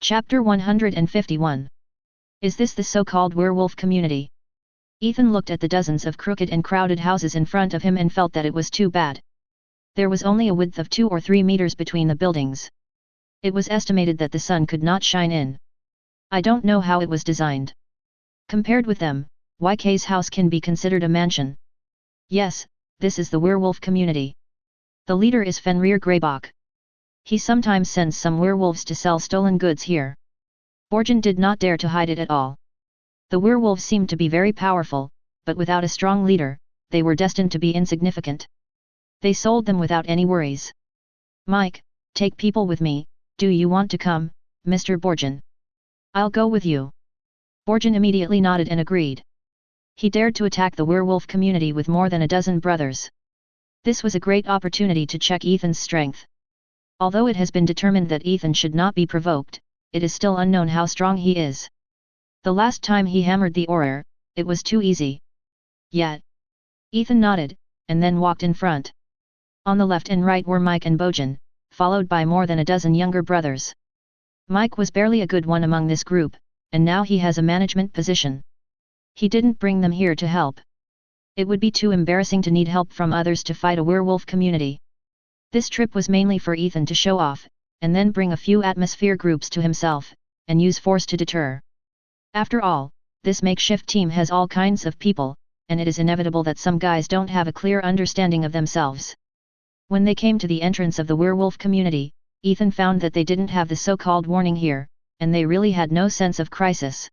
Chapter 151. Is this the so-called werewolf community? Ethan looked at the dozens of crooked and crowded houses in front of him and felt that it was too bad. There was only a width of 2 or 3 meters between the buildings. It was estimated that the sun could not shine in. I don't know how it was designed. Compared with them, YK's house can be considered a mansion. Yes, this is the werewolf community. The leader is Fenrir Greyback. He sometimes sends some werewolves to sell stolen goods here. Borgen did not dare to hide it at all. The werewolves seemed to be very powerful, but without a strong leader, they were destined to be insignificant. They sold them without any worries. Mike, take people with me, do you want to come, Mr. Borgen? I'll go with you. Borgen immediately nodded and agreed. He dared to attack the werewolf community with more than a dozen brothers. This was a great opportunity to check Ethan's strength. Although it has been determined that Ethan should not be provoked, it is still unknown how strong he is. The last time he hammered the Order, it was too easy. Yet. Ethan nodded, and then walked in front. On the left and right were Mike and Bojan, followed by more than a dozen younger brothers. Mike was barely a good one among this group, and now he has a management position. He didn't bring them here to help. It would be too embarrassing to need help from others to fight a werewolf community. This trip was mainly for Ethan to show off, and then bring a few atmosphere groups to himself, and use force to deter. After all, this makeshift team has all kinds of people, and it is inevitable that some guys don't have a clear understanding of themselves. When they came to the entrance of the werewolf community, Ethan found that they didn't have the so-called warning here, and they really had no sense of crisis.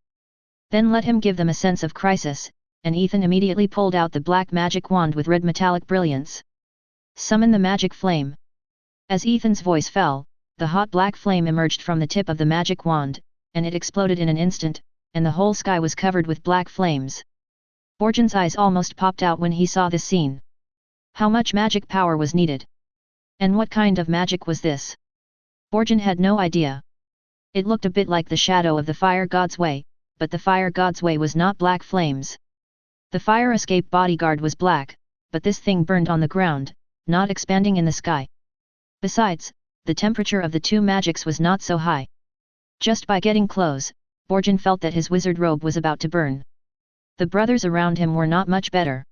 Then let him give them a sense of crisis, and Ethan immediately pulled out the black magic wand with red metallic brilliance. Summon the magic flame. As Ethan's voice fell, the hot black flame emerged from the tip of the magic wand, and it exploded in an instant, and the whole sky was covered with black flames. Borgen's eyes almost popped out when he saw this scene. How much magic power was needed? And what kind of magic was this? Borgen had no idea. It looked a bit like the shadow of the fire god's way, but the fire god's way was not black flames. The fire escape bodyguard was black, but this thing burned on the ground, not expanding in the sky. Besides, the temperature of the two magics was not so high. Just by getting close, Borgen felt that his wizard robe was about to burn. The brothers around him were not much better.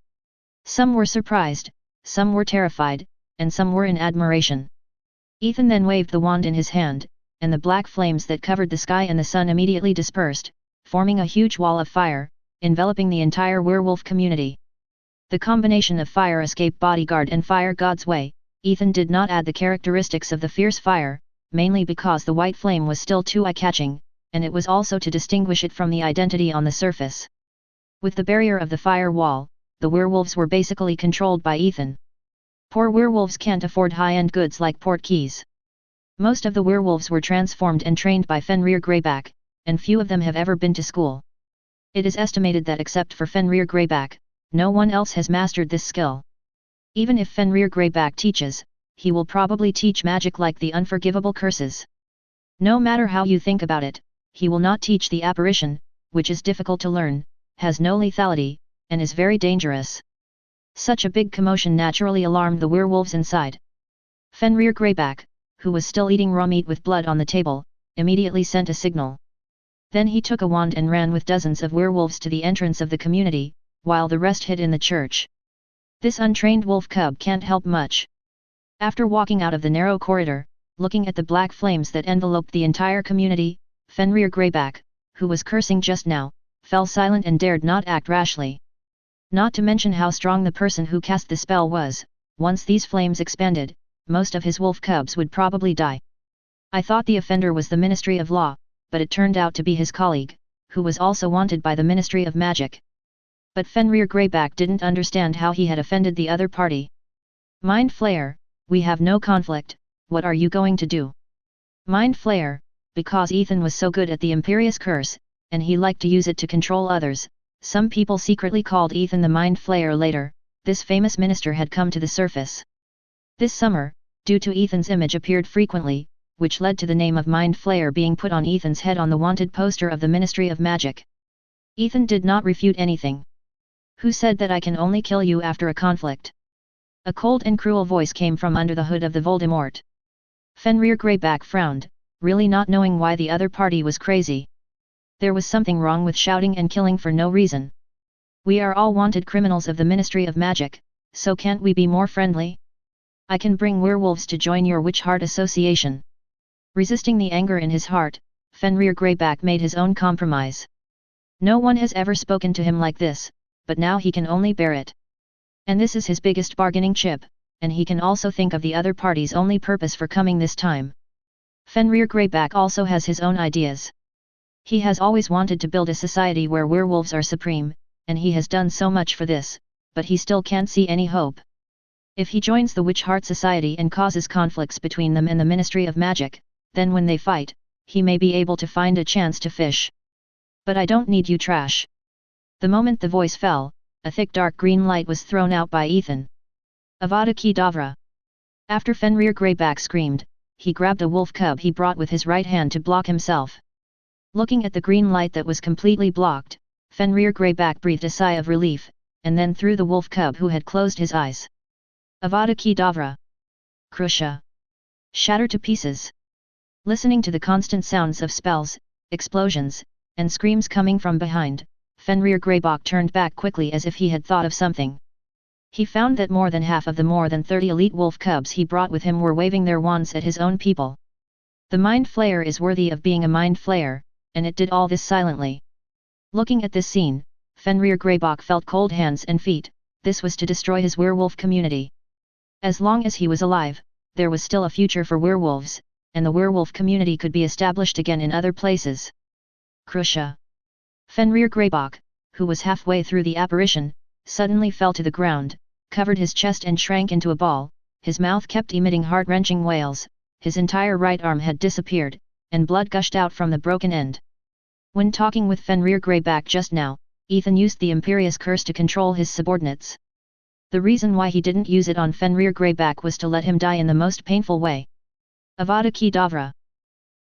Some were surprised, some were terrified, and some were in admiration. Ethan then waved the wand in his hand, and the black flames that covered the sky and the sun immediately dispersed, forming a huge wall of fire, enveloping the entire werewolf community. The combination of fire escape bodyguard and fire god's way, Ethan did not add the characteristics of the fierce fire, mainly because the white flame was still too eye-catching, and it was also to distinguish it from the identity on the surface. With the barrier of the fire wall, the werewolves were basically controlled by Ethan. Poor werewolves can't afford high-end goods like port keys. Most of the werewolves were transformed and trained by Fenrir Greyback, and few of them have ever been to school. It is estimated that except for Fenrir Greyback, no one else has mastered this skill. Even if Fenrir Greyback teaches, he will probably teach magic like the unforgivable curses. No matter how you think about it, he will not teach the apparition, which is difficult to learn, has no lethality, and is very dangerous. Such a big commotion naturally alarmed the werewolves inside. Fenrir Greyback, who was still eating raw meat with blood on the table, immediately sent a signal. Then he took a wand and ran with dozens of werewolves to the entrance of the community, while the rest hid in the church. This untrained wolf cub can't help much. After walking out of the narrow corridor, looking at the black flames that enveloped the entire community, Fenrir Greyback, who was cursing just now, fell silent and dared not act rashly. Not to mention how strong the person who cast the spell was, once these flames expanded, most of his wolf cubs would probably die. I thought the offender was the Ministry of Law, but it turned out to be his colleague, who was also wanted by the Ministry of Magic. But Fenrir Greyback didn't understand how he had offended the other party. Mind Flayer, we have no conflict, what are you going to do? Mind Flayer, because Ethan was so good at the Imperious Curse, and he liked to use it to control others, some people secretly called Ethan the Mind Flayer later. This famous minister had come to the surface. This summer, due to Ethan's image appeared frequently, which led to the name of Mind Flayer being put on Ethan's head on the wanted poster of the Ministry of Magic. Ethan did not refute anything. Who said that I can only kill you after a conflict? A cold and cruel voice came from under the hood of the Voldemort. Fenrir Greyback frowned, really not knowing why the other party was crazy. There was something wrong with shouting and killing for no reason. We are all wanted criminals of the Ministry of Magic, so can't we be more friendly? I can bring werewolves to join your Witch Heart Association. Resisting the anger in his heart, Fenrir Greyback made his own compromise. No one has ever spoken to him like this, but now he can only bear it. And this is his biggest bargaining chip, and he can also think of the other party's only purpose for coming this time. Fenrir Greyback also has his own ideas. He has always wanted to build a society where werewolves are supreme, and he has done so much for this, but he still can't see any hope. If he joins the Witch Heart Society and causes conflicts between them and the Ministry of Magic, then when they fight, he may be able to find a chance to fish. But I don't need you trash. The moment the voice fell, a thick dark green light was thrown out by Ethan. Avada Kedavra. After Fenrir Greyback screamed, he grabbed a wolf cub he brought with his right hand to block himself. Looking at the green light that was completely blocked, Fenrir Greyback breathed a sigh of relief, and then threw the wolf cub who had closed his eyes. Avada Kedavra. Krusha. Shatter to pieces. Listening to the constant sounds of spells, explosions, and screams coming from behind, Fenrir Greyback turned back quickly as if he had thought of something. He found that more than half of the more than 30 elite wolf cubs he brought with him were waving their wands at his own people. The Mind Flayer is worthy of being a Mind Flayer, and it did all this silently. Looking at this scene, Fenrir Greyback felt cold hands and feet. This was to destroy his werewolf community. As long as he was alive, there was still a future for werewolves, and the werewolf community could be established again in other places. Krusha. Fenrir Greyback, who was halfway through the apparition, suddenly fell to the ground, covered his chest and shrank into a ball. His mouth kept emitting heart-wrenching wails, his entire right arm had disappeared, and blood gushed out from the broken end. When talking with Fenrir Greyback just now, Ethan used the Imperious Curse to control his subordinates. The reason why he didn't use it on Fenrir Greyback was to let him die in the most painful way. Avada Kedavra.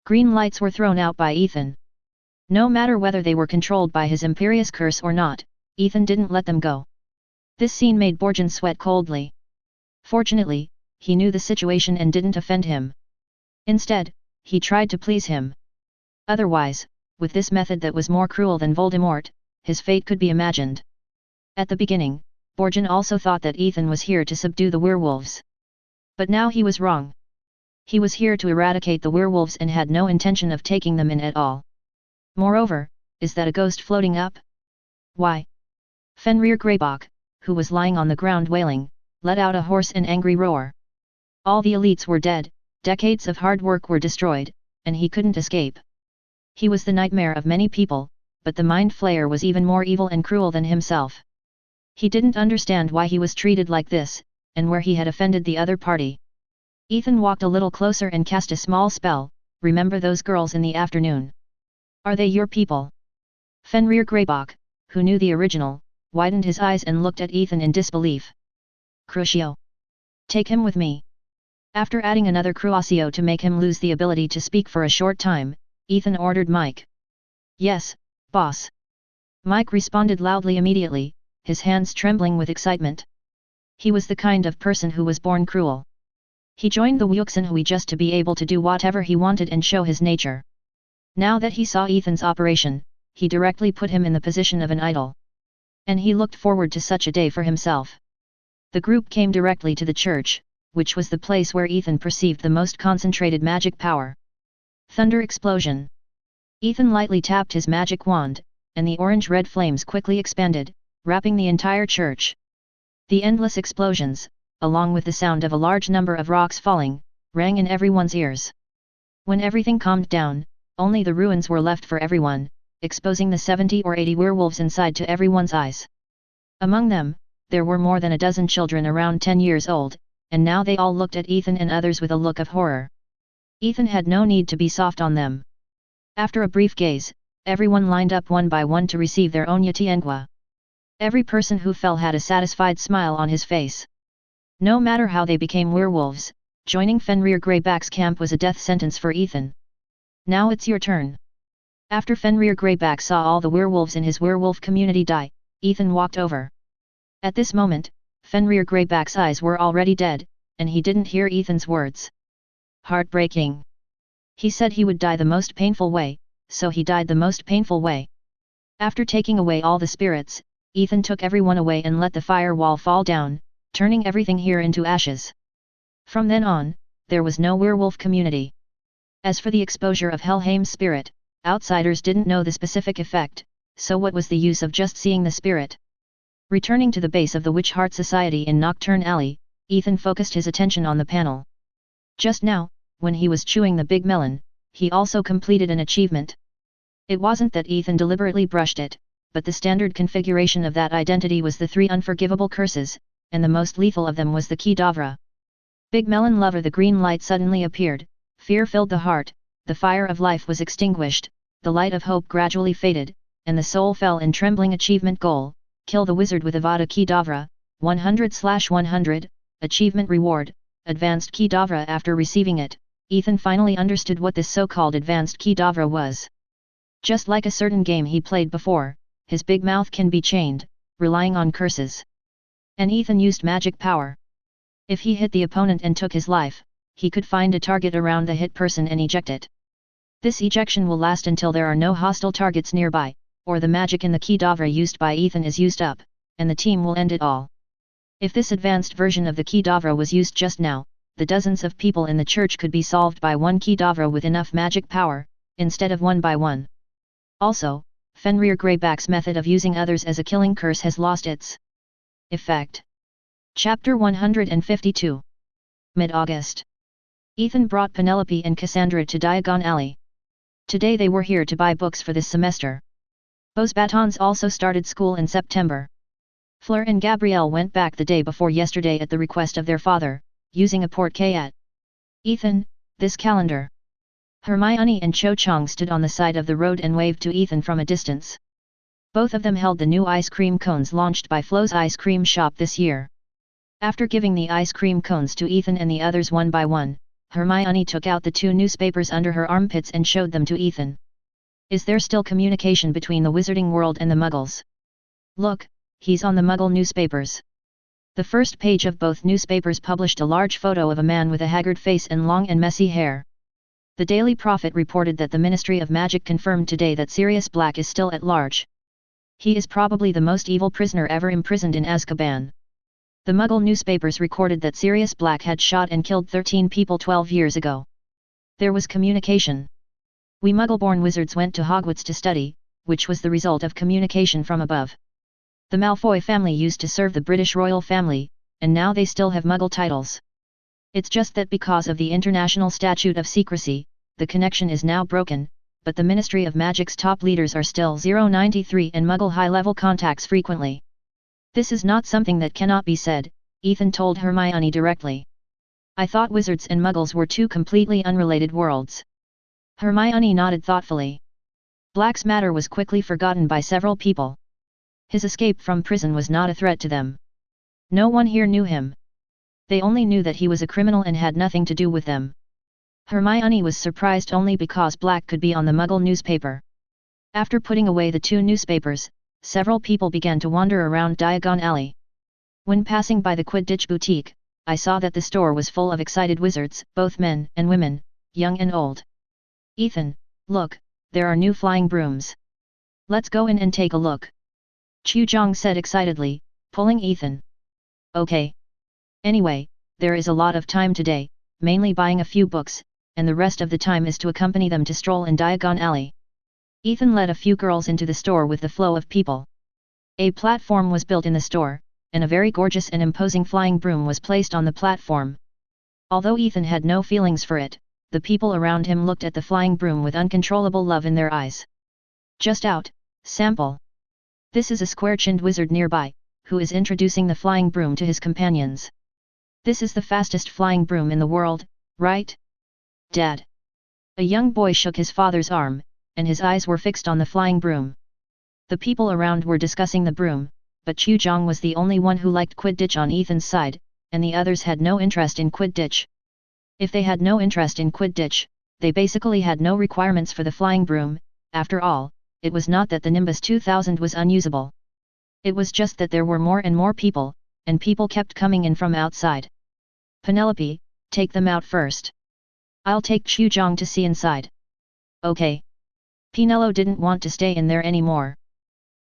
Green lights were thrown out by Ethan. No matter whether they were controlled by his Imperious Curse or not, Ethan didn't let them go. This scene made Borjan sweat coldly. Fortunately, he knew the situation and didn't offend him. Instead, he tried to please him. Otherwise, with this method that was more cruel than Voldemort, his fate could be imagined. At the beginning, Borjan also thought that Ethan was here to subdue the werewolves. But now he was wrong. He was here to eradicate the werewolves and had no intention of taking them in at all. Moreover, is that a ghost floating up? Why? Fenrir Greyback, who was lying on the ground wailing, let out a hoarse and angry roar. All the elites were dead, decades of hard work were destroyed, and he couldn't escape. He was the nightmare of many people, but the Mind Flayer was even more evil and cruel than himself. He didn't understand why he was treated like this, and where he had offended the other party. Ethan walked a little closer and cast a small spell. Remember those girls in the afternoon? Are they your people? Fenrir Greyback, who knew the original, widened his eyes and looked at Ethan in disbelief. Crucio. Take him with me. After adding another Crucio to make him lose the ability to speak for a short time, Ethan ordered Mike. Yes, boss. Mike responded loudly immediately, his hands trembling with excitement. He was the kind of person who was born cruel. He joined the Wuxenhui just to be able to do whatever he wanted and show his nature. Now that he saw Ethan's operation, he directly put him in the position of an idol. And he looked forward to such a day for himself. The group came directly to the church, which was the place where Ethan perceived the most concentrated magic power. Thunder explosion. Ethan lightly tapped his magic wand, and the orange-red flames quickly expanded, wrapping the entire church. The endless explosions, along with the sound of a large number of rocks falling, rang in everyone's ears. When everything calmed down, only the ruins were left for everyone, exposing the 70 or 80 werewolves inside to everyone's eyes. Among them, there were more than a dozen children around 10 years old, and now they all looked at Ethan and others with a look of horror. Ethan had no need to be soft on them. After a brief gaze, everyone lined up one by one to receive their own Yatiengua. Every person who fell had a satisfied smile on his face. No matter how they became werewolves, joining Fenrir Greyback's camp was a death sentence for Ethan. Now it's your turn. After Fenrir Greyback saw all the werewolves in his werewolf community die, Ethan walked over. At this moment, Fenrir Greyback's eyes were already dead, and he didn't hear Ethan's words. Heartbreaking. He said he would die the most painful way, so he died the most painful way. After taking away all the spirits, Ethan took everyone away and let the firewall fall down, turning everything here into ashes. From then on, there was no werewolf community. As for the exposure of Helheim's spirit, outsiders didn't know the specific effect, so what was the use of just seeing the spirit? Returning to the base of the Witch Heart Society in Nocturne Alley, Ethan focused his attention on the panel. Just now, when he was chewing the big melon, he also completed an achievement. It wasn't that Ethan deliberately brushed it, but the standard configuration of that identity was the 3 unforgivable curses, and the most lethal of them was the Kedavra. Big Melon Lover. The green light suddenly appeared, fear filled the heart, the fire of life was extinguished, the light of hope gradually faded, and the soul fell in trembling. Achievement goal, kill the wizard with Avada Kedavra, 100/100, achievement reward, advanced Kedavra. After receiving it, Ethan finally understood what this so-called advanced Kedavra was. Just like a certain game he played before, his big mouth can be chained, relying on curses. And Ethan used magic power. If he hit the opponent and took his life, he could find a target around the hit person and eject it. This ejection will last until there are no hostile targets nearby, or the magic in the Kedavra used by Ethan is used up, and the team will end it all. If this advanced version of the Kedavra was used just now, the dozens of people in the church could be solved by one Kedavra with enough magic power, instead of one by one. Also, Fenrir Greyback's method of using others as a killing curse has lost its effect. Chapter 152. Mid-August. Ethan brought Penelope and Cassandra to Diagon Alley. Today they were here to buy books for this semester. Both Batons also started school in September. Fleur and Gabrielle went back the day before yesterday at the request of their father, using a porte-clés. Ethan, this calendar. Hermione and Cho Chang stood on the side of the road and waved to Ethan from a distance. Both of them held the new ice cream cones launched by Flo's ice cream shop this year. After giving the ice cream cones to Ethan and the others one by one, Hermione took out the 2 newspapers under her armpits and showed them to Ethan. Is there still communication between the wizarding world and the Muggles? Look, he's on the Muggle newspapers. The first page of both newspapers published a large photo of a man with a haggard face and long and messy hair. The Daily Prophet reported that the Ministry of Magic confirmed today that Sirius Black is still at large. He is probably the most evil prisoner ever imprisoned in Azkaban. The Muggle newspapers recorded that Sirius Black had shot and killed 13 people 12 years ago. There was communication. We Muggle-born wizards went to Hogwarts to study, which was the result of communication from above. The Malfoy family used to serve the British royal family, and now they still have Muggle titles. It's just that because of the International Statute of Secrecy, the connection is now broken, but the Ministry of Magic's top leaders are still 093 and Muggle high-level contacts frequently. This is not something that cannot be said, Ethan told Hermione directly. I thought wizards and Muggles were 2 completely unrelated worlds. Hermione nodded thoughtfully. Black's matter was quickly forgotten by several people. His escape from prison was not a threat to them. No one here knew him. They only knew that he was a criminal and had nothing to do with them. Hermione was surprised only because Black could be on the Muggle newspaper. After putting away the 2 newspapers, several people began to wander around Diagon Alley. When passing by the Quidditch boutique, I saw that the store was full of excited wizards, both men and women, young and old. Ethan, look, there are new flying brooms. Let's go in and take a look. Chu Jong said excitedly, pulling Ethan. Okay. Anyway, there is a lot of time today, mainly buying a few books, and the rest of the time is to accompany them to stroll in Diagon Alley. Ethan led a few girls into the store with the flow of people. A platform was built in the store, and a very gorgeous and imposing flying broom was placed on the platform. Although Ethan had no feelings for it, the people around him looked at the flying broom with uncontrollable love in their eyes. Just out, sample. This is a square-chinned wizard nearby, who is introducing the flying broom to his companions. This is the fastest flying broom in the world, right? Dad. A young boy shook his father's arm, and his eyes were fixed on the flying broom. The people around were discussing the broom, but Chu Jong was the only one who liked Quidditch on Ethan's side, and the others had no interest in Quidditch. If they had no interest in Quidditch, they basically had no requirements for the flying broom. After all, it was not that the Nimbus 2000 was unusable. It was just that there were more and more people, and people kept coming in from outside. Penelope, take them out first. I'll take Chujong to see inside. Okay. Pinello didn't want to stay in there anymore.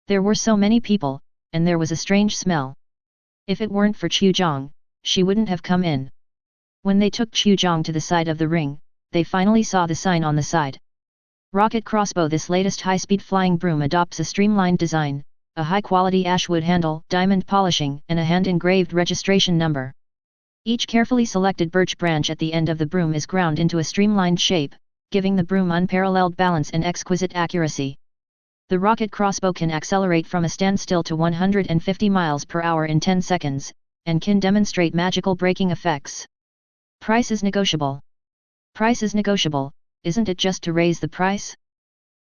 There were so many people, and there was a strange smell. If it weren't for Chujong, she wouldn't have come in. When they took Chujong to the side of the ring, they finally saw the sign on the side. Rocket crossbow. This latest high-speed flying broom adopts a streamlined design, a high-quality ashwood handle, diamond polishing, and a hand-engraved registration number. Each carefully selected birch branch at the end of the broom is ground into a streamlined shape, giving the broom unparalleled balance and exquisite accuracy. The rocket crossbow can accelerate from a standstill to 150 miles per hour in 10 seconds, and can demonstrate magical braking effects. Price is negotiable. Price is negotiable, isn't it just to raise the price?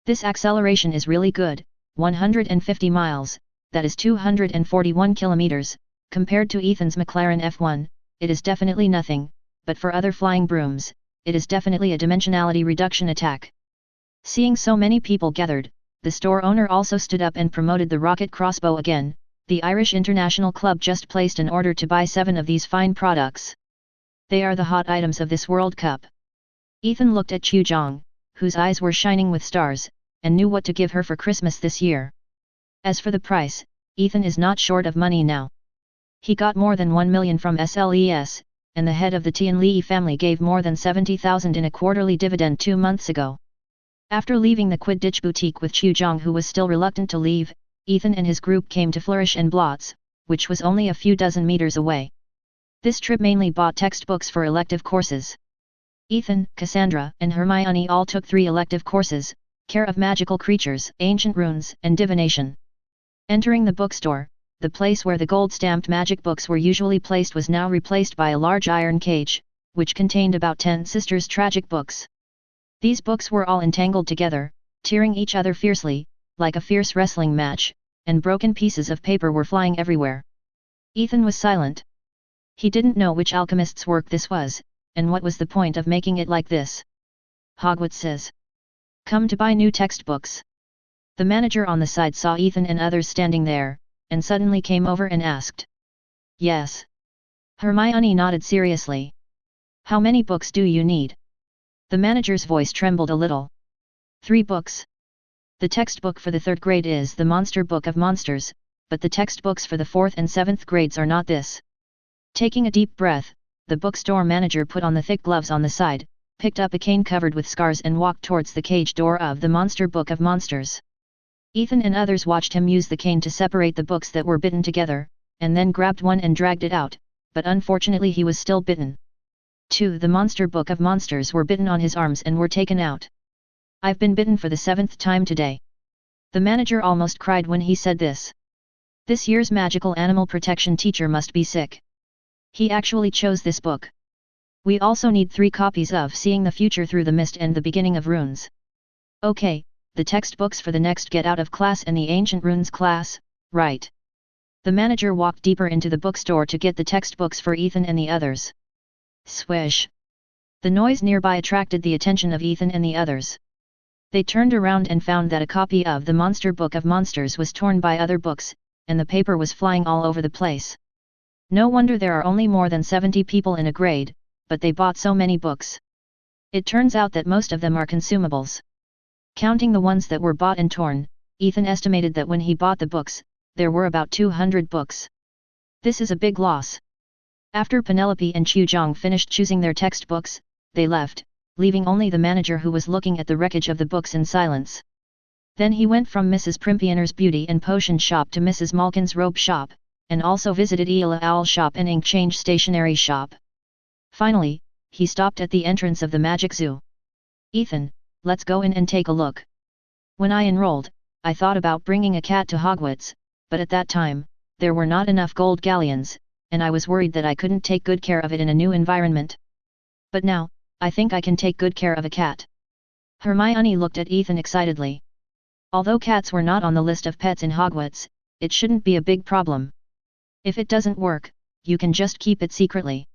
This acceleration is really good, 150 miles, that is 241 kilometers, compared to Ethan's McLaren F1, it is definitely nothing, but for other flying brooms, it is definitely a dimensionality reduction attack. Seeing so many people gathered, the store owner also stood up and promoted the rocket crossbow again. The Irish International Club just placed an order to buy 7 of these fine products. They are the hot items of this World Cup. Ethan looked at Chujong, whose eyes were shining with stars, and knew what to give her for Christmas this year. As for the price, Ethan is not short of money now. He got more than 1 million from SLES, and the head of the Tianli family gave more than 70,000 in a quarterly dividend 2 months ago. After leaving the Quidditch boutique with Chujong, who was still reluctant to leave, Ethan and his group came to Flourish and Blotts, which was only a few dozen meters away. This trip mainly bought textbooks for elective courses. Ethan, Cassandra, and Hermione all took 3 elective courses, Care of Magical Creatures, Ancient Runes, and Divination. Entering the bookstore, the place where the gold-stamped magic books were usually placed was now replaced by a large iron cage, which contained about 10 sisters' tragic books. These books were all entangled together, tearing each other fiercely, like a fierce wrestling match, and broken pieces of paper were flying everywhere. Ethan was silent. He didn't know which alchemist's work this was, and what was the point of making it like this. Hogwarts says, "Come to buy new textbooks." The manager on the side saw Ethan and others standing there, and suddenly came over and asked. "Yes." Hermione nodded seriously. "How many books do you need?" The manager's voice trembled a little. 3 books. The textbook for the 3rd grade is the Monster Book of Monsters, but the textbooks for the 4th and 7th grades are not this. Taking a deep breath, the bookstore manager put on the thick gloves on the side, picked up a cane covered with scars and walked towards the cage door of the Monster Book of Monsters. Ethan and others watched him use the cane to separate the books that were bitten together, and then grabbed one and dragged it out, but unfortunately he was still bitten. 2. The Monster Book of Monsters were bitten on his arms and were taken out. "I've been bitten for the 7th time today." The manager almost cried when he said this. This year's magical animal protection teacher must be sick. He actually chose this book. "We also need 3 copies of Seeing the Future Through the Mist and The Beginning of Runes." "Okay, the textbooks for the next Get Out of Class and the Ancient Runes class, right?" The manager walked deeper into the bookstore to get the textbooks for Ethan and the others. Swish! The noise nearby attracted the attention of Ethan and the others. They turned around and found that a copy of the Monster Book of Monsters was torn by other books, and the paper was flying all over the place. No wonder there are only more than 70 people in a grade, but they bought so many books. It turns out that most of them are consumables. Counting the ones that were bought and torn, Ethan estimated that when he bought the books, there were about 200 books. This is a big loss. After Penelope and Chujong finished choosing their textbooks, they left, leaving only the manager who was looking at the wreckage of the books in silence. Then he went from Mrs. Primpioner's beauty and potion shop to Mrs. Malkin's robe shop, and also visited Eela Owl shop and ink change stationery shop. Finally, he stopped at the entrance of the Magic Zoo. "Ethan, let's go in and take a look. When I enrolled, I thought about bringing a cat to Hogwarts, but at that time, there were not enough gold galleons, and I was worried that I couldn't take good care of it in a new environment. But now, I think I can take good care of a cat." Hermione looked at Ethan excitedly. Although cats were not on the list of pets in Hogwarts, it shouldn't be a big problem. If it doesn't work, you can just keep it secretly.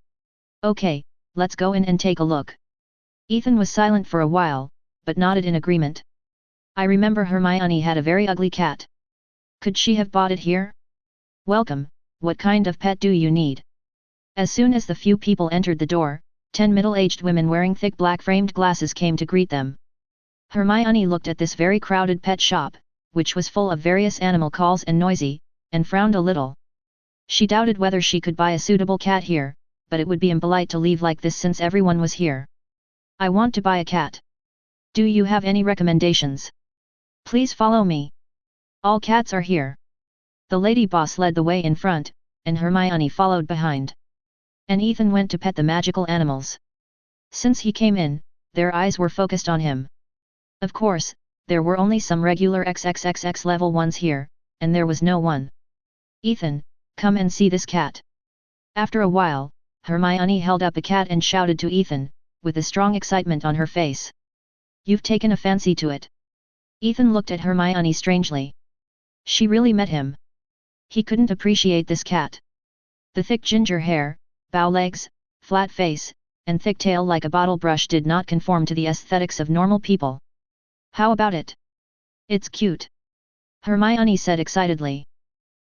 "Okay, let's go in and take a look." Ethan was silent for a while, but nodded in agreement. "I remember Hermione had a very ugly cat. Could she have bought it here?" "Welcome, what kind of pet do you need?" As soon as the few people entered the door, 10 middle-aged women wearing thick black-framed glasses came to greet them. Hermione looked at this very crowded pet shop, which was full of various animal calls and noisy, and frowned a little. She doubted whether she could buy a suitable cat here, but it would be impolite to leave like this since everyone was here. I want to buy a cat. Do you have any recommendations? Please follow me. All cats are here. The lady boss led the way in front, and Hermione followed behind. And Ethan went to pet the magical animals. Since he came in, their eyes were focused on him. Of course, there were only some regular XXXX level ones here, and there was no one. Ethan, come and see this cat. After a while, Hermione held up a cat and shouted to Ethan, with a strong excitement on her face. You've taken a fancy to it. Ethan looked at Hermione strangely. She really met him. He couldn't appreciate this cat. The thick ginger hair, bow legs, flat face, and thick tail like a bottle brush did not conform to the aesthetics of normal people. How about it? It's cute. Hermione said excitedly.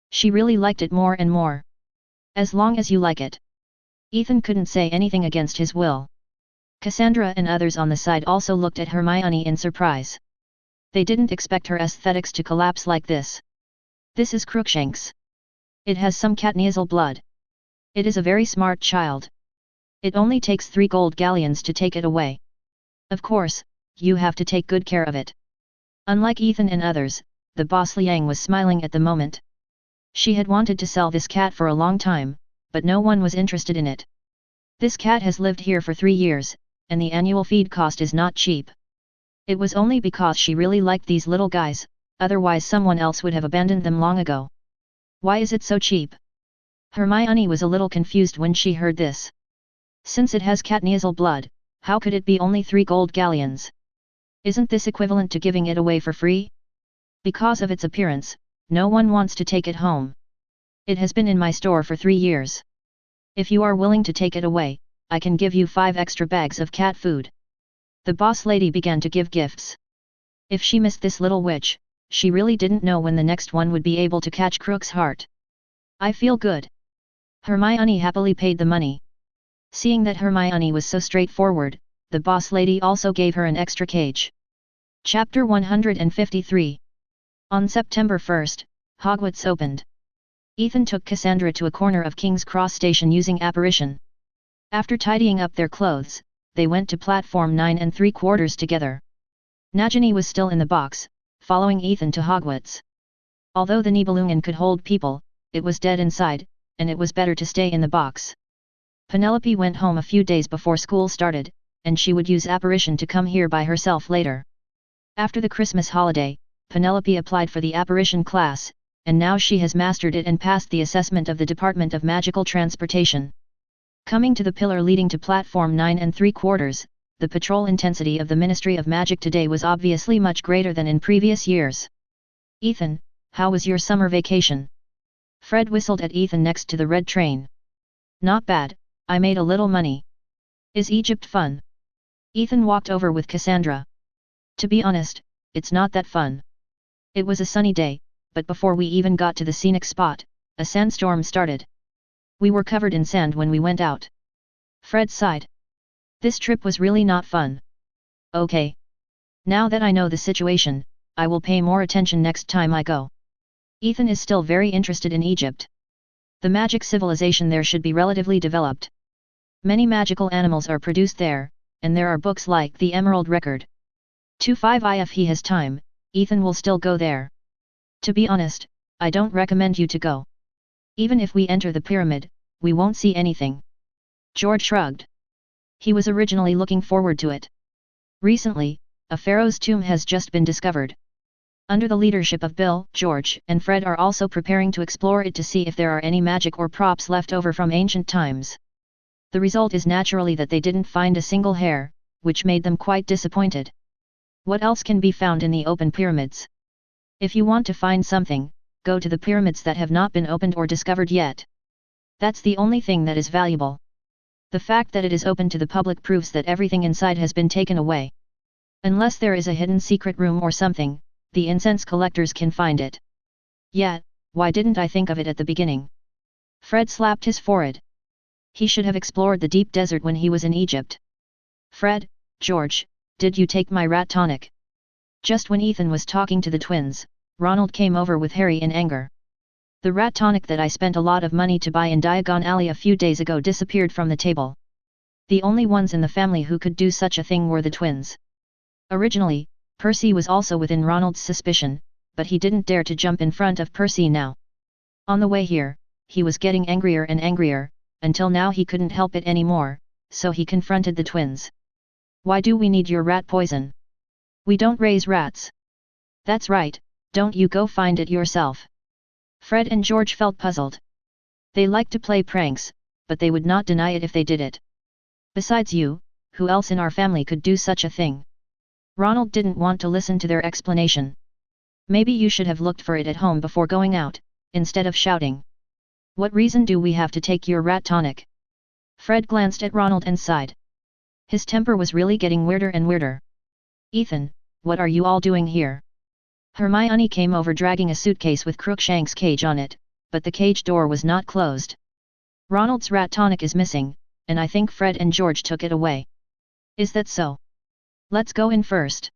She really liked it more and more. As long as you like it. Ethan couldn't say anything against his will. Cassandra and others on the side also looked at Hermione in surprise. They didn't expect her aesthetics to collapse like this. This is Crookshanks. It has some Katniesel blood. It is a very smart child. It only takes 3 gold galleons to take it away. Of course, you have to take good care of it. Unlike Ethan and others, the boss Liang was smiling at the moment. She had wanted to sell this cat for a long time, but no one was interested in it. This cat has lived here for 3 years, and the annual feed cost is not cheap. It was only because she really liked these little guys, otherwise someone else would have abandoned them long ago. Why is it so cheap? Hermione was a little confused when she heard this. Since it has Katniesel blood, how could it be only 3 gold galleons? Isn't this equivalent to giving it away for free? Because of its appearance, no one wants to take it home. It has been in my store for 3 years. If you are willing to take it away, I can give you 5 extra bags of cat food. The boss lady began to give gifts. If she missed this little witch, she really didn't know when the next one would be able to catch Crook's heart. I feel good. Hermione happily paid the money. Seeing that Hermione was so straightforward, the boss lady also gave her an extra cage. Chapter 153. On September 1st, Hogwarts opened. Ethan took Cassandra to a corner of King's Cross Station using apparition. After tidying up their clothes, they went to platform 9 3/4 together. Nagini was still in the box, following Ethan to Hogwarts. Although the Nibelungen could hold people, it was dead inside, and it was better to stay in the box. Penelope went home a few days before school started, and she would use apparition to come here by herself later. After the Christmas holiday, Penelope applied for the apparition class, and now she has mastered it and passed the assessment of the Department of Magical Transportation. Coming to the pillar leading to platform 9 3/4, the patrol intensity of the Ministry of Magic today was obviously much greater than in previous years. Ethan, how was your summer vacation? Fred whistled at Ethan next to the red train. Not bad, I made a little money. Is Egypt fun? Ethan walked over with Cassandra. To be honest, it's not that fun. It was a sunny day, but before we even got to the scenic spot, a sandstorm started. We were covered in sand when we went out. Fred sighed. This trip was really not fun. Okay. Now that I know the situation, I will pay more attention next time I go. Ethan is still very interested in Egypt. The magic civilization there should be relatively developed. Many magical animals are produced there, and there are books like the Emerald Record. 25 if he has time, Ethan will still go there. To be honest, I don't recommend you to go. Even if we enter the pyramid, we won't see anything. George shrugged. He was originally looking forward to it. Recently, a pharaoh's tomb has just been discovered. Under the leadership of Bill, George, and Fred are also preparing to explore it to see if there are any magic or props left over from ancient times. The result is naturally that they didn't find a single hair, which made them quite disappointed. What else can be found in the open pyramids? If you want to find something, go to the pyramids that have not been opened or discovered yet. That's the only thing that is valuable. The fact that it is open to the public proves that everything inside has been taken away. Unless there is a hidden secret room or something, the incense collectors can find it. Yet, why didn't I think of it at the beginning? Fred slapped his forehead. He should have explored the deep desert when he was in Egypt. Fred, George, did you take my rat tonic? Just when Ethan was talking to the twins, Ronald came over with Harry in anger. The rat tonic that I spent a lot of money to buy in Diagon Alley a few days ago disappeared from the table. The only ones in the family who could do such a thing were the twins. Originally, Percy was also within Ronald's suspicion, but he didn't dare to jump in front of Percy now. On the way here, he was getting angrier and angrier, until now he couldn't help it anymore, so he confronted the twins. Why do we need your rat poison? We don't raise rats. That's right, don't you go find it yourself. Fred and George felt puzzled. They liked to play pranks, but they would not deny it if they did it. Besides you, who else in our family could do such a thing? Ronald didn't want to listen to their explanation. Maybe you should have looked for it at home before going out, instead of shouting. What reason do we have to take your rat tonic? Fred glanced at Ronald and sighed. His temper was really getting weirder and weirder. Ethan, what are you all doing here? Hermione came over dragging a suitcase with Crookshank's cage on it, but the cage door was not closed. Ronald's rat tonic is missing, and I think Fred and George took it away. Is that so? Let's go in first.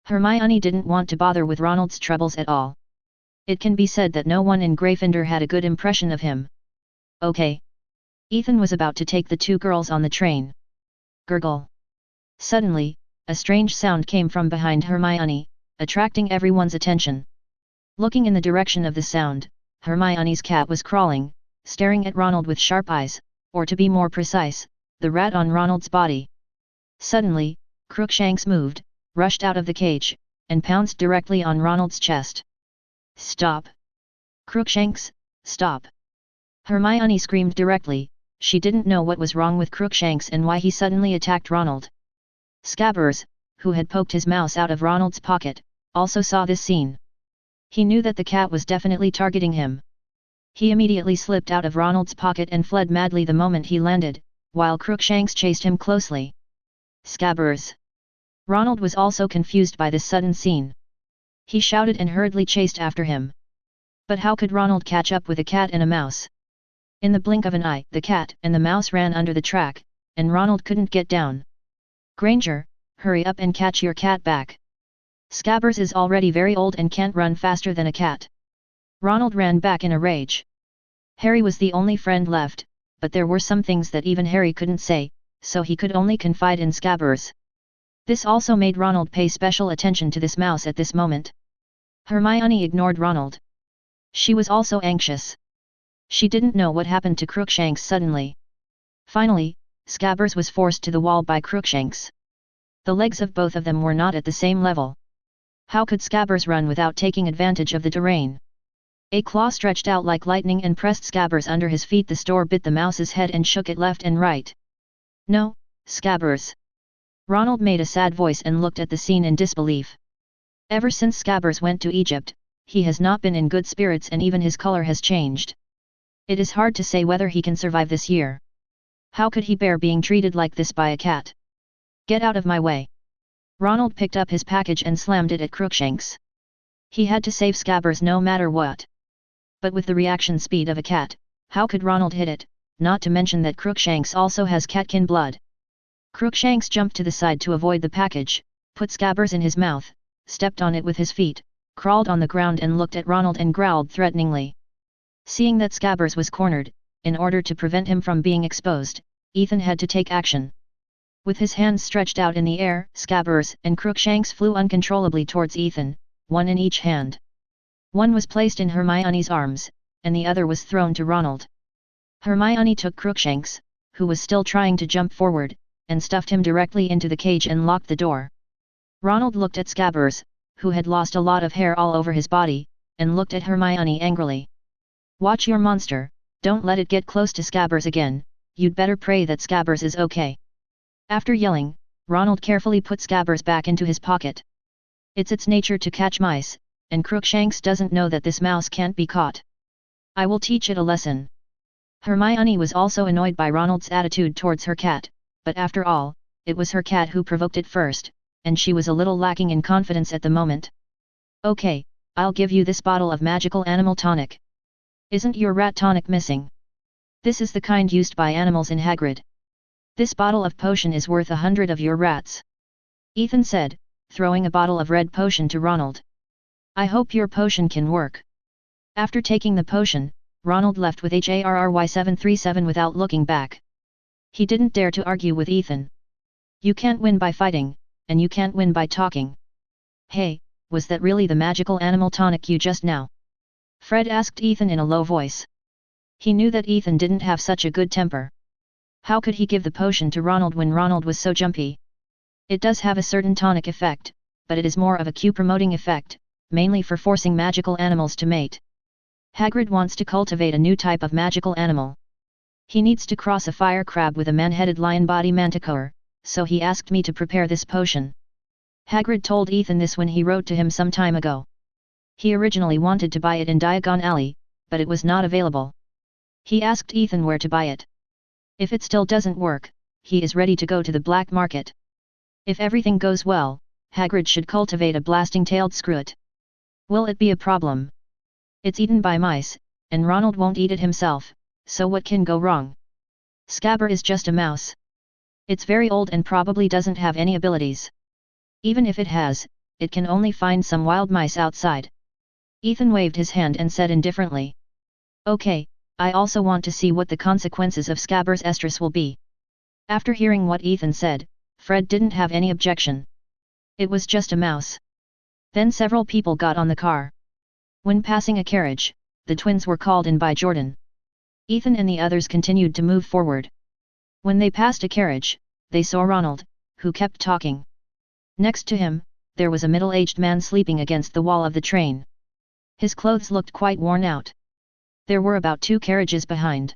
Hermione didn't want to bother with Ronald's troubles at all. It can be said that no one in Gryffindor had a good impression of him. Okay. Ethan was about to take the two girls on the train. Gurgle. Suddenly, a strange sound came from behind Hermione, attracting everyone's attention. Looking in the direction of the sound, Hermione's cat was crawling, staring at Ronald with sharp eyes, or to be more precise, the rat on Ronald's body. Suddenly, Crookshanks moved, rushed out of the cage, and pounced directly on Ronald's chest. Stop! Crookshanks, stop! Hermione screamed directly. She didn't know what was wrong with Crookshanks and why he suddenly attacked Ronald. Scabbers, who had poked his mouse out of Ronald's pocket, also saw this scene. He knew that the cat was definitely targeting him. He immediately slipped out of Ronald's pocket and fled madly the moment he landed, while Crookshanks chased him closely. Scabbers! Ronald was also confused by this sudden scene. He shouted and hurriedly chased after him. But how could Ronald catch up with a cat and a mouse? In the blink of an eye, the cat and the mouse ran under the track, and Ronald couldn't get down. Granger, hurry up and catch your cat back. Scabbers is already very old and can't run faster than a cat. Ronald ran back in a rage. Harry was the only friend left, but there were some things that even Harry couldn't say, so he could only confide in Scabbers. This also made Ronald pay special attention to this mouse at this moment. Hermione ignored Ronald. She was also anxious. She didn't know what happened to Crookshanks suddenly. Finally, Scabbers was forced to the wall by Crookshanks. The legs of both of them were not at the same level. How could Scabbers run without taking advantage of the terrain? A claw stretched out like lightning and pressed Scabbers under his feet. The store bit the mouse's head and shook it left and right. No, Scabbers! Ronald made a sad voice and looked at the scene in disbelief. Ever since Scabbers went to Egypt, he has not been in good spirits and even his color has changed. It is hard to say whether he can survive this year. How could he bear being treated like this by a cat? Get out of my way! Ronald picked up his package and slammed it at Crookshanks. He had to save Scabbers no matter what. But with the reaction speed of a cat, how could Ronald hit it, not to mention that Crookshanks also has catkin blood? Crookshanks jumped to the side to avoid the package, put Scabbers in his mouth, stepped on it with his feet, crawled on the ground and looked at Ronald and growled threateningly. Seeing that Scabbers was cornered, in order to prevent him from being exposed, Ethan had to take action. With his hands stretched out in the air, Scabbers and Crookshanks flew uncontrollably towards Ethan, one in each hand. One was placed in Hermione's arms, and the other was thrown to Ronald. Hermione took Crookshanks, who was still trying to jump forward, and stuffed him directly into the cage and locked the door. Ronald looked at Scabbers, who had lost a lot of hair all over his body, and looked at Hermione angrily. Watch your monster, don't let it get close to Scabbers again, you'd better pray that Scabbers is okay. After yelling, Ronald carefully put Scabbers back into his pocket. It's its nature to catch mice, and Crookshanks doesn't know that this mouse can't be caught. I will teach it a lesson. Hermione was also annoyed by Ronald's attitude towards her cat, but after all, it was her cat who provoked it first, and she was a little lacking in confidence at the moment. Okay, I'll give you this bottle of magical animal tonic. Isn't your rat tonic missing? This is the kind used by animals in Hagrid. This bottle of potion is worth 100 of your rats. Ethan said, throwing a bottle of red potion to Ronald. I hope your potion can work. After taking the potion, Ronald left with HARRY 737 without looking back. He didn't dare to argue with Ethan. You can't win by fighting, and you can't win by talking. Hey, was that really the magical animal tonic you just now? Fred asked Ethan in a low voice. He knew that Ethan didn't have such a good temper. How could he give the potion to Ronald when Ronald was so jumpy? It does have a certain tonic effect, but it is more of a Q-promoting effect, mainly for forcing magical animals to mate. Hagrid wants to cultivate a new type of magical animal. He needs to cross a fire crab with a man-headed lion body manticore, so he asked me to prepare this potion. Hagrid told Ethan this when he wrote to him some time ago. He originally wanted to buy it in Diagon Alley, but it was not available. He asked Ethan where to buy it. If it still doesn't work, he is ready to go to the black market. If everything goes well, Hagrid should cultivate a blasting-tailed screw-it. Will it be a problem? It's eaten by mice, and Ronald won't eat it himself, so what can go wrong? Scabbers is just a mouse. It's very old and probably doesn't have any abilities. Even if it has, it can only find some wild mice outside. Ethan waved his hand and said indifferently. Okay, I also want to see what the consequences of Scabbers estrus will be. After hearing what Ethan said, Fred didn't have any objection. It was just a mouse. Then several people got on the car. When passing a carriage, the twins were called in by Jordan. Ethan and the others continued to move forward. When they passed a carriage, they saw Ronald, who kept talking. Next to him, there was a middle-aged man sleeping against the wall of the train. His clothes looked quite worn out. There were about 2 carriages behind.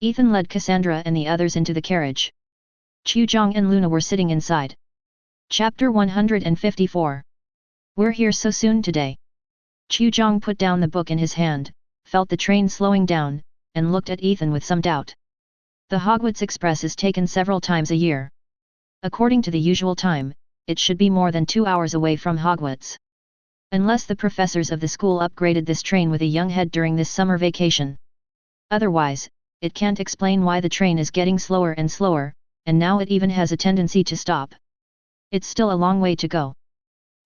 Ethan led Cassandra and the others into the carriage. Chuzhong and Luna were sitting inside. Chapter 154. We're here so soon today. Chuzhong put down the book in his hand, felt the train slowing down, and looked at Ethan with some doubt. The Hogwarts Express is taken several times a year. According to the usual time, it should be more than 2 hours away from Hogwarts. Unless the professors of the school upgraded this train with a young head during this summer vacation. Otherwise, it can't explain why the train is getting slower and slower, and now it even has a tendency to stop. It's still a long way to go.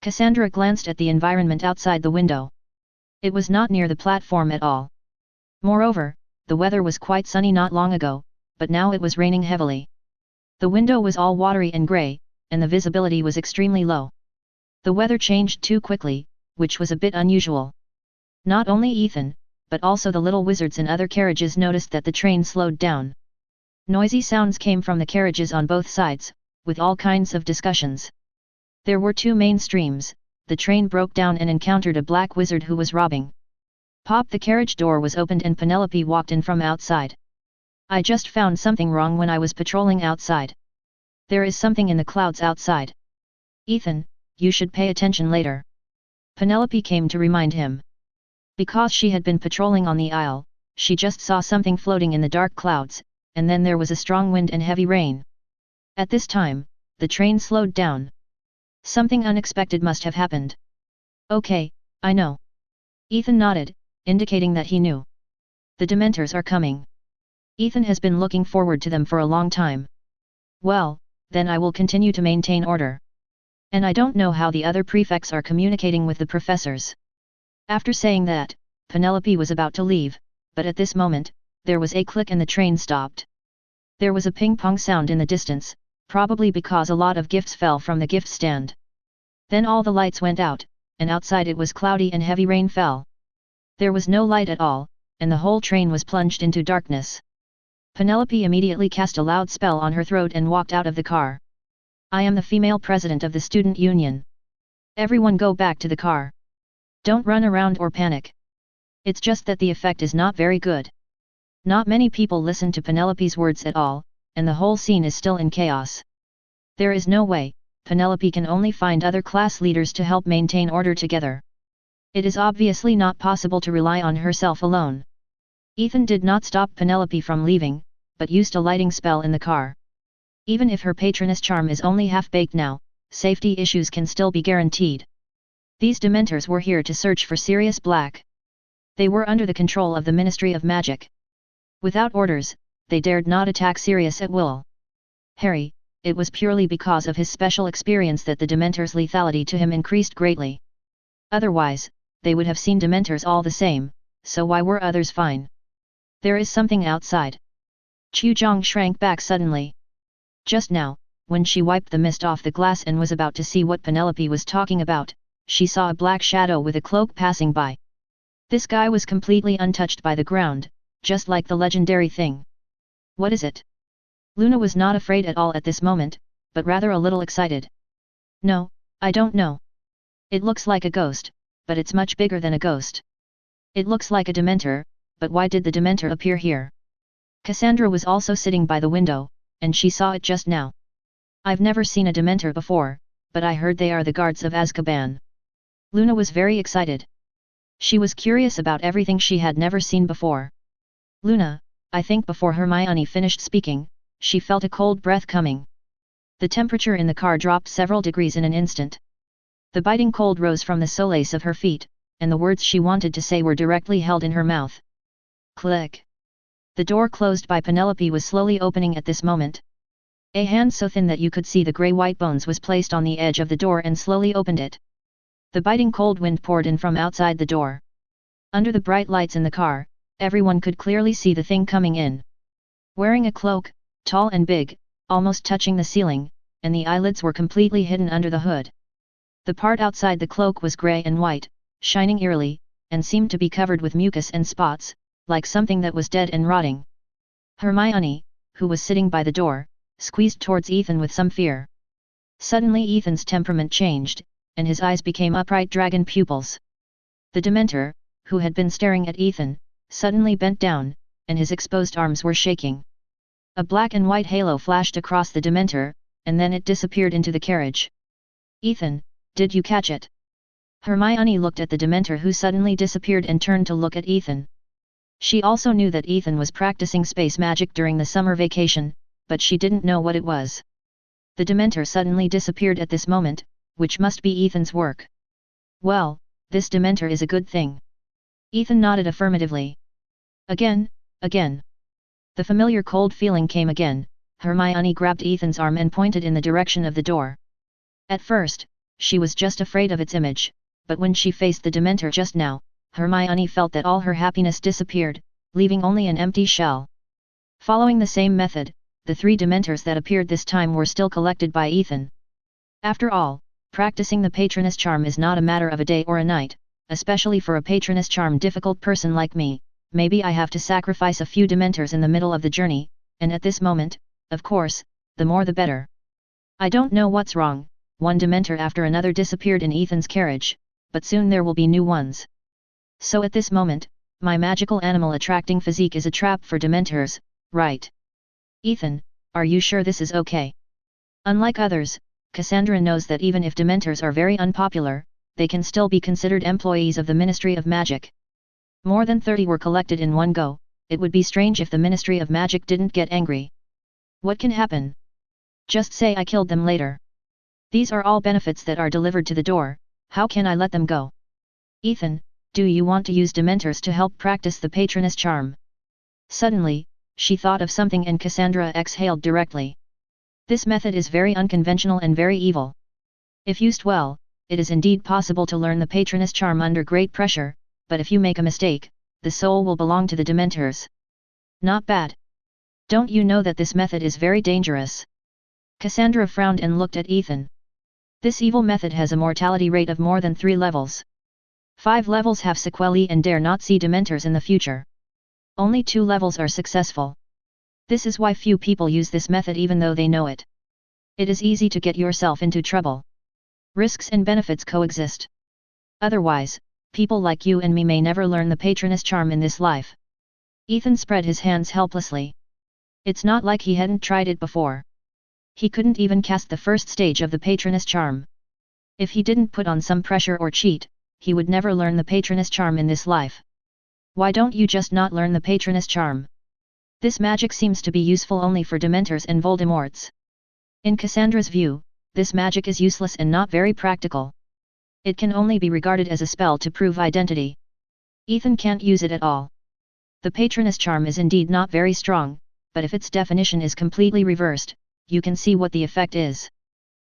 Cassandra glanced at the environment outside the window. It was not near the platform at all. Moreover, the weather was quite sunny not long ago, but now it was raining heavily. The window was all watery and grey, and the visibility was extremely low. The weather changed too quickly, which was a bit unusual. Not only Ethan, but also the little wizards in other carriages noticed that the train slowed down. Noisy sounds came from the carriages on both sides, with all kinds of discussions. There were 2 main streams. The train broke down and encountered a black wizard who was robbing. Pop! The carriage door was opened and Penelope walked in from outside. I just found something wrong when I was patrolling outside. There is something in the clouds outside. Ethan, you should pay attention later. Penelope came to remind him. Because she had been patrolling on the aisle, she just saw something floating in the dark clouds, and then there was a strong wind and heavy rain. At this time, the train slowed down. Something unexpected must have happened. Okay, I know. Ethan nodded, indicating that he knew. The Dementors are coming. Ethan has been looking forward to them for a long time. Well, then I will continue to maintain order. And I don't know how the other prefects are communicating with the professors. After saying that, Penelope was about to leave, but at this moment, there was a click and the train stopped. There was a ping-pong sound in the distance, probably because a lot of gifts fell from the gift stand. Then all the lights went out, and outside it was cloudy and heavy rain fell. There was no light at all, and the whole train was plunged into darkness. Penelope immediately cast a loud spell on her throat and walked out of the car. I am the female president of the student union. Everyone go back to the car. Don't run around or panic. It's just that the effect is not very good. Not many people listen to Penelope's words at all, and the whole scene is still in chaos. There is no way, Penelope can only find other class leaders to help maintain order together. It is obviously not possible to rely on herself alone. Ethan did not stop Penelope from leaving, but used a lighting spell in the car. Even if her patroness charm is only half-baked now, safety issues can still be guaranteed. These Dementors were here to search for Sirius Black. They were under the control of the Ministry of Magic. Without orders, they dared not attack Sirius at will. Harry, it was purely because of his special experience that the Dementor's lethality to him increased greatly. Otherwise, they would have seen Dementors all the same, so why were others fine? There is something outside. Chu Zhang shrank back suddenly. Just now, when she wiped the mist off the glass and was about to see what Penelope was talking about, she saw a black shadow with a cloak passing by. This guy was completely untouched by the ground, just like the legendary thing. What is it? Luna was not afraid at all at this moment, but rather a little excited. No, I don't know. It looks like a ghost, but it's much bigger than a ghost. It looks like a Dementor, but why did the Dementor appear here? Cassandra was also sitting by the window, and she saw it just now. I've never seen a Dementor before, but I heard they are the guards of Azkaban. Luna was very excited. She was curious about everything she had never seen before. Luna, I think before Hermione finished speaking, she felt a cold breath coming. The temperature in the car dropped several degrees in an instant. The biting cold rose from the solace of her feet, and the words she wanted to say were directly held in her mouth. Click. The door closed by Penelope was slowly opening at this moment. A hand so thin that you could see the grey-white bones was placed on the edge of the door and slowly opened it. The biting cold wind poured in from outside the door. Under the bright lights in the car, everyone could clearly see the thing coming in. Wearing a cloak, tall and big, almost touching the ceiling, and the eyelids were completely hidden under the hood. The part outside the cloak was grey and white, shining eerily, and seemed to be covered with mucus and spots, like something that was dead and rotting. Hermione, who was sitting by the door, squeezed towards Ethan with some fear. Suddenly Ethan's temperament changed, and his eyes became upright dragon pupils. The Dementor, who had been staring at Ethan, suddenly bent down, and his exposed arms were shaking. A black and white halo flashed across the Dementor, and then it disappeared into the carriage. Ethan, did you catch it? Hermione looked at the Dementor who suddenly disappeared and turned to look at Ethan. She also knew that Ethan was practicing space magic during the summer vacation, but she didn't know what it was. The Dementor suddenly disappeared at this moment, which must be Ethan's work. Well, this Dementor is a good thing. Ethan nodded affirmatively. Again. The familiar cold feeling came again. Hermione grabbed Ethan's arm and pointed in the direction of the door. At first, she was just afraid of its image, but when she faced the Dementor just now, Hermione felt that all her happiness disappeared, leaving only an empty shell. Following the same method, the 3 Dementors that appeared this time were still collected by Ethan. After all, practicing the Patronus charm is not a matter of a day or a night, especially for a Patronus charm difficult person like me. Maybe I have to sacrifice a few Dementors in the middle of the journey, and at this moment, of course, the more the better. I don't know what's wrong, one Dementor after another disappeared in Ethan's carriage, but soon there will be new ones. So at this moment, my magical animal attracting physique is a trap for Dementors, right? Ethan, are you sure this is okay? Unlike others, Cassandra knows that even if Dementors are very unpopular, they can still be considered employees of the Ministry of Magic. More than 30 were collected in one go. It would be strange if the Ministry of Magic didn't get angry. What can happen? Just say I killed them later. These are all benefits that are delivered to the door, how can I let them go? Ethan, do you want to use Dementors to help practice the Patronus charm? Suddenly, she thought of something and Cassandra exhaled directly. This method is very unconventional and very evil. If used well, it is indeed possible to learn the Patronus charm under great pressure, but if you make a mistake, the soul will belong to the Dementors. Not bad. Don't you know that this method is very dangerous? Cassandra frowned and looked at Ethan. This evil method has a mortality rate of more than 3 levels. 5 levels have sequelae and dare not see Dementors in the future. Only 2 levels are successful. This is why few people use this method even though they know it. It is easy to get yourself into trouble. Risks and benefits coexist. Otherwise, people like you and me may never learn the Patronus charm in this life. Ethan spread his hands helplessly. It's not like he hadn't tried it before. He couldn't even cast the first stage of the Patronus charm. If he didn't put on some pressure or cheat, he would never learn the Patronus charm in this life. Why don't you just not learn the Patronus charm? This magic seems to be useful only for Dementors and Voldemorts. In Cassandra's view, this magic is useless and not very practical. It can only be regarded as a spell to prove identity. Ethan can't use it at all. The Patroness charm is indeed not very strong, but if its definition is completely reversed, you can see what the effect is.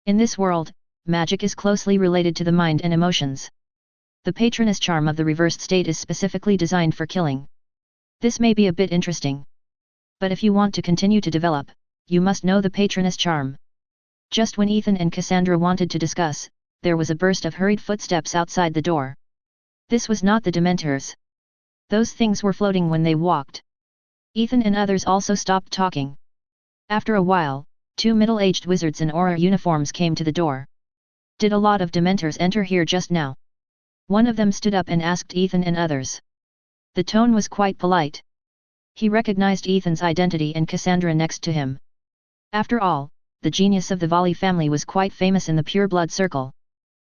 In this world, magic is closely related to the mind and emotions. The Patroness charm of the reversed state is specifically designed for killing. This may be a bit interesting. But if you want to continue to develop, you must know the Patroness charm. Just when Ethan and Cassandra wanted to discuss, there was a burst of hurried footsteps outside the door. This was not the Dementors. Those things were floating when they walked. Ethan and others also stopped talking. After a while, two middle-aged wizards in aura uniforms came to the door. Did a lot of Dementors enter here just now? One of them stood up and asked Ethan and others. The tone was quite polite. He recognized Ethan's identity and Cassandra next to him. After all, the genius of the Volley family was quite famous in the pure blood circle.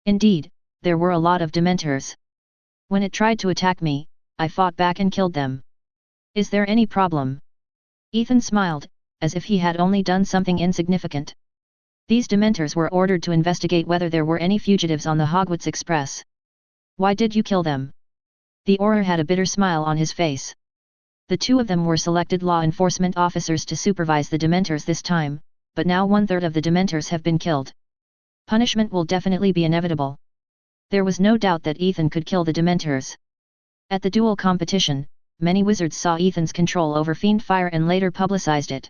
Indeed, there were a lot of Dementors. When it tried to attack me, I fought back and killed them. Is there any problem? Ethan smiled, as if he had only done something insignificant. These Dementors were ordered to investigate whether there were any fugitives on the Hogwarts Express. Why did you kill them? The Auror had a bitter smile on his face. The two of them were selected law enforcement officers to supervise the Dementors this time, but now 1/3 of the Dementors have been killed. Punishment will definitely be inevitable. There was no doubt that Ethan could kill the Dementors. At the duel competition, many wizards saw Ethan's control over Fiend Fire and later publicized it.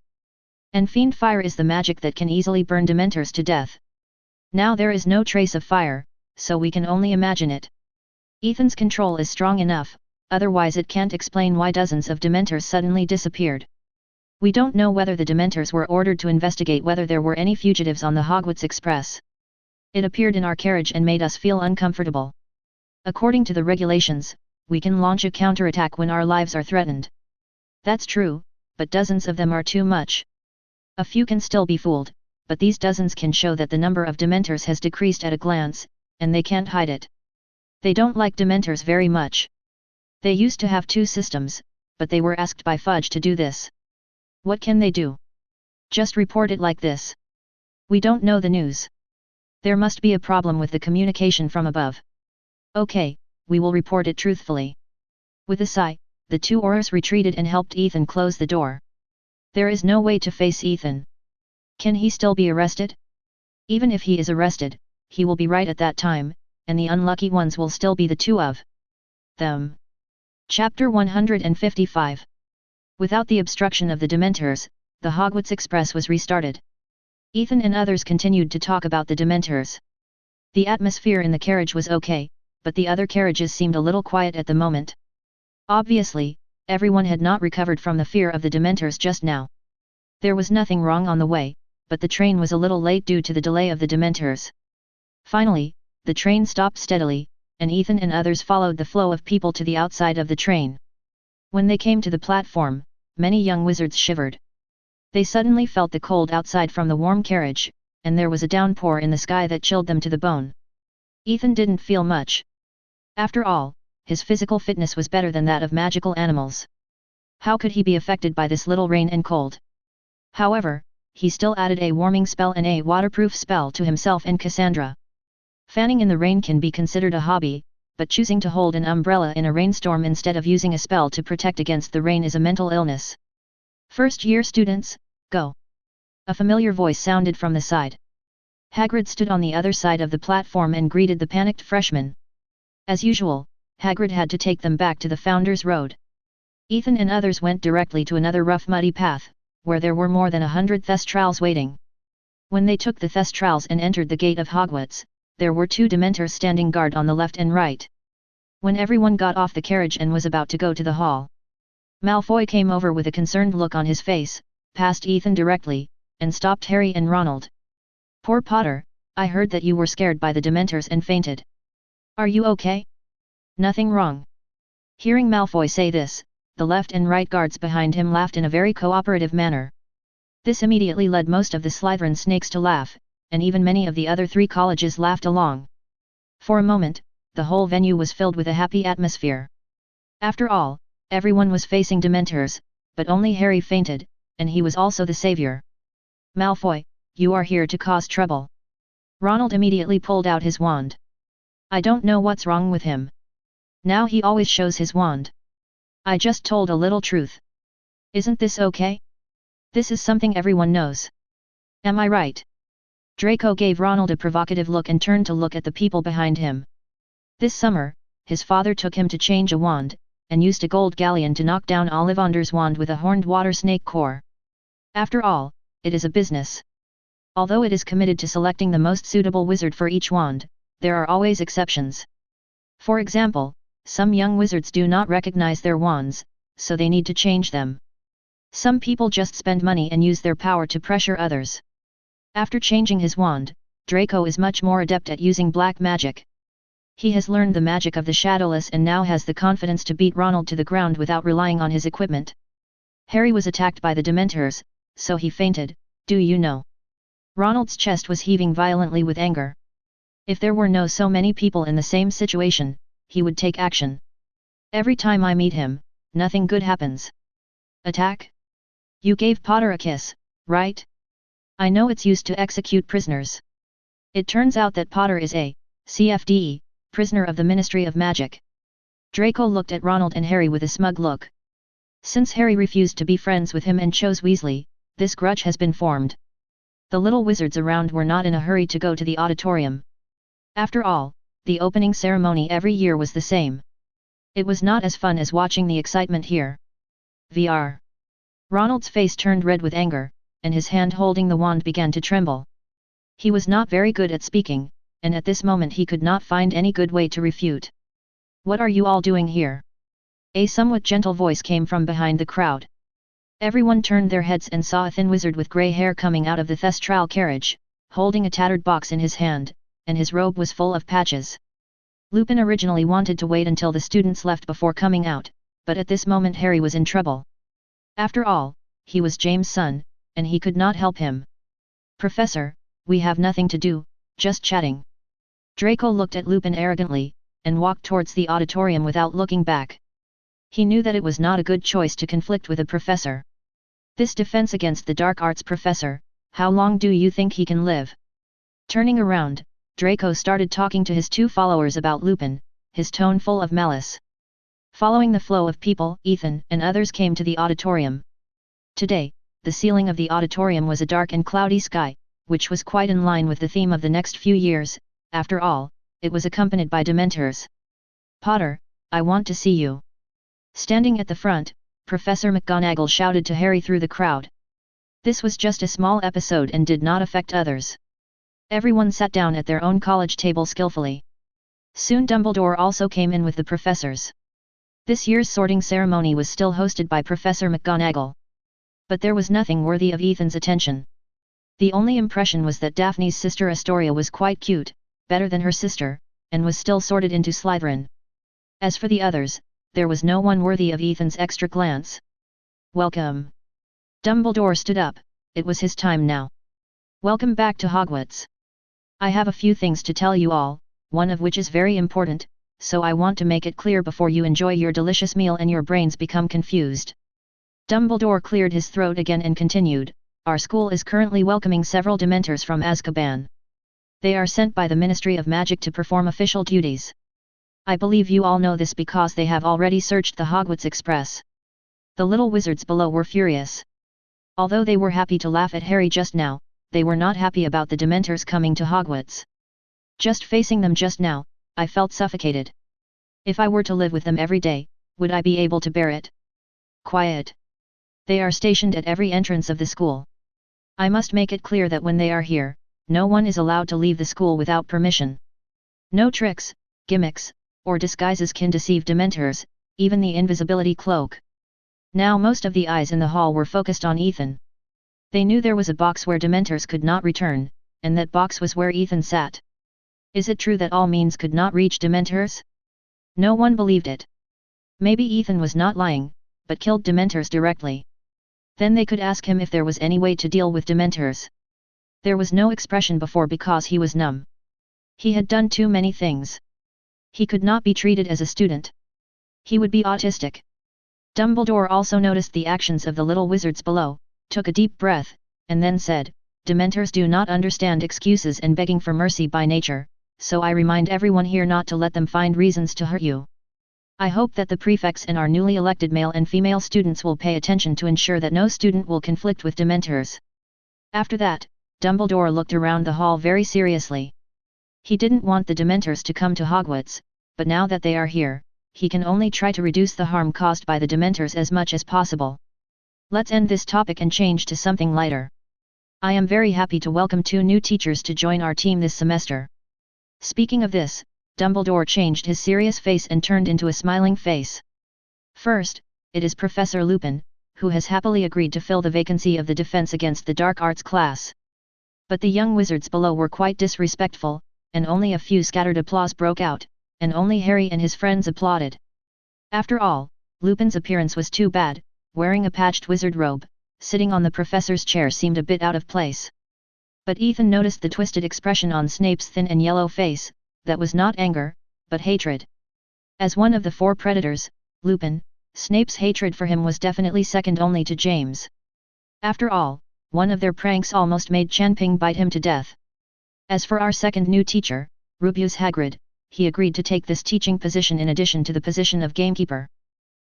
And Fiend Fire is the magic that can easily burn Dementors to death. Now there is no trace of fire, so we can only imagine it. Ethan's control is strong enough, otherwise it can't explain why dozens of Dementors suddenly disappeared. We don't know whether the Dementors were ordered to investigate whether there were any fugitives on the Hogwarts Express. It appeared in our carriage and made us feel uncomfortable. According to the regulations, we can launch a counterattack when our lives are threatened. That's true, but dozens of them are too much. A few can still be fooled, but these dozens can show that the number of Dementors has decreased at a glance, and they can't hide it. They don't like Dementors very much. They used to have 2 systems, but they were asked by Fudge to do this. What can they do? Just report it like this. We don't know the news. There must be a problem with the communication from above. Okay, we will report it truthfully. With a sigh, the 2 Aurors retreated and helped Ethan close the door. There is no way to face Ethan. Can he still be arrested? Even if he is arrested, he will be right at that time, and the unlucky ones will still be the 2 of them. Chapter 155. Without the obstruction of the Dementors, the Hogwarts Express was restarted. Ethan and others continued to talk about the Dementors. The atmosphere in the carriage was okay, but the other carriages seemed a little quiet at the moment. Obviously, everyone had not recovered from the fear of the Dementors just now. There was nothing wrong on the way, but the train was a little late due to the delay of the Dementors. Finally, the train stopped steadily, and Ethan and others followed the flow of people to the outside of the train. When they came to the platform, many young wizards shivered. They suddenly felt the cold outside from the warm carriage, and there was a downpour in the sky that chilled them to the bone. Ethan didn't feel much. After all, his physical fitness was better than that of magical animals. How could he be affected by this little rain and cold? However, he still added a warming spell and a waterproof spell to himself and Cassandra. Fanning in the rain can be considered a hobby, but choosing to hold an umbrella in a rainstorm instead of using a spell to protect against the rain is a mental illness. First-year students, go! A familiar voice sounded from the side. Hagrid stood on the other side of the platform and greeted the panicked freshmen. As usual, Hagrid had to take them back to the Founder's Road. Ethan and others went directly to another rough muddy path, where there were more than 100 Thestrals waiting. When they took the Thestrals and entered the gate of Hogwarts, there were 2 Dementors standing guard on the left and right. When everyone got off the carriage and was about to go to the hall, Malfoy came over with a concerned look on his face, passed Ethan directly, and stopped Harry and Ronald. Poor Potter, I heard that you were scared by the Dementors and fainted. Are you okay? Nothing wrong. Hearing Malfoy say this, the left and right guards behind him laughed in a very cooperative manner. This immediately led most of the Slytherin snakes to laugh, and even many of the other 3 colleges laughed along. For a moment, the whole venue was filled with a happy atmosphere. After all, everyone was facing Dementors, but only Harry fainted, and he was also the savior. Malfoy, you are here to cause trouble. Ronald immediately pulled out his wand. I don't know what's wrong with him. Now he always shows his wand. I just told a little truth. Isn't this okay? This is something everyone knows. Am I right? Draco gave Ronald a provocative look and turned to look at the people behind him. This summer, his father took him to change a wand, and used a gold galleon to knock down Ollivander's wand with a horned water snake core. After all, it is a business. Although it is committed to selecting the most suitable wizard for each wand, there are always exceptions. For example, some young wizards do not recognize their wands, so they need to change them. Some people just spend money and use their power to pressure others. After changing his wand, Draco is much more adept at using black magic. He has learned the magic of the Shadowless and now has the confidence to beat Ronald to the ground without relying on his equipment. Harry was attacked by the Dementors, so he fainted, do you know? Ronald's chest was heaving violently with anger. If there were no so many people in the same situation, he would take action. Every time I meet him, nothing good happens. Attack? You gave Potter a kiss, right? I know it's used to execute prisoners. It turns out that Potter is a CFDE, prisoner of the Ministry of Magic. Draco looked at Ronald and Harry with a smug look. Since Harry refused to be friends with him and chose Weasley, this grudge has been formed. The little wizards around were not in a hurry to go to the auditorium. After all, the opening ceremony every year was the same. It was not as fun as watching the excitement here. VR. Ronald's face turned red with anger, and his hand holding the wand began to tremble. He was not very good at speaking, and at this moment he could not find any good way to refute. What are you all doing here? A somewhat gentle voice came from behind the crowd. Everyone turned their heads and saw a thin wizard with grey hair coming out of the thestral carriage, holding a tattered box in his hand, and his robe was full of patches. Lupin originally wanted to wait until the students left before coming out, but at this moment Harry was in trouble. After all, he was James' son, and he could not help him. Professor, we have nothing to do, just chatting. Draco looked at Lupin arrogantly, and walked towards the auditorium without looking back. He knew that it was not a good choice to conflict with a professor. This defense against the dark arts professor, how long do you think he can live? Turning around, Draco started talking to his two followers about Lupin, his tone full of malice. Following the flow of people, Ethan and others came to the auditorium. Today, the ceiling of the auditorium was a dark and cloudy sky, which was quite in line with the theme of the next few years. After all, it was accompanied by Dementors. Potter, I want to see you. Standing at the front, Professor McGonagall shouted to Harry through the crowd. This was just a small episode and did not affect others. Everyone sat down at their own college table skillfully. Soon Dumbledore also came in with the professors. This year's sorting ceremony was still hosted by Professor McGonagall. But there was nothing worthy of Ethan's attention. The only impression was that Daphne's sister Astoria was quite cute, better than her sister, and was still sorted into Slytherin. As for the others, there was no one worthy of Ethan's extra glance. Welcome. Dumbledore stood up, it was his time now. Welcome back to Hogwarts. I have a few things to tell you all, one of which is very important, so I want to make it clear before you enjoy your delicious meal and your brains become confused. Dumbledore cleared his throat again and continued, our school is currently welcoming several Dementors from Azkaban. They are sent by the Ministry of Magic to perform official duties. I believe you all know this because they have already searched the Hogwarts Express. The little wizards below were furious. Although they were happy to laugh at Harry just now, they were not happy about the Dementors coming to Hogwarts. Just facing them just now, I felt suffocated. If I were to live with them every day, would I be able to bear it? Quiet. They are stationed at every entrance of the school. I must make it clear that when they are here, no one is allowed to leave the school without permission. No tricks, gimmicks, or disguises can deceive Dementors, even the invisibility cloak. Now most of the eyes in the hall were focused on Ethan. They knew there was a box where Dementors could not return, and that box was where Ethan sat. Is it true that all means could not reach Dementors? No one believed it. Maybe Ethan was not lying, but killed Dementors directly. Then they could ask him if there was any way to deal with Dementors. There was no expression before because he was numb. He had done too many things. He could not be treated as a student. He would be autistic. Dumbledore also noticed the actions of the little wizards below, took a deep breath, and then said, Dementors do not understand excuses and begging for mercy by nature, so I remind everyone here not to let them find reasons to hurt you. I hope that the prefects and our newly elected male and female students will pay attention to ensure that no student will conflict with Dementors." After that, Dumbledore looked around the hall very seriously. He didn't want the Dementors to come to Hogwarts, but now that they are here, he can only try to reduce the harm caused by the Dementors as much as possible. Let's end this topic and change to something lighter. I am very happy to welcome 2 new teachers to join our team this semester. Speaking of this, Dumbledore changed his serious face and turned into a smiling face. First, it is Professor Lupin, who has happily agreed to fill the vacancy of the Defense Against the Dark Arts class. But the young wizards below were quite disrespectful, and only a few scattered applause broke out, and only Harry and his friends applauded. After all, Lupin's appearance was too bad, wearing a patched wizard robe, sitting on the professor's chair seemed a bit out of place. But Ethan noticed the twisted expression on Snape's thin and yellow face, that was not anger, but hatred. As one of the 4 predators, Lupin, Snape's hatred for him was definitely second only to James. After all, one of their pranks almost made Chanping bite him to death. As for our second new teacher, Rubeus Hagrid, he agreed to take this teaching position in addition to the position of gamekeeper.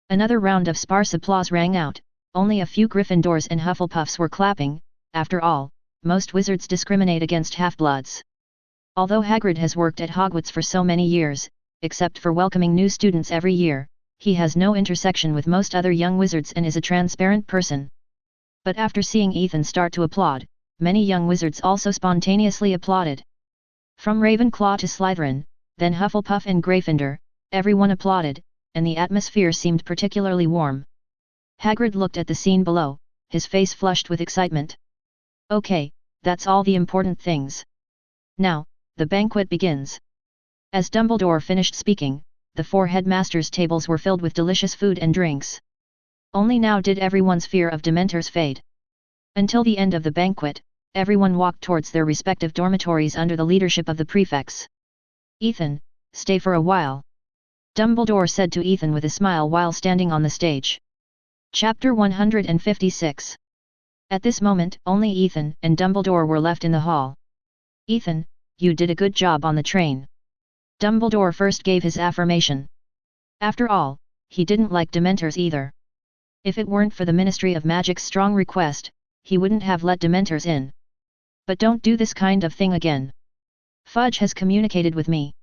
Another round of sparse applause rang out, only a few Gryffindors and Hufflepuffs were clapping. After all, most wizards discriminate against half-bloods. Although Hagrid has worked at Hogwarts for so many years, except for welcoming new students every year, he has no intersection with most other young wizards and is a transparent person. But after seeing Ethan start to applaud, many young wizards also spontaneously applauded. From Ravenclaw to Slytherin, then Hufflepuff and Gryffindor, everyone applauded, and the atmosphere seemed particularly warm. Hagrid looked at the scene below, his face flushed with excitement. "Okay, that's all the important things. Now, the banquet begins." As Dumbledore finished speaking, the 4 headmasters' tables were filled with delicious food and drinks. Only now did everyone's fear of Dementors fade. Until the end of the banquet, everyone walked towards their respective dormitories under the leadership of the prefects. "Ethan, stay for a while," Dumbledore said to Ethan with a smile while standing on the stage. Chapter 156. At this moment, only Ethan and Dumbledore were left in the hall. "Ethan, you did a good job on the train." Dumbledore first gave his affirmation. After all, he didn't like Dementors either. If it weren't for the Ministry of Magic's strong request, he wouldn't have let Dementors in. "But don't do this kind of thing again. Fudge has communicated with me.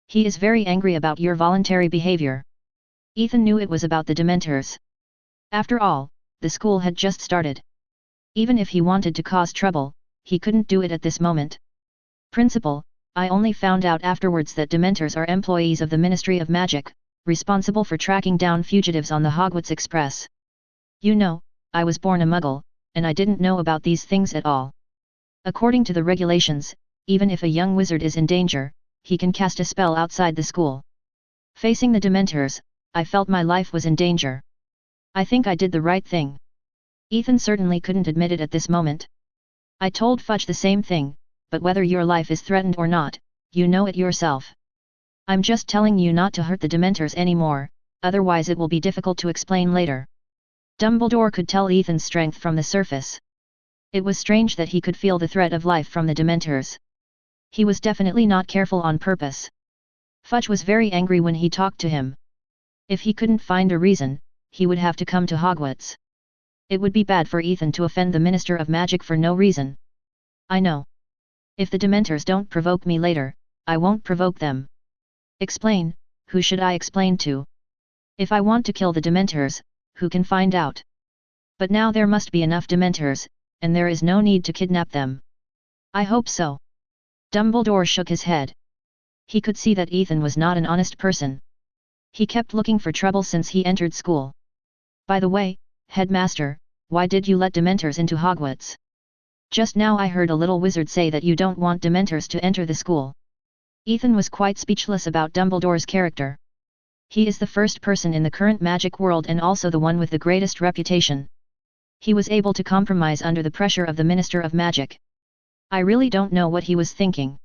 He is very angry about your voluntary behavior." Ethan knew it was about the Dementors. After all, the school had just started. Even if he wanted to cause trouble, he couldn't do it at this moment. "Principal, I only found out afterwards that Dementors are employees of the Ministry of Magic, responsible for tracking down fugitives on the Hogwarts Express. You know, I was born a Muggle, and I didn't know about these things at all. According to the regulations, even if a young wizard is in danger, he can cast a spell outside the school. Facing the Dementors, I felt my life was in danger. I think I did the right thing." Ethan certainly couldn't admit it at this moment. "I told Fudge the same thing, but whether your life is threatened or not, you know it yourself. I'm just telling you not to hurt the Dementors anymore, otherwise it will be difficult to explain later." Dumbledore could tell Ethan's strength from the surface. It was strange that he could feel the threat of life from the Dementors. He was definitely not careful on purpose. Fudge was very angry when he talked to him. If he couldn't find a reason, he would have to come to Hogwarts. It would be bad for Ethan to offend the Minister of Magic for no reason. "I know. If the Dementors don't provoke me later, I won't provoke them." "Explain, who should I explain to? If I want to kill the Dementors, who can find out? But now there must be enough Dementors, and there is no need to kidnap them." "I hope so." Dumbledore shook his head. He could see that Ethan was not an honest person. He kept looking for trouble since he entered school. "By the way, Headmaster, why did you let Dementors into Hogwarts? Just now I heard a little wizard say that you don't want Dementors to enter the school." Ethan was quite speechless about Dumbledore's character. He is the first person in the current magic world and also the one with the greatest reputation. He was able to compromise under the pressure of the Minister of Magic. I really don't know what he was thinking.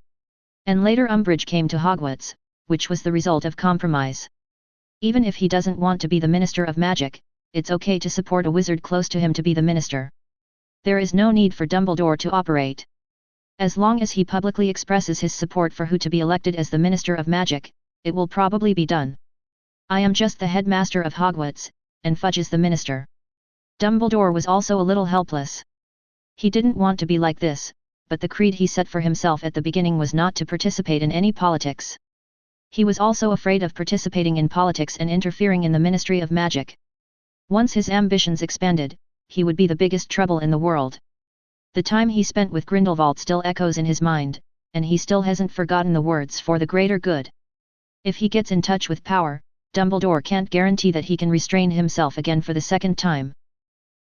And later Umbridge came to Hogwarts, which was the result of compromise. Even if he doesn't want to be the Minister of Magic, it's okay to support a wizard close to him to be the minister. There is no need for Dumbledore to operate. As long as he publicly expresses his support for who to be elected as the Minister of Magic, it will probably be done. I am just the headmaster of Hogwarts, and Fudge is the minister. Dumbledore was also a little helpless. He didn't want to be like this, but the creed he set for himself at the beginning was not to participate in any politics. He was also afraid of participating in politics and interfering in the Ministry of Magic. Once his ambitions expanded, he would be the biggest trouble in the world. The time he spent with Grindelwald still echoes in his mind, and he still hasn't forgotten the words "for the greater good." If he gets in touch with power, Dumbledore can't guarantee that he can restrain himself again for the second time.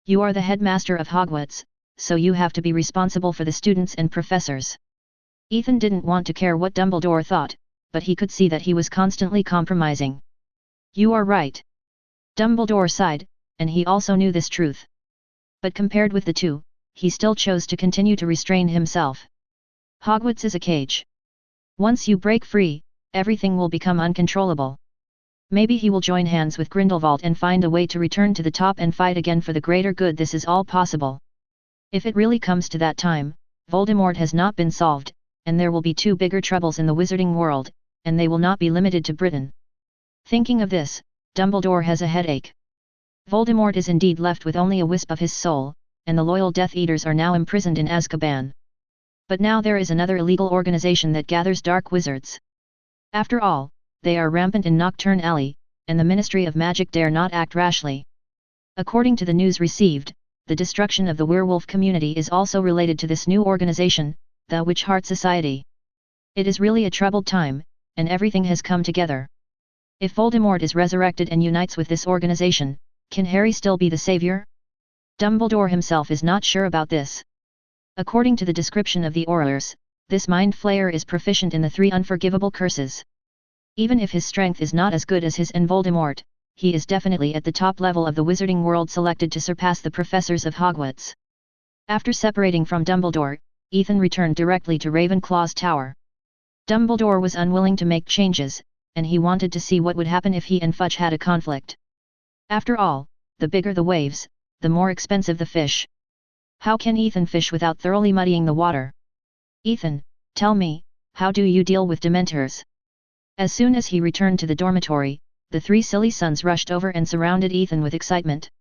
You are the headmaster of Hogwarts, so you have to be responsible for the students and professors. Ethan didn't want to care what Dumbledore thought, but he could see that he was constantly compromising. You are right. Dumbledore sighed, and he also knew this truth. But compared with the two, he still chose to continue to restrain himself. Hogwarts is a cage. Once you break free, everything will become uncontrollable. Maybe he will join hands with Grindelwald and find a way to return to the top and fight again for the greater good. This is all possible. If it really comes to that time, Voldemort has not been solved, and there will be two bigger troubles in the wizarding world, and they will not be limited to Britain. Thinking of this, Dumbledore has a headache. Voldemort is indeed left with only a wisp of his soul, and the loyal Death Eaters are now imprisoned in Azkaban. But now there is another illegal organization that gathers dark wizards. After all, they are rampant in Nocturne Alley, and the Ministry of Magic dare not act rashly. According to the news received, the destruction of the werewolf community is also related to this new organization, the Witch Heart Society. It is really a troubled time, and everything has come together. If Voldemort is resurrected and unites with this organization, can Harry still be the savior? Dumbledore himself is not sure about this. According to the description of the Aurors, this Mind Flayer is proficient in the 3 unforgivable curses. Even if his strength is not as good as his and Voldemort, he is definitely at the top level of the wizarding world, selected to surpass the professors of Hogwarts. After separating from Dumbledore, Ethan returned directly to Ravenclaw's tower. Dumbledore was unwilling to make changes, and he wanted to see what would happen if he and Fudge had a conflict. After all, the bigger the waves, the more expensive the fish. How can Ethan fish without thoroughly muddying the water? Ethan, tell me, how do you deal with Dementors? As soon as he returned to the dormitory, the 3 silly sons rushed over and surrounded Ethan with excitement.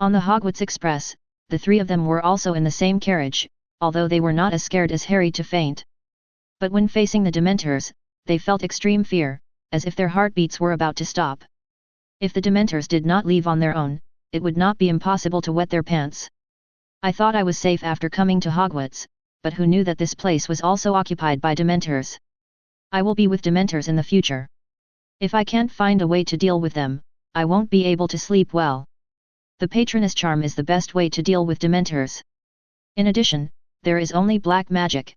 On the Hogwarts Express, the 3 of them were also in the same carriage, although they were not as scared as Harry to faint. But when facing the Dementors, they felt extreme fear, as if their heartbeats were about to stop. If the Dementors did not leave on their own, it would not be impossible to wet their pants. I thought I was safe after coming to Hogwarts, but who knew that this place was also occupied by Dementors? I will be with Dementors in the future. If I can't find a way to deal with them, I won't be able to sleep well. The Patronus charm is the best way to deal with Dementors. In addition, there is only black magic.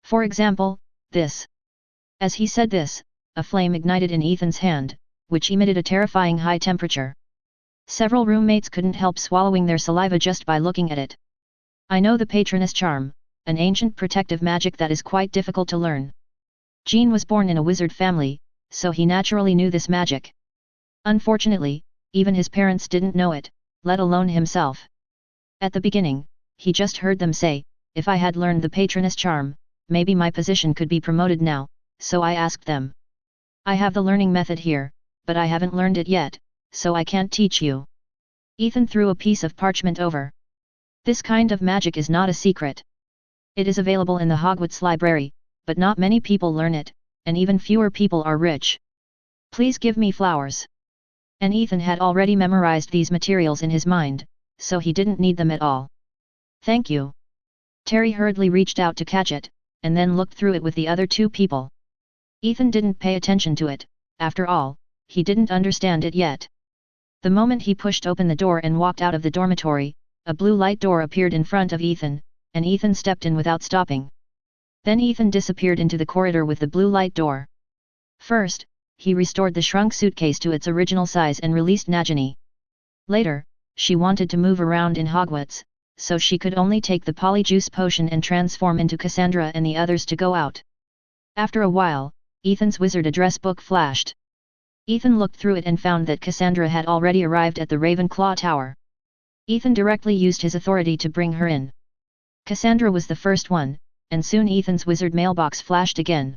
For example, this. As he said this, a flame ignited in Ethan's hand, which emitted a terrifying high temperature. Several roommates couldn't help swallowing their saliva just by looking at it. I know the Patronus charm, an ancient protective magic that is quite difficult to learn. Jean was born in a wizard family, so he naturally knew this magic. Unfortunately, even his parents didn't know it, let alone himself. At the beginning, he just heard them say, if I had learned the Patronus charm, maybe my position could be promoted now, so I asked them. I have the learning method here, but I haven't learned it yet, so I can't teach you. Ethan threw a piece of parchment over. This kind of magic is not a secret. It is available in the Hogwarts library, but not many people learn it, and even fewer people are rich. Please give me flowers. And Ethan had already memorized these materials in his mind, so he didn't need them at all. Thank you. Terry hurriedly reached out to catch it, and then looked through it with the other 2 people. Ethan didn't pay attention to it, after all, he didn't understand it yet. The moment he pushed open the door and walked out of the dormitory, a blue light door appeared in front of Ethan, and Ethan stepped in without stopping. Then Ethan disappeared into the corridor with the blue light door. First, he restored the shrunk suitcase to its original size and released Nagini. Later, she wanted to move around in Hogwarts, so she could only take the polyjuice potion and transform into Cassandra and the others to go out. After a while, Ethan's wizard address book flashed. Ethan looked through it and found that Cassandra had already arrived at the Ravenclaw Tower. Ethan directly used his authority to bring her in. Cassandra was the first one, and soon Ethan's wizard mailbox flashed again.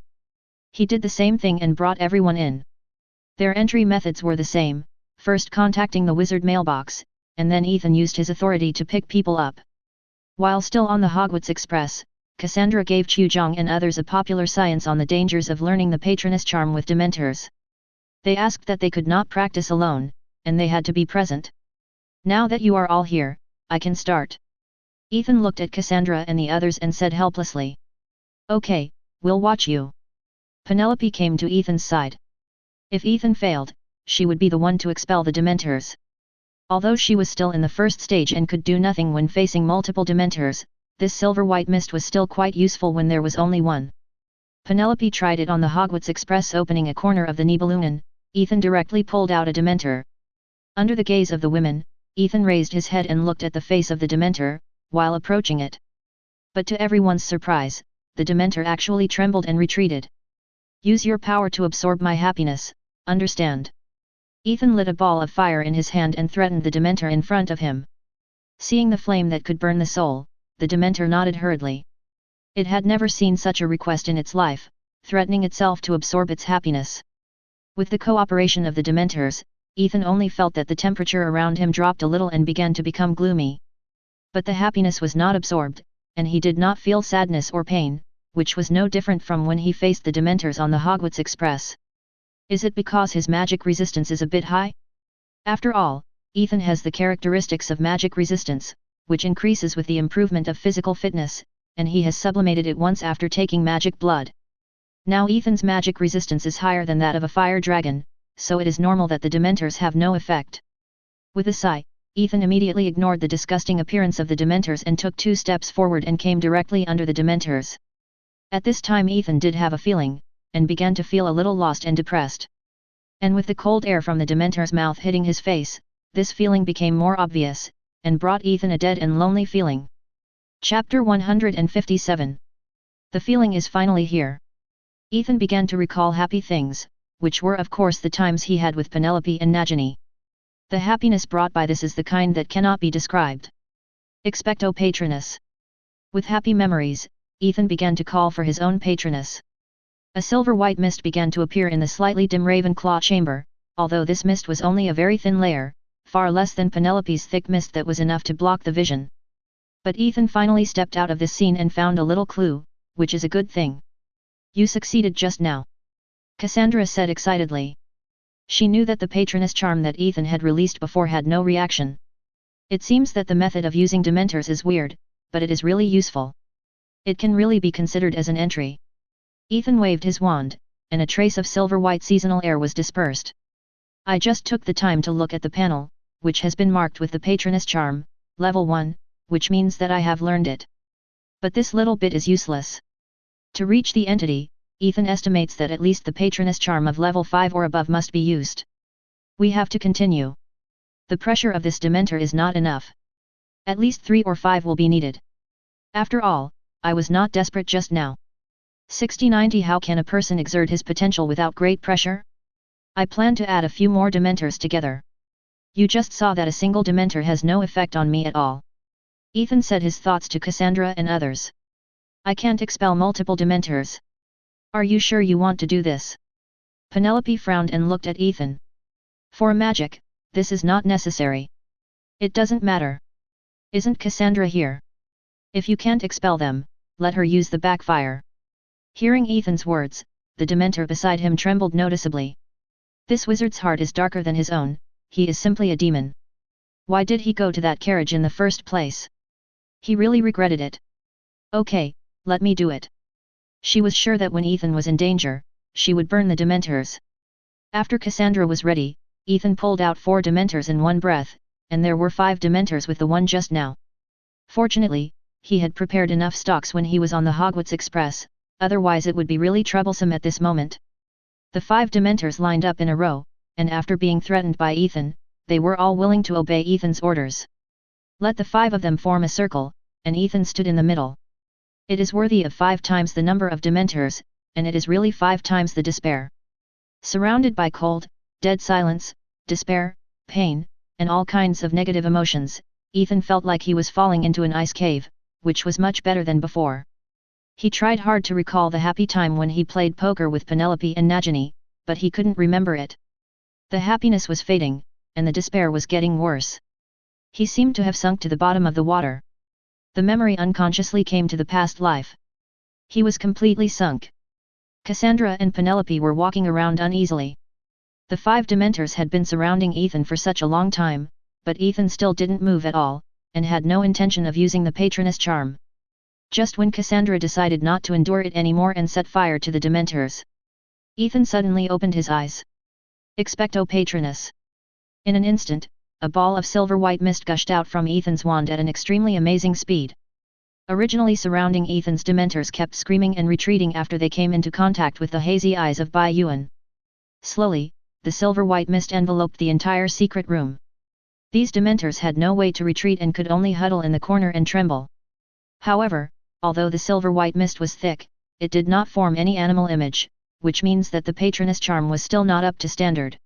He did the same thing and brought everyone in. Their entry methods were the same, first contacting the wizard mailbox, and then Ethan used his authority to pick people up. While still on the Hogwarts Express, Cassandra gave Chuzhong and others a popular science on the dangers of learning the Patroness charm with Dementors. They asked that they could not practice alone, and they had to be present. Now that you are all here, I can start. Ethan looked at Cassandra and the others and said helplessly. Okay, we'll watch you. Penelope came to Ethan's side. If Ethan failed, she would be the one to expel the Dementors. Although she was still in the first stage and could do nothing when facing multiple Dementors, this silver-white mist was still quite useful when there was only one. Penelope tried it on the Hogwarts Express opening a corner of the Nibelungen. Ethan directly pulled out a Dementor. Under the gaze of the women, Ethan raised his head and looked at the face of the Dementor, while approaching it. But to everyone's surprise, the Dementor actually trembled and retreated. Use your power to absorb my happiness, understand? Ethan lit a ball of fire in his hand and threatened the Dementor in front of him. Seeing the flame that could burn the soul, the Dementor nodded hurriedly. It had never seen such a request in its life, threatening itself to absorb its happiness. With the cooperation of the Dementors, Ethan only felt that the temperature around him dropped a little and began to become gloomy. But the happiness was not absorbed, and he did not feel sadness or pain, which was no different from when he faced the Dementors on the Hogwarts Express. Is it because his magic resistance is a bit high? After all, Ethan has the characteristics of magic resistance, which increases with the improvement of physical fitness, and he has sublimated it once after taking magic blood. Now Ethan's magic resistance is higher than that of a fire dragon, so it is normal that the Dementors have no effect. With a sigh, Ethan immediately ignored the disgusting appearance of the Dementors and took 2 steps forward and came directly under the Dementors. At this time Ethan did have a feeling, and began to feel a little lost and depressed. And with the cold air from the Dementor's mouth hitting his face, this feeling became more obvious, and brought Ethan a dead and lonely feeling. Chapter 157. The feeling is finally here. Ethan began to recall happy things, which were of course the times he had with Penelope and Nagini. The happiness brought by this is the kind that cannot be described. Expecto Patronus. With happy memories, Ethan began to call for his own patroness. A silver-white mist began to appear in the slightly dim Ravenclaw chamber, although this mist was only a very thin layer, far less than Penelope's thick mist that was enough to block the vision. But Ethan finally stepped out of this scene and found a little clue, which is a good thing. You succeeded just now. Cassandra said excitedly. She knew that the patroness charm that Ethan had released before had no reaction. It seems that the method of using Dementors is weird, but it is really useful. It can really be considered as an entry. Ethan waved his wand, and a trace of silver-white seasonal air was dispersed. I just took the time to look at the panel, which has been marked with the patroness charm, level 1, which means that I have learned it. But this little bit is useless. To reach the entity, Ethan estimates that at least the patroness charm of level 5 or above must be used. We have to continue. The pressure of this Dementor is not enough. At least 3 or 5 will be needed. After all, I was not desperate just now. 60-90 How can a person exert his potential without great pressure? I plan to add a few more Dementors together. You just saw that a single Dementor has no effect on me at all. Ethan said his thoughts to Cassandra and others. I can't expel multiple Dementors. Are you sure you want to do this? Penelope frowned and looked at Ethan. For a magic, this is not necessary. It doesn't matter. Isn't Cassandra here? If you can't expel them, let her use the backfire. Hearing Ethan's words, the Dementor beside him trembled noticeably. This wizard's heart is darker than his own, he is simply a demon. Why did he go to that carriage in the first place? He really regretted it. Okay, let me do it. She was sure that when Ethan was in danger, she would burn the Dementors. After Cassandra was ready, Ethan pulled out 4 Dementors in one breath, and there were 5 Dementors with the one just now. Fortunately, he had prepared enough stocks when he was on the Hogwarts Express, otherwise it would be really troublesome at this moment. The 5 Dementors lined up in a row, and after being threatened by Ethan, they were all willing to obey Ethan's orders. Let the 5 of them form a circle, and Ethan stood in the middle. It is worthy of 5 times the number of Dementors, and it is really 5 times the despair. Surrounded by cold, dead silence, despair, pain, and all kinds of negative emotions, Ethan felt like he was falling into an ice cave, which was much better than before. He tried hard to recall the happy time when he played poker with Penelope and Nagini, but he couldn't remember it. The happiness was fading, and the despair was getting worse. He seemed to have sunk to the bottom of the water. The memory unconsciously came to the past life. He was completely sunk. Cassandra and Penelope were walking around uneasily. The 5 Dementors had been surrounding Ethan for such a long time, but Ethan still didn't move at all, and had no intention of using the Patroness charm. Just when Cassandra decided not to endure it anymore and set fire to the Dementors, Ethan suddenly opened his eyes. Expecto Patronus! In an instant, a ball of silver-white mist gushed out from Ethan's wand at an extremely amazing speed. Originally surrounding Ethan's Dementors kept screaming and retreating after they came into contact with the hazy eyes of Bai Yuan. Slowly, the silver-white mist enveloped the entire secret room. These Dementors had no way to retreat and could only huddle in the corner and tremble. However, although the silver-white mist was thick, it did not form any animal image, which means that the Patroness charm was still not up to standard.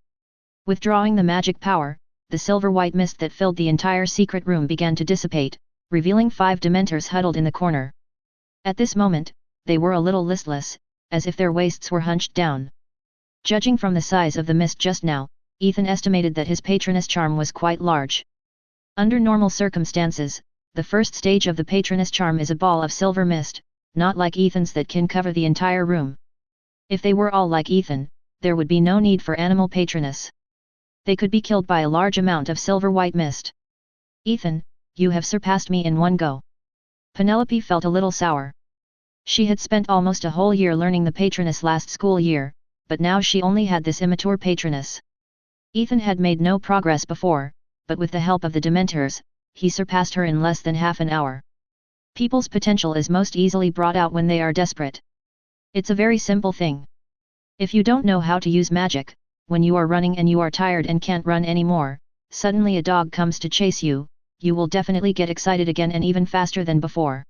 Withdrawing the magic power, the silver-white mist that filled the entire secret room began to dissipate, revealing 5 Dementors huddled in the corner. At this moment, they were a little listless, as if their waists were hunched down. Judging from the size of the mist just now, Ethan estimated that his Patroness charm was quite large. Under normal circumstances, the first stage of the Patroness charm is a ball of silver mist, not like Ethan's that can cover the entire room. If they were all like Ethan, there would be no need for animal patroness. They could be killed by a large amount of silver-white mist. Ethan, you have surpassed me in one go. Penelope felt a little sour. She had spent almost a whole year learning the patroness last school year, but now she only had this immature patroness. Ethan had made no progress before, but with the help of the Dementors, he surpassed her in less than half an hour. People's potential is most easily brought out when they are desperate. It's a very simple thing. If you don't know how to use magic, when you are running and you are tired and can't run anymore, suddenly a dog comes to chase you, you will definitely get excited again and even faster than before.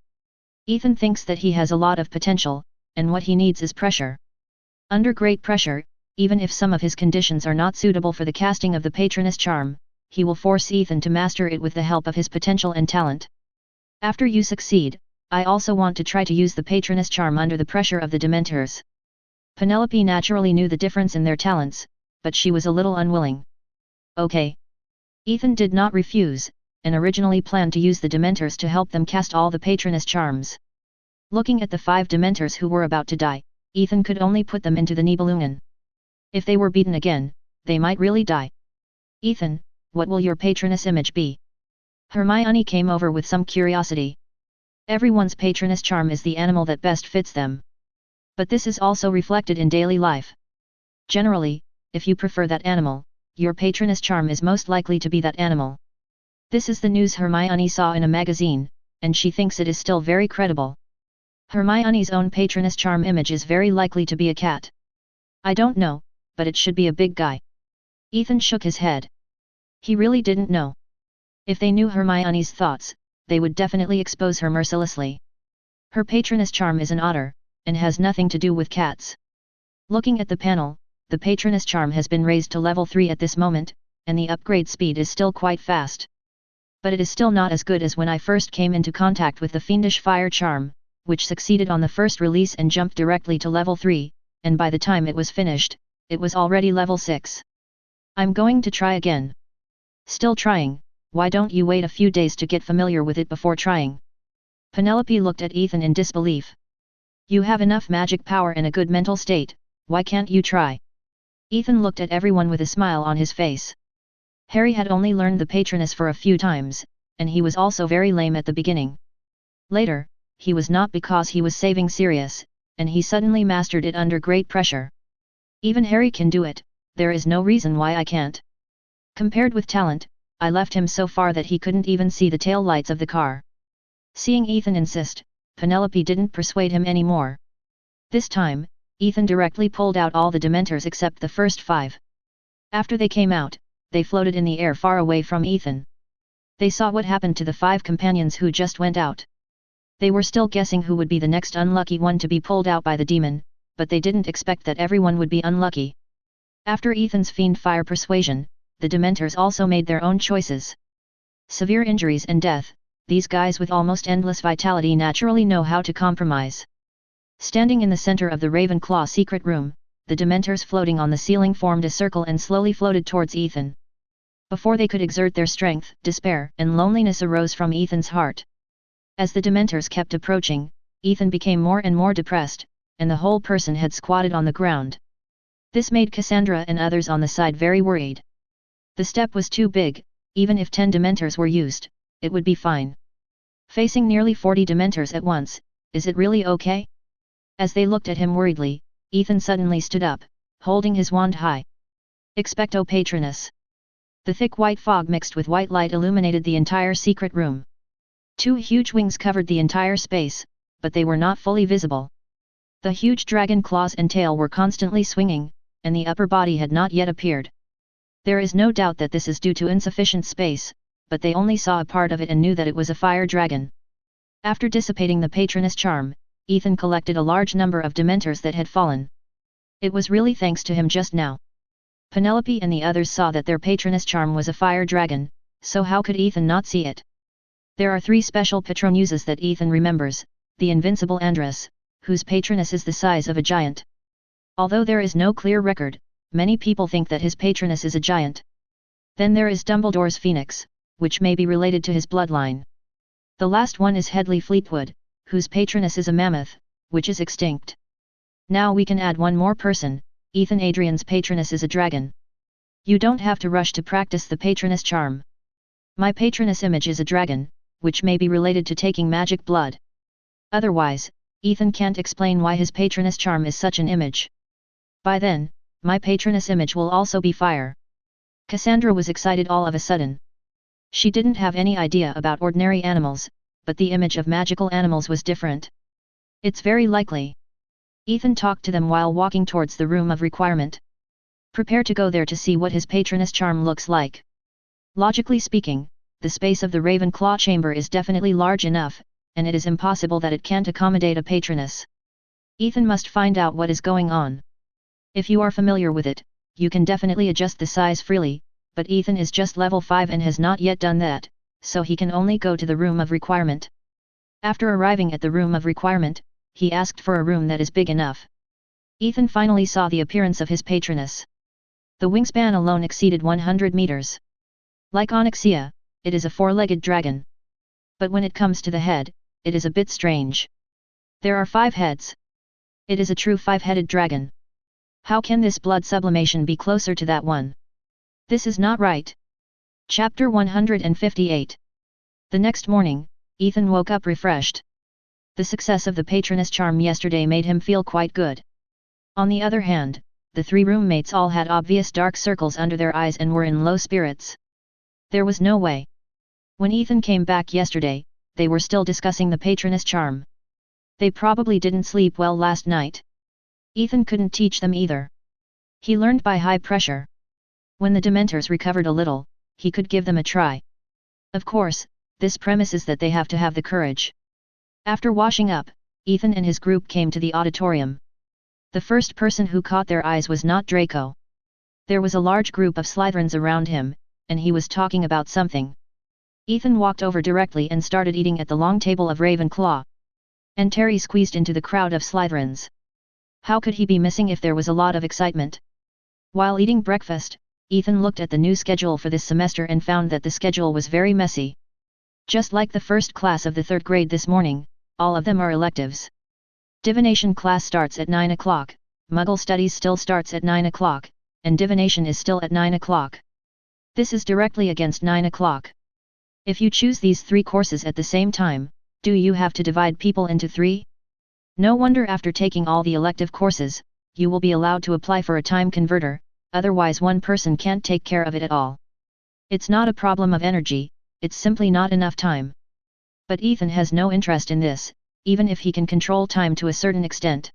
Ethan thinks that he has a lot of potential, and what he needs is pressure. Under great pressure, even if some of his conditions are not suitable for the casting of the Patroness charm, he will force Ethan to master it with the help of his potential and talent. After you succeed, I also want to try to use the Patroness charm under the pressure of the Dementors. Penelope naturally knew the difference in their talents, but she was a little unwilling. Okay. Ethan did not refuse, and originally planned to use the Dementors to help them cast all the Patroness charms. Looking at the 5 Dementors who were about to die, Ethan could only put them into the Nibelungen. If they were beaten again, they might really die. Ethan, what will your Patroness image be? Hermione came over with some curiosity. Everyone's Patroness charm is the animal that best fits them. But this is also reflected in daily life. Generally, if you prefer that animal, your Patroness charm is most likely to be that animal. This is the news Hermione saw in a magazine, and she thinks it is still very credible. Hermione's own Patroness charm image is very likely to be a cat. I don't know, but it should be a big guy. Ethan shook his head. He really didn't know. If they knew Hermione's thoughts, they would definitely expose her mercilessly. Her Patroness charm is an otter, and has nothing to do with cats. Looking at the panel, the Patroness charm has been raised to level 3 at this moment, and the upgrade speed is still quite fast. But it is still not as good as when I first came into contact with the Fiendish Fire charm, which succeeded on the first release and jumped directly to level 3, and by the time it was finished, it was already level 6. I'm going to try again. Still trying? Why don't you wait a few days to get familiar with it before trying? Penelope looked at Ethan in disbelief. You have enough magic power and a good mental state, why can't you try? Ethan looked at everyone with a smile on his face. Harry had only learned the Patroness for a few times, and he was also very lame at the beginning. Later, he was not because he was saving Sirius, and he suddenly mastered it under great pressure. Even Harry can do it, there is no reason why I can't. Compared with talent, I left him so far that he couldn't even see the tail lights of the car. Seeing Ethan insist, Penelope didn't persuade him anymore. This time, Ethan directly pulled out all the Dementors except the first 5. After they came out, they floated in the air far away from Ethan. They saw what happened to the 5 companions who just went out. They were still guessing who would be the next unlucky one to be pulled out by the demon, but they didn't expect that everyone would be unlucky. After Ethan's fiend fire persuasion, the Dementors also made their own choices. Severe injuries and death, these guys with almost endless vitality naturally know how to compromise. Standing in the center of the Ravenclaw secret room, the Dementors floating on the ceiling formed a circle and slowly floated towards Ethan. Before they could exert their strength, despair and loneliness arose from Ethan's heart. As the Dementors kept approaching, Ethan became more and more depressed, and the whole person had squatted on the ground. This made Cassandra and others on the side very worried. The step was too big, even if 10 Dementors were used, it would be fine. Facing nearly 40 Dementors at once, is it really okay? As they looked at him worriedly, Ethan suddenly stood up, holding his wand high. Expecto Patronus. The thick white fog mixed with white light illuminated the entire secret room. 2 huge wings covered the entire space, but they were not fully visible. The huge dragon claws and tail were constantly swinging, and the upper body had not yet appeared. There is no doubt that this is due to insufficient space, but they only saw a part of it and knew that it was a fire dragon. After dissipating the Patronus charm, Ethan collected a large number of Dementors that had fallen. It was really thanks to him just now. Penelope and the others saw that their Patronus charm was a fire dragon, so how could Ethan not see it? There are 3 special Patronuses that Ethan remembers, the invincible Andress, whose Patronus is the size of a giant. Although there is no clear record, many people think that his Patronus is a giant. Then there is Dumbledore's Phoenix, which may be related to his bloodline. The last one is Headley Fleetwood, whose Patronus is a mammoth, which is extinct. Now we can add one more person, Ethan Adrian's Patronus is a dragon. You don't have to rush to practice the Patronus charm. My Patronus image is a dragon, which may be related to taking magic blood. Otherwise, Ethan can't explain why his Patronus charm is such an image. By then, my Patronus image will also be fire. Cassandra was excited all of a sudden. She didn't have any idea about ordinary animals, but the image of magical animals was different. It's very likely. Ethan talked to them while walking towards the room of requirement. Prepare to go there to see what his Patronus charm looks like. Logically speaking, the space of the Ravenclaw chamber is definitely large enough, and it is impossible that it can't accommodate a Patronus. Ethan must find out what is going on. If you are familiar with it, you can definitely adjust the size freely, but Ethan is just level 5 and has not yet done that, so he can only go to the room of requirement. After arriving at the room of requirement, he asked for a room that is big enough. Ethan finally saw the appearance of his Patronus. The wingspan alone exceeded 100 meters. Like Onyxia, it is a 4-legged dragon. But when it comes to the head, it is a bit strange. There are 5 heads. It is a true 5-headed dragon. How can this blood sublimation be closer to that one? This is not right. Chapter 158. The next morning, Ethan woke up refreshed. The success of the Patronus charm yesterday made him feel quite good. On the other hand, the 3 roommates all had obvious dark circles under their eyes and were in low spirits. There was no way. When Ethan came back yesterday, they were still discussing the Patronus charm. They probably didn't sleep well last night. Ethan couldn't teach them either. He learned by high pressure. When the Dementors recovered a little, he could give them a try. Of course, this premises that they have to have the courage. After washing up, Ethan and his group came to the auditorium. The first person who caught their eyes was not Draco. There was a large group of Slytherins around him, and he was talking about something. Ethan walked over directly and started eating at the long table of Ravenclaw. And Terry squeezed into the crowd of Slytherins. How could he be missing if there was a lot of excitement? While eating breakfast, Ethan looked at the new schedule for this semester and found that the schedule was very messy. Just like the first class of the 3rd grade this morning, all of them are electives. Divination class starts at 9 o'clock, Muggle Studies still starts at 9 o'clock, and Divination is still at 9 o'clock. This is directly against 9 o'clock. If you choose these 3 courses at the same time, do you have to divide people into 3? No wonder after taking all the elective courses, you will be allowed to apply for a time converter, otherwise one person can't take care of it at all. It's not a problem of energy, it's simply not enough time. But Ethan has no interest in this, even if he can control time to a certain extent.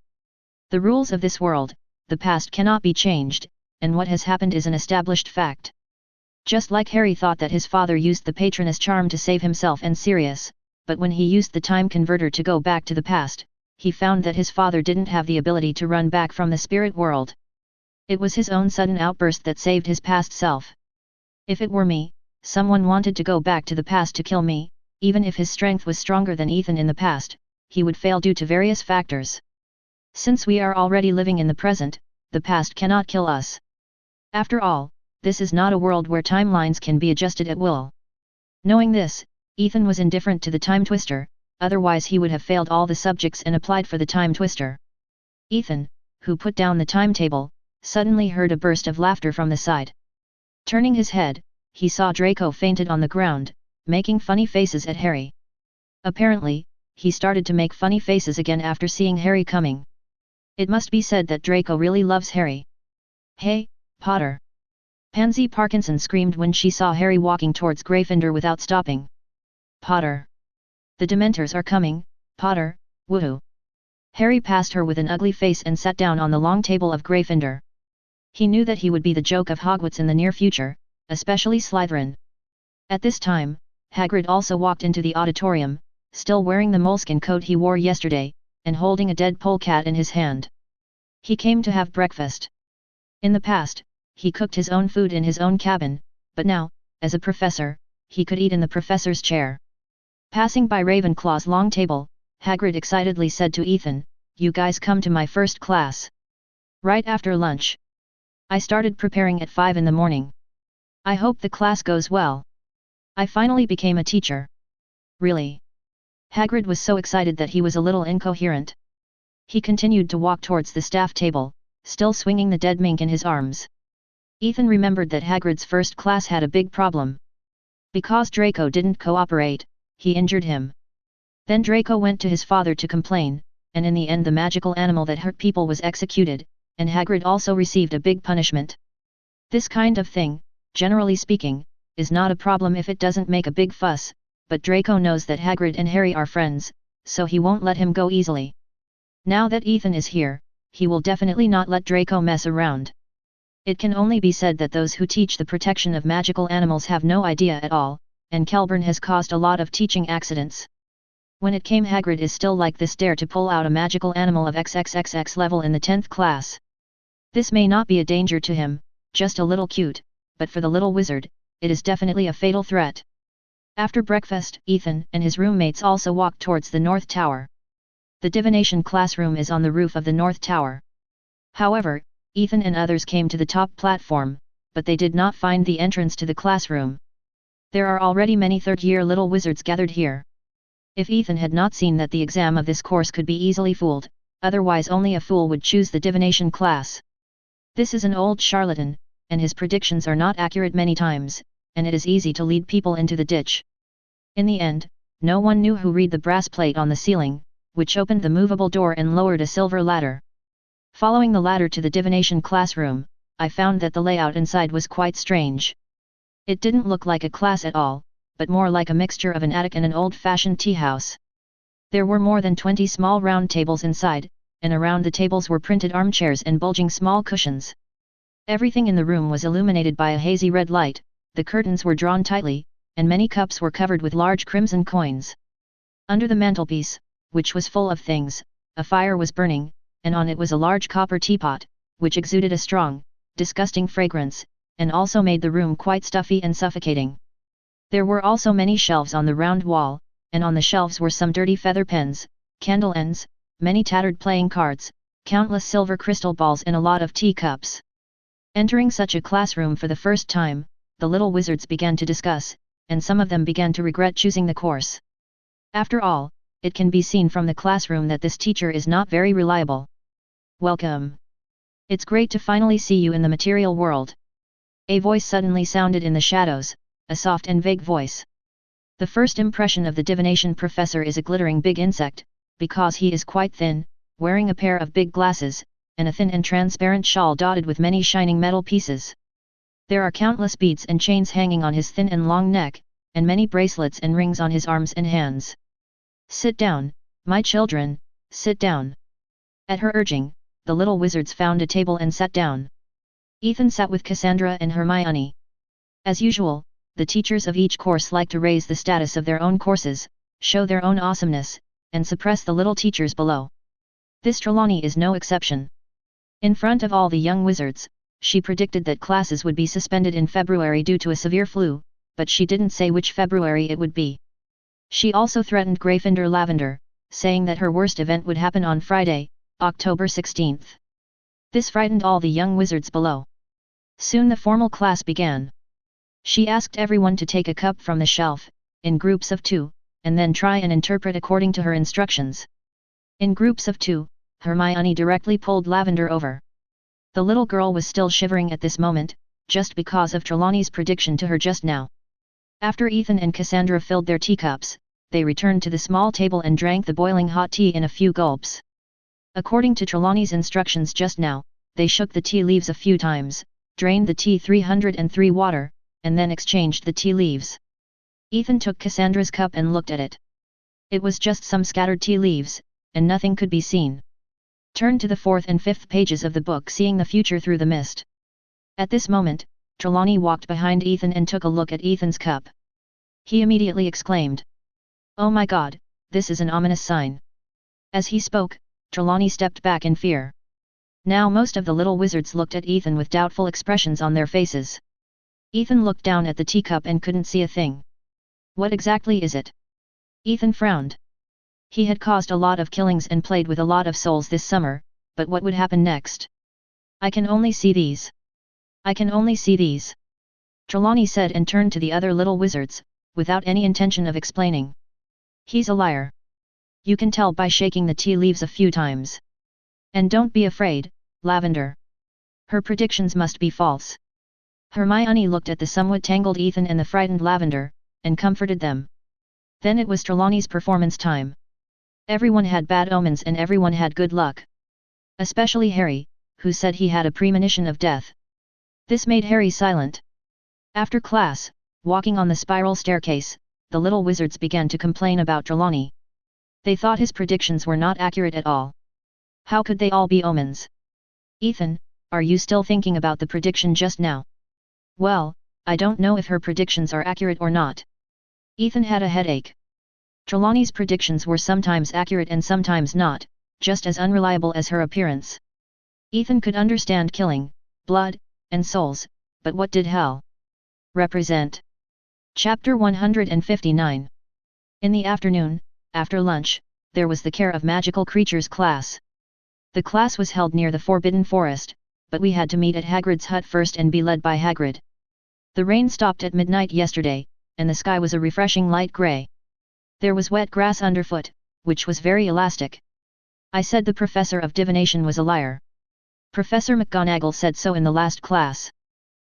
The rules of this world, the past cannot be changed, and what has happened is an established fact. Just like Harry thought that his father used the Patronus charm to save himself and Sirius, but when he used the time converter to go back to the past, he found that his father didn't have the ability to run back from the spirit world. It was his own sudden outburst that saved his past self. If it were me, someone wanted to go back to the past to kill me, even if his strength was stronger than Ethan in the past, he would fail due to various factors. Since we are already living in the present, the past cannot kill us. After all, this is not a world where timelines can be adjusted at will. Knowing this, Ethan was indifferent to the time twister, otherwise he would have failed all the subjects and applied for the time twister. Ethan, who put down the timetable, suddenly heard a burst of laughter from the side. Turning his head, he saw Draco fainted on the ground, making funny faces at Harry. Apparently, he started to make funny faces again after seeing Harry coming. It must be said that Draco really loves Harry. "Hey, Potter!" Pansy Parkinson screamed when she saw Harry walking towards Gryffindor without stopping. "Potter! The Dementors are coming, Potter, woohoo!" Harry passed her with an ugly face and sat down on the long table of Gryffindor. He knew that he would be the joke of Hogwarts in the near future, especially Slytherin. At this time, Hagrid also walked into the auditorium, still wearing the moleskin coat he wore yesterday, and holding a dead polecat in his hand. He came to have breakfast. In the past, he cooked his own food in his own cabin, but now, as a professor, he could eat in the professor's chair. Passing by Ravenclaw's long table, Hagrid excitedly said to Ethan, "You guys come to my first class. Right after lunch. I started preparing at 5 in the morning. I hope the class goes well. I finally became a teacher." "Really?" Hagrid was so excited that he was a little incoherent. He continued to walk towards the staff table, still swinging the dead mink in his arms. Ethan remembered that Hagrid's first class had a big problem. Because Draco didn't cooperate, he injured him. Then Draco went to his father to complain, and in the end the magical animal that hurt people was executed, and Hagrid also received a big punishment. This kind of thing, generally speaking, is not a problem if it doesn't make a big fuss, but Draco knows that Hagrid and Harry are friends, so he won't let him go easily. Now that Ethan is here, he will definitely not let Draco mess around. It can only be said that those who teach the protection of magical animals have no idea at all, and Kelburn has caused a lot of teaching accidents. When it came, Hagrid is still like this, dare to pull out a magical animal of XXXX level in the 10th class. This may not be a danger to him, just a little cute, but for the little wizard, it is definitely a fatal threat. After breakfast, Ethan and his roommates also walked towards the North Tower. The divination classroom is on the roof of the North Tower. However, Ethan and others came to the top platform, but they did not find the entrance to the classroom. There are already many third-year little wizards gathered here. If Ethan had not seen that the exam of this course could be easily fooled, otherwise only a fool would choose the divination class. This is an old charlatan, and his predictions are not accurate many times, and it is easy to lead people into the ditch. In the end, no one knew who read the brass plate on the ceiling, which opened the movable door and lowered a silver ladder. Following the ladder to the divination classroom, I found that the layout inside was quite strange. It didn't look like a class at all, but more like a mixture of an attic and an old-fashioned tea house. There were more than 20 small round tables inside, and around the tables were printed armchairs and bulging small cushions. Everything in the room was illuminated by a hazy red light, the curtains were drawn tightly, and many cups were covered with large crimson coins. Under the mantelpiece, which was full of things, a fire was burning, and on it was a large copper teapot, which exuded a strong, disgusting fragrance, and also made the room quite stuffy and suffocating. There were also many shelves on the round wall, and on the shelves were some dirty feather pens, candle ends, many tattered playing cards, countless silver crystal balls and a lot of teacups. Entering such a classroom for the first time, the little wizards began to discuss, and some of them began to regret choosing the course. After all, it can be seen from the classroom that this teacher is not very reliable. "Welcome. It's great to finally see you in the material world." A voice suddenly sounded in the shadows, a soft and vague voice. The first impression of the divination professor is a glittering big insect, because he is quite thin, wearing a pair of big glasses, and a thin and transparent shawl dotted with many shining metal pieces. There are countless beads and chains hanging on his thin and long neck, and many bracelets and rings on his arms and hands. "Sit down, my children, sit down." At her urging, the little wizards found a table and sat down. Ethan sat with Cassandra and Hermione. As usual, the teachers of each course like to raise the status of their own courses, show their own awesomeness, and suppress the little teachers below. This Trelawney is no exception. In front of all the young wizards, she predicted that classes would be suspended in February due to a severe flu, but she didn't say which February it would be. She also threatened Gryffindor Lavender, saying that her worst event would happen on Friday, October 16th. This frightened all the young wizards below. Soon the formal class began. She asked everyone to take a cup from the shelf, in groups of 2, and then try and interpret according to her instructions. In groups of 2, Hermione directly pulled Lavender over. The little girl was still shivering at this moment, just because of Trelawney's prediction to her just now. After Ethan and Cassandra filled their teacups, they returned to the small table and drank the boiling hot tea in a few gulps. According to Trelawney's instructions just now, they shook the tea leaves a few times, drained the tea 303 water, and then exchanged the tea leaves. Ethan took Cassandra's cup and looked at it. It was just some scattered tea leaves, and nothing could be seen. Turned to the 4th and 5th pages of the book, Seeing the Future Through the Mist. At this moment, Trelawney walked behind Ethan and took a look at Ethan's cup. He immediately exclaimed, "Oh my God, this is an ominous sign." As he spoke, Trelawney stepped back in fear. Now most of the little wizards looked at Ethan with doubtful expressions on their faces. Ethan looked down at the teacup and couldn't see a thing. "What exactly is it?" Ethan frowned. He had caused a lot of killings and played with a lot of souls this summer, but what would happen next? "I can only see these. I can only see these," Trelawney said and turned to the other little wizards, without any intention of explaining. "He's a liar. You can tell by shaking the tea leaves a few times. And don't be afraid, Lavender. Her predictions must be false." Hermione looked at the somewhat tangled Ethan and the frightened Lavender, and comforted them. Then it was Trelawney's performance time. Everyone had bad omens and everyone had good luck. Especially Harry, who said he had a premonition of death. This made Harry silent. After class, walking on the spiral staircase, the little wizards began to complain about Trelawney. They thought his predictions were not accurate at all. How could they all be omens? "Ethan, are you still thinking about the prediction just now?" "Well, I don't know if her predictions are accurate or not." Ethan had a headache. Trelawney's predictions were sometimes accurate and sometimes not, just as unreliable as her appearance. Ethan could understand killing, blood, and souls, but what did hell represent? Chapter 159. In the afternoon, after lunch, there was the Care of Magical Creatures class. The class was held near the Forbidden Forest, but we had to meet at Hagrid's hut first and be led by Hagrid. The rain stopped at midnight yesterday, and the sky was a refreshing light grey. There was wet grass underfoot, which was very elastic. I said the Professor of Divination was a liar. Professor McGonagall said so in the last class.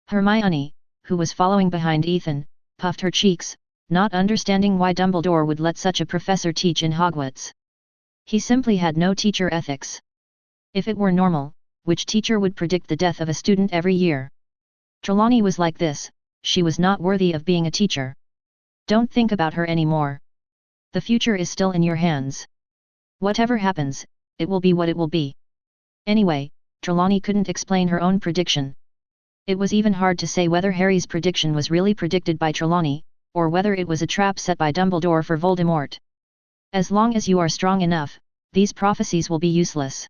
Hermione, who was following behind Ethan, puffed her cheeks, not understanding why Dumbledore would let such a professor teach in Hogwarts. He simply had no teacher ethics. If it were normal, which teacher would predict the death of a student every year? Trelawney was like this, she was not worthy of being a teacher. Don't think about her anymore. The future is still in your hands. Whatever happens, it will be what it will be. Anyway, Trelawney couldn't explain her own prediction. It was even hard to say whether Harry's prediction was really predicted by Trelawney, or whether it was a trap set by Dumbledore for Voldemort. As long as you are strong enough, these prophecies will be useless.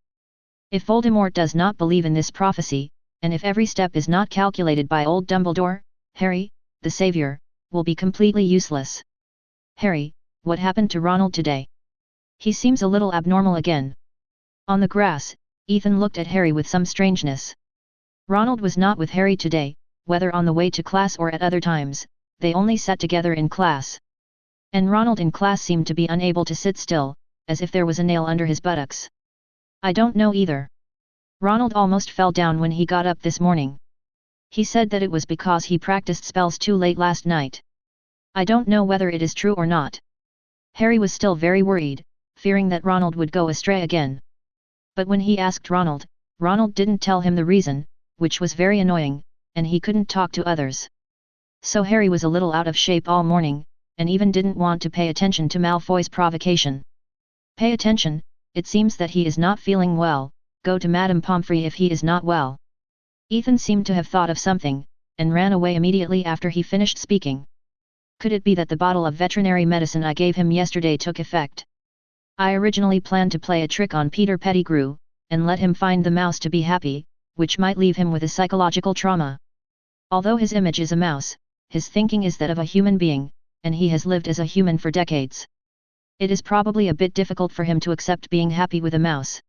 If Voldemort does not believe in this prophecy, and if every step is not calculated by old Dumbledore, Harry, the savior, will be completely useless. "Harry, what happened to Ronald today? He seems a little abnormal again." On the grass, Ethan looked at Harry with some strangeness. Ronald was not with Harry today, whether on the way to class or at other times, they only sat together in class. And Ronald in class seemed to be unable to sit still, as if there was a nail under his buttocks. "I don't know either. Ronald almost fell down when he got up this morning. He said that it was because he practiced spells too late last night. I don't know whether it is true or not." Harry was still very worried, fearing that Ronald would go astray again. But when he asked Ronald, Ronald didn't tell him the reason, which was very annoying, and he couldn't talk to others. So Harry was a little out of shape all morning, and even didn't want to pay attention to Malfoy's provocation. "Pay attention, it seems that he is not feeling well, go to Madame Pomfrey if he is not well." Ethan seemed to have thought of something, and ran away immediately after he finished speaking. Could it be that the bottle of veterinary medicine I gave him yesterday took effect? I originally planned to play a trick on Peter Pettigrew, and let him find the mouse to be happy, which might leave him with a psychological trauma. Although his image is a mouse, his thinking is that of a human being, and he has lived as a human for decades. It is probably a bit difficult for him to accept being happy with a mouse.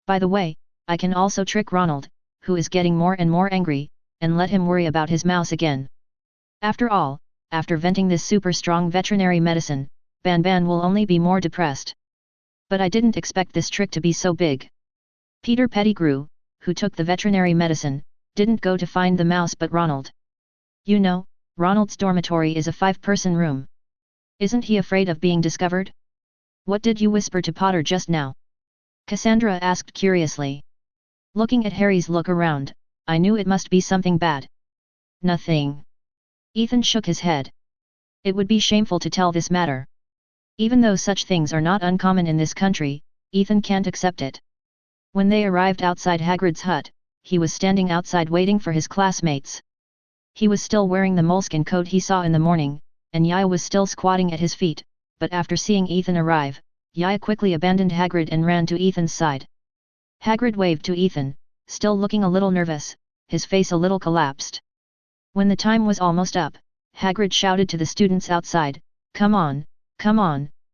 By the way, I can also trick Ronald, who is getting more and more angry, and let him worry about his mouse again. After all, after venting this super strong veterinary medicine, Ban will only be more depressed. But I didn't expect this trick to be so big. Peter Pettigrew, who took the veterinary medicine, didn't go to find the mouse but Ronald. You know, Ronald's dormitory is a 5-person room. Isn't he afraid of being discovered? What did you whisper to Potter just now? Cassandra asked curiously. Looking at Harry's look around, I knew it must be something bad. Nothing. Ethan shook his head. It would be shameful to tell this matter. Even though such things are not uncommon in this country, Ethan can't accept it. When they arrived outside Hagrid's hut, he was standing outside waiting for his classmates. He was still wearing the moleskin coat he saw in the morning, and Yaya was still squatting at his feet, but after seeing Ethan arrive, Yaya quickly abandoned Hagrid and ran to Ethan's side. Hagrid waved to Ethan, still looking a little nervous, his face a little collapsed. When the time was almost up, Hagrid shouted to the students outside, come on,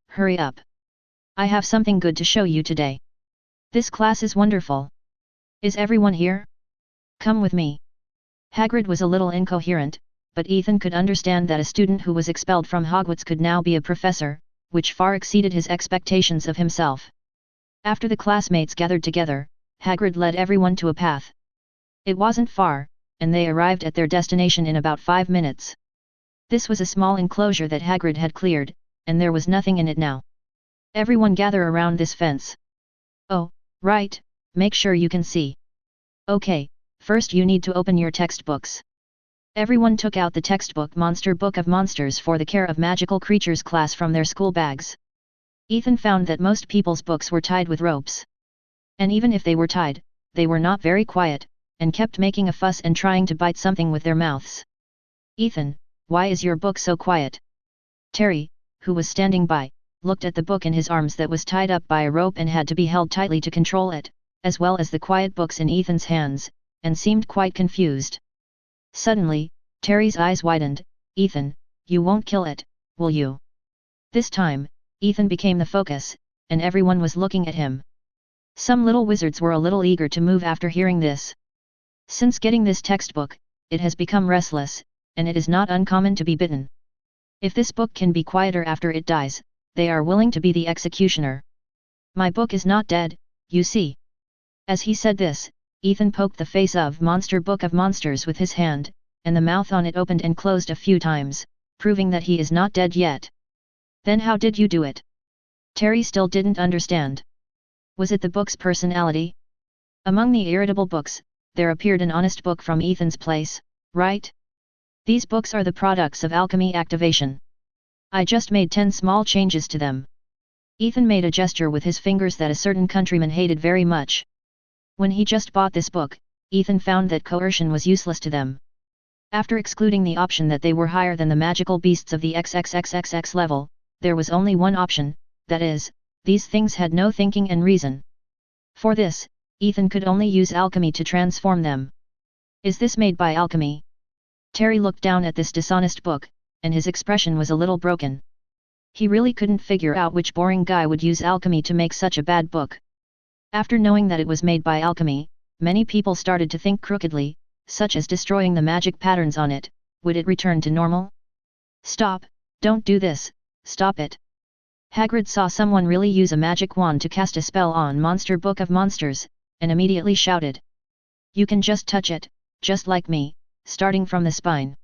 hurry up. I have something good to show you today. This class is wonderful. Is everyone here? Come with me. Hagrid was a little incoherent, but Ethan could understand that a student who was expelled from Hogwarts could now be a professor, which far exceeded his expectations of himself. After the classmates gathered together, Hagrid led everyone to a path. It wasn't far, and they arrived at their destination in about 5 minutes. This was a small enclosure that Hagrid had cleared, and there was nothing in it now. Everyone gather around this fence. Oh, right, make sure you can see. Okay, first you need to open your textbooks. Everyone took out the textbook Monster Book of Monsters for the Care of Magical Creatures class from their school bags. Ethan found that most people's books were tied with ropes. And even if they were tied, they were not very quiet, and kept making a fuss and trying to bite something with their mouths. Ethan, why is your book so quiet? Terry, who was standing by, looked at the book in his arms that was tied up by a rope and had to be held tightly to control it, as well as the quiet books in Ethan's hands, and seemed quite confused. Suddenly, Terry's eyes widened. Ethan, you won't kill it, will you? This time, Ethan became the focus, and everyone was looking at him. Some little wizards were a little eager to move after hearing this. Since getting this textbook, it has become restless, and it is not uncommon to be bitten. If this book can be quieter after it dies, they are willing to be the executioner. My book is not dead, you see. As he said this, Ethan poked the face of Monster Book of Monsters with his hand, and the mouth on it opened and closed a few times, proving that he is not dead yet. Then how did you do it? Terry still didn't understand. Was it the book's personality? Among the irritable books, there appeared an honest book from Ethan's place, right? These books are the products of alchemy activation. I just made 10 small changes to them. Ethan made a gesture with his fingers that a certain countryman hated very much. When he just bought this book, Ethan found that coercion was useless to them. After excluding the option that they were higher than the magical beasts of the XXXXX level, there was only one option, that is, these things had no thinking and reason. For this, Ethan could only use alchemy to transform them. Is this made by alchemy? Terry looked down at this dishonest book, and his expression was a little broken. He really couldn't figure out which boring guy would use alchemy to make such a bad book. After knowing that it was made by alchemy, many people started to think crookedly, such as destroying the magic patterns on it. Would it return to normal? Stop, don't do this, stop it. Hagrid saw someone really use a magic wand to cast a spell on Monster Book of Monsters, and immediately shouted. You can just touch it, just like me, starting from the spine.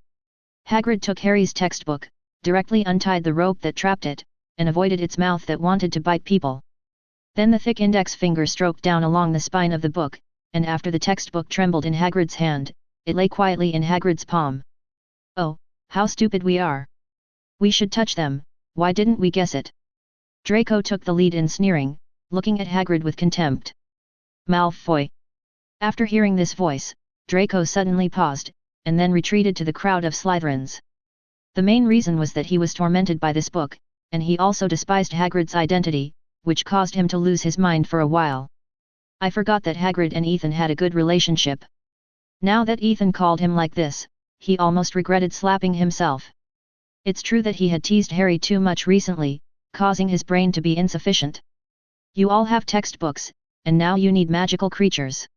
Hagrid took Harry's textbook, directly untied the rope that trapped it, and avoided its mouth that wanted to bite people. Then the thick index finger stroked down along the spine of the book, and after the textbook trembled in Hagrid's hand, it lay quietly in Hagrid's palm. Oh, how stupid we are! We should touch them, why didn't we guess it? Draco took the lead in sneering, looking at Hagrid with contempt. Malfoy! After hearing this voice, Draco suddenly paused, and then retreated to the crowd of Slytherins. The main reason was that he was tormented by this book, and he also despised Hagrid's identity, which caused him to lose his mind for a while. I forgot that Hagrid and Ethan had a good relationship. Now that Ethan called him like this, he almost regretted slapping himself. It's true that he had teased Harry too much recently, causing his brain to be insufficient. You all have textbooks, and now you need magical creatures.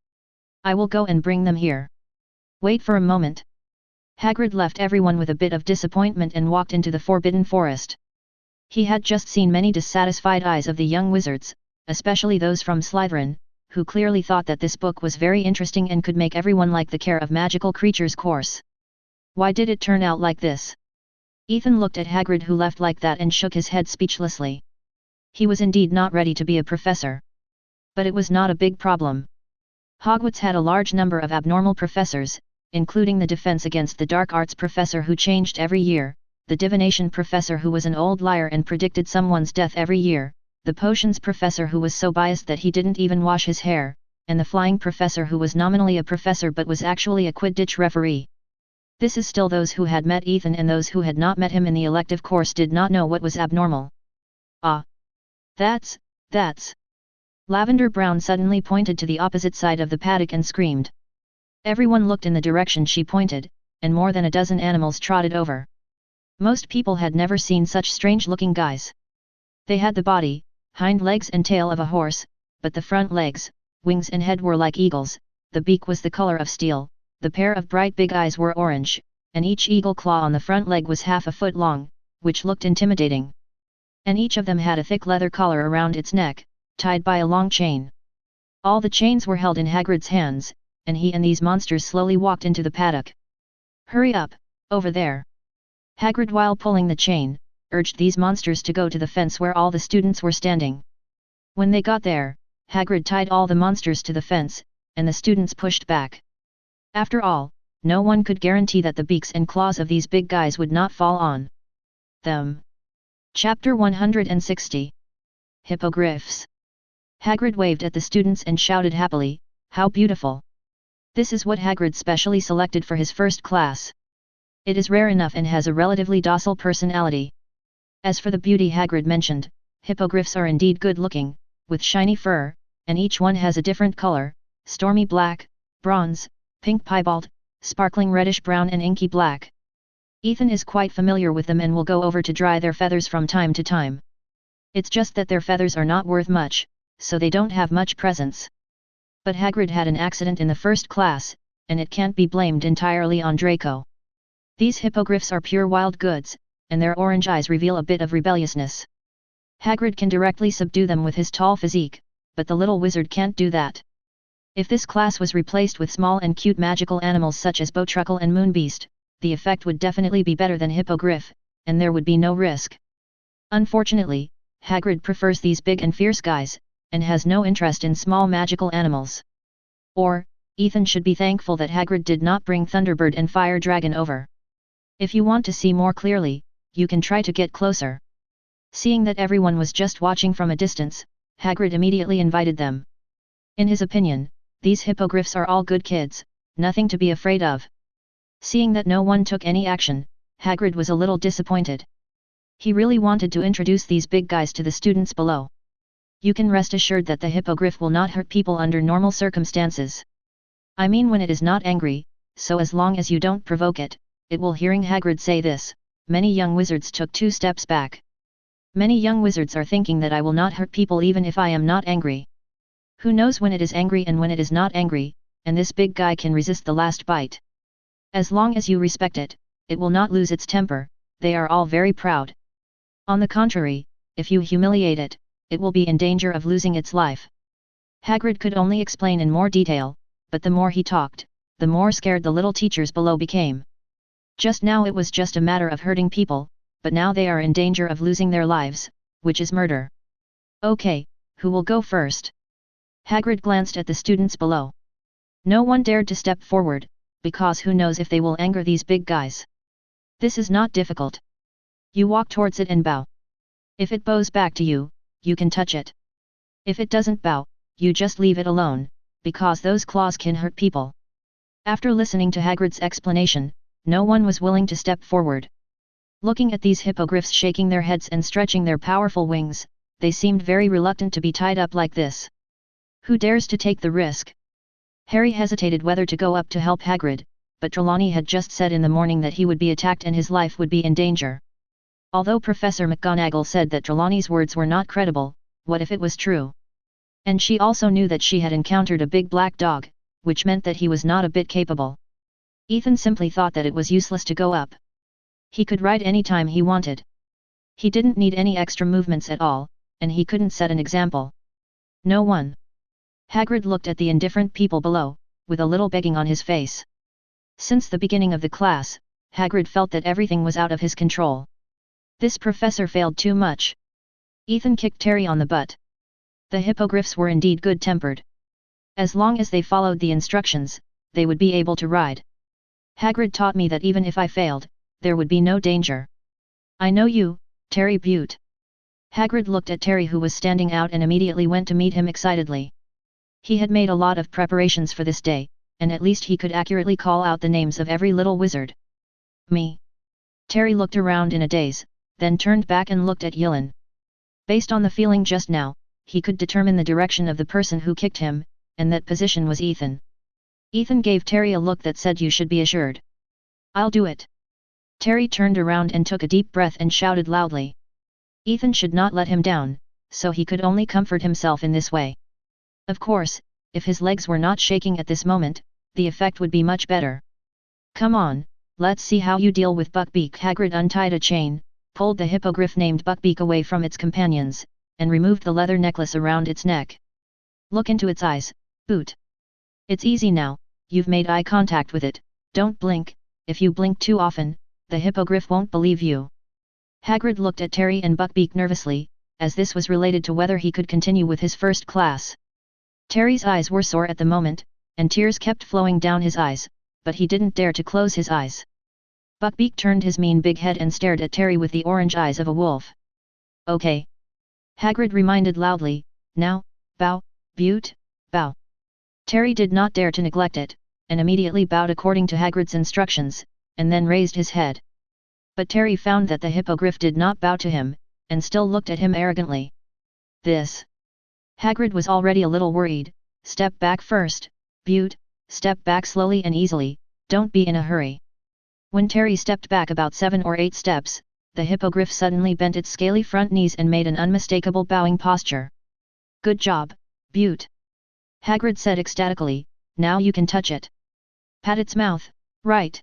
I will go and bring them here. Wait for a moment. Hagrid left everyone with a bit of disappointment and walked into the Forbidden Forest. He had just seen many dissatisfied eyes of the young wizards, especially those from Slytherin, who clearly thought that this book was very interesting and could make everyone like the Care of Magical Creatures course. Why did it turn out like this? Ethan looked at Hagrid, who left like that, and shook his head speechlessly. He was indeed not ready to be a professor. But it was not a big problem. Hogwarts had a large number of abnormal professors, including the Defense Against the Dark Arts professor who changed every year, the Divination professor who was an old liar and predicted someone's death every year, the Potions professor who was so biased that he didn't even wash his hair, and the Flying professor who was nominally a professor but was actually a Quidditch referee. This is still those who had met Ethan, and those who had not met him in the elective course did not know what was abnormal. Ah! That's... Lavender Brown suddenly pointed to the opposite side of the paddock and screamed. Everyone looked in the direction she pointed, and more than a dozen animals trotted over. Most people had never seen such strange-looking guys. They had the body, hind legs and tail of a horse, but the front legs, wings and head were like eagles, the beak was the color of steel, the pair of bright big eyes were orange, and each eagle claw on the front leg was half a foot long, which looked intimidating. And each of them had a thick leather collar around its neck, tied by a long chain. All the chains were held in Hagrid's hands, and he and these monsters slowly walked into the paddock. Hurry up, over there! Hagrid, while pulling the chain, urged these monsters to go to the fence where all the students were standing. When they got there, Hagrid tied all the monsters to the fence, and the students pushed back. After all, no one could guarantee that the beaks and claws of these big guys would not fall on them. Chapter 160. Hippogriffs. Hagrid waved at the students and shouted happily, "How beautiful!" This is what Hagrid specially selected for his first class. It is rare enough and has a relatively docile personality. As for the beauty Hagrid mentioned, hippogriffs are indeed good-looking, with shiny fur, and each one has a different color: stormy black, bronze, pink piebald, sparkling reddish-brown and inky black. Ethan is quite familiar with them and will go over to dry their feathers from time to time. It's just that their feathers are not worth much, so they don't have much presence. But Hagrid had an accident in the first class, and it can't be blamed entirely on Draco. These hippogriffs are pure wild goods, and their orange eyes reveal a bit of rebelliousness. Hagrid can directly subdue them with his tall physique, but the little wizard can't do that. If this class was replaced with small and cute magical animals such as Bowtruckle and Moonbeast, the effect would definitely be better than Hippogriff, and there would be no risk. Unfortunately, Hagrid prefers these big and fierce guys, and has no interest in small magical animals. Or, Ethan should be thankful that Hagrid did not bring Thunderbird and Fire Dragon over. If you want to see more clearly, you can try to get closer. Seeing that everyone was just watching from a distance, Hagrid immediately invited them. In his opinion, these hippogriffs are all good kids, nothing to be afraid of. Seeing that no one took any action, Hagrid was a little disappointed. He really wanted to introduce these big guys to the students below. You can rest assured that the hippogriff will not hurt people under normal circumstances. I mean when it is not angry, so as long as you don't provoke it, it will. Hearing Hagrid say this, many young wizards took 2 steps back. Many young wizards are thinking that I will not hurt people even if I am not angry. Who knows when it is angry and when it is not angry, and this big guy can resist the last bite. As long as you respect it, it will not lose its temper. They are all very proud. On the contrary, if you humiliate it, it will be in danger of losing its life. Hagrid could only explain in more detail, but the more he talked, the more scared the little teachers below became. Just now it was just a matter of hurting people, but now they are in danger of losing their lives, which is murder. Okay, who will go first? Hagrid glanced at the students below. No one dared to step forward, because who knows if they will anger these big guys. This is not difficult. You walk towards it and bow. If it bows back to you, you can touch it. If it doesn't bow, you just leave it alone, because those claws can hurt people. After listening to Hagrid's explanation, no one was willing to step forward. Looking at these hippogriffs shaking their heads and stretching their powerful wings, they seemed very reluctant to be tied up like this. Who dares to take the risk? Harry hesitated whether to go up to help Hagrid, but Trelawney had just said in the morning that he would be attacked and his life would be in danger. Although Professor McGonagall said that Trelawney's words were not credible, what if it was true? And she also knew that she had encountered a big black dog, which meant that he was not a bit capable. Ethan simply thought that it was useless to go up. He could ride any time he wanted. He didn't need any extra movements at all, and he couldn't set an example. No one. Hagrid looked at the indifferent people below, with a little begging on his face. Since the beginning of the class, Hagrid felt that everything was out of his control. This professor failed too much. Ethan kicked Terry on the butt. The hippogriffs were indeed good-tempered. As long as they followed the instructions, they would be able to ride. Hagrid taught me that even if I failed, there would be no danger. I know you, Terry Butte. Hagrid looked at Terry, who was standing out, and immediately went to meet him excitedly. He had made a lot of preparations for this day, and at least he could accurately call out the names of every little wizard. Me. Terry looked around in a daze, then turned back and looked at Yelin. Based on the feeling just now, he could determine the direction of the person who kicked him, and that position was Ethan. Ethan gave Terry a look that said, "You should be assured." "I'll do it." Terry turned around and took a deep breath and shouted loudly. Ethan should not let him down, so he could only comfort himself in this way. Of course, if his legs were not shaking at this moment, the effect would be much better. "Come on, let's see how you deal with Buckbeak." Hagrid untied a chain, pulled the hippogriff named Buckbeak away from its companions, and removed the leather necklace around its neck. "Look into its eyes, Boot. It's easy now, you've made eye contact with it, don't blink. If you blink too often, the hippogriff won't believe you." Hagrid looked at Terry and Buckbeak nervously, as this was related to whether he could continue with his first class. Terry's eyes were sore at the moment, and tears kept flowing down his eyes, but he didn't dare to close his eyes. Buckbeak turned his mean big head and stared at Terry with the orange eyes of a wolf. "Okay." Hagrid reminded loudly, "Now, bow, Butte, bow." Terry did not dare to neglect it, and immediately bowed according to Hagrid's instructions, and then raised his head. But Terry found that the hippogriff did not bow to him, and still looked at him arrogantly. This. Hagrid was already a little worried. "Step back first, Butte, step back slowly and easily, don't be in a hurry." When Terry stepped back about 7 or 8 steps, the hippogriff suddenly bent its scaly front knees and made an unmistakable bowing posture. "Good job, Butte," Hagrid said ecstatically, "now you can touch it. Pat its mouth, right?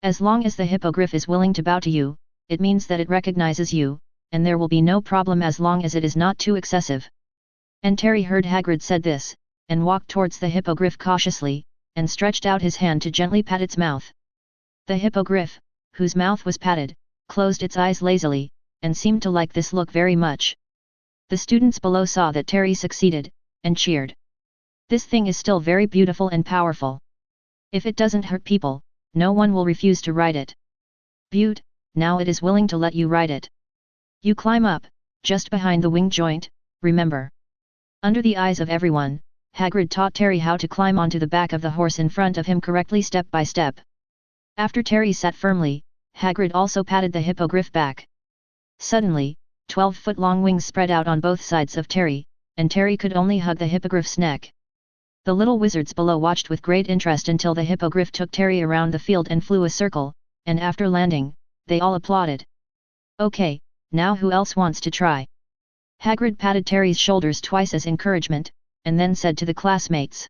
As long as the hippogriff is willing to bow to you, it means that it recognizes you, and there will be no problem as long as it is not too excessive." And Terry heard Hagrid said this, and walked towards the hippogriff cautiously, and stretched out his hand to gently pat its mouth. The hippogriff, whose mouth was patted, closed its eyes lazily, and seemed to like this look very much. The students below saw that Terry succeeded, and cheered. "This thing is still very beautiful and powerful. If it doesn't hurt people, no one will refuse to ride it. Butte, now it is willing to let you ride it. You climb up, just behind the wing joint, remember." Under the eyes of everyone, Hagrid taught Terry how to climb onto the back of the horse in front of him correctly step by step. After Terry sat firmly, Hagrid also patted the hippogriff back. Suddenly, 12-foot-long wings spread out on both sides of Terry, and Terry could only hug the hippogriff's neck. The little wizards below watched with great interest until the hippogriff took Terry around the field and flew a circle, and after landing, they all applauded. "Okay, now who else wants to try?" Hagrid patted Terry's shoulders twice as encouragement, and then said to the classmates.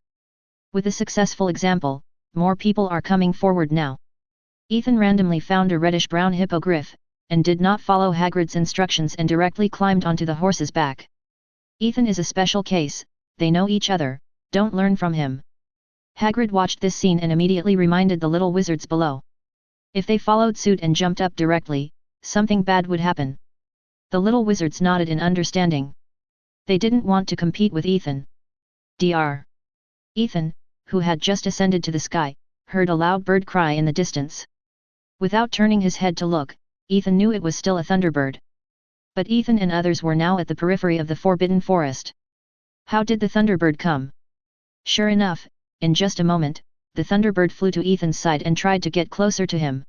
With a successful example, more people are coming forward now. Ethan randomly found a reddish-brown hippogriff, and did not follow Hagrid's instructions and directly climbed onto the horse's back. Ethan is a special case, they know each other, don't learn from him. Hagrid watched this scene and immediately reminded the little wizards below. If they followed suit and jumped up directly, something bad would happen. The little wizards nodded in understanding. They didn't want to compete with Ethan. Dr. Ethan, who had just ascended to the sky, heard a loud bird cry in the distance. Without turning his head to look, Ethan knew it was still a thunderbird. But Ethan and others were now at the periphery of the Forbidden Forest. How did the thunderbird come? Sure enough, in just a moment, the thunderbird flew to Ethan's side and tried to get closer to him.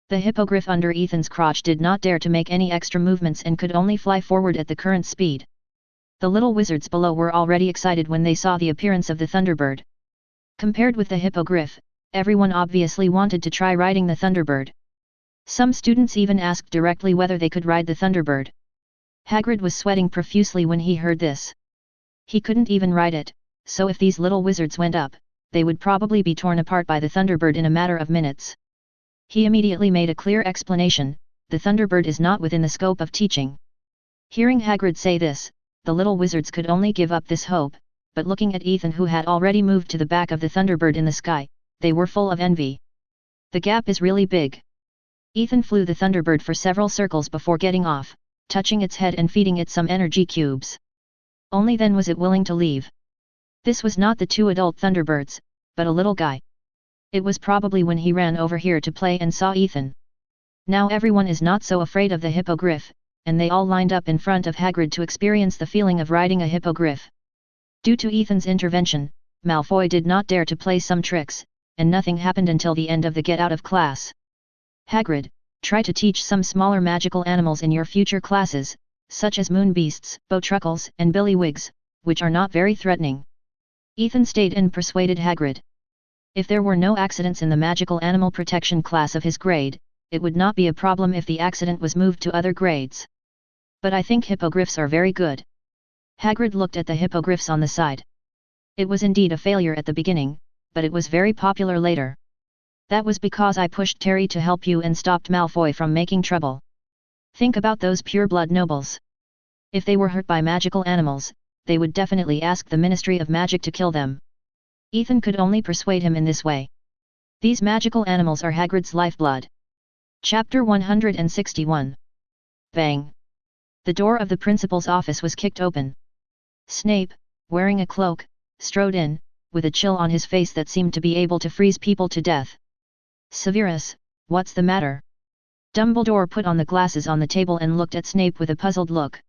The hippogriff under Ethan's crotch did not dare to make any extra movements and could only fly forward at the current speed. The little wizards below were already excited when they saw the appearance of the thunderbird. Compared with the hippogriff, everyone obviously wanted to try riding the thunderbird. Some students even asked directly whether they could ride the thunderbird. Hagrid was sweating profusely when he heard this. He couldn't even ride it, so if these little wizards went up, they would probably be torn apart by the Thunderbird in a matter of minutes. He immediately made a clear explanation, the Thunderbird is not within the scope of teaching. Hearing Hagrid say this, the little wizards could only give up this hope, but looking at Ethan who had already moved to the back of the Thunderbird in the sky, they were full of envy. The gap is really big. Ethan flew the Thunderbird for several circles before getting off, touching its head and feeding it some energy cubes. Only then was it willing to leave. This was not the two adult Thunderbirds, but a little guy. It was probably when he ran over here to play and saw Ethan. Now everyone is not so afraid of the hippogriff, and they all lined up in front of Hagrid to experience the feeling of riding a hippogriff. Due to Ethan's intervention, Malfoy did not dare to play some tricks, and nothing happened until the end of the get out of class. Hagrid, try to teach some smaller magical animals in your future classes, such as moonbeasts, bowtruckles and billywigs, which are not very threatening. Ethan stayed and persuaded Hagrid. If there were no accidents in the magical animal protection class of his grade, it would not be a problem if the accident was moved to other grades. But I think hippogriffs are very good. Hagrid looked at the hippogriffs on the side. It was indeed a failure at the beginning, but it was very popular later. That was because I pushed Terry to help you and stopped Malfoy from making trouble. Think about those pure-blood nobles. If they were hurt by magical animals, they would definitely ask the Ministry of Magic to kill them. Ethan could only persuade him in this way. These magical animals are Hagrid's lifeblood. Chapter 161. Bang! The door of the principal's office was kicked open. Snape, wearing a cloak, strode in, with a chill on his face that seemed to be able to freeze people to death. Severus, what's the matter? Dumbledore put on the glasses on the table and looked at Snape with a puzzled look.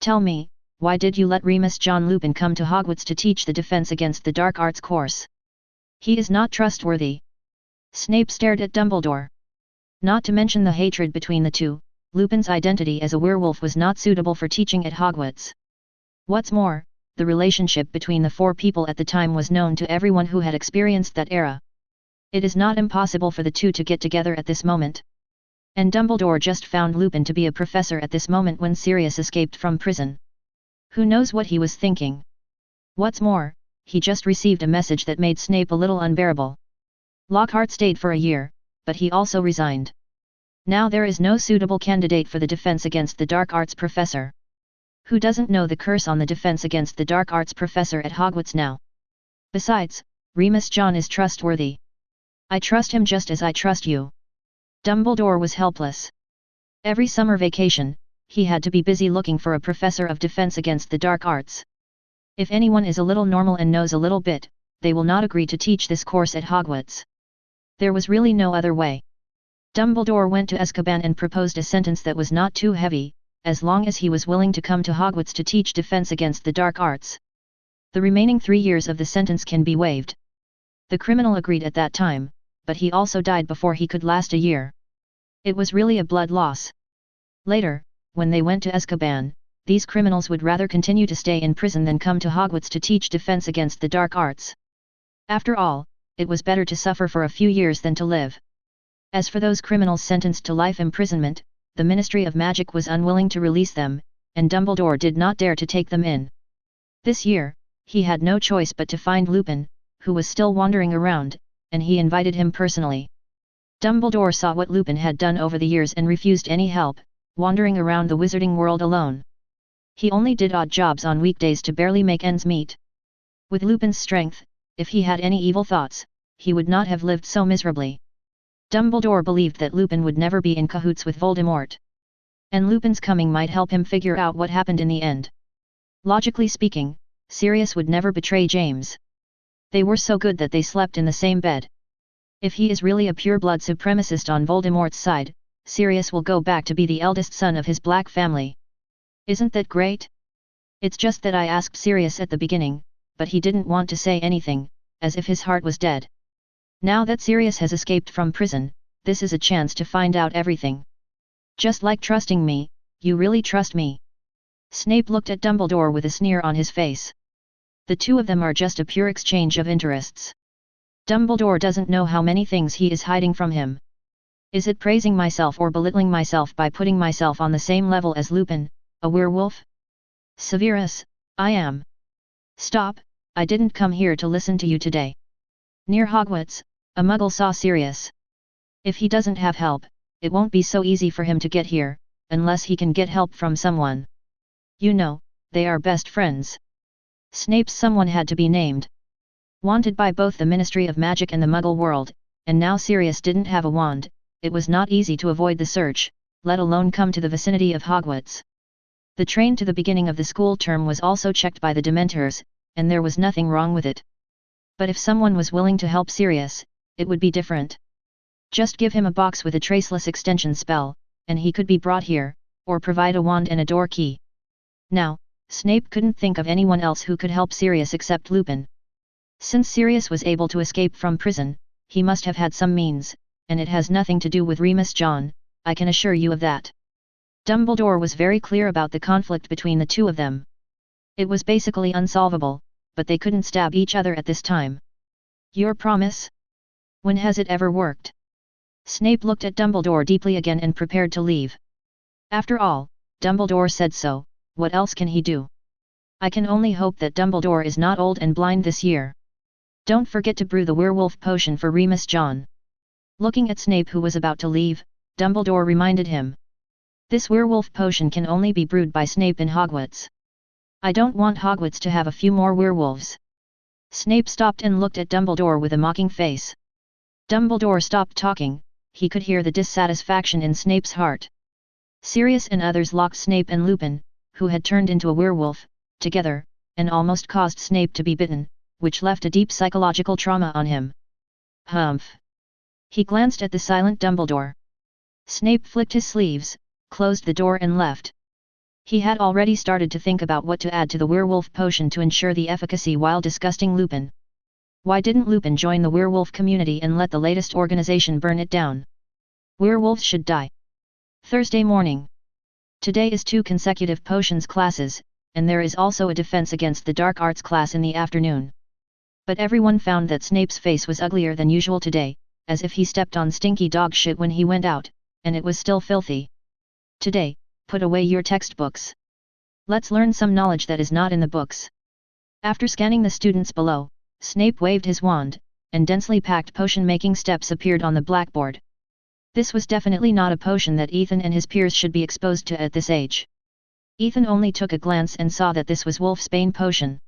Tell me, why did you let Remus John Lupin come to Hogwarts to teach the Defense Against the Dark Arts course? He is not trustworthy. Snape stared at Dumbledore. Not to mention the hatred between the two, Lupin's identity as a werewolf was not suitable for teaching at Hogwarts. What's more, the relationship between the four people at the time was known to everyone who had experienced that era. It is not impossible for the two to get together at this moment. And Dumbledore just found Lupin to be a professor at this moment when Sirius escaped from prison. Who knows what he was thinking? What's more, he just received a message that made Snape a little unbearable. Lockhart stayed for a year, but he also resigned. Now there is no suitable candidate for the Defense Against the Dark Arts professor. Who doesn't know the curse on the Defense Against the Dark Arts professor at Hogwarts now? Besides, Remus John is trustworthy. I trust him just as I trust you. Dumbledore was helpless. Every summer vacation, he had to be busy looking for a professor of Defense Against the Dark Arts. If anyone is a little normal and knows a little bit, they will not agree to teach this course at Hogwarts. There was really no other way. Dumbledore went to Azkaban and proposed a sentence that was not too heavy, as long as he was willing to come to Hogwarts to teach Defense Against the Dark Arts. The remaining 3 years of the sentence can be waived. The criminal agreed at that time, but he also died before he could last a year. It was really a blood loss. Later, when they went to Azkaban, these criminals would rather continue to stay in prison than come to Hogwarts to teach Defense Against the Dark Arts. After all, it was better to suffer for a few years than to live. As for those criminals sentenced to life imprisonment, the Ministry of Magic was unwilling to release them, and Dumbledore did not dare to take them in. This year, he had no choice but to find Lupin, who was still wandering around, and he invited him personally. Dumbledore saw what Lupin had done over the years and refused any help, wandering around the wizarding world alone. He only did odd jobs on weekdays to barely make ends meet. With Lupin's strength, if he had any evil thoughts, he would not have lived so miserably. Dumbledore believed that Lupin would never be in cahoots with Voldemort. And Lupin's coming might help him figure out what happened in the end. Logically speaking, Sirius would never betray James. They were so good that they slept in the same bed. If he is really a pure-blood supremacist on Voldemort's side, Sirius will go back to be the eldest son of his black family. Isn't that great? It's just that I asked Sirius at the beginning, but he didn't want to say anything, as if his heart was dead. Now that Sirius has escaped from prison, this is a chance to find out everything. Just like trusting me, you really trust me? Snape looked at Dumbledore with a sneer on his face. The two of them are just a pure exchange of interests. Dumbledore doesn't know how many things he is hiding from him. Is it praising myself or belittling myself by putting myself on the same level as Lupin, a werewolf? Severus, I am. Stop, I didn't come here to listen to you today. Near Hogwarts, a muggle saw Sirius. If he doesn't have help, it won't be so easy for him to get here, unless he can get help from someone. You know, they are best friends. Snape's someone had to be named. Wanted by both the Ministry of Magic and the Muggle world, and now Sirius didn't have a wand, it was not easy to avoid the search, let alone come to the vicinity of Hogwarts. The train to the beginning of the school term was also checked by the Dementors, and there was nothing wrong with it. But if someone was willing to help Sirius, it would be different. Just give him a box with a traceless extension spell, and he could be brought here, or provide a wand and a door key. Now, Snape couldn't think of anyone else who could help Sirius except Lupin. Since Sirius was able to escape from prison, he must have had some means, and it has nothing to do with Remus John, I can assure you of that. Dumbledore was very clear about the conflict between the two of them. It was basically unsolvable, but they couldn't stab each other at this time. Your promise? When has it ever worked? Snape looked at Dumbledore deeply again and prepared to leave. After all, Dumbledore said so, what else can he do? I can only hope that Dumbledore is not old and blind this year. Don't forget to brew the werewolf potion for Remus John. Looking at Snape who was about to leave, Dumbledore reminded him. This werewolf potion can only be brewed by Snape in Hogwarts. I don't want Hogwarts to have a few more werewolves. Snape stopped and looked at Dumbledore with a mocking face. Dumbledore stopped talking, he could hear the dissatisfaction in Snape's heart. Sirius and others locked Snape and Lupin, who had turned into a werewolf, together, and almost caused Snape to be bitten, which left a deep psychological trauma on him. Humph! He glanced at the silent Dumbledore. Snape flicked his sleeves, closed the door and left. He had already started to think about what to add to the werewolf potion to ensure the efficacy while disgusting Lupin. Why didn't Lupin join the werewolf community and let the latest organization burn it down? Werewolves should die. Thursday morning. Today is 2 consecutive potions classes, and there is also a defense against the dark arts class in the afternoon. But everyone found that Snape's face was uglier than usual today, as if he stepped on stinky dog shit when he went out, and it was still filthy. Today, put away your textbooks. Let's learn some knowledge that is not in the books. After scanning the students below, Snape waved his wand, and densely packed potion-making steps appeared on the blackboard. This was definitely not a potion that Ethan and his peers should be exposed to at this age. Ethan only took a glance and saw that this was Wolfsbane potion.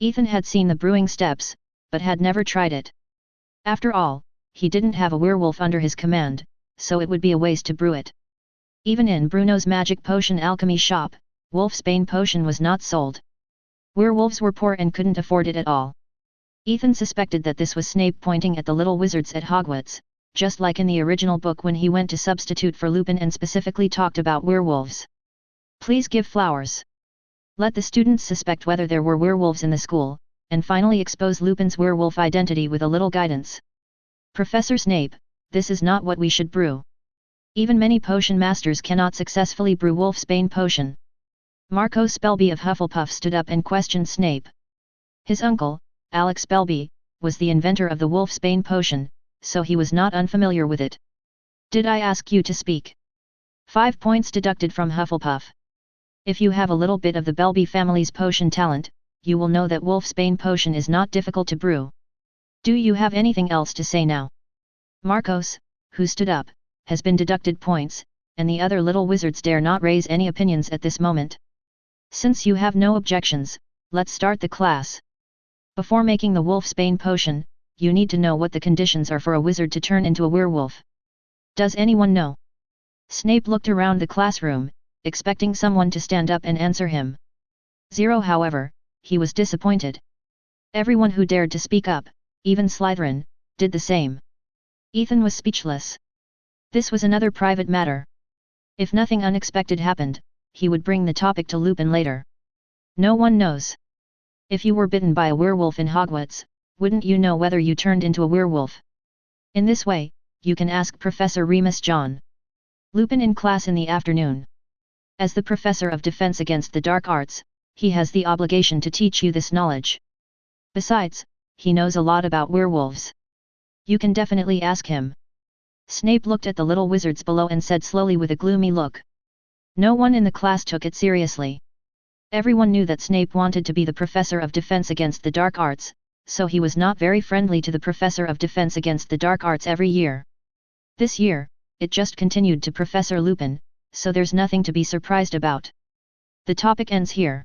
Ethan had seen the brewing steps, but had never tried it. After all, he didn't have a werewolf under his command, so it would be a waste to brew it. Even in Bruno's magic potion alchemy shop, Wolfsbane potion was not sold. Werewolves were poor and couldn't afford it at all. Ethan suspected that this was Snape pointing at the little wizards at Hogwarts, just like in the original book when he went to substitute for Lupin and specifically talked about werewolves. Please give flowers. Let the students suspect whether there were werewolves in the school, and finally expose Lupin's werewolf identity with a little guidance. Professor Snape, this is not what we should brew. Even many potion masters cannot successfully brew Wolfsbane potion. Marco Spelby of Hufflepuff stood up and questioned Snape. His uncle, Alex Spelby, was the inventor of the Wolfsbane potion, so he was not unfamiliar with it. Did I ask you to speak? 5 points deducted from Hufflepuff. If you have a little bit of the Belby family's potion talent, you will know that Wolfsbane potion is not difficult to brew. Do you have anything else to say now? Marcos, who stood up, has been deducted points, and the other little wizards dare not raise any opinions at this moment. Since you have no objections, let's start the class. Before making the Wolfsbane potion, you need to know what the conditions are for a wizard to turn into a werewolf. Does anyone know? Snape looked around the classroom, expecting someone to stand up and answer him. 0. However, he was disappointed. Everyone who dared to speak up, even Slytherin, did the same. Ethan was speechless. This was another private matter. If nothing unexpected happened, he would bring the topic to Lupin later. No one knows. If you were bitten by a werewolf in Hogwarts, wouldn't you know whether you turned into a werewolf? In this way, you can ask Professor Remus John. Lupin in class in the afternoon. As the Professor of Defense against the Dark Arts, he has the obligation to teach you this knowledge. Besides, he knows a lot about werewolves. You can definitely ask him. Snape looked at the little wizards below and said slowly with a gloomy look. No one in the class took it seriously. Everyone knew that Snape wanted to be the Professor of Defense Against the Dark Arts, so he was not very friendly to the Professor of Defense Against the Dark Arts every year. This year, it just continued to Professor Lupin, so there's nothing to be surprised about. The topic ends here.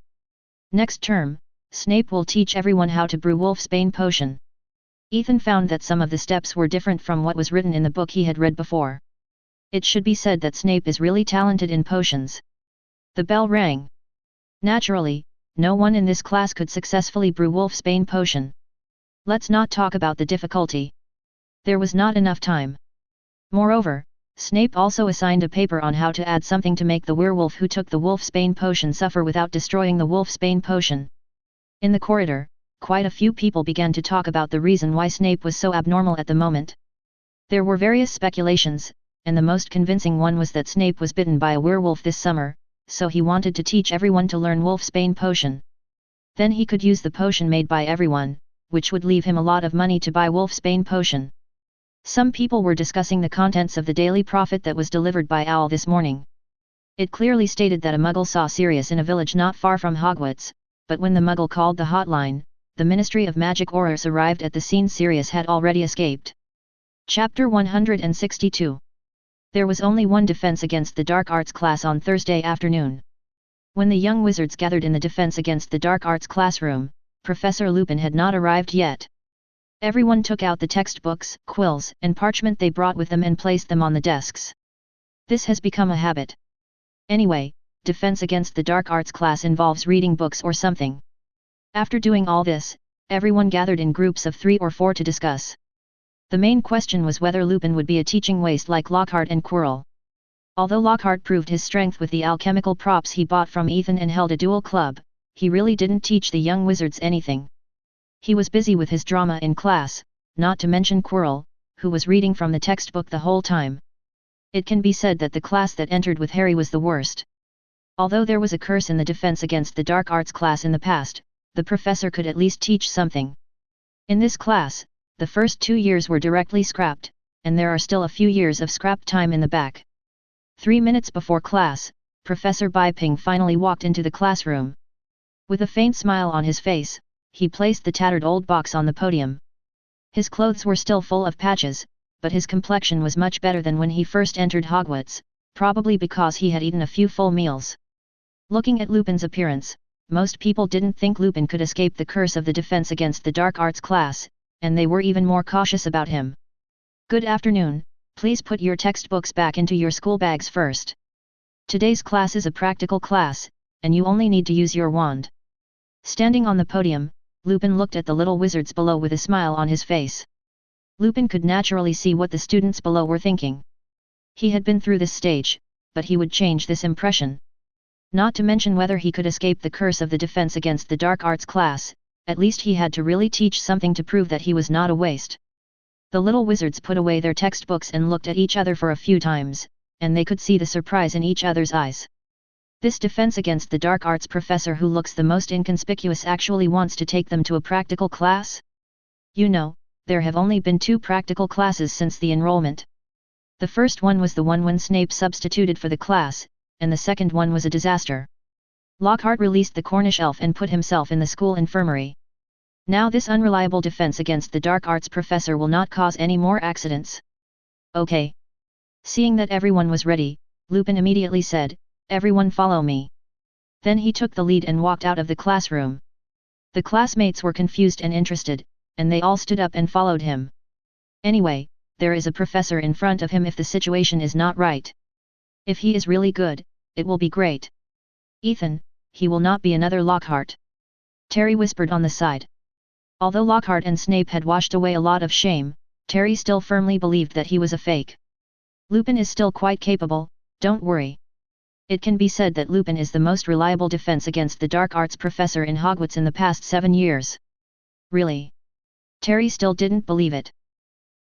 Next term, Snape will teach everyone how to brew Wolfsbane potion. Ethan found that some of the steps were different from what was written in the book he had read before. It should be said that Snape is really talented in potions. The bell rang. Naturally, no one in this class could successfully brew Wolfsbane potion. Let's not talk about the difficulty. There was not enough time. Moreover, Snape also assigned a paper on how to add something to make the werewolf who took the Wolfsbane potion suffer without destroying the Wolfsbane potion. In the corridor, quite a few people began to talk about the reason why Snape was so abnormal at the moment. There were various speculations, and the most convincing one was that Snape was bitten by a werewolf this summer, so he wanted to teach everyone to learn Wolfsbane potion. Then he could use the potion made by everyone, which would leave him a lot of money to buy Wolfsbane potion. Some people were discussing the contents of the Daily Prophet that was delivered by Owl this morning. It clearly stated that a Muggle saw Sirius in a village not far from Hogwarts, but when the Muggle called the hotline, the Ministry of Magic Horrors arrived at the scene. Sirius had already escaped. Chapter 162. There was only one Defense Against the Dark Arts class on Thursday afternoon. When the young wizards gathered in the Defense Against the Dark Arts classroom, Professor Lupin had not arrived yet. Everyone took out the textbooks, quills, and parchment they brought with them and placed them on the desks. This has become a habit. Anyway, Defense Against the Dark Arts class involves reading books or something. After doing all this, everyone gathered in groups of 3 or 4 to discuss. The main question was whether Lupin would be a teaching waste like Lockhart and Quirrell. Although Lockhart proved his strength with the alchemical props he bought from Ethan and held a duel club, he really didn't teach the young wizards anything. He was busy with his drama in class, not to mention Quirrell, who was reading from the textbook the whole time. It can be said that the class that entered with Harry was the worst. Although there was a curse in the Defense Against the Dark Arts class in the past, the professor could at least teach something. In this class, the first 2 years were directly scrapped, and there are still a few years of scrap time in the back. 3 minutes before class, Professor Biping finally walked into the classroom. With a faint smile on his face, he placed the tattered old box on the podium. His clothes were still full of patches, but his complexion was much better than when he first entered Hogwarts, probably because he had eaten a few full meals. Looking at Lupin's appearance, most people didn't think Lupin could escape the curse of the Defense Against the Dark Arts class, and they were even more cautious about him. Good afternoon, please put your textbooks back into your school bags first. Today's class is a practical class, and you only need to use your wand. Standing on the podium, Lupin looked at the little wizards below with a smile on his face. Lupin could naturally see what the students below were thinking. He had been through this stage, but he would change this impression. Not to mention whether he could escape the curse of the Defense Against the Dark Arts class, at least he had to really teach something to prove that he was not a waste. The little wizards put away their textbooks and looked at each other for a few times, and they could see the surprise in each other's eyes. This Defense Against the Dark Arts professor who looks the most inconspicuous actually wants to take them to a practical class? You know, there have only been 2 practical classes since the enrollment. The first one was the one when Snape substituted for the class, and the second one was a disaster. Lockhart released the Cornish elf and put himself in the school infirmary. Now this unreliable Defense Against the Dark Arts professor will not cause any more accidents. Okay. Seeing that everyone was ready, Lupin immediately said, "Everyone follow me." Then he took the lead and walked out of the classroom. The classmates were confused and interested, and they all stood up and followed him. Anyway, there is a professor in front of him if the situation is not right. If he is really good, it will be great. Ethan, he will not be another Lockhart. Terry whispered on the side. Although Lockhart and Snape had washed away a lot of shame, Terry still firmly believed that he was a fake. Lupin is still quite capable, don't worry. It can be said that Lupin is the most reliable Defense Against the Dark Arts professor in Hogwarts in the past 7 years. Really? Terry still didn't believe it.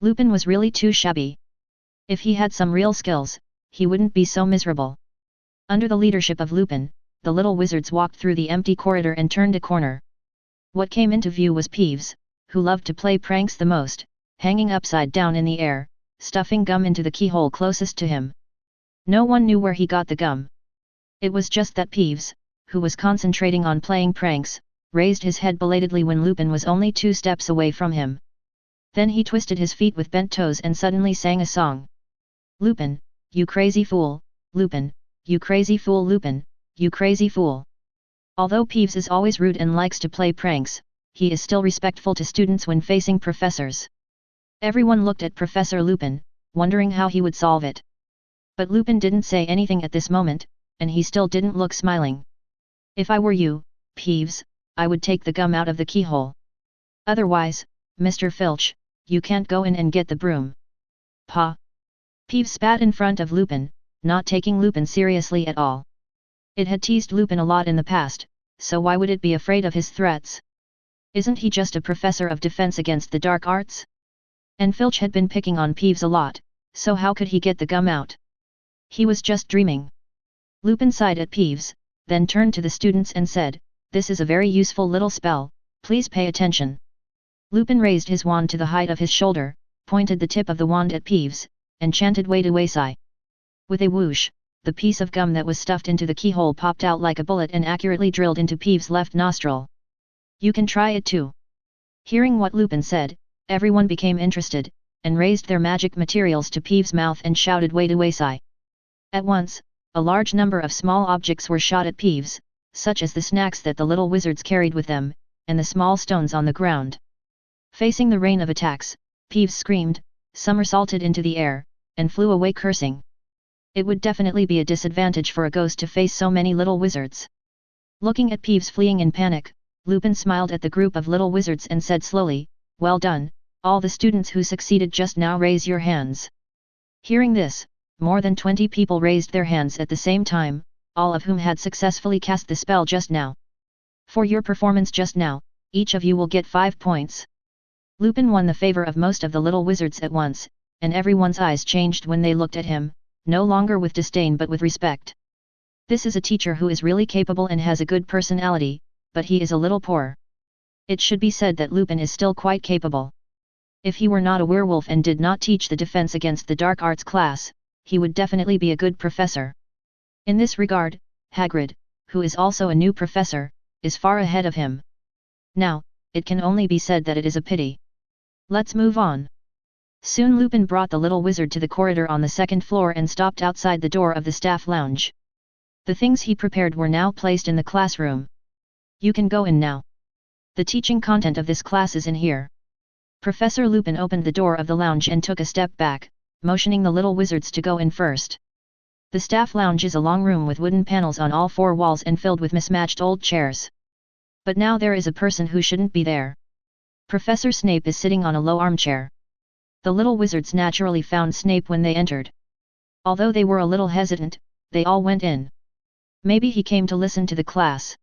Lupin was really too shabby. If he had some real skills, he wouldn't be so miserable. Under the leadership of Lupin, the little wizards walked through the empty corridor and turned a corner. What came into view was Peeves, who loved to play pranks the most, hanging upside down in the air, stuffing gum into the keyhole closest to him. No one knew where he got the gum. It was just that Peeves, who was concentrating on playing pranks, raised his head belatedly when Lupin was only 2 steps away from him. Then he twisted his feet with bent toes and suddenly sang a song. Lupin, you crazy fool, Lupin, you crazy fool, Lupin, you crazy fool. Although Peeves is always rude and likes to play pranks, he is still respectful to students when facing professors. Everyone looked at Professor Lupin, wondering how he would solve it. But Lupin didn't say anything at this moment, and he still didn't look smiling. If I were you, Peeves, I would take the gum out of the keyhole. Otherwise, Mr. Filch, you can't go in and get the broom. Pa! Peeves spat in front of Lupin, not taking Lupin seriously at all. It had teased Lupin a lot in the past, so why would it be afraid of his threats? Isn't he just a professor of defense against the dark arts? And Filch had been picking on Peeves a lot, so how could he get the gum out? He was just dreaming. Lupin sighed at Peeves, then turned to the students and said, "This is a very useful little spell, please pay attention." Lupin raised his wand to the height of his shoulder, pointed the tip of the wand at Peeves, and chanted Wei Wei Sai. With a whoosh, the piece of gum that was stuffed into the keyhole popped out like a bullet and accurately drilled into Peeves' left nostril. "You can try it too." Hearing what Lupin said, everyone became interested, and raised their magic materials to Peeves' mouth and shouted Wei Wei Sai. At once, a large number of small objects were shot at Peeves, such as the snacks that the little wizards carried with them, and the small stones on the ground. Facing the rain of attacks, Peeves screamed, somersaulted into the air, and flew away cursing. It would definitely be a disadvantage for a ghost to face so many little wizards. Looking at Peeves fleeing in panic, Lupin smiled at the group of little wizards and said slowly, "Well done, all the students who succeeded just now raise your hands." Hearing this, more than 20 people raised their hands at the same time, all of whom had successfully cast the spell just now. "For your performance just now, each of you will get 5 points. Lupin won the favor of most of the little wizards at once, and everyone's eyes changed when they looked at him, no longer with disdain but with respect. This is a teacher who is really capable and has a good personality, but he is a little poor. It should be said that Lupin is still quite capable. If he were not a werewolf and did not teach the defense against the dark arts class, he would definitely be a good professor. In this regard, Hagrid, who is also a new professor, is far ahead of him. Now, it can only be said that it is a pity. Let's move on." Soon Lupin brought the little wizard to the corridor on the 2nd floor and stopped outside the door of the staff lounge. The things he prepared were now placed in the classroom. "You can go in now. The teaching content of this class is in here." Professor Lupin opened the door of the lounge and took a step back, motioning the little wizards to go in first. The staff lounge is a long room with wooden panels on all 4 walls and filled with mismatched old chairs. But now there is a person who shouldn't be there. Professor Snape is sitting on a low armchair. The little wizards naturally found Snape when they entered. Although they were a little hesitant, they all went in. Maybe he came to listen to the class.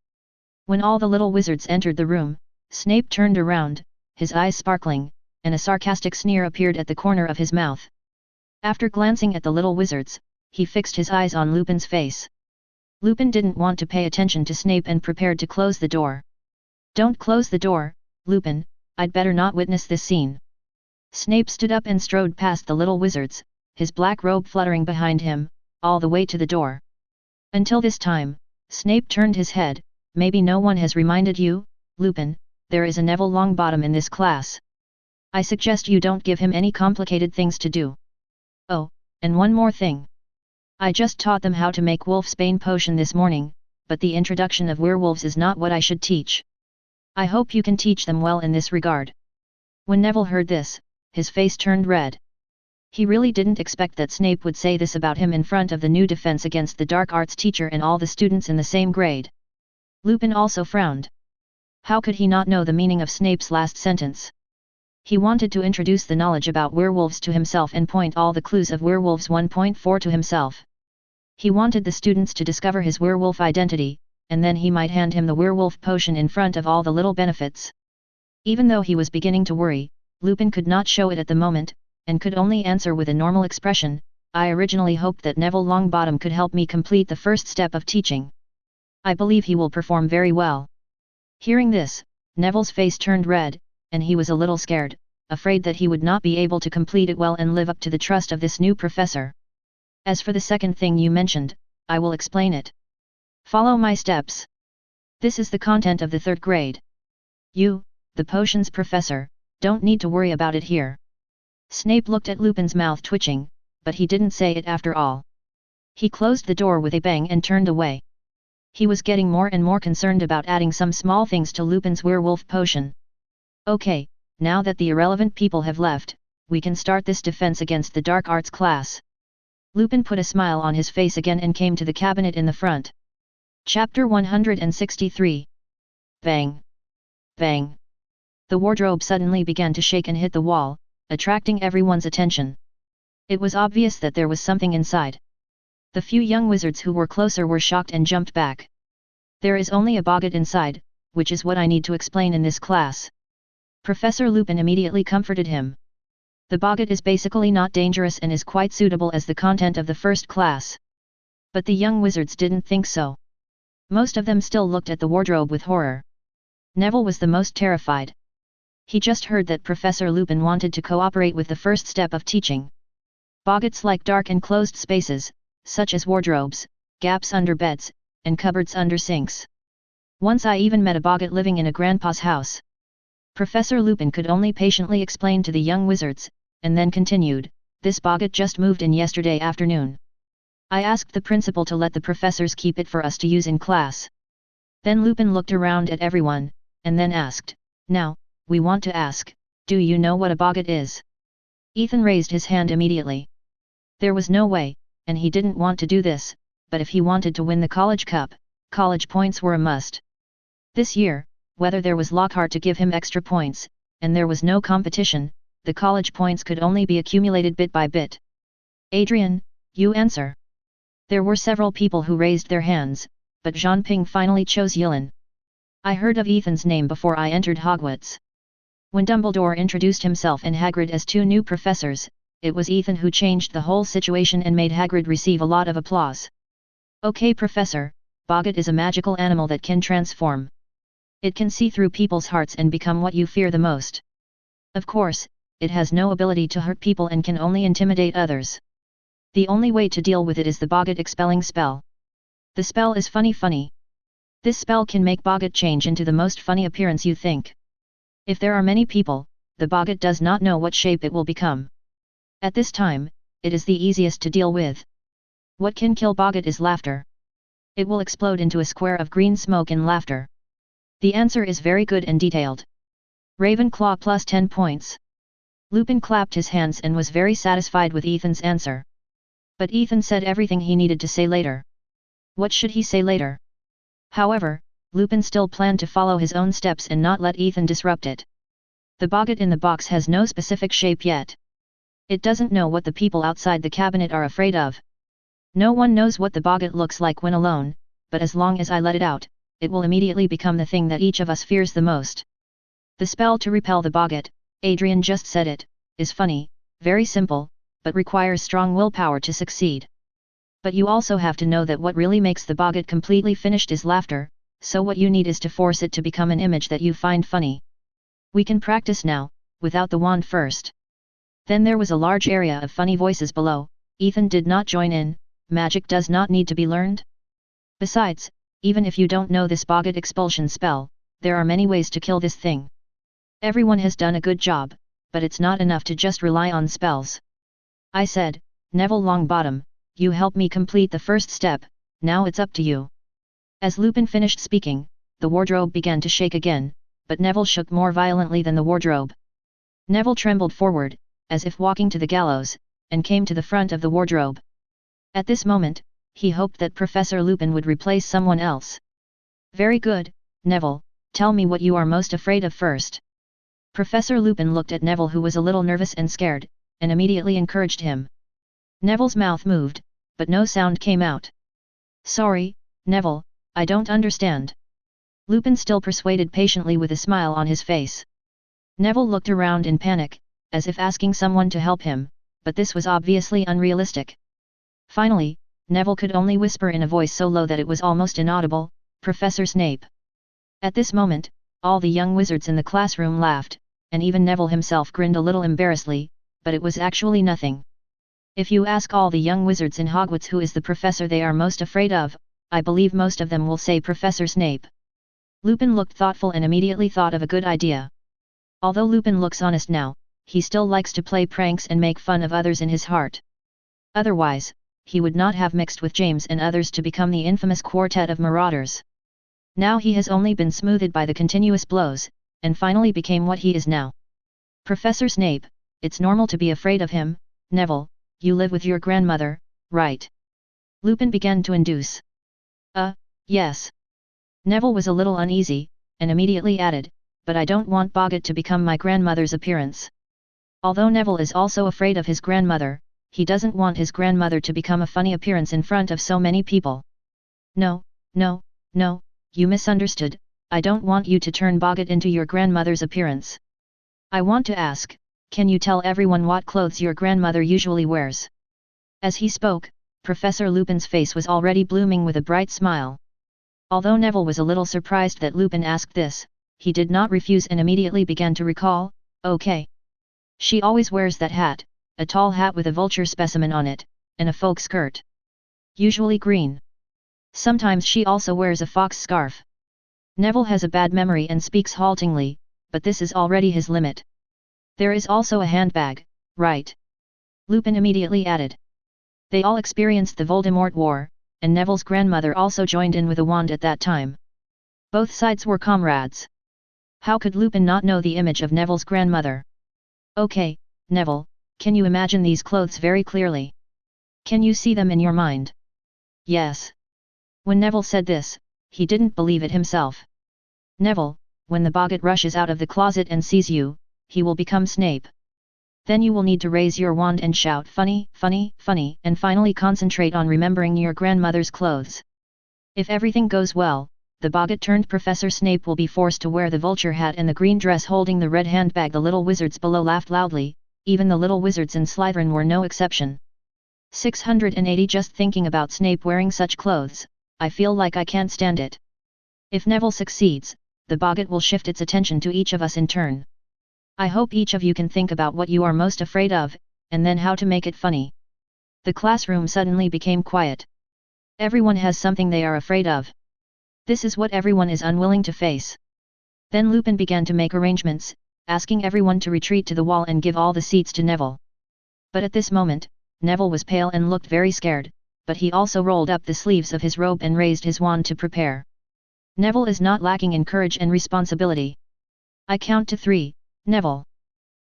When all the little wizards entered the room, Snape turned around, his eyes sparkling, and a sarcastic sneer appeared at the corner of his mouth. After glancing at the little wizards, he fixed his eyes on Lupin's face. Lupin didn't want to pay attention to Snape and prepared to close the door. "Don't close the door, Lupin, I'd better not witness this scene." Snape stood up and strode past the little wizards, his black robe fluttering behind him, all the way to the door. Until this time, Snape turned his head. "Maybe no one has reminded you, Lupin, there is a Neville Longbottom in this class. I suggest you don't give him any complicated things to do. Oh, and one more thing. I just taught them how to make wolfsbane potion this morning, but the introduction of werewolves is not what I should teach. I hope you can teach them well in this regard." When Neville heard this, his face turned red. He really didn't expect that Snape would say this about him in front of the new defense against the dark arts teacher and all the students in the same grade. Lupin also frowned. How could he not know the meaning of Snape's last sentence? He wanted to introduce the knowledge about werewolves to himself and point all the clues of Werewolves 1.4 to himself. He wanted the students to discover his werewolf identity, and then he might hand him the werewolf potion in front of all the little benefits. Even though he was beginning to worry, Lupin could not show it at the moment, and could only answer with a normal expression, "I originally hoped that Neville Longbottom could help me complete the first step of teaching. I believe he will perform very well." Hearing this, Neville's face turned red, and he was a little scared, afraid that he would not be able to complete it well and live up to the trust of this new professor. "As for the second thing you mentioned, I will explain it. Follow my steps." This is the content of the 3rd grade. You, the potions professor, don't need to worry about it here. Snape looked at Lupin's mouth twitching, but he didn't say it after all. He closed the door with a bang and turned away. He was getting more and more concerned about adding some small things to Lupin's werewolf potion. Okay, now that the irrelevant people have left, we can start this defense against the dark arts class. Lupin put a smile on his face again and came to the cabinet in the front. Chapter 163. Bang! Bang! The wardrobe suddenly began to shake and hit the wall, attracting everyone's attention. It was obvious that there was something inside. The few young wizards who were closer were shocked and jumped back. There is only a boggart inside, which is what I need to explain in this class. Professor Lupin immediately comforted him. The boggart is basically not dangerous and is quite suitable as the content of the 1st class. But the young wizards didn't think so. Most of them still looked at the wardrobe with horror. Neville was the most terrified. He just heard that Professor Lupin wanted to cooperate with the first step of teaching. Boggarts like dark enclosed spaces, such as wardrobes, gaps under beds, and cupboards under sinks. Once I even met a boggart living in a grandpa's house. Professor Lupin could only patiently explain to the young wizards, and then continued, this boggart just moved in yesterday afternoon. I asked the principal to let the professors keep it for us to use in class. Then Lupin looked around at everyone, and then asked, now, we want to ask, do you know what a boggart is? Ethan raised his hand immediately. There was no way, and he didn't want to do this, but if he wanted to win the college cup, college points were a must. This year, whether there was Lockhart to give him extra points, and there was no competition, the college points could only be accumulated bit by bit. Adrian, you answer. There were several people who raised their hands, but Jean-Ping finally chose Yulin. I heard of Ethan's name before I entered Hogwarts. When Dumbledore introduced himself and Hagrid as 2 new professors, it was Ethan who changed the whole situation and made Hagrid receive a lot of applause. Okay Professor, boggart is a magical animal that can transform. It can see through people's hearts and become what you fear the most. Of course, it has no ability to hurt people and can only intimidate others. The only way to deal with it is the boggart expelling spell. The spell is funny. This spell can make boggart change into the most funny appearance you think. If there are many people, the boggart does not know what shape it will become. At this time, it is the easiest to deal with. What can kill boggart is laughter. It will explode into a square of green smoke in laughter. The answer is very good and detailed. Ravenclaw plus 10 points. Lupin clapped his hands and was very satisfied with Ethan's answer. But Ethan said everything he needed to say later. What should he say later? However, Lupin still planned to follow his own steps and not let Ethan disrupt it. The boggart in the box has no specific shape yet. It doesn't know what the people outside the cabinet are afraid of. No one knows what the boggart looks like when alone, but as long as I let it out, it will immediately become the thing that each of us fears the most. The spell to repel the boggart, Adrian just said it, is funny, very simple, but requires strong willpower to succeed. But you also have to know that what really makes the boggart completely finished is laughter, so what you need is to force it to become an image that you find funny. We can practice now, without the wand first. Then there was a large area of funny voices below. Ethan did not join in, magic does not need to be learned. Besides, even if you don't know this boggart expulsion spell, there are many ways to kill this thing. Everyone has done a good job, but it's not enough to just rely on spells. I said, Neville Longbottom, you helped me complete the first step, now it's up to you. As Lupin finished speaking, the wardrobe began to shake again, but Neville shook more violently than the wardrobe. Neville trembled forward, as if walking to the gallows, and came to the front of the wardrobe. At this moment, he hoped that Professor Lupin would replace someone else. Very good, Neville, tell me what you are most afraid of first. Professor Lupin looked at Neville, who was a little nervous and scared, and immediately encouraged him. Neville's mouth moved, but no sound came out. Sorry, Neville, I don't understand. Lupin still persuaded patiently with a smile on his face. Neville looked around in panic, as if asking someone to help him, but this was obviously unrealistic. Finally, Neville could only whisper in a voice so low that it was almost inaudible, Professor Snape. At this moment, all the young wizards in the classroom laughed, and even Neville himself grinned a little embarrassedly, but it was actually nothing. If you ask all the young wizards in Hogwarts who is the professor they are most afraid of, I believe most of them will say Professor Snape. Lupin looked thoughtful and immediately thought of a good idea. Although Lupin looks honest now, he still likes to play pranks and make fun of others in his heart. Otherwise, he would not have mixed with James and others to become the infamous quartet of marauders. Now he has only been smoothed by the continuous blows, and finally became what he is now. Professor Snape, it's normal to be afraid of him. Neville, you live with your grandmother, right? Lupin began to induce. Yes. Neville was a little uneasy, and immediately added, but I don't want Boggart to become my grandmother's appearance. Although Neville is also afraid of his grandmother, he doesn't want his grandmother to become a funny appearance in front of so many people. No, you misunderstood, I don't want you to turn Boggart into your grandmother's appearance. I want to ask, can you tell everyone what clothes your grandmother usually wears? As he spoke, Professor Lupin's face was already blooming with a bright smile. Although Neville was a little surprised that Lupin asked this, he did not refuse and immediately began to recall, okay. She always wears that hat, a tall hat with a vulture specimen on it, and a folk skirt. Usually green. Sometimes she also wears a fox scarf. Neville has a bad memory and speaks haltingly, but this is already his limit. There is also a handbag, right? Lupin immediately added. They all experienced the Voldemort War, and Neville's grandmother also joined in with a wand at that time. Both sides were comrades. How could Lupin not know the image of Neville's grandmother? Okay, Neville, can you imagine these clothes very clearly? Can you see them in your mind? Yes. When Neville said this, he didn't believe it himself. Neville, when the Boggart rushes out of the closet and sees you, he will become Snape. Then you will need to raise your wand and shout funny, funny, funny, and finally concentrate on remembering your grandmother's clothes. If everything goes well, the Boggart turned Professor Snape will be forced to wear the vulture hat and the green dress holding the red handbag. The little wizards below laughed loudly, even the little wizards in Slytherin were no exception. 680 Just thinking about Snape wearing such clothes, I feel like I can't stand it. If Neville succeeds, the Boggart will shift its attention to each of us in turn. I hope each of you can think about what you are most afraid of, and then how to make it funny. The classroom suddenly became quiet. Everyone has something they are afraid of. This is what everyone is unwilling to face. Then Lupin began to make arrangements, asking everyone to retreat to the wall and give all the seats to Neville. But at this moment, Neville was pale and looked very scared, but he also rolled up the sleeves of his robe and raised his wand to prepare. Neville is not lacking in courage and responsibility. I count to 3, Neville.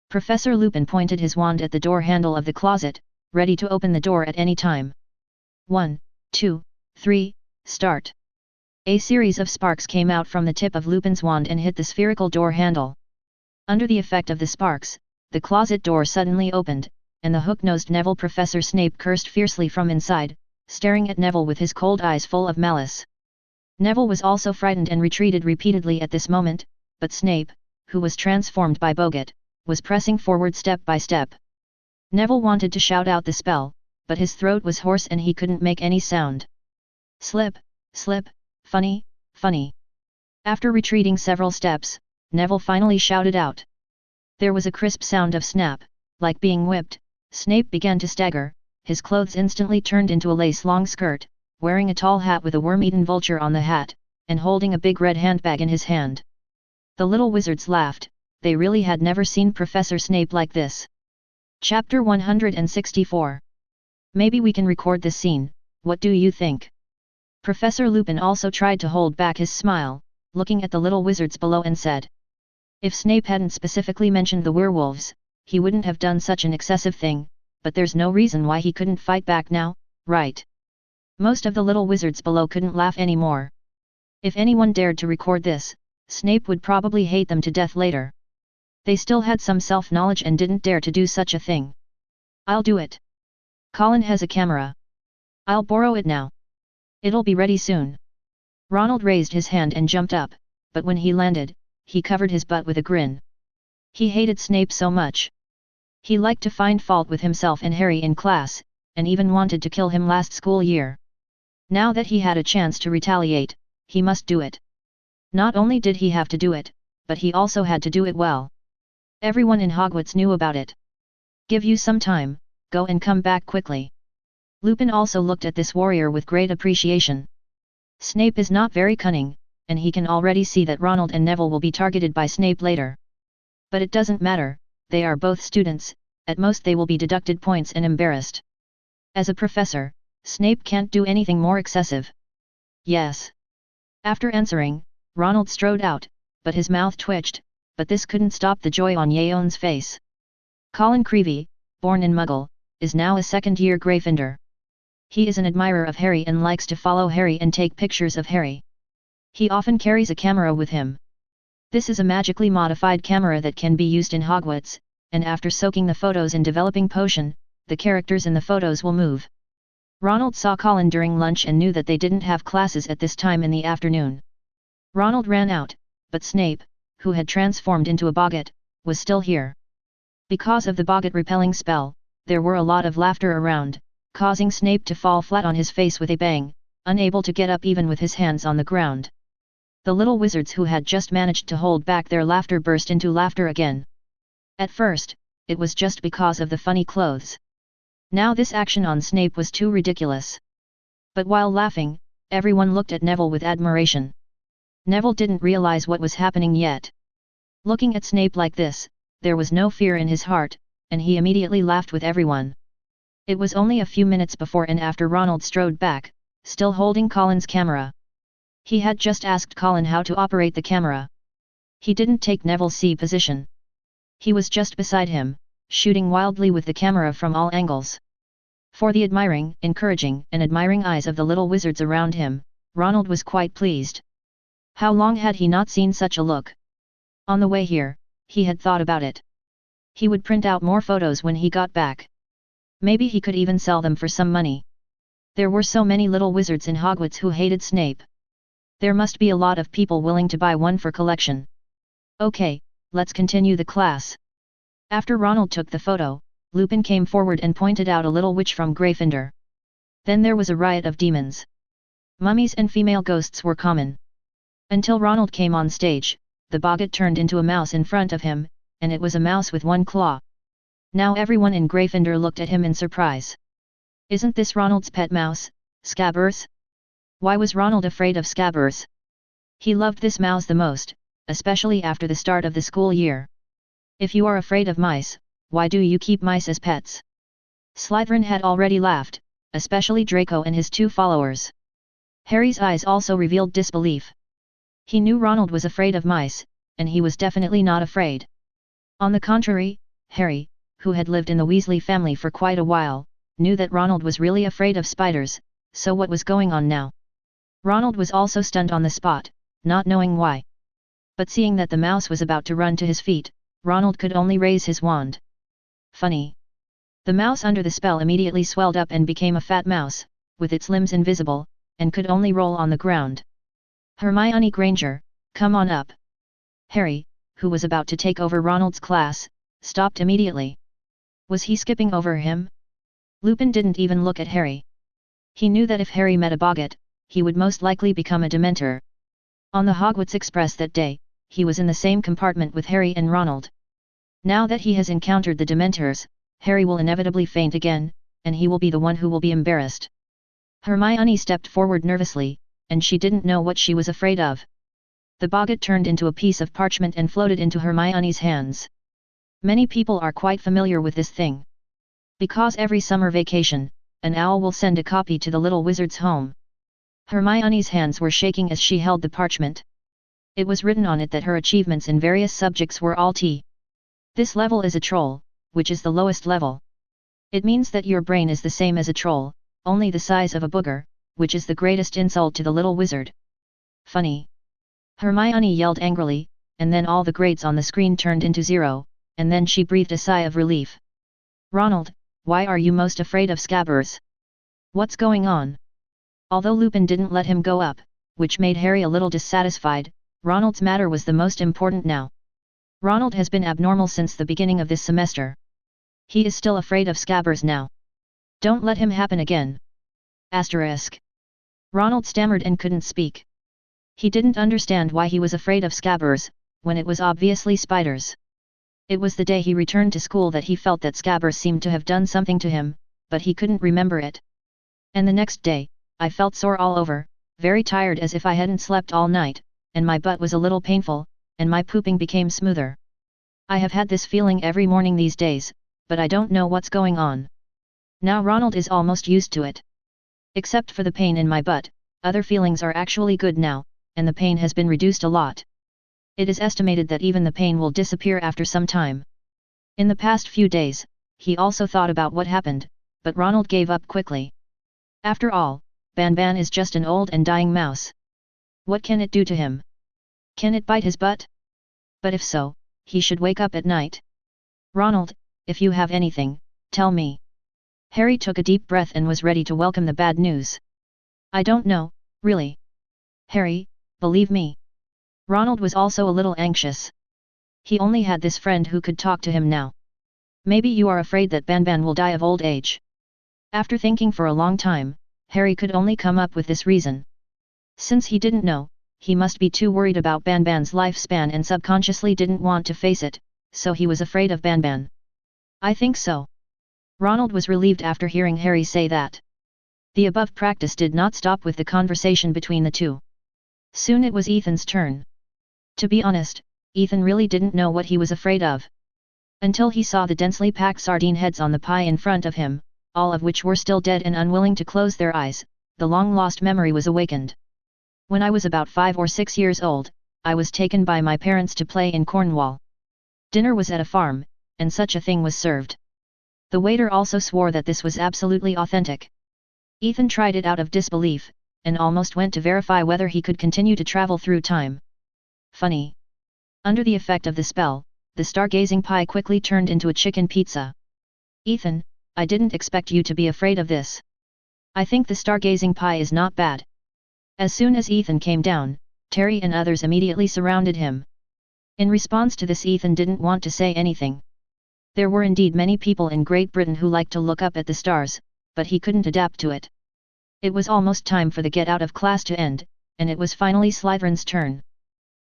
Professor Lupin pointed his wand at the door handle of the closet, ready to open the door at any time. 1, 2, 3, start. A series of sparks came out from the tip of Lupin's wand and hit the spherical door handle. Under the effect of the sparks, the closet door suddenly opened, and the hook-nosed Neville Professor Snape cursed fiercely from inside, staring at Neville with his cold eyes full of malice. Neville was also frightened and retreated repeatedly at this moment, but Snape, who was transformed by Boggart, was pressing forward step by step. Neville wanted to shout out the spell, but his throat was hoarse and he couldn't make any sound. Slip, slip, funny, funny. After retreating several steps, Neville finally shouted out. There was a crisp sound of snap, like being whipped. Snape began to stagger, his clothes instantly turned into a lace-long skirt, wearing a tall hat with a worm-eaten vulture on the hat, and holding a big red handbag in his hand. The little wizards laughed, they really had never seen Professor Snape like this. Chapter 164. Maybe we can record this scene, what do you think? Professor Lupin also tried to hold back his smile, looking at the little wizards below and said. If Snape hadn't specifically mentioned the werewolves, he wouldn't have done such an excessive thing, but there's no reason why he couldn't fight back now, right? Most of the little wizards below couldn't laugh anymore. If anyone dared to record this, Snape would probably hate them to death later. They still had some self-knowledge and didn't dare to do such a thing. I'll do it. Colin has a camera. I'll borrow it now. It'll be ready soon. Ronald raised his hand and jumped up, but when he landed, he covered his butt with a grin. He hated Snape so much. He liked to find fault with himself and Harry in class, and even wanted to kill him last school year. Now that he had a chance to retaliate, he must do it. Not only did he have to do it, but he also had to do it well. Everyone in Hogwarts knew about it. Give you some time, go and come back quickly. Lupin also looked at this warrior with great appreciation. Snape is not very cunning, and he can already see that Ronald and Neville will be targeted by Snape later. But it doesn't matter, they are both students, at most they will be deducted points and embarrassed. As a professor, Snape can't do anything more excessive. Yes. After answering, Ronald strode out, but his mouth twitched, but this couldn't stop the joy on Yeon's face. Colin Creevey, born in Muggle, is now a second-year Gryffindor. He is an admirer of Harry and likes to follow Harry and take pictures of Harry. He often carries a camera with him. This is a magically modified camera that can be used in Hogwarts, and after soaking the photos in developing potion, the characters in the photos will move. Ronald saw Colin during lunch and knew that they didn't have classes at this time in the afternoon. Ronald ran out, but Snape, who had transformed into a boggart, was still here. Because of the boggart repelling spell, there were a lot of laughter around, causing Snape to fall flat on his face with a bang, unable to get up even with his hands on the ground. The little wizards who had just managed to hold back their laughter burst into laughter again. At first, it was just because of the funny clothes. Now this action on Snape was too ridiculous. But while laughing, everyone looked at Neville with admiration. Neville didn't realize what was happening yet. Looking at Snape like this, there was no fear in his heart, and he immediately laughed with everyone. It was only a few minutes before and after Ronald strode back, still holding Colin's camera. He had just asked Colin how to operate the camera. He didn't take Neville's C position. He was just beside him, shooting wildly with the camera from all angles. For the admiring, encouraging and admiring eyes of the little wizards around him, Ronald was quite pleased. How long had he not seen such a look? On the way here, he had thought about it. He would print out more photos when he got back. Maybe he could even sell them for some money. There were so many little wizards in Hogwarts who hated Snape. There must be a lot of people willing to buy one for collection. Okay, let's continue the class. After Ronald took the photo, Lupin came forward and pointed out a little witch from Gryffindor. Then there was a riot of demons. Mummies and female ghosts were common. Until Ronald came on stage, the boggart turned into a mouse in front of him, and it was a mouse with one claw. Now everyone in Gryffindor looked at him in surprise. Isn't this Ronald's pet mouse, Scabbers? Why was Ronald afraid of Scabbers? He loved this mouse the most, especially after the start of the school year. If you are afraid of mice, why do you keep mice as pets? Slytherin had already laughed, especially Draco and his two followers. Harry's eyes also revealed disbelief. He knew Ronald was afraid of mice, and he was definitely not afraid. On the contrary, Harry, who had lived in the Weasley family for quite a while, knew that Ronald was really afraid of spiders, so what was going on now? Ronald was also stunned on the spot, not knowing why. But seeing that the mouse was about to run to his feet, Ronald could only raise his wand. Funny. The mouse under the spell immediately swelled up and became a fat mouse, with its limbs invisible, and could only roll on the ground. Hermione Granger, come on up. Harry, who was about to take over Ronald's class, stopped immediately. Was he skipping over him? Lupin didn't even look at Harry. He knew that if Harry met a boggart, he would most likely become a Dementor. On the Hogwarts Express that day, he was in the same compartment with Harry and Ronald. Now that he has encountered the Dementors, Harry will inevitably faint again, and he will be the one who will be embarrassed. Hermione stepped forward nervously, and she didn't know what she was afraid of. The boggart turned into a piece of parchment and floated into Hermione's hands. Many people are quite familiar with this thing. Because every summer vacation, an owl will send a copy to the little wizard's home. Hermione's hands were shaking as she held the parchment. It was written on it that her achievements in various subjects were all T. This level is a troll, which is the lowest level. It means that your brain is the same as a troll, only the size of a booger, which is the greatest insult to the little wizard. Funny. Hermione yelled angrily, and then all the grades on the screen turned into 0, and then she breathed a sigh of relief. Ronald, why are you most afraid of Scabbers? What's going on? Although Lupin didn't let him go up, which made Harry a little dissatisfied, Ronald's matter was the most important now. Ronald has been abnormal since the beginning of this semester. He is still afraid of Scabbers now. Don't let him happen again. Asterisk. Ronald stammered and couldn't speak. He didn't understand why he was afraid of Scabbers, when it was obviously spiders. It was the day he returned to school that he felt that Scabbers seemed to have done something to him, but he couldn't remember it. And the next day, I felt sore all over, very tired as if I hadn't slept all night, and my butt was a little painful, and my pooping became smoother. I have had this feeling every morning these days, but I don't know what's going on. Now Ronald is almost used to it. Except for the pain in my butt, other feelings are actually good now, and the pain has been reduced a lot. It is estimated that even the pain will disappear after some time. In the past few days, he also thought about what happened, but Ronald gave up quickly. After all, Ban is just an old and dying mouse. What can it do to him? Can it bite his butt? But if so, he should wake up at night. Ronald, if you have anything, tell me. Harry took a deep breath and was ready to welcome the bad news. I don't know, really. Harry, believe me. Ronald was also a little anxious. He only had this friend who could talk to him now. Maybe you are afraid that Ban will die of old age. After thinking for a long time, Harry could only come up with this reason. Since he didn't know, he must be too worried about Ban's lifespan and subconsciously didn't want to face it, so he was afraid of Ban. I think so. Ronald was relieved after hearing Harry say that. The above practice did not stop with the conversation between the two. Soon it was Ethan's turn. To be honest, Ethan really didn't know what he was afraid of. Until he saw the densely packed sardine heads on the pie in front of him, all of which were still dead and unwilling to close their eyes, the long-lost memory was awakened. When I was about 5 or 6 years old, I was taken by my parents to play in Cornwall. Dinner was at a farm, and such a thing was served. The waiter also swore that this was absolutely authentic. Ethan tried it out of disbelief, and almost went to verify whether he could continue to travel through time. Funny. Under the effect of the spell, the stargazing pie quickly turned into a chicken pizza. Ethan, I didn't expect you to be afraid of this. I think the stargazing pie is not bad. As soon as Ethan came down, Terry and others immediately surrounded him. In response to this, Ethan didn't want to say anything. There were indeed many people in Great Britain who liked to look up at the stars, but he couldn't adapt to it. It was almost time for the get out of class to end, and it was finally Slytherin's turn.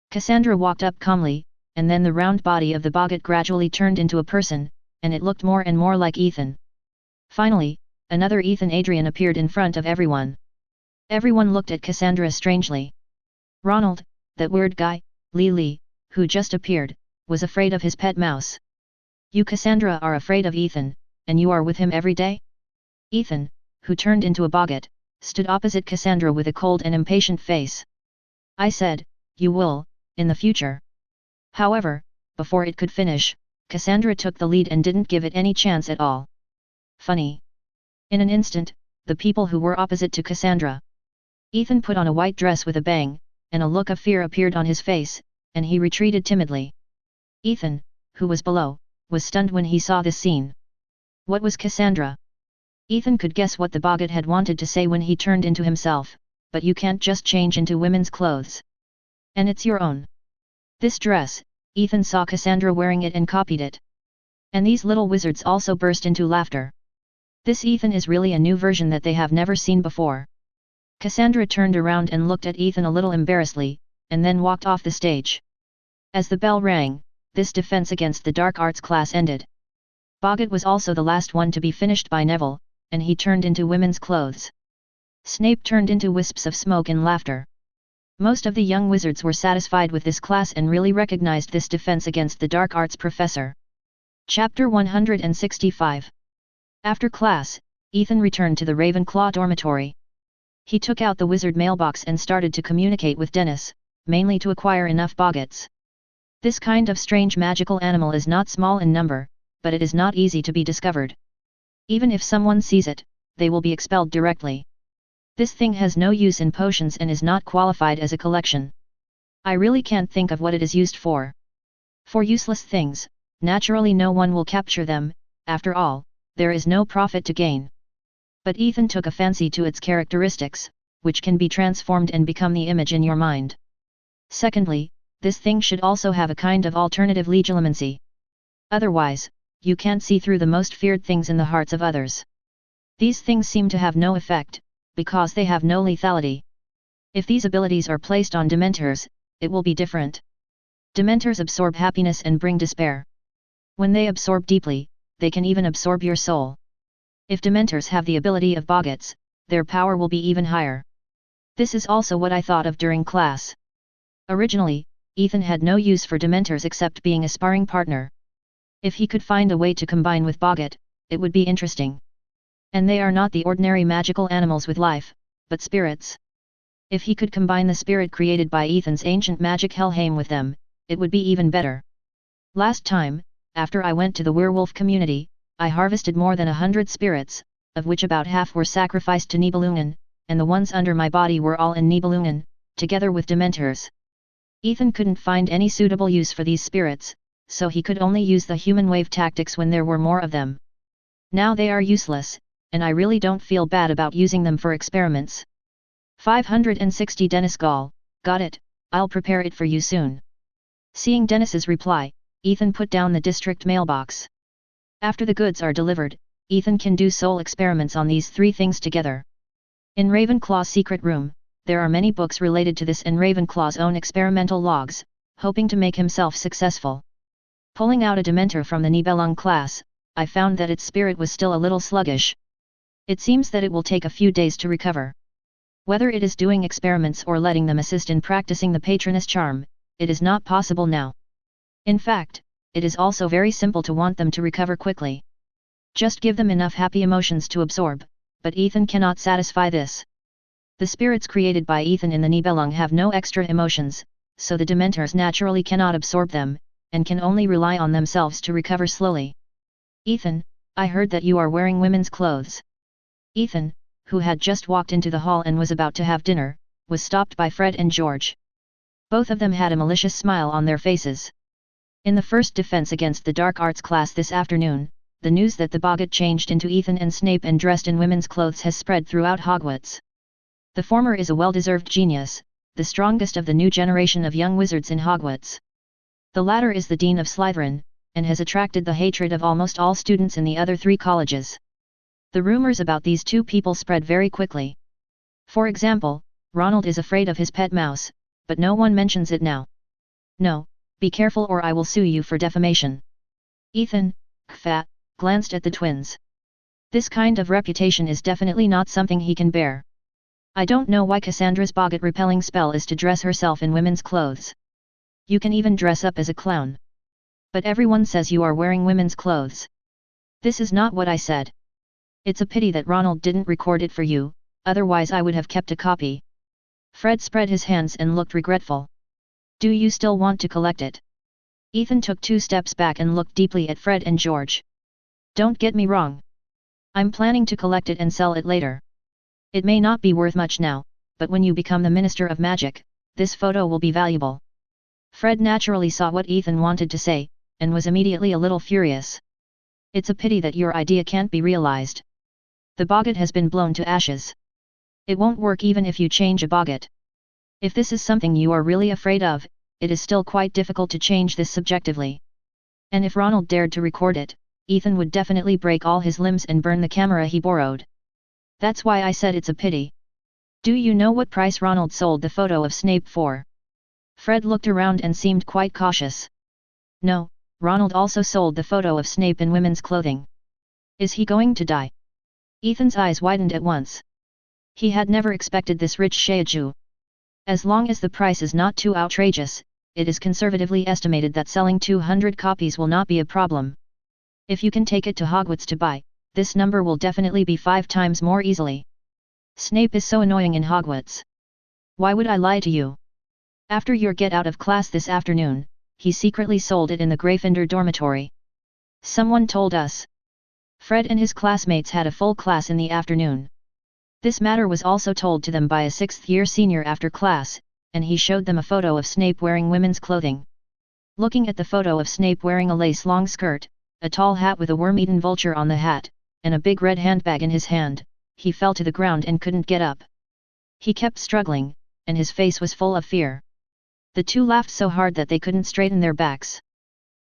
Cassandra walked up calmly, and then the round body of the boggart gradually turned into a person, and it looked more and more like Ethan. Finally, another Ethan Adrian appeared in front of everyone. Everyone looked at Cassandra strangely. Ronald, that weird guy, Lee, who just appeared, was afraid of his pet mouse. You Cassandra are afraid of Ethan, and you are with him every day? Ethan, who turned into a boggart, stood opposite Cassandra with a cold and impatient face. I said, you will, in the future. However, before it could finish, Cassandra took the lead and didn't give it any chance at all. Funny. In an instant, the people who were opposite to Cassandra. Ethan put on a white dress with a bang, and a look of fear appeared on his face, and he retreated timidly. Ethan, who was below, was stunned when he saw this scene. What was Cassandra? Ethan could guess what the boggart had wanted to say when he turned into himself, but you can't just change into women's clothes. And it's your own. This dress, Ethan saw Cassandra wearing it and copied it. And these little wizards also burst into laughter. This Ethan is really a new version that they have never seen before. Cassandra turned around and looked at Ethan a little embarrassedly, and then walked off the stage. As the bell rang, this defense against the dark arts class ended. Boggart was also the last one to be finished by Neville, and he turned into women's clothes. Snape turned into wisps of smoke and laughter. Most of the young wizards were satisfied with this class and really recognized this defense against the dark arts professor. Chapter 165. After class, Ethan returned to the Ravenclaw dormitory. He took out the wizard mailbox and started to communicate with Dennis, mainly to acquire enough boggarts. This kind of strange magical animal is not small in number, but it is not easy to be discovered. Even if someone sees it, they will be expelled directly. This thing has no use in potions and is not qualified as a collection. I really can't think of what it is used for. For useless things, naturally no one will capture them, after all, there is no profit to gain. But Ethan took a fancy to its characteristics, which can be transformed and become the image in your mind. Secondly, this thing should also have a kind of alternative legilimency. Otherwise, you can't see through the most feared things in the hearts of others. These things seem to have no effect, because they have no lethality. If these abilities are placed on Dementors, it will be different. Dementors absorb happiness and bring despair. When they absorb deeply, they can even absorb your soul. If Dementors have the ability of boggarts, their power will be even higher. This is also what I thought of during class. Originally, Ethan had no use for Dementors except being a sparring partner. If he could find a way to combine with Boggart, it would be interesting. And they are not the ordinary magical animals with life, but spirits. If he could combine the spirit created by Ethan's ancient magic Helheim with them, it would be even better. Last time, after I went to the werewolf community, I harvested more than 100 spirits, of which about half were sacrificed to Nibelungen, and the ones under my body were all in Nibelungen, together with Dementors. Ethan couldn't find any suitable use for these spirits, so he could only use the human wave tactics when there were more of them. Now they are useless, and I really don't feel bad about using them for experiments. 560 Dennis Gall, got it, I'll prepare it for you soon. Seeing Dennis's reply, Ethan put down the district mailbox. After the goods are delivered, Ethan can do soul experiments on these 3 things together. In Ravenclaw's secret room, there are many books related to this and Ravenclaw's own experimental logs, hoping to make himself successful. Pulling out a Dementor from the Nibelung class, I found that its spirit was still a little sluggish. It seems that it will take a few days to recover. Whether it is doing experiments or letting them assist in practicing the Patronus charm, it is not possible now. In fact, it is also very simple to want them to recover quickly. Just give them enough happy emotions to absorb, but Ethan cannot satisfy this. The spirits created by Ethan in the Nibelung have no extra emotions, so the Dementors naturally cannot absorb them, and can only rely on themselves to recover slowly. Ethan, I heard that you are wearing women's clothes. Ethan, who had just walked into the hall and was about to have dinner, was stopped by Fred and George. Both of them had a malicious smile on their faces. In the first defense against the dark arts class this afternoon, the news that the Boggart changed into Ethan and Snape and dressed in women's clothes has spread throughout Hogwarts. The former is a well-deserved genius, the strongest of the new generation of young wizards in Hogwarts. The latter is the Dean of Slytherin, and has attracted the hatred of almost all students in the other 3 colleges. The rumors about these 2 people spread very quickly. For example, Ronald is afraid of his pet mouse, but no one mentions it now. No, be careful or I will sue you for defamation. Ethan, Kfa, glanced at the twins. This kind of reputation is definitely not something he can bear. I don't know why Cassandra's Boggart repelling spell is to dress herself in women's clothes. You can even dress up as a clown. But everyone says you are wearing women's clothes. This is not what I said. It's a pity that Ronald didn't record it for you, otherwise I would have kept a copy. Fred spread his hands and looked regretful. Do you still want to collect it? Ethan took 2 steps back and looked deeply at Fred and George. Don't get me wrong. I'm planning to collect it and sell it later. It may not be worth much now, but when you become the Minister of Magic, this photo will be valuable. Fred naturally saw what Ethan wanted to say, and was immediately a little furious. It's a pity that your idea can't be realized. The Boggart has been blown to ashes. It won't work even if you change a Boggart. If this is something you are really afraid of, it is still quite difficult to change this subjectively. And if Ronald dared to record it, Ethan would definitely break all his limbs and burn the camera he borrowed. That's why I said it's a pity. Do you know what price Ronald sold the photo of Snape for? Fred looked around and seemed quite cautious. No, Ronald also sold the photo of Snape in women's clothing. Is he going to die? Ethan's eyes widened at once. He had never expected this rich Shaiju. As long as the price is not too outrageous, it is conservatively estimated that selling 200 copies will not be a problem. If you can take it to Hogwarts to buy, this number will definitely be 5 times more easily. Snape is so annoying in Hogwarts. Why would I lie to you? After your get out of class this afternoon, he secretly sold it in the Gryffindor dormitory. Someone told us. Fred and his classmates had a full class in the afternoon. This matter was also told to them by a 6th-year senior after class, and he showed them a photo of Snape wearing women's clothing. Looking at the photo of Snape wearing a lace-long skirt, a tall hat with a worm-eaten vulture on the hat, and a big red handbag in his hand, he fell to the ground and couldn't get up. He kept struggling, and his face was full of fear. The 2 laughed so hard that they couldn't straighten their backs.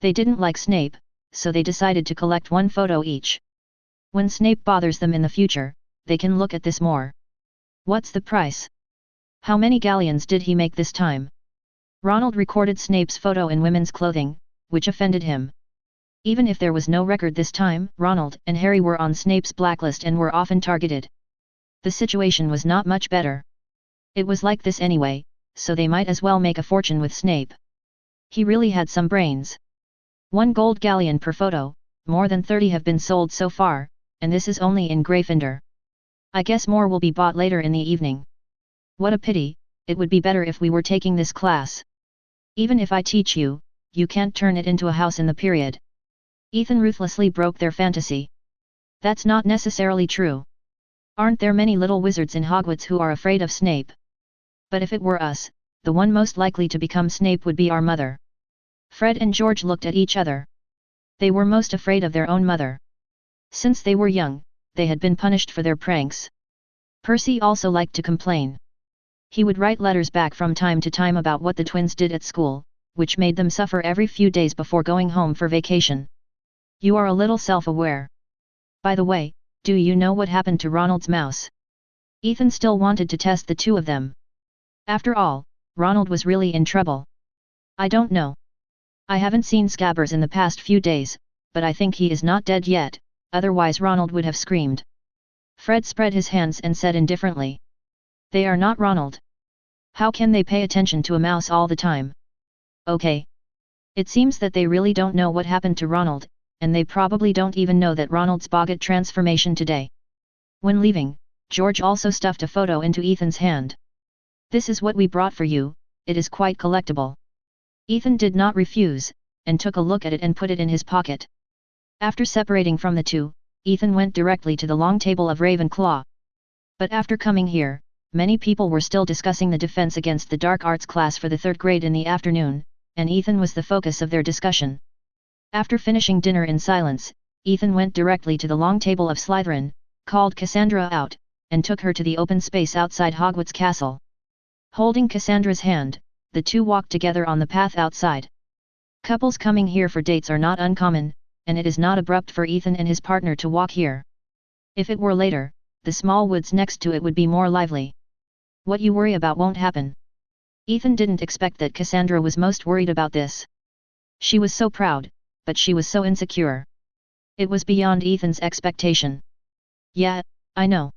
They didn't like Snape, so they decided to collect 1 photo each. When Snape bothers them in the future, they can look at this more. What's the price? How many galleons did he make this time? Ronald recorded Snape's photo in women's clothing, which offended him. Even if there was no record this time, Ronald and Harry were on Snape's blacklist and were often targeted. The situation was not much better. It was like this anyway, so they might as well make a fortune with Snape. He really had some brains. 1 gold galleon per photo, more than 30 have been sold so far, and this is only in Gryffindor. I guess more will be bought later in the evening. What a pity, it would be better if we were taking this class. Even if I teach you, you can't turn it into a house in the period. Ethan ruthlessly broke their fantasy. That's not necessarily true. Aren't there many little wizards in Hogwarts who are afraid of Snape? But if it were us, the one most likely to become Snape would be our mother. Fred and George looked at each other. They were most afraid of their own mother. Since they were young, they had been punished for their pranks. Percy also liked to complain. He would write letters back from time to time about what the twins did at school, which made them suffer every few days before going home for vacation. You are a little self-aware. By the way, do you know what happened to Ronald's mouse? Ethan still wanted to test the two of them. After all, Ronald was really in trouble. I don't know. I haven't seen Scabbers in the past few days, but I think he is not dead yet, otherwise Ronald would have screamed. Fred spread his hands and said indifferently. They are not Ronald. How can they pay attention to a mouse all the time? Okay. It seems that they really don't know what happened to Ronald, and they probably don't even know that Ronald's bogot transformation today. When leaving, George also stuffed a photo into Ethan's hand. This is what we brought for you, it is quite collectible. Ethan did not refuse, and took a look at it and put it in his pocket. After separating from the two, Ethan went directly to the long table of Ravenclaw. But after coming here, many people were still discussing the defense against the dark arts class for the 3rd grade in the afternoon, and Ethan was the focus of their discussion. After finishing dinner in silence, Ethan went directly to the long table of Slytherin, called Cassandra out, and took her to the open space outside Hogwarts Castle. Holding Cassandra's hand, the two walked together on the path outside. Couples coming here for dates are not uncommon, and it is not abrupt for Ethan and his partner to walk here. If it were later, the small woods next to it would be more lively. What you worry about won't happen. Ethan didn't expect that Cassandra was most worried about this. She was so proud, but she was so insecure. It was beyond Ethan's expectation. Yeah, I know.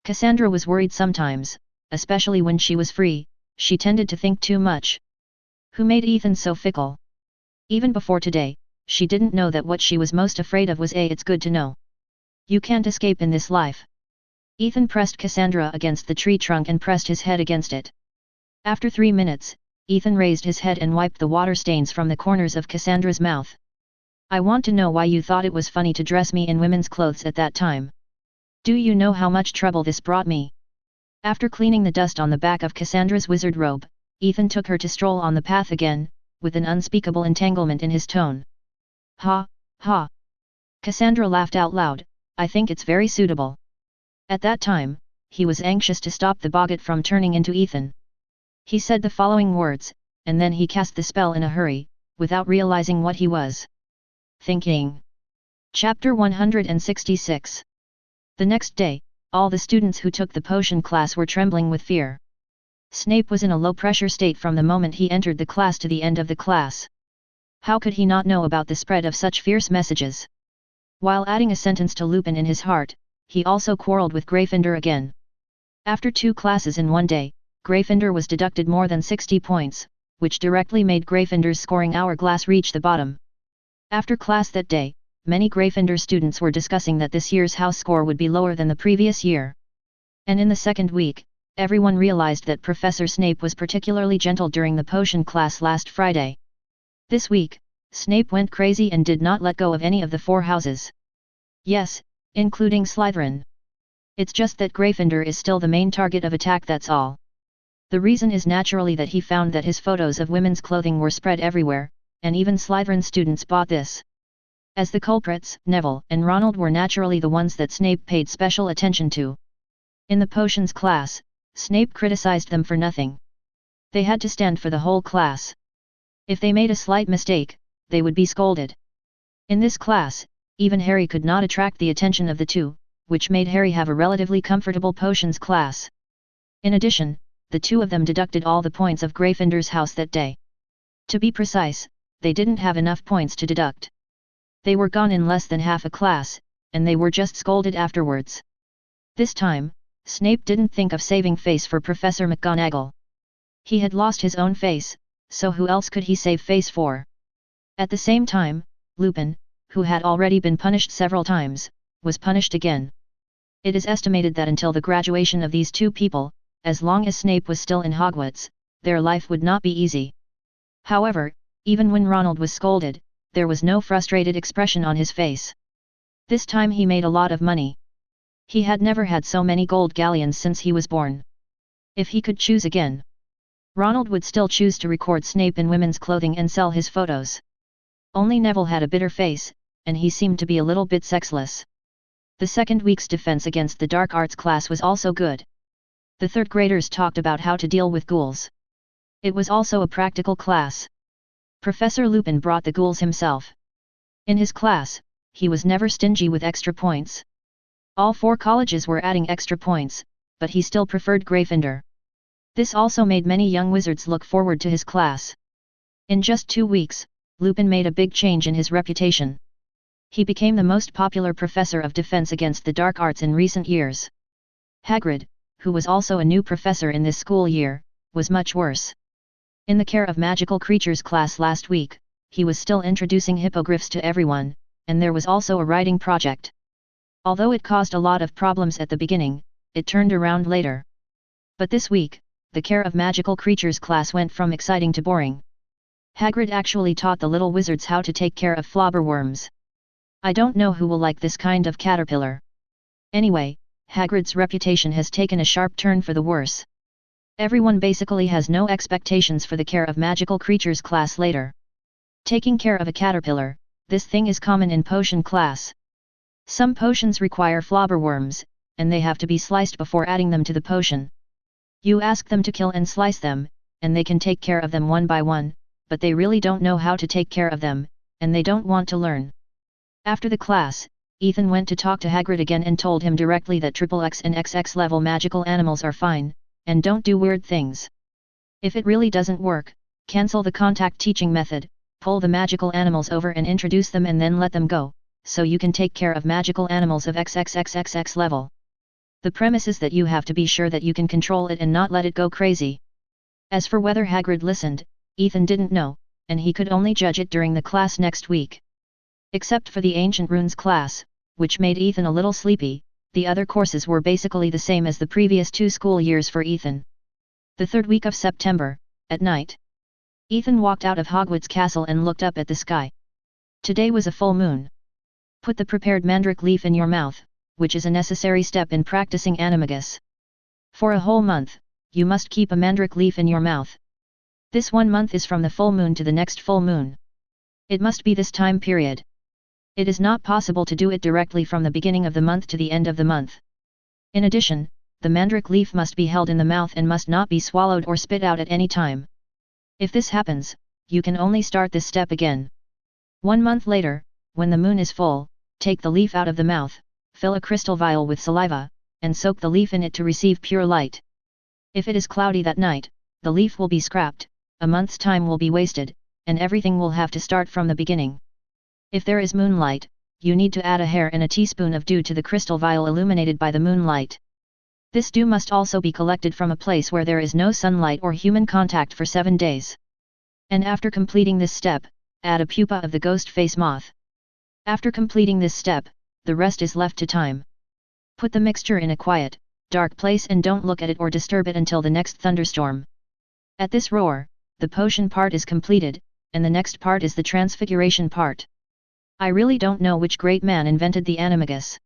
Cassandra was worried sometimes, especially when she was free, she tended to think too much. Who made Ethan so fickle? Even before today, she didn't know that what she was most afraid of was it's good to know. You can't escape in this life. Ethan pressed Cassandra against the tree trunk and pressed his head against it. After 3 minutes, Ethan raised his head and wiped the water stains from the corners of Cassandra's mouth. I want to know why you thought it was funny to dress me in women's clothes at that time. Do you know how much trouble this brought me? After cleaning the dust on the back of Cassandra's wizard robe, Ethan took her to stroll on the path again, with an unspeakable entanglement in his tone. Ha, ha. Cassandra laughed out loud, I think it's very suitable. At that time, he was anxious to stop the boggart from turning into Ethan. He said the following words, and then he cast the spell in a hurry, without realizing what he was thinking. Chapter 166. The next day, all the students who took the potion class were trembling with fear. Snape was in a low-pressure state from the moment he entered the class to the end of the class. How could he not know about the spread of such fierce messages? While adding a sentence to Lupin in his heart, he also quarreled with Gryffindor again. After 2 classes in one day, Gryffindor was deducted more than 60 points, which directly made Gryffindor's scoring hourglass reach the bottom. After class that day, many Gryffindor students were discussing that this year's house score would be lower than the previous year. And in the second week, everyone realized that Professor Snape was particularly gentle during the potion class last Friday. This week, Snape went crazy and did not let go of any of the 4 houses. Yes, including Slytherin. It's just that Gryffindor is still the main target of attack, that's all. The reason is naturally that he found that his photos of women's clothing were spread everywhere, and even Slytherin students bought this. As the culprits, Neville and Ronald were naturally the ones that Snape paid special attention to. In the potions class, Snape criticized them for nothing. They had to stand for the whole class. If they made a slight mistake, they would be scolded. In this class, even Harry could not attract the attention of the two, which made Harry have a relatively comfortable potions class. In addition, the two of them deducted all the points of Gryffindor's house that day. To be precise, they didn't have enough points to deduct. They were gone in less than half a class, and they were just scolded afterwards. This time, Snape didn't think of saving face for Professor McGonagall. He had lost his own face, so who else could he save face for? At the same time, Lupin, who had already been punished several times, was punished again. It is estimated that until the graduation of these two people, as long as Snape was still in Hogwarts, their life would not be easy. However, even when Ronald was scolded, there was no frustrated expression on his face. This time he made a lot of money. He had never had so many gold galleons since he was born. If he could choose again, Ronald would still choose to record Snape in women's clothing and sell his photos. Only Neville had a bitter face, and he seemed to be a little bit sexless. The second week's defense against the dark arts class was also good. The third graders talked about how to deal with ghouls. It was also a practical class. Professor Lupin brought the ghouls himself. In his class, he was never stingy with extra points. All 4 colleges were adding extra points, but he still preferred Gryffindor. This also made many young wizards look forward to his class. In just 2 weeks, Lupin made a big change in his reputation. He became the most popular professor of defense against the dark arts in recent years. Hagrid, who was also a new professor in this school year, was much worse. In the care of magical creatures class last week, he was still introducing hippogriffs to everyone, and there was also a writing project. Although it caused a lot of problems at the beginning, it turned around later. But this week, the care of magical creatures class went from exciting to boring. Hagrid actually taught the little wizards how to take care of flobberworms. I don't know who will like this kind of caterpillar. Anyway, Hagrid's reputation has taken a sharp turn for the worse. Everyone basically has no expectations for the care of magical creatures class later. Taking care of a caterpillar, this thing is common in potion class. Some potions require flobberworms, and they have to be sliced before adding them to the potion. You ask them to kill and slice them, and they can take care of them one by one, but they really don't know how to take care of them, and they don't want to learn. After the class, Ethan went to talk to Hagrid again and told him directly that XXX and XX level magical animals are fine, and don't do weird things. If it really doesn't work, cancel the contact teaching method, pull the magical animals over and introduce them and then let them go, so you can take care of magical animals of XXXXX level. The premise is that you have to be sure that you can control it and not let it go crazy. As for whether Hagrid listened, Ethan didn't know, and he could only judge it during the class next week. Except for the Ancient Runes class, which made Ethan a little sleepy, the other courses were basically the same as the previous 2 school years for Ethan. The third week of September, at night, Ethan walked out of Hogwarts Castle and looked up at the sky. Today was a full moon. Put the prepared mandrake leaf in your mouth, which is a necessary step in practicing animagus. For a whole month, you must keep a mandrake leaf in your mouth. This 1 month is from the full moon to the next full moon. It must be this time period. It is not possible to do it directly from the beginning of the month to the end of the month. In addition, the mandrake leaf must be held in the mouth and must not be swallowed or spit out at any time. If this happens, you can only start this step again. 1 month later, when the moon is full, take the leaf out of the mouth, fill a crystal vial with saliva, and soak the leaf in it to receive pure light. If it is cloudy that night, the leaf will be scrapped, a month's time will be wasted, and everything will have to start from the beginning. If there is moonlight, you need to add a hair and a teaspoon of dew to the crystal vial illuminated by the moonlight. This dew must also be collected from a place where there is no sunlight or human contact for 7 days. And after completing this step, add a pupa of the ghost face moth. After completing this step, the rest is left to time. Put the mixture in a quiet, dark place and don't look at it or disturb it until the next thunderstorm. At this roar, the potion part is completed, and the next part is the transfiguration part. I really don't know which great man invented the animagus.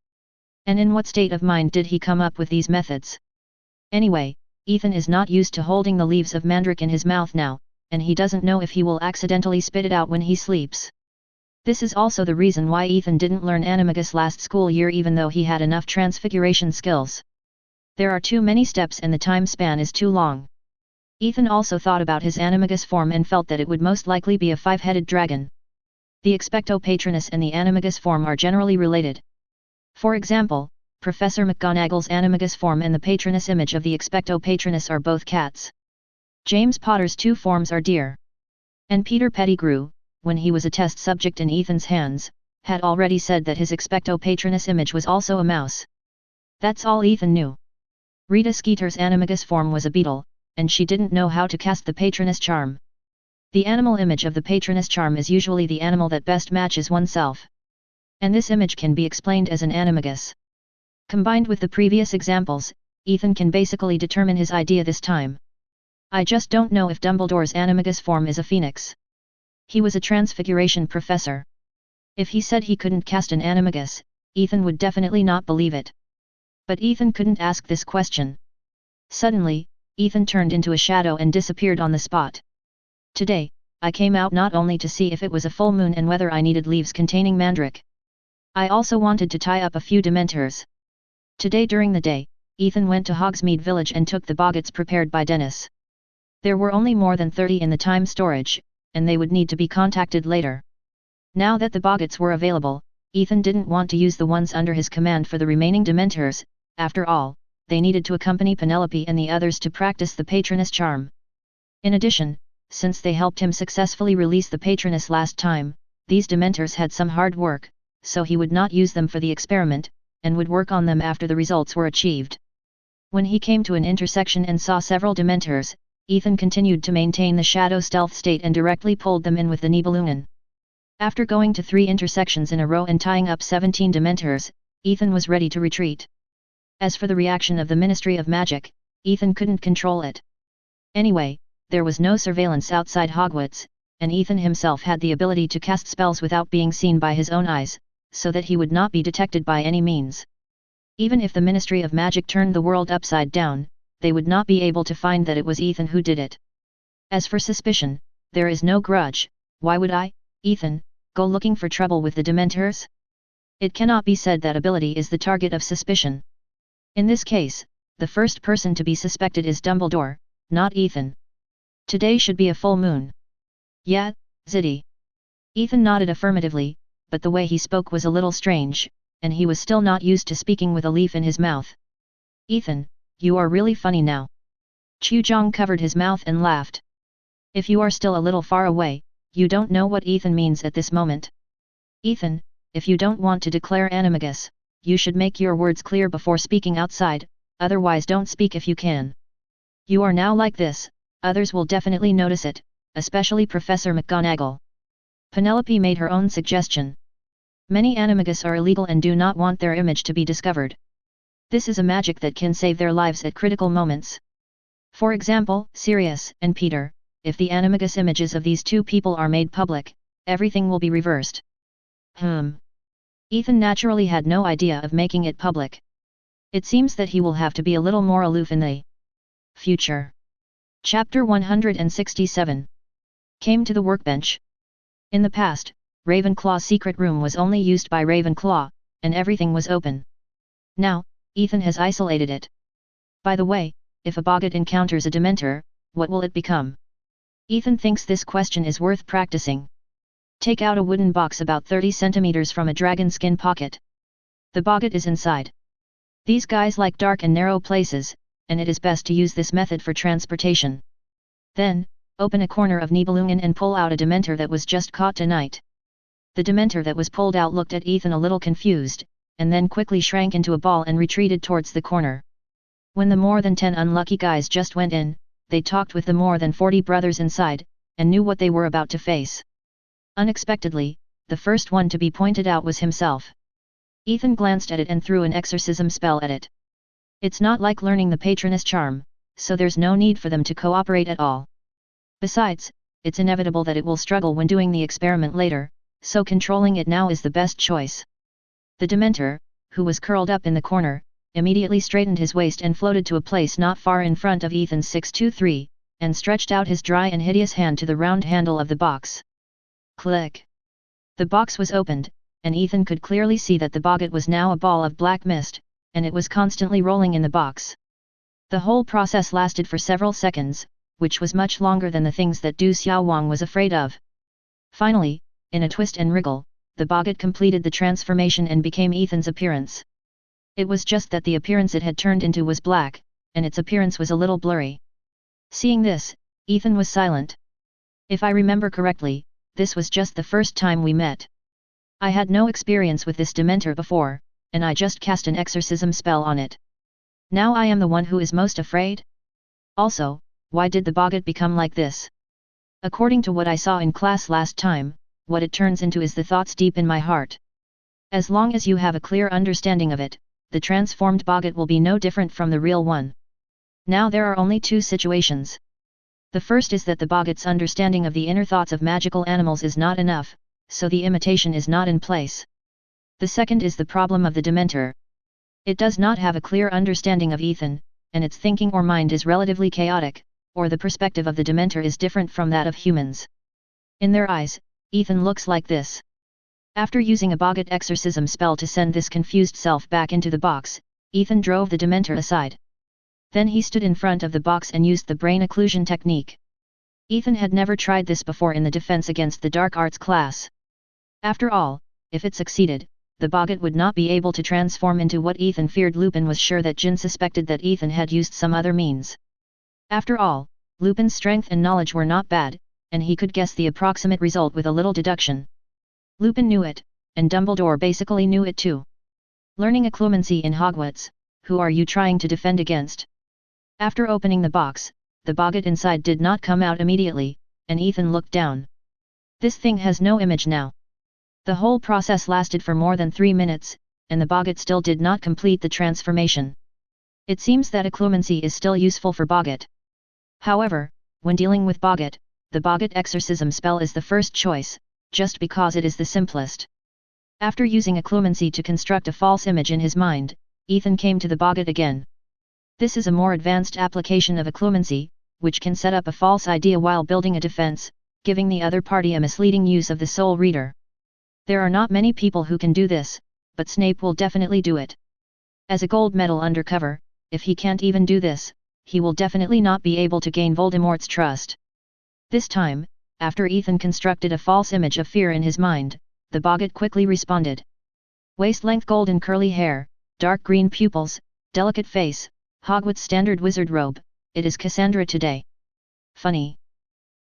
And in what state of mind did he come up with these methods? Anyway, Ethan is not used to holding the leaves of mandrake in his mouth now, and he doesn't know if he will accidentally spit it out when he sleeps. This is also the reason why Ethan didn't learn animagus last school year even though he had enough transfiguration skills. There are too many steps and the time span is too long. Ethan also thought about his animagus form and felt that it would most likely be a 5-headed dragon. The Expecto Patronus and the animagus form are generally related. For example, Professor McGonagall's animagus form and the Patronus image of the Expecto Patronus are both cats. James Potter's 2 forms are deer. And Peter Pettigrew, when he was a test subject in Ethan's hands, had already said that his Expecto Patronus image was also a mouse. That's all Ethan knew. Rita Skeeter's animagus form was a beetle, and she didn't know how to cast the patroness charm. The animal image of the patroness charm is usually the animal that best matches oneself. And this image can be explained as an animagus. Combined with the previous examples, Ethan can basically determine his idea this time. I just don't know if Dumbledore's animagus form is a phoenix. He was a transfiguration professor. If he said he couldn't cast an animagus, Ethan would definitely not believe it. But Ethan couldn't ask this question. Suddenly, Ethan turned into a shadow and disappeared on the spot. Today, I came out not only to see if it was a full moon and whether I needed leaves containing mandrake. I also wanted to tie up a few dementors. Today during the day, Ethan went to Hogsmeade Village and took the boggets prepared by Dennis. There were only more than 30 in the time storage, and they would need to be contacted later. Now that the boggets were available, Ethan didn't want to use the ones under his command for the remaining dementors. After all, they needed to accompany Penelope and the others to practice the patroness charm. In addition, since they helped him successfully release the patroness last time, these dementors had some hard work, so he would not use them for the experiment, and would work on them after the results were achieved. When he came to an intersection and saw several dementors, Ethan continued to maintain the shadow stealth state and directly pulled them in with the Nibelungen. After going to 3 intersections in a row and tying up 17 dementors, Ethan was ready to retreat. As for the reaction of the Ministry of Magic, Ethan couldn't control it. Anyway, there was no surveillance outside Hogwarts, and Ethan himself had the ability to cast spells without being seen by his own eyes, so that he would not be detected by any means. Even if the Ministry of Magic turned the world upside down, they would not be able to find that it was Ethan who did it. As for suspicion, there is no grudge. Why would I, Ethan, go looking for trouble with the Dementors? It cannot be said that ability is the target of suspicion. In this case, the first person to be suspected is Dumbledore, not Ethan. Today should be a full moon. Yeah, Ziddy. Ethan nodded affirmatively, but the way he spoke was a little strange, and he was still not used to speaking with a leaf in his mouth. Ethan, you are really funny now. Chujong covered his mouth and laughed. If you are still a little far away, you don't know what Ethan means at this moment. Ethan, if you don't want to declare animagus, you should make your words clear before speaking outside, otherwise don't speak if you can. You are now like this, others will definitely notice it, especially Professor McGonagall. Penelope made her own suggestion. Many animagus are illegal and do not want their image to be discovered. This is a magic that can save their lives at critical moments. For example, Sirius and Peter, if the animagus images of these 2 people are made public, everything will be reversed. Ethan naturally had no idea of making it public. It seems that he will have to be a little more aloof in the future. Chapter 167. Came to the workbench. In the past, Ravenclaw's secret room was only used by Ravenclaw, and everything was open. Now, Ethan has isolated it. By the way, if a boggart encounters a Dementor, what will it become? Ethan thinks this question is worth practicing. Take out a wooden box about 30 centimeters from a dragon skin pocket. The boggart is inside. These guys like dark and narrow places, and it is best to use this method for transportation. Then, open a corner of Nibelungen and pull out a Dementor that was just caught tonight. The Dementor that was pulled out looked at Ethan a little confused, and then quickly shrank into a ball and retreated towards the corner. When the more than 10 unlucky guys just went in, they talked with the more than 40 brothers inside, and knew what they were about to face. Unexpectedly, the first one to be pointed out was himself. Ethan glanced at it and threw an exorcism spell at it. It's not like learning the patroness charm, so there's no need for them to cooperate at all. Besides, it's inevitable that it will struggle when doing the experiment later, so controlling it now is the best choice. The Dementor, who was curled up in the corner, immediately straightened his waist and floated to a place not far in front of Ethan's 623, and stretched out his dry and hideous hand to the round handle of the box. Click! The box was opened, and Ethan could clearly see that the boggart was now a ball of black mist, and it was constantly rolling in the box. The whole process lasted for several seconds, which was much longer than the things that Du Xiaowang was afraid of. Finally, in a twist and wriggle, the boggart completed the transformation and became Ethan's appearance. It was just that the appearance it had turned into was black, and its appearance was a little blurry. Seeing this, Ethan was silent. If I remember correctly, this was just the first time we met. I had no experience with this Dementor before, and I just cast an exorcism spell on it. Now I am the one who is most afraid? Also, why did the boggart become like this? According to what I saw in class last time, what it turns into is the thoughts deep in my heart. As long as you have a clear understanding of it, the transformed boggart will be no different from the real one. Now there are only two situations. The first is that the boggart's understanding of the inner thoughts of magical animals is not enough, so the imitation is not in place. The second is the problem of the Dementor. It does not have a clear understanding of Ethan, and its thinking or mind is relatively chaotic, or the perspective of the Dementor is different from that of humans. In their eyes, Ethan looks like this. After using a boggart exorcism spell to send this confused self back into the box, Ethan drove the Dementor aside. Then he stood in front of the box and used the brain occlusion technique. Ethan had never tried this before in the defense against the dark arts class. After all, if it succeeded, the boggart would not be able to transform into what Ethan feared. Lupin was sure that Jin suspected that Ethan had used some other means. After all, Lupin's strength and knowledge were not bad, and he could guess the approximate result with a little deduction. Lupin knew it, and Dumbledore basically knew it too. Learning occlumency in Hogwarts, who are you trying to defend against? After opening the box, the boggart inside did not come out immediately, and Ethan looked down. This thing has no image now. The whole process lasted for more than 3 minutes, and the boggart still did not complete the transformation. It seems that occlumency is still useful for boggart. However, when dealing with boggart, the boggart exorcism spell is the first choice, just because it is the simplest. After using occlumency to construct a false image in his mind, Ethan came to the boggart again. This is a more advanced application of occlumency, which can set up a false idea while building a defense, giving the other party a misleading use of the soul reader. There are not many people who can do this, but Snape will definitely do it. As a gold medal undercover, if he can't even do this, he will definitely not be able to gain Voldemort's trust. This time, after Ethan constructed a false image of fear in his mind, the boggart quickly responded. Waist-length golden curly hair, dark green pupils, delicate face, Hogwarts standard wizard robe, it is Cassandra today. Funny.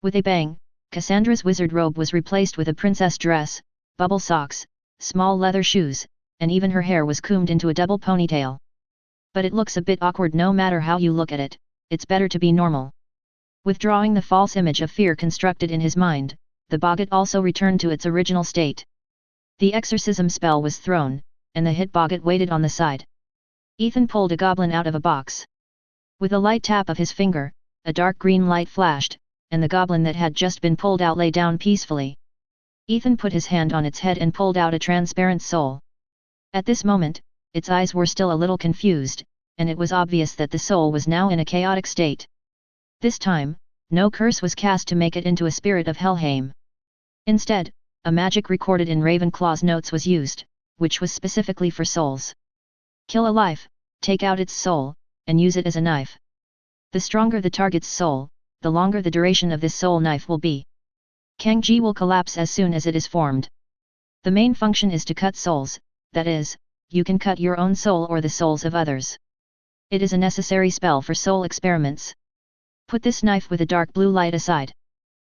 With a bang, Cassandra's wizard robe was replaced with a princess dress, bubble socks, small leather shoes, and even her hair was combed into a double ponytail. But it looks a bit awkward no matter how you look at it, it's better to be normal. Withdrawing the false image of fear constructed in his mind, the boggart also returned to its original state. The exorcism spell was thrown, and the hit boggart waited on the side. Ethan pulled a goblin out of a box. With a light tap of his finger, a dark green light flashed, and the goblin that had just been pulled out lay down peacefully. Ethan put his hand on its head and pulled out a transparent soul. At this moment, its eyes were still a little confused, and it was obvious that the soul was now in a chaotic state. This time, no curse was cast to make it into a spirit of Helheim. Instead, a magic recorded in Ravenclaw's notes was used, which was specifically for souls. Kill a life, take out its soul, and use it as a knife. The stronger the target's soul, the longer the duration of this soul knife will be. Kangji will collapse as soon as it is formed. The main function is to cut souls, that is, you can cut your own soul or the souls of others. It is a necessary spell for soul experiments. Put this knife with a dark blue light aside.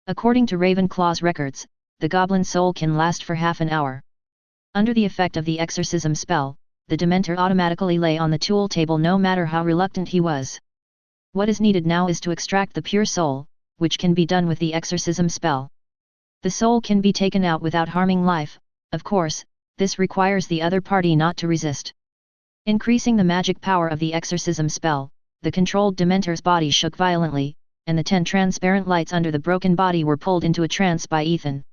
According to Ravenclaw's records, the goblin soul can last for half an hour. Under the effect of the exorcism spell, the Dementor automatically lay on the tool table no matter how reluctant he was. What is needed now is to extract the pure soul, which can be done with the exorcism spell. The soul can be taken out without harming life, of course, this requires the other party not to resist. Increasing the magic power of the exorcism spell, the controlled Dementor's body shook violently, and the 10 transparent lights under the broken body were pulled into a trance by Ethan.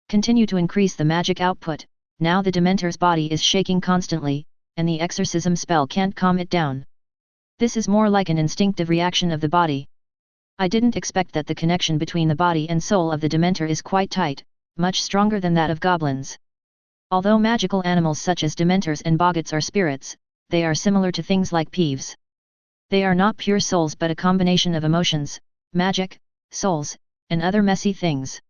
Continue to increase the magic output, now the Dementor's body is shaking constantly, and the exorcism spell can't calm it down. This is more like an instinctive reaction of the body. I didn't expect that the connection between the body and soul of the Dementor is quite tight, much stronger than that of goblins. Although magical animals such as Dementors and boggarts are spirits, they are similar to things like peeves. They are not pure souls but a combination of emotions, magic, souls, and other messy things.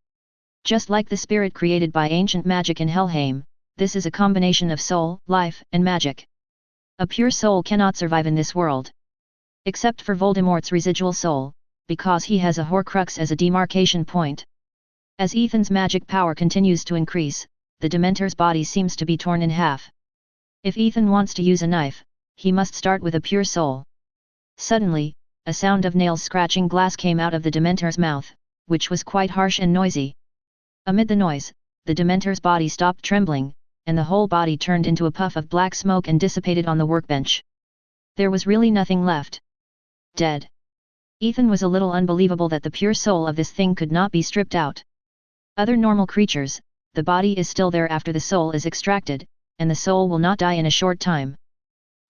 Just like the spirit created by ancient magic in Helheim, this is a combination of soul, life, and magic. A pure soul cannot survive in this world. Except for Voldemort's residual soul, because he has a Horcrux as a demarcation point. As Ethan's magic power continues to increase, the Dementor's body seems to be torn in half. If Ethan wants to use a knife, he must start with a pure soul. Suddenly, a sound of nails scratching glass came out of the Dementor's mouth, which was quite harsh and noisy. Amid the noise, the Dementor's body stopped trembling, and the whole body turned into a puff of black smoke and dissipated on the workbench. There was really nothing left. Dead. Ethan was a little unbelievable that the pure soul of this thing could not be stripped out. Other normal creatures, the body is still there after the soul is extracted, and the soul will not die in a short time.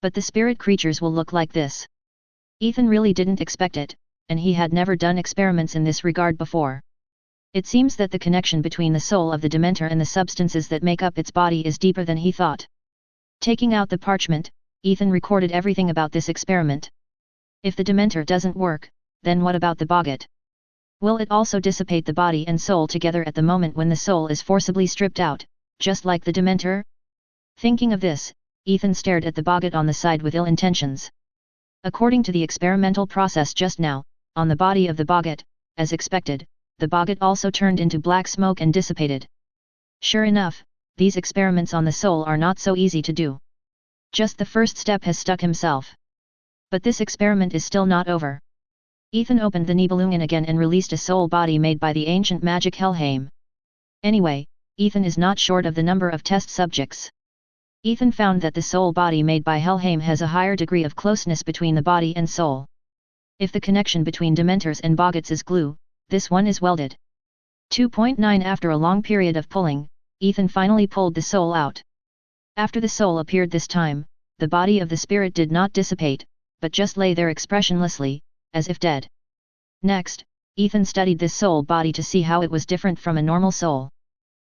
But the spirit creatures will look like this. Ethan really didn't expect it, and he had never done experiments in this regard before. It seems that the connection between the soul of the Dementor and the substances that make up its body is deeper than he thought. Taking out the parchment, Ethan recorded everything about this experiment. If the Dementor doesn't work, then what about the boggart? Will it also dissipate the body and soul together at the moment when the soul is forcibly stripped out, just like the Dementor? Thinking of this, Ethan stared at the boggart on the side with ill intentions. According to the experimental process just now, on the body of the boggart, as expected, the boggart also turned into black smoke and dissipated. Sure enough, these experiments on the soul are not so easy to do. Just the first step has stuck himself. But this experiment is still not over. Ethan opened the Nibelungen again and released a soul body made by the ancient magic Helheim. Anyway, Ethan is not short of the number of test subjects. Ethan found that the soul body made by Helheim has a higher degree of closeness between the body and soul. If the connection between Dementors and boggarts is glue, this one is welded. 2.9 After a long period of pulling, Ethan finally pulled the soul out. After the soul appeared this time, the body of the spirit did not dissipate, but just lay there expressionlessly, as if dead. Next, Ethan studied this soul body to see how it was different from a normal soul.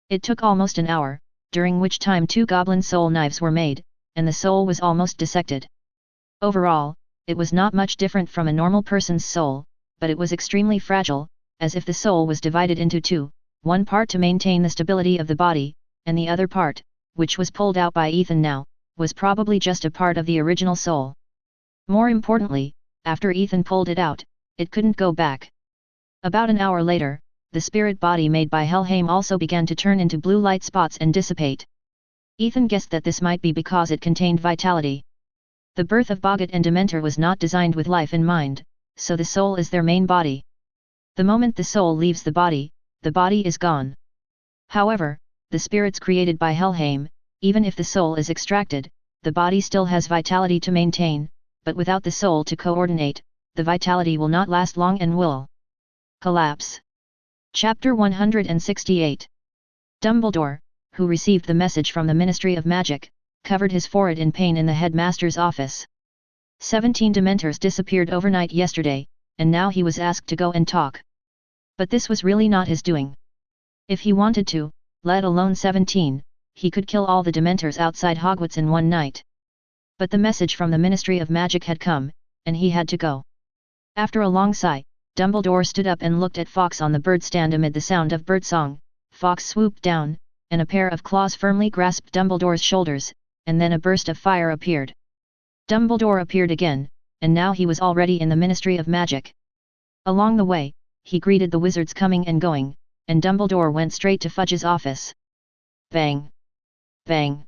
It took almost an hour, during which time 2 goblin soul knives were made, and the soul was almost dissected. Overall, it was not much different from a normal person's soul, but it was extremely fragile, as if the soul was divided into two, one part to maintain the stability of the body, and the other part, which was pulled out by Ethan now, was probably just a part of the original soul. More importantly, after Ethan pulled it out, it couldn't go back. About an hour later, the spirit body made by Helheim also began to turn into blue light spots and dissipate. Ethan guessed that this might be because it contained vitality. The birth of boggart and Dementor was not designed with life in mind, so the soul is their main body. The moment the soul leaves the body is gone. However, the spirits created by Helheim, even if the soul is extracted, the body still has vitality to maintain, but without the soul to coordinate, the vitality will not last long and will collapse. Chapter 168. Dumbledore, who received the message from the Ministry of Magic, covered his forehead in pain in the headmaster's office. 17 Dementors disappeared overnight yesterday, and now he was asked to go and talk. But this was really not his doing. If he wanted to, let alone 17, he could kill all the Dementors outside Hogwarts in one night. But the message from the Ministry of Magic had come, and he had to go. After a long sigh, Dumbledore stood up and looked at Fawkes on the bird stand. Amid the sound of birdsong, Fawkes swooped down, and a pair of claws firmly grasped Dumbledore's shoulders, and then a burst of fire appeared. Dumbledore appeared again, and now he was already in the Ministry of Magic. Along the way, he greeted the wizards coming and going, and Dumbledore went straight to Fudge's office. Bang! Bang!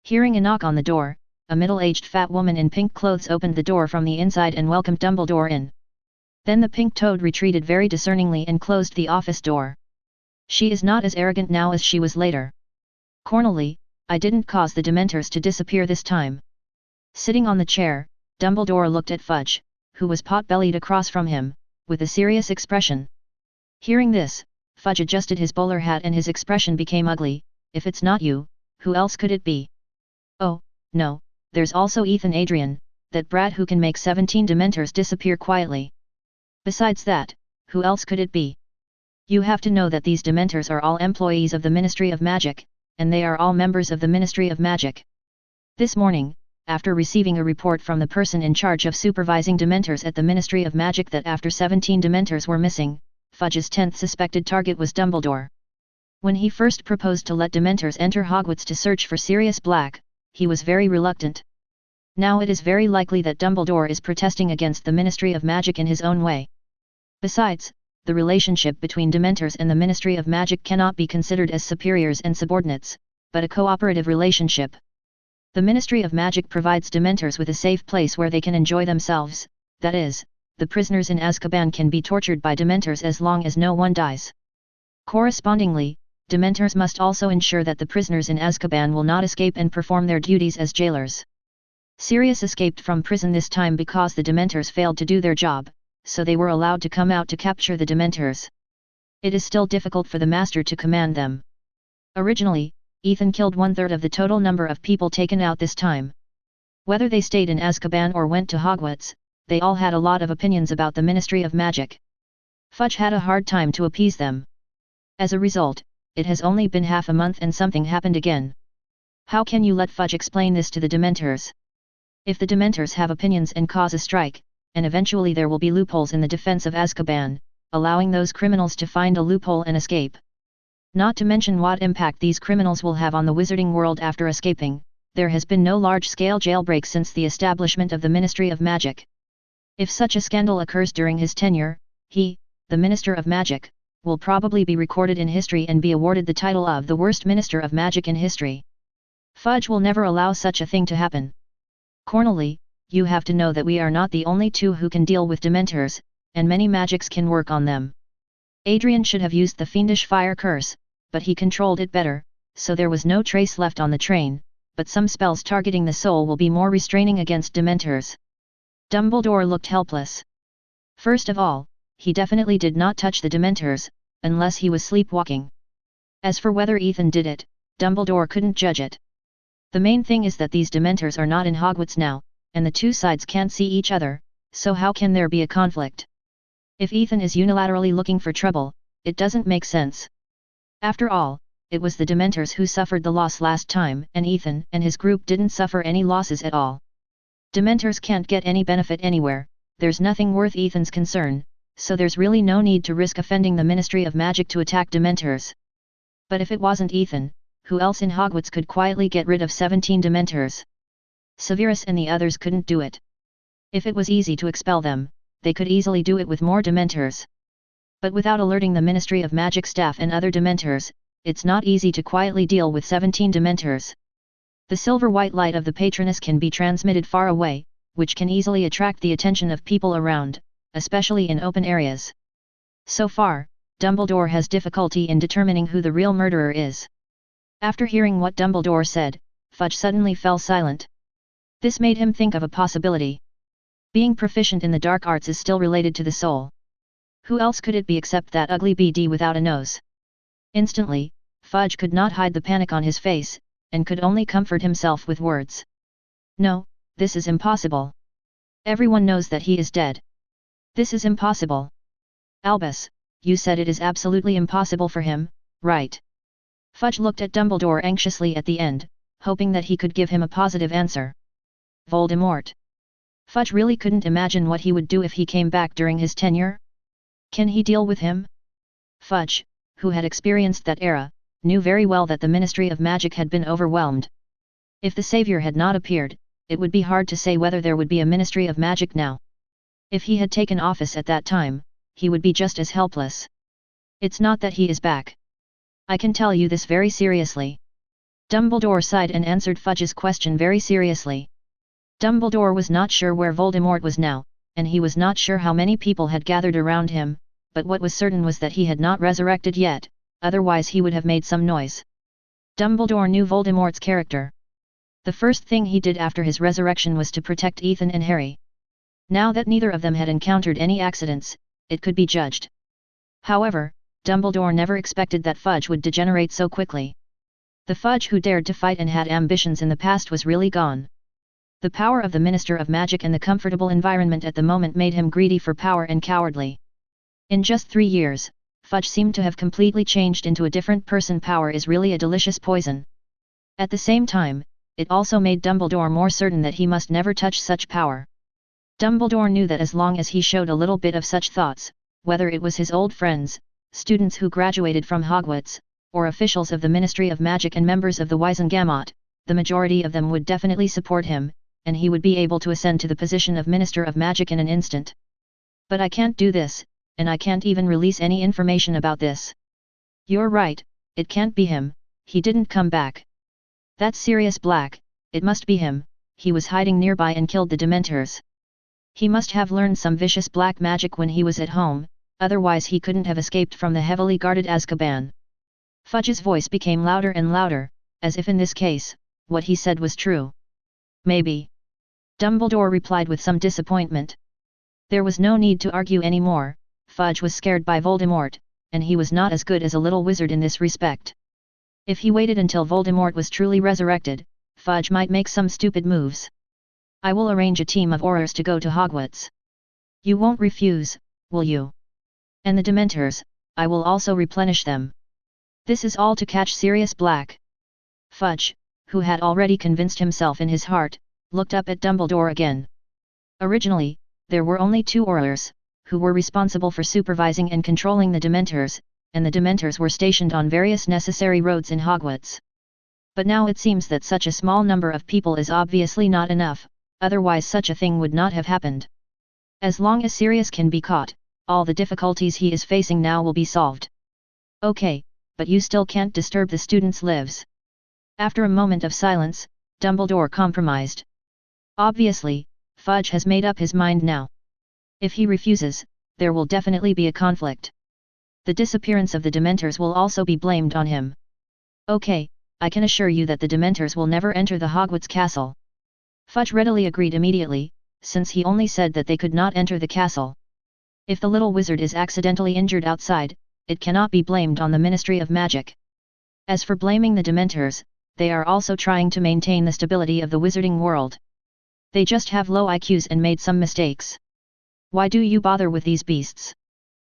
Hearing a knock on the door, a middle-aged fat woman in pink clothes opened the door from the inside and welcomed Dumbledore in. Then the pink toad retreated very discerningly and closed the office door. She is not as arrogant now as she was later. Cornely, I didn't cause the Dementors to disappear this time. Sitting on the chair, Dumbledore looked at Fudge, who was pot-bellied across from him, with a serious expression. Hearing this, Fudge adjusted his bowler hat and his expression became ugly. If it's not you, who else could it be? Oh, no, there's also Ethan Adrian, that brat who can make 17 Dementors disappear quietly. Besides that, who else could it be? You have to know that these Dementors are all employees of the Ministry of Magic, and they are all members of the Ministry of Magic. This morning, after receiving a report from the person in charge of supervising Dementors at the Ministry of Magic that after 17 Dementors were missing, Fudge's 10th suspected target was Dumbledore. When he first proposed to let Dementors enter Hogwarts to search for Sirius Black, he was very reluctant. Now it is very likely that Dumbledore is protesting against the Ministry of Magic in his own way. Besides, the relationship between Dementors and the Ministry of Magic cannot be considered as superiors and subordinates, but a cooperative relationship. The Ministry of Magic provides Dementors with a safe place where they can enjoy themselves, that is, the prisoners in Azkaban can be tortured by Dementors as long as no one dies. Correspondingly, Dementors must also ensure that the prisoners in Azkaban will not escape and perform their duties as jailers. Sirius escaped from prison this time because the Dementors failed to do their job, so they were allowed to come out to capture the Dementors. It is still difficult for the Master to command them. Originally, Ethan killed 1/3 of the total number of people taken out this time. Whether they stayed in Azkaban or went to Hogwarts, they all had a lot of opinions about the Ministry of Magic. Fudge had a hard time to appease them. As a result, it has only been half a month and something happened again. How can you let Fudge explain this to the Dementors? If the Dementors have opinions and cause a strike, and eventually there will be loopholes in the defense of Azkaban, allowing those criminals to find a loophole and escape. Not to mention what impact these criminals will have on the wizarding world after escaping, there has been no large-scale jailbreak since the establishment of the Ministry of Magic. If such a scandal occurs during his tenure, he, the Minister of Magic, will probably be recorded in history and be awarded the title of the worst Minister of Magic in history. Fudge will never allow such a thing to happen. Cornely, you have to know that we are not the only two who can deal with Dementors, and many magics can work on them. Adrian should have used the fiendish fire curse, but he controlled it better, so there was no trace left on the train, but some spells targeting the soul will be more restraining against Dementors. Dumbledore looked helpless. First of all, he definitely did not touch the Dementors, unless he was sleepwalking. As for whether Ethan did it, Dumbledore couldn't judge it. The main thing is that these Dementors are not in Hogwarts now, and the two sides can't see each other, so how can there be a conflict? If Ethan is unilaterally looking for trouble, it doesn't make sense. After all, it was the Dementors who suffered the loss last time, and Ethan and his group didn't suffer any losses at all. Dementors can't get any benefit anywhere, there's nothing worth Ethan's concern, so there's really no need to risk offending the Ministry of Magic to attack Dementors. But if it wasn't Ethan, who else in Hogwarts could quietly get rid of 17 Dementors? Severus and the others couldn't do it. If it was easy to expel them, they could easily do it with more Dementors. But without alerting the Ministry of Magic staff and other Dementors, it's not easy to quietly deal with 17 Dementors. The silver-white light of the Patronus can be transmitted far away, which can easily attract the attention of people around, especially in open areas. So far, Dumbledore has difficulty in determining who the real murderer is. After hearing what Dumbledore said, Fudge suddenly fell silent. This made him think of a possibility. Being proficient in the dark arts is still related to the soul. Who else could it be except that ugly BD without a nose? Instantly, Fudge could not hide the panic on his face, and could only comfort himself with words. No, this is impossible. Everyone knows that he is dead. This is impossible. Albus, you said it is absolutely impossible for him, right? Fudge looked at Dumbledore anxiously at the end, hoping that he could give him a positive answer. Voldemort. Fudge really couldn't imagine what he would do if he came back during his tenure. Can he deal with him? Fudge, who had experienced that era, knew very well that the Ministry of Magic had been overwhelmed. If the Savior had not appeared, it would be hard to say whether there would be a Ministry of Magic now. If he had taken office at that time, he would be just as helpless. It's not that he is back. I can tell you this very seriously. Dumbledore sighed and answered Fudge's question very seriously. Dumbledore was not sure where Voldemort was now, and he was not sure how many people had gathered around him, but what was certain was that he had not resurrected yet, otherwise he would have made some noise. Dumbledore knew Voldemort's character. The first thing he did after his resurrection was to protect Ethan and Harry. Now that neither of them had encountered any accidents, it could be judged. However, Dumbledore never expected that Fudge would degenerate so quickly. The Fudge who dared to fight and had ambitions in the past was really gone. The power of the Minister of Magic and the comfortable environment at the moment made him greedy for power and cowardly. In just 3 years, Fudge seemed to have completely changed into a different person. Power is really a delicious poison. At the same time, it also made Dumbledore more certain that he must never touch such power. Dumbledore knew that as long as he showed a little bit of such thoughts, whether it was his old friends, students who graduated from Hogwarts, or officials of the Ministry of Magic and members of the Wizengamot, the majority of them would definitely support him, and he would be able to ascend to the position of Minister of Magic in an instant. But I can't do this, and I can't even release any information about this. You're right, it can't be him, he didn't come back. That's Sirius Black, it must be him, he was hiding nearby and killed the Dementors. He must have learned some vicious black magic when he was at home, otherwise he couldn't have escaped from the heavily guarded Azkaban. Fudge's voice became louder and louder, as if in this case, what he said was true. Maybe. Dumbledore replied with some disappointment. There was no need to argue anymore. Fudge was scared by Voldemort, and he was not as good as a little wizard in this respect. If he waited until Voldemort was truly resurrected, Fudge might make some stupid moves. I will arrange a team of Aurors to go to Hogwarts. You won't refuse, will you? And the Dementors, I will also replenish them. This is all to catch Sirius Black. Fudge, who had already convinced himself in his heart, looked up at Dumbledore again. Originally, there were only 2 Aurors, who were responsible for supervising and controlling the Dementors, and the Dementors were stationed on various necessary roads in Hogwarts. But now it seems that such a small number of people is obviously not enough, otherwise such a thing would not have happened. As long as Sirius can be caught, all the difficulties he is facing now will be solved. Okay, but you still can't disturb the students' lives. After a moment of silence, Dumbledore compromised. Obviously, Fudge has made up his mind now. If he refuses, there will definitely be a conflict. The disappearance of the Dementors will also be blamed on him. Okay, I can assure you that the Dementors will never enter the Hogwarts castle. Fudge readily agreed immediately, since he only said that they could not enter the castle. If the little wizard is accidentally injured outside, it cannot be blamed on the Ministry of Magic. As for blaming the Dementors, they are also trying to maintain the stability of the wizarding world. They just have low IQs and made some mistakes. Why do you bother with these beasts?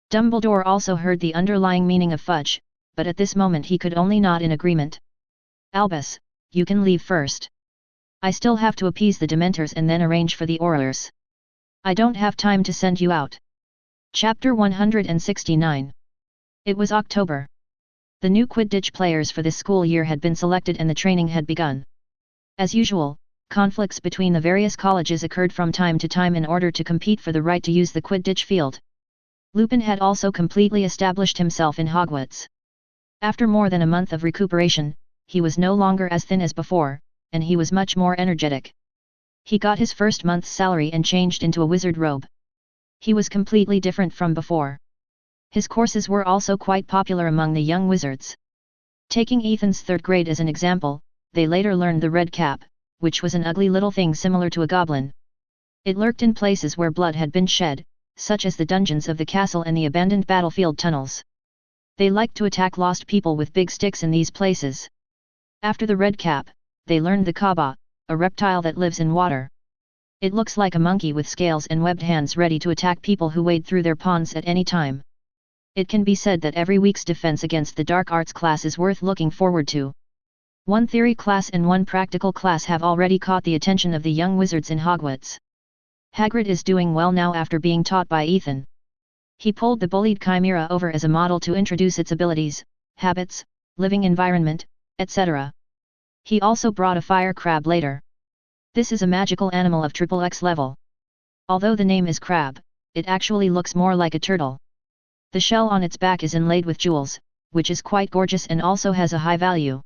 Dumbledore also heard the underlying meaning of Fudge, but at this moment he could only nod in agreement. Albus, you can leave first. I still have to appease the Dementors and then arrange for the Aurors. I don't have time to send you out. Chapter 169. It was October. The new Quidditch players for this school year had been selected and the training had begun. As usual, conflicts between the various colleges occurred from time to time in order to compete for the right to use the Quidditch field. Lupin had also completely established himself in Hogwarts. After more than a month of recuperation, he was no longer as thin as before, and he was much more energetic. He got his first month's salary and changed into a wizard robe. He was completely different from before. His courses were also quite popular among the young wizards. Taking Ethan's 3rd grade as an example, they later learned the red cap, which was an ugly little thing similar to a goblin. It lurked in places where blood had been shed, such as the dungeons of the castle and the abandoned battlefield tunnels. They liked to attack lost people with big sticks in these places. After the red cap, they learned the Kaba, a reptile that lives in water. It looks like a monkey with scales and webbed hands ready to attack people who wade through their ponds at any time. It can be said that every week's defense against the dark arts class is worth looking forward to. One theory class and one practical class have already caught the attention of the young wizards in Hogwarts. Hagrid is doing well now after being taught by Ethan. He pulled the bullied chimera over as a model to introduce its abilities, habits, living environment, etc. He also brought a fire crab later. This is a magical animal of XXX level. Although the name is crab, it actually looks more like a turtle. The shell on its back is inlaid with jewels, which is quite gorgeous and also has a high value.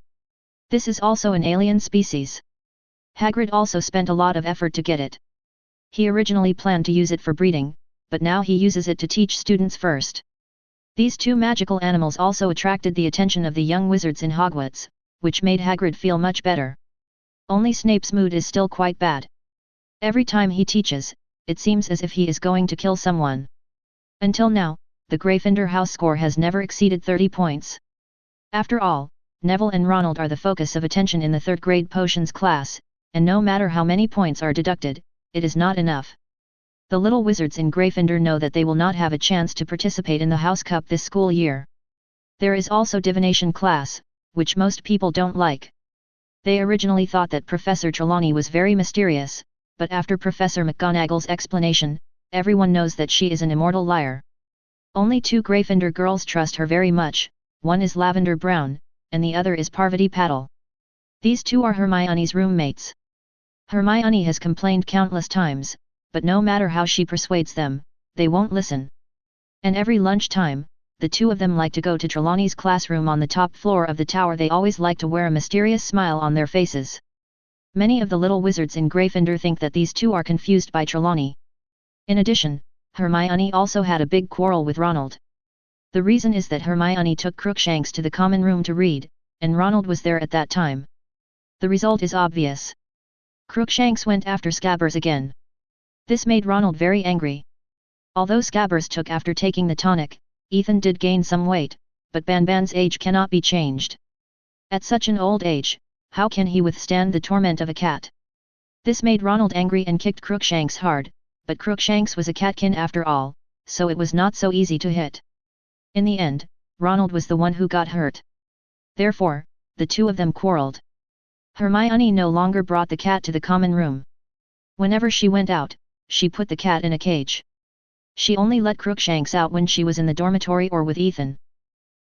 This is also an alien species. Hagrid also spent a lot of effort to get it. He originally planned to use it for breeding, but now he uses it to teach students first. These 2 magical animals also attracted the attention of the young wizards in Hogwarts, which made Hagrid feel much better. Only Snape's mood is still quite bad. Every time he teaches, it seems as if he is going to kill someone. Until now, the Gryffindor house score has never exceeded 30 points. After all, Neville and Ronald are the focus of attention in the 3rd grade potions class, and no matter how many points are deducted, it is not enough. The little wizards in Gryffindor know that they will not have a chance to participate in the House Cup this school year. There is also divination class, which most people don't like. They originally thought that Professor Trelawney was very mysterious, but after Professor McGonagall's explanation, everyone knows that she is an immortal liar. Only 2 Gryffindor girls trust her very much, one is Lavender Brown, and the other is Parvati Patil. These 2 are Hermione's roommates. Hermione has complained countless times, but no matter how she persuades them, they won't listen. And every lunchtime, the 2 of them like to go to Trelawney's classroom on the top floor of the tower. They always like to wear a mysterious smile on their faces. Many of the little wizards in Gryffindor think that these 2 are confused by Trelawney. In addition, Hermione also had a big quarrel with Ronald. The reason is that Hermione took Crookshanks to the common room to read, and Ronald was there at that time. The result is obvious. Crookshanks went after Scabbers again. This made Ronald very angry. Although Scabbers took after taking the tonic, Ethan did gain some weight, but Banban's age cannot be changed. At such an old age, how can he withstand the torment of a cat? This made Ronald angry and kicked Crookshanks hard, but Crookshanks was a catkin after all, so it was not so easy to hit. In the end, Ronald was the one who got hurt. Therefore, the two of them quarreled. Hermione no longer brought the cat to the common room. Whenever she went out, she put the cat in a cage. She only let Crookshanks out when she was in the dormitory or with Ethan.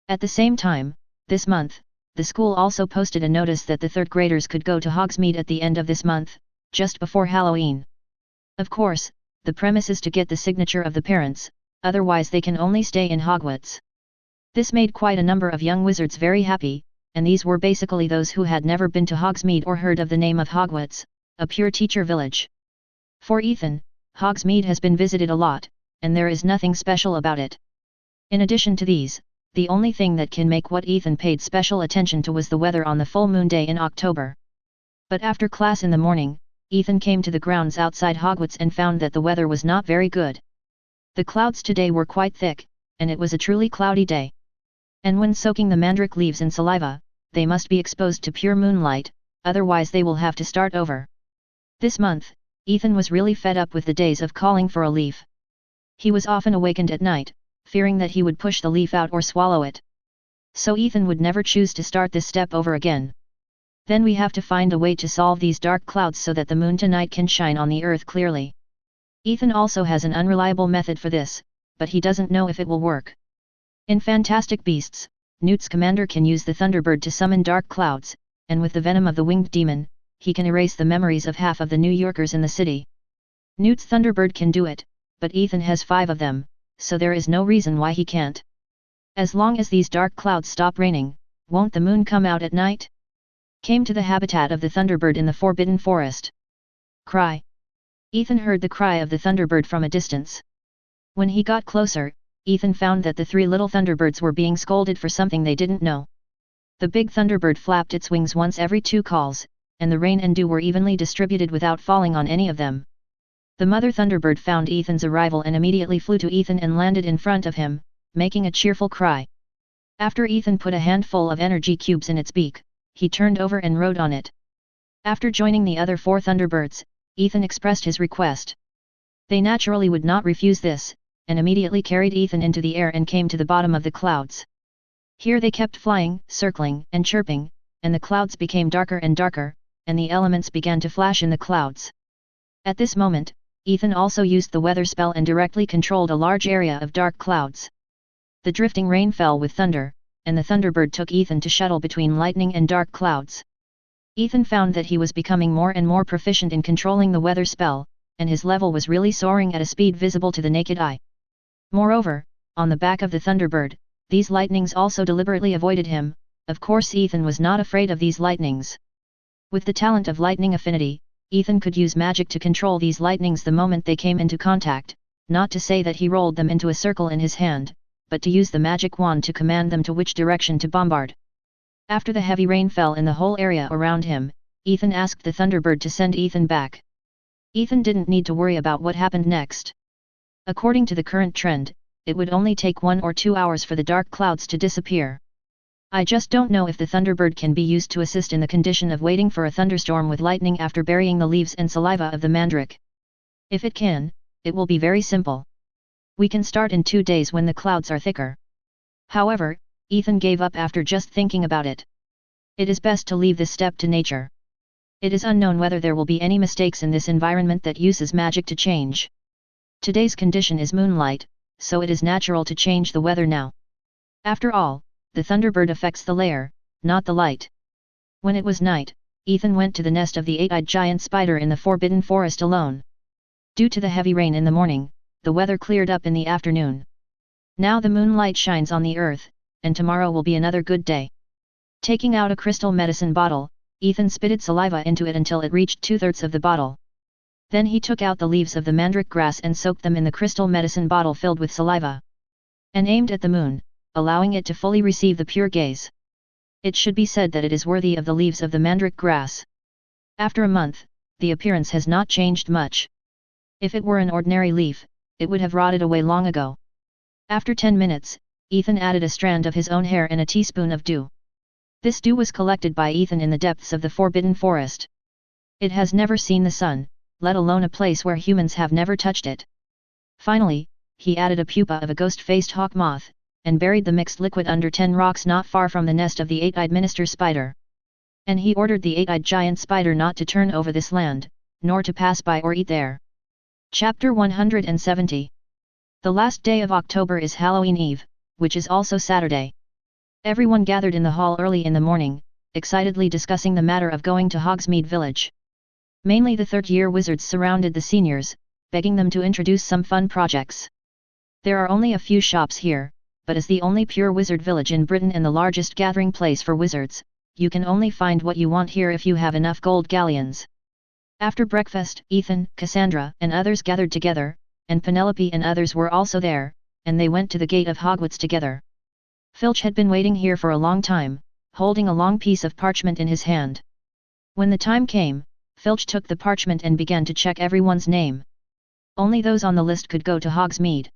At the same time, this month, the school also posted a notice that the third graders could go to Hogsmeade at the end of this month, just before Halloween. Of course, the premise is to get the signature of the parents, otherwise they can only stay in Hogwarts. This made quite a number of young wizards very happy, and these were basically those who had never been to Hogsmeade or heard of the name of Hogwarts, a pure teacher village. For Ethan, Hogsmeade has been visited a lot, and there is nothing special about it. In addition to these, the only thing that can make what Ethan paid special attention to was the weather on the full moon day in October. But after class in the morning, Ethan came to the grounds outside Hogwarts and found that the weather was not very good. The clouds today were quite thick, and it was a truly cloudy day. And when soaking the mandrake leaves in saliva, they must be exposed to pure moonlight, otherwise they will have to start over. This month, Ethan was really fed up with the days of calling for a leaf. He was often awakened at night, fearing that he would push the leaf out or swallow it. So Ethan would never choose to start this step over again. Then we have to find a way to solve these dark clouds so that the moon tonight can shine on the earth clearly. Ethan also has an unreliable method for this, but he doesn't know if it will work. In Fantastic Beasts, Newt's commander can use the Thunderbird to summon dark clouds, and with the venom of the winged demon, he can erase the memories of half of the New Yorkers in the city. Newt's Thunderbird can do it, but Ethan has 5 of them, so there is no reason why he can't. As long as these dark clouds stop raining, won't the moon come out at night? Came to the habitat of the Thunderbird in the Forbidden Forest. Cry. Ethan heard the cry of the Thunderbird from a distance. When he got closer, Ethan found that the 3 little Thunderbirds were being scolded for something they didn't know. The big Thunderbird flapped its wings once every 2 calls, and the rain and dew were evenly distributed without falling on any of them. The mother Thunderbird found Ethan's arrival and immediately flew to Ethan and landed in front of him, making a cheerful cry. After Ethan put a handful of energy cubes in its beak, he turned over and rode on it. After joining the other 4 Thunderbirds, Ethan expressed his request. They naturally would not refuse this, and immediately carried Ethan into the air and came to the bottom of the clouds. Here they kept flying, circling, and chirping, and the clouds became darker and darker, and the elements began to flash in the clouds. At this moment, Ethan also used the weather spell and directly controlled a large area of dark clouds. The drifting rain fell with thunder, and the Thunderbird took Ethan to shuttle between lightning and dark clouds. Ethan found that he was becoming more and more proficient in controlling the weather spell, and his level was really soaring at a speed visible to the naked eye. Moreover, on the back of the Thunderbird, these lightnings also deliberately avoided him. Of course Ethan was not afraid of these lightnings. With the talent of lightning affinity, Ethan could use magic to control these lightnings the moment they came into contact, not to say that he rolled them into a circle in his hand, but to use the magic wand to command them to which direction to bombard. After the heavy rain fell in the whole area around him, Ethan asked the Thunderbird to send Ethan back. Ethan didn't need to worry about what happened next. According to the current trend, it would only take 1 or 2 hours for the dark clouds to disappear. I just don't know if the Thunderbird can be used to assist in the condition of waiting for a thunderstorm with lightning after burying the leaves and saliva of the mandrake. If it can, it will be very simple. We can start in 2 days when the clouds are thicker. However, Ethan gave up after just thinking about it. It is best to leave this step to nature. It is unknown whether there will be any mistakes in this environment that uses magic to change. Today's condition is moonlight, so it is natural to change the weather now. After all, the Thunderbird affects the layer, not the light. When it was night, Ethan went to the nest of the 8-eyed giant spider in the Forbidden Forest alone. Due to the heavy rain in the morning, the weather cleared up in the afternoon. Now the moonlight shines on the earth, and tomorrow will be another good day. Taking out a crystal medicine bottle, Ethan spitted saliva into it until it reached 2/3 of the bottle. Then he took out the leaves of the mandrake grass and soaked them in the crystal medicine bottle filled with saliva, and aimed at the moon, allowing it to fully receive the pure gaze. It should be said that it is worthy of the leaves of the mandrake grass. After a month, the appearance has not changed much. If it were an ordinary leaf, it would have rotted away long ago. After 10 minutes, Ethan added a strand of his own hair and a teaspoon of dew. This dew was collected by Ethan in the depths of the forbidden forest. It has never seen the sun, let alone a place where humans have never touched it. Finally, he added a pupa of a ghost-faced hawk moth, and buried the mixed liquid under 10 rocks not far from the nest of the 8-eyed minister spider. And he ordered the 8-eyed giant spider not to turn over this land, nor to pass by or eat there. Chapter 170. The last day of October is Halloween Eve, which is also Saturday. Everyone gathered in the hall early in the morning, excitedly discussing the matter of going to Hogsmeade Village. Mainly the third-year wizards surrounded the seniors, begging them to introduce some fun projects. There are only a few shops here, but as the only pure wizard village in Britain and the largest gathering place for wizards, you can only find what you want here if you have enough gold galleons. After breakfast, Ethan, Cassandra, and others gathered together, and Penelope and others were also there, and they went to the gate of Hogwarts together. Filch had been waiting here for a long time, holding a long piece of parchment in his hand. When the time came, Filch took the parchment and began to check everyone's name. Only those on the list could go to Hogsmeade.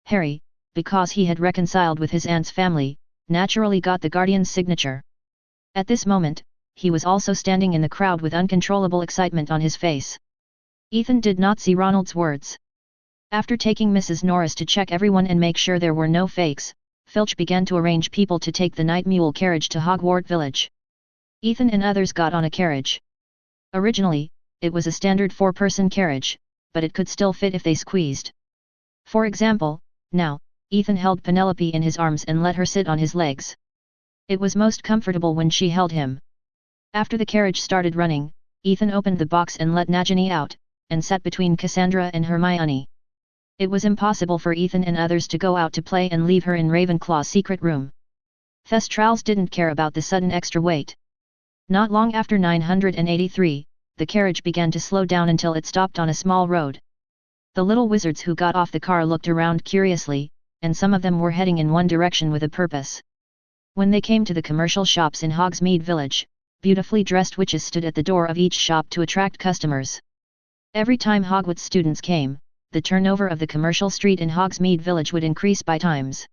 Harry, because he had reconciled with his aunt's family, naturally got the guardian's signature. At this moment, he was also standing in the crowd with uncontrollable excitement on his face. Ethan did not see Ronald's words. After taking Mrs. Norris to check everyone and make sure there were no fakes, Filch began to arrange people to take the night mule carriage to Hogwarts Village. Ethan and others got on a carriage. Originally, it was a standard 4-person carriage, but it could still fit if they squeezed. For example, now, Ethan held Penelope in his arms and let her sit on his legs. It was most comfortable when she held him. After the carriage started running, Ethan opened the box and let Nagini out, and sat between Cassandra and Hermione. It was impossible for Ethan and others to go out to play and leave her in Ravenclaw's secret room. Thestrals didn't care about the sudden extra weight. Not long after 983, the carriage began to slow down until it stopped on a small road. The little wizards who got off the car looked around curiously, and some of them were heading in one direction with a purpose. When they came to the commercial shops in Hogsmeade Village, beautifully dressed witches stood at the door of each shop to attract customers. Every time Hogwarts students came, the turnover of the commercial street in Hogsmeade Village would increase by times.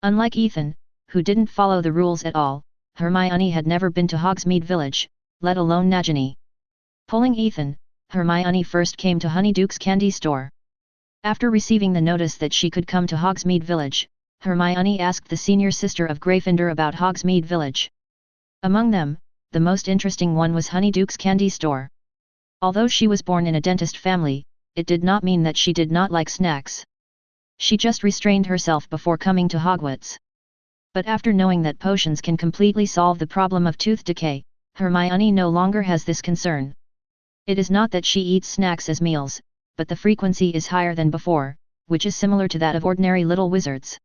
Unlike Ethan, who didn't follow the rules at all, Hermione had never been to Hogsmeade Village, let alone Nagini. Pulling Ethan, Hermione first came to Honeyduke's candy store. After receiving the notice that she could come to Hogsmeade Village, Hermione asked the senior sister of Gryffindor about Hogsmeade Village. Among them, the most interesting one was Honeyduke's candy store. Although she was born in a dentist family, it did not mean that she did not like snacks. She just restrained herself before coming to Hogwarts. But after knowing that potions can completely solve the problem of tooth decay, Hermione no longer has this concern. It is not that she eats snacks as meals, but the frequency is higher than before, which is similar to that of ordinary little wizards.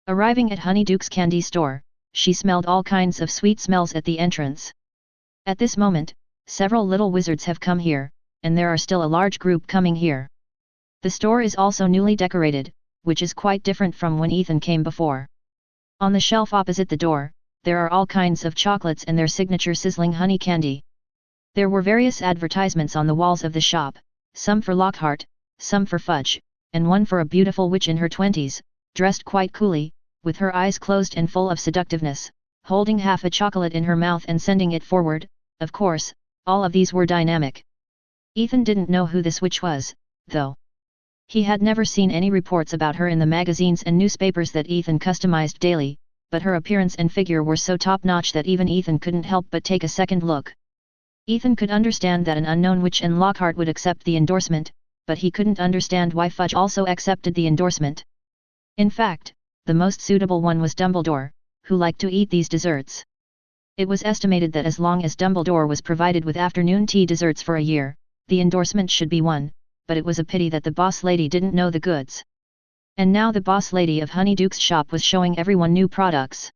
Arriving at Honeyduke's candy store, she smelled all kinds of sweet smells at the entrance. At this moment, several little wizards have come here, and there are still a large group coming here. The store is also newly decorated, which is quite different from when Ethan came before. On the shelf opposite the door, there are all kinds of chocolates and their signature sizzling honey candy. There were various advertisements on the walls of the shop, some for Lockhart, some for Fudge, and one for a beautiful witch in her 20s, dressed quite coolly, with her eyes closed and full of seductiveness, holding half a chocolate in her mouth and sending it forward. Of course, all of these were dynamic. Ethan didn't know who this witch was, though. He had never seen any reports about her in the magazines and newspapers that Ethan customized daily, but her appearance and figure were so top-notch that even Ethan couldn't help but take a second look. Ethan could understand that an unknown witch and Lockhart would accept the endorsement, but he couldn't understand why Fudge also accepted the endorsement. In fact, the most suitable one was Dumbledore, who liked to eat these desserts. It was estimated that as long as Dumbledore was provided with afternoon tea desserts for a year, the endorsement should be won, but it was a pity that the boss lady didn't know the goods. And now the boss lady of Honeyduke's shop was showing everyone new products.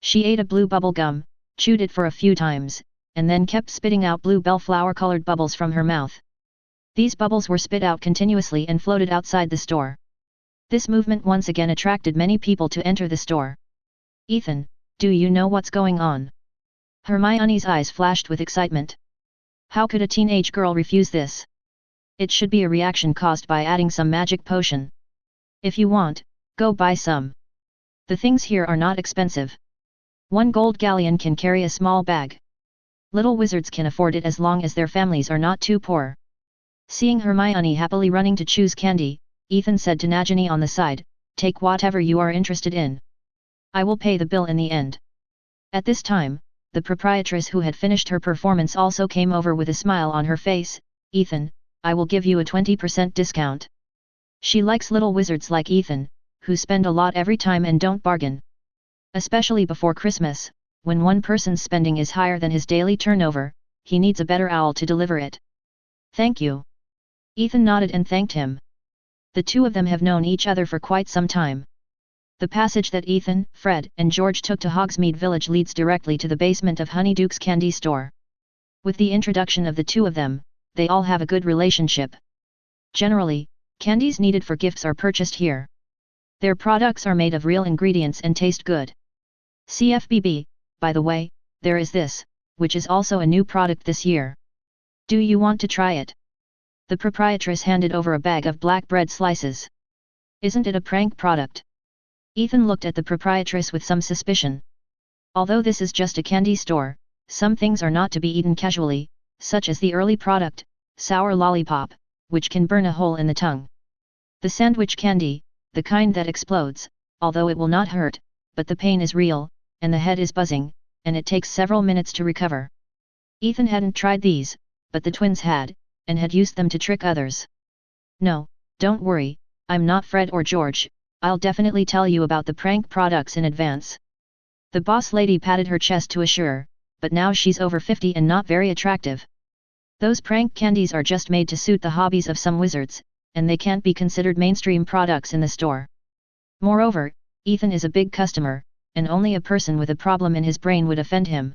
She ate a blue bubble gum, chewed it for a few times, and then kept spitting out blue bellflower-colored bubbles from her mouth. These bubbles were spit out continuously and floated outside the store. This movement once again attracted many people to enter the store. Ethan, do you know what's going on? Hermione's eyes flashed with excitement. How could a teenage girl refuse this? It should be a reaction caused by adding some magic potion. If you want, go buy some. The things here are not expensive. 1 gold galleon can carry a small bag. Little wizards can afford it as long as their families are not too poor. Seeing Hermione happily running to choose candy, Ethan said to Nagini on the side, take whatever you are interested in. I will pay the bill in the end. At this time, the proprietress who had finished her performance also came over with a smile on her face. Ethan, I will give you a 20% discount. She likes little wizards like Ethan, who spend a lot every time and don't bargain. Especially before Christmas, when one person's spending is higher than his daily turnover, he needs a better owl to deliver it. Thank you. Ethan nodded and thanked him. The two of them have known each other for quite some time. The passage that Ethan, Fred, and George took to Hogsmeade Village leads directly to the basement of Honeyduke's candy store. With the introduction of the two of them, they all have a good relationship. Generally, candies needed for gifts are purchased here. Their products are made of real ingredients and taste good. CFBB, by the way, there is this, which is also a new product this year. Do you want to try it? The proprietress handed over a bag of black bread slices. Isn't it a prank product? Ethan looked at the proprietress with some suspicion. Although this is just a candy store, some things are not to be eaten casually, such as the early product, sour lollipop, which can burn a hole in the tongue. The sandwich candy, the kind that explodes, although it will not hurt, but the pain is real, and the head is buzzing, and it takes several minutes to recover. Ethan hadn't tried these, but the twins had, and had used them to trick others. No, don't worry, I'm not Fred or George, I'll definitely tell you about the prank products in advance. The boss lady patted her chest to assure, but now she's over 50 and not very attractive. Those prank candies are just made to suit the hobbies of some wizards, and they can't be considered mainstream products in the store. Moreover, Ethan is a big customer, and only a person with a problem in his brain would offend him.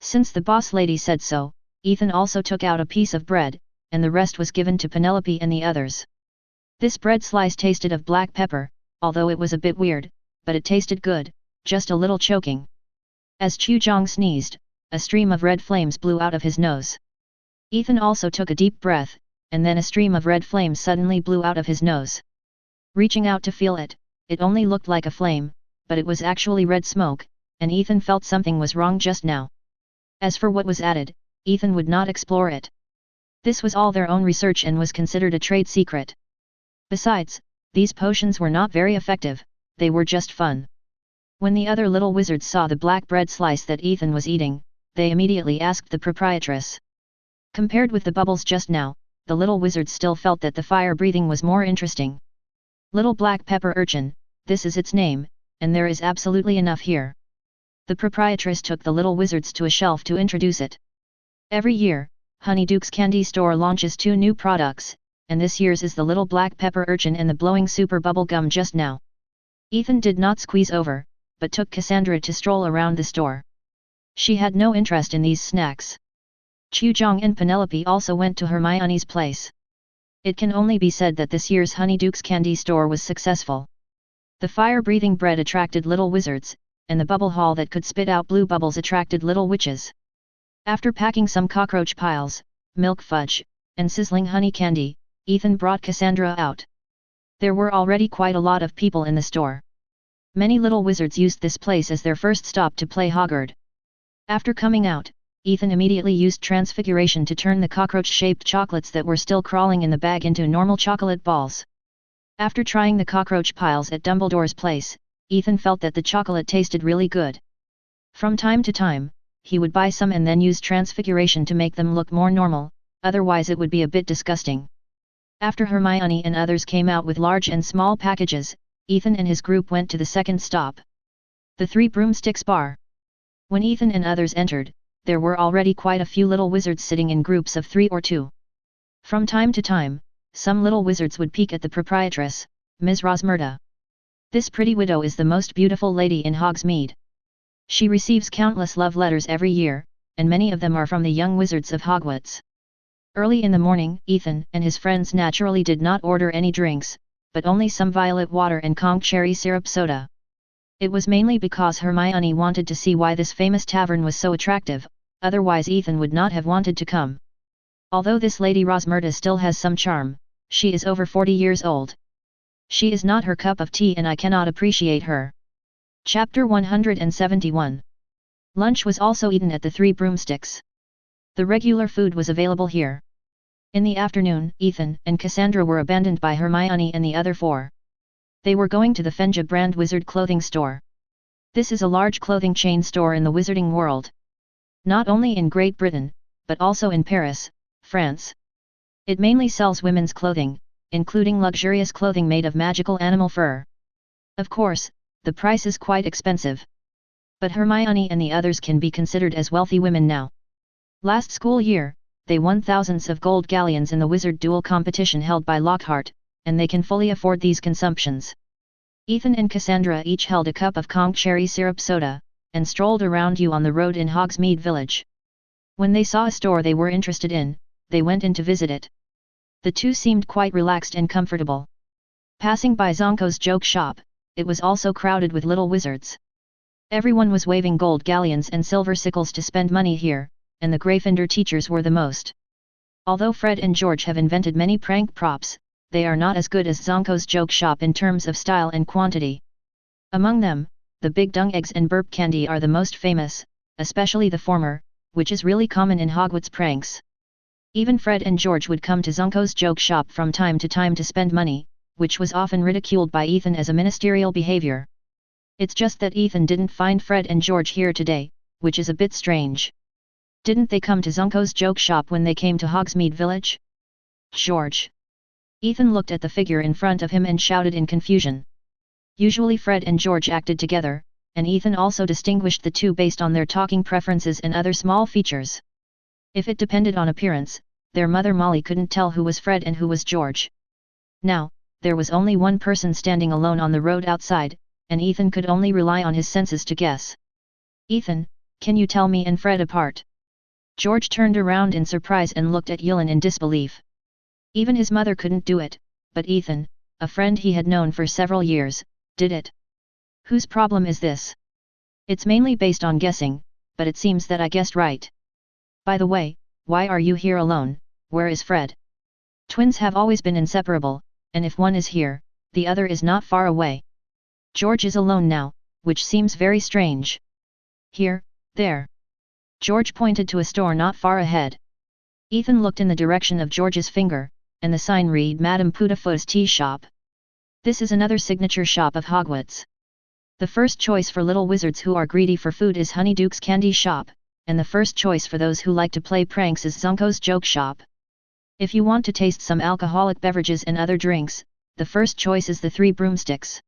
Since the boss lady said so, Ethan also took out a piece of bread, and the rest was given to Penelope and the others. This bread slice tasted of black pepper, although it was a bit weird, but it tasted good, just a little choking. As Chujong sneezed, a stream of red flames blew out of his nose. Ethan also took a deep breath, and then a stream of red flames suddenly blew out of his nose. Reaching out to feel it, it only looked like a flame, but it was actually red smoke, and Ethan felt something was wrong just now. As for what was added, Ethan would not explore it. This was all their own research and was considered a trade secret. Besides, these potions were not very effective, they were just fun. When the other little wizards saw the black bread slice that Ethan was eating, they immediately asked the proprietress. Compared with the bubbles just now, the little wizards still felt that the fire breathing was more interesting. Little black pepper urchin, this is its name, and there is absolutely enough here. The proprietress took the little wizards to a shelf to introduce it. Every year, Honeyduke's candy store launches 2 new products, and this year's is the little black pepper urchin and the blowing super bubble gum just now. Ethan did not squeeze over, but took Cassandra to stroll around the store. She had no interest in these snacks. Chujong and Penelope also went to Hermione's place. It can only be said that this year's Honeyduke's candy store was successful. The fire-breathing bread attracted little wizards, and the bubble hall that could spit out blue bubbles attracted little witches. After packing some cockroach piles, milk fudge, and sizzling honey candy, Ethan brought Cassandra out. There were already quite a lot of people in the store. Many little wizards used this place as their first stop to play Hogwarts. After coming out, Ethan immediately used transfiguration to turn the cockroach-shaped chocolates that were still crawling in the bag into normal chocolate balls. After trying the cockroach piles at Dumbledore's place, Ethan felt that the chocolate tasted really good. From time to time, he would buy some and then use transfiguration to make them look more normal, otherwise it would be a bit disgusting. After Hermione and others came out with large and small packages, Ethan and his group went to the second stop. The 3 Broomsticks Bar. When Ethan and others entered, there were already quite a few little wizards sitting in groups of 3 or 2. From time to time, some little wizards would peek at the proprietress, Ms. Rosmerta. This pretty widow is the most beautiful lady in Hogsmeade. She receives countless love letters every year, and many of them are from the young wizards of Hogwarts. Early in the morning, Ethan and his friends naturally did not order any drinks, but only some violet water and conch cherry syrup soda. It was mainly because Hermione wanted to see why this famous tavern was so attractive, otherwise Ethan would not have wanted to come. Although this Lady Rosmerta still has some charm, she is over 40 years old. She is not her cup of tea and I cannot appreciate her. Chapter 171. Lunch was also eaten at the Three Broomsticks. The regular food was available here. In the afternoon, Ethan and Cassandra were abandoned by Hermione and the other four. They were going to the Fenja brand wizard clothing store. This is a large clothing chain store in the wizarding world. Not only in Great Britain, but also in Paris, France. It mainly sells women's clothing, including luxurious clothing made of magical animal fur. Of course, the price is quite expensive. But Hermione and the others can be considered as wealthy women now. Last school year, they won thousands of gold galleons in the wizard duel competition held by Lockhart, and they can fully afford these consumptions. Ethan and Cassandra each held a cup of conch cherry syrup soda, and strolled around you on the road in Hogsmeade Village. When they saw a store they were interested in, they went in to visit it. The two seemed quite relaxed and comfortable. Passing by Zonko's joke shop, it was also crowded with little wizards. Everyone was waving gold galleons and silver sickles to spend money here, and the Gryffindor teachers were the most. Although Fred and George have invented many prank props, they are not as good as Zonko's joke shop in terms of style and quantity. Among them, the big dung eggs and burp candy are the most famous, especially the former, which is really common in Hogwarts pranks. Even Fred and George would come to Zonko's joke shop from time to time to spend money, which was often ridiculed by Ethan as a ministerial behavior. It's just that Ethan didn't find Fred and George here today, which is a bit strange. Didn't they come to Zonko's joke shop when they came to Hogsmeade Village? George. Ethan looked at the figure in front of him and shouted in confusion. Usually Fred and George acted together, and Ethan also distinguished the two based on their talking preferences and other small features. If it depended on appearance, their mother Molly couldn't tell who was Fred and who was George. Now, there was only one person standing alone on the road outside, and Ethan could only rely on his senses to guess. Ethan, can you tell me and Fred apart? George turned around in surprise and looked at Yulin in disbelief. Even his mother couldn't do it, but Ethan, a friend he had known for several years, did it. Whose problem is this? It's mainly based on guessing, but it seems that I guessed right. By the way, why are you here alone? Where is Fred? Twins have always been inseparable, and if one is here, the other is not far away. George is alone now, which seems very strange. Here, there. George pointed to a store not far ahead. Ethan looked in the direction of George's finger, and the sign read Madame Putafoot's Tea Shop. This is another signature shop of Hogwarts. The first choice for little wizards who are greedy for food is Honeyduke's Candy Shop, and the first choice for those who like to play pranks is Zonko's Joke Shop. If you want to taste some alcoholic beverages and other drinks, the first choice is the Three Broomsticks.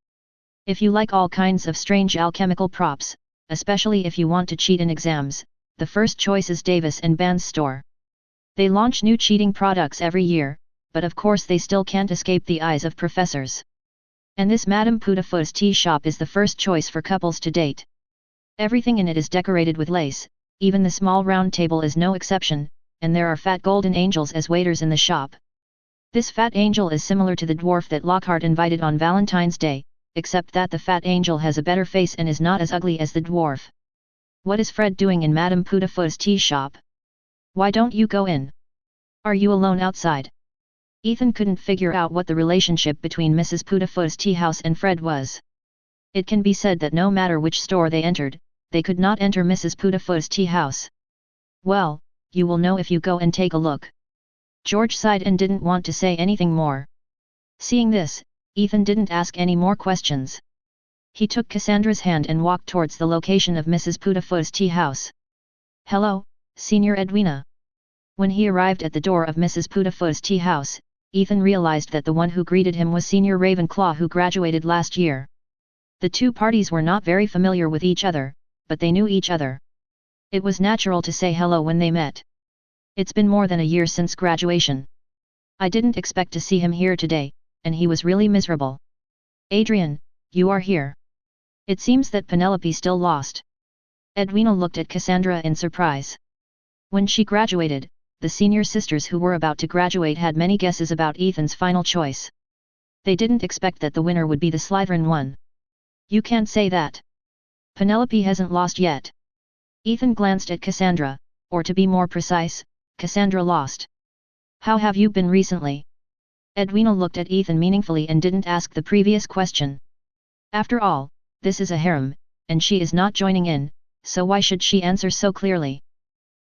If you like all kinds of strange alchemical props, especially if you want to cheat in exams, the first choice is Davis and Band's store. They launch new cheating products every year, but of course they still can't escape the eyes of professors. And this Madame Putafoot's Tea Shop is the first choice for couples to date. Everything in it is decorated with lace, even the small round table is no exception, and there are fat golden angels as waiters in the shop. This fat angel is similar to the dwarf that Lockhart invited on Valentine's Day, except that the fat angel has a better face and is not as ugly as the dwarf. What is Fred doing in Madame Putafoot's tea shop? Why don't you go in? Are you alone outside? Ethan couldn't figure out what the relationship between Mrs. Putafoot's tea house and Fred was. It can be said that no matter which store they entered, they could not enter Mrs. Putafoot's tea house. Well, you will know if you go and take a look. George sighed and didn't want to say anything more. Seeing this, Ethan didn't ask any more questions. He took Cassandra's hand and walked towards the location of Mrs. Putafoot's tea house. Hello, Senior Edwina. When he arrived at the door of Mrs. Putafoot's tea house, Ethan realized that the one who greeted him was Senior Ravenclaw who graduated last year. The two parties were not very familiar with each other, but they knew each other. It was natural to say hello when they met. It's been more than a year since graduation. I didn't expect to see him here today, and he was really miserable. Adrian, you are here. It seems that Penelope still lost. Edwina looked at Cassandra in surprise. When she graduated, the senior sisters who were about to graduate had many guesses about Ethan's final choice. They didn't expect that the winner would be the Slytherin one. You can't say that. Penelope hasn't lost yet. Ethan glanced at Cassandra, or to be more precise, Cassandra lost. How have you been recently? Edwina looked at Ethan meaningfully and didn't ask the previous question. After all, this is a harem, and she is not joining in, so why should she answer so clearly?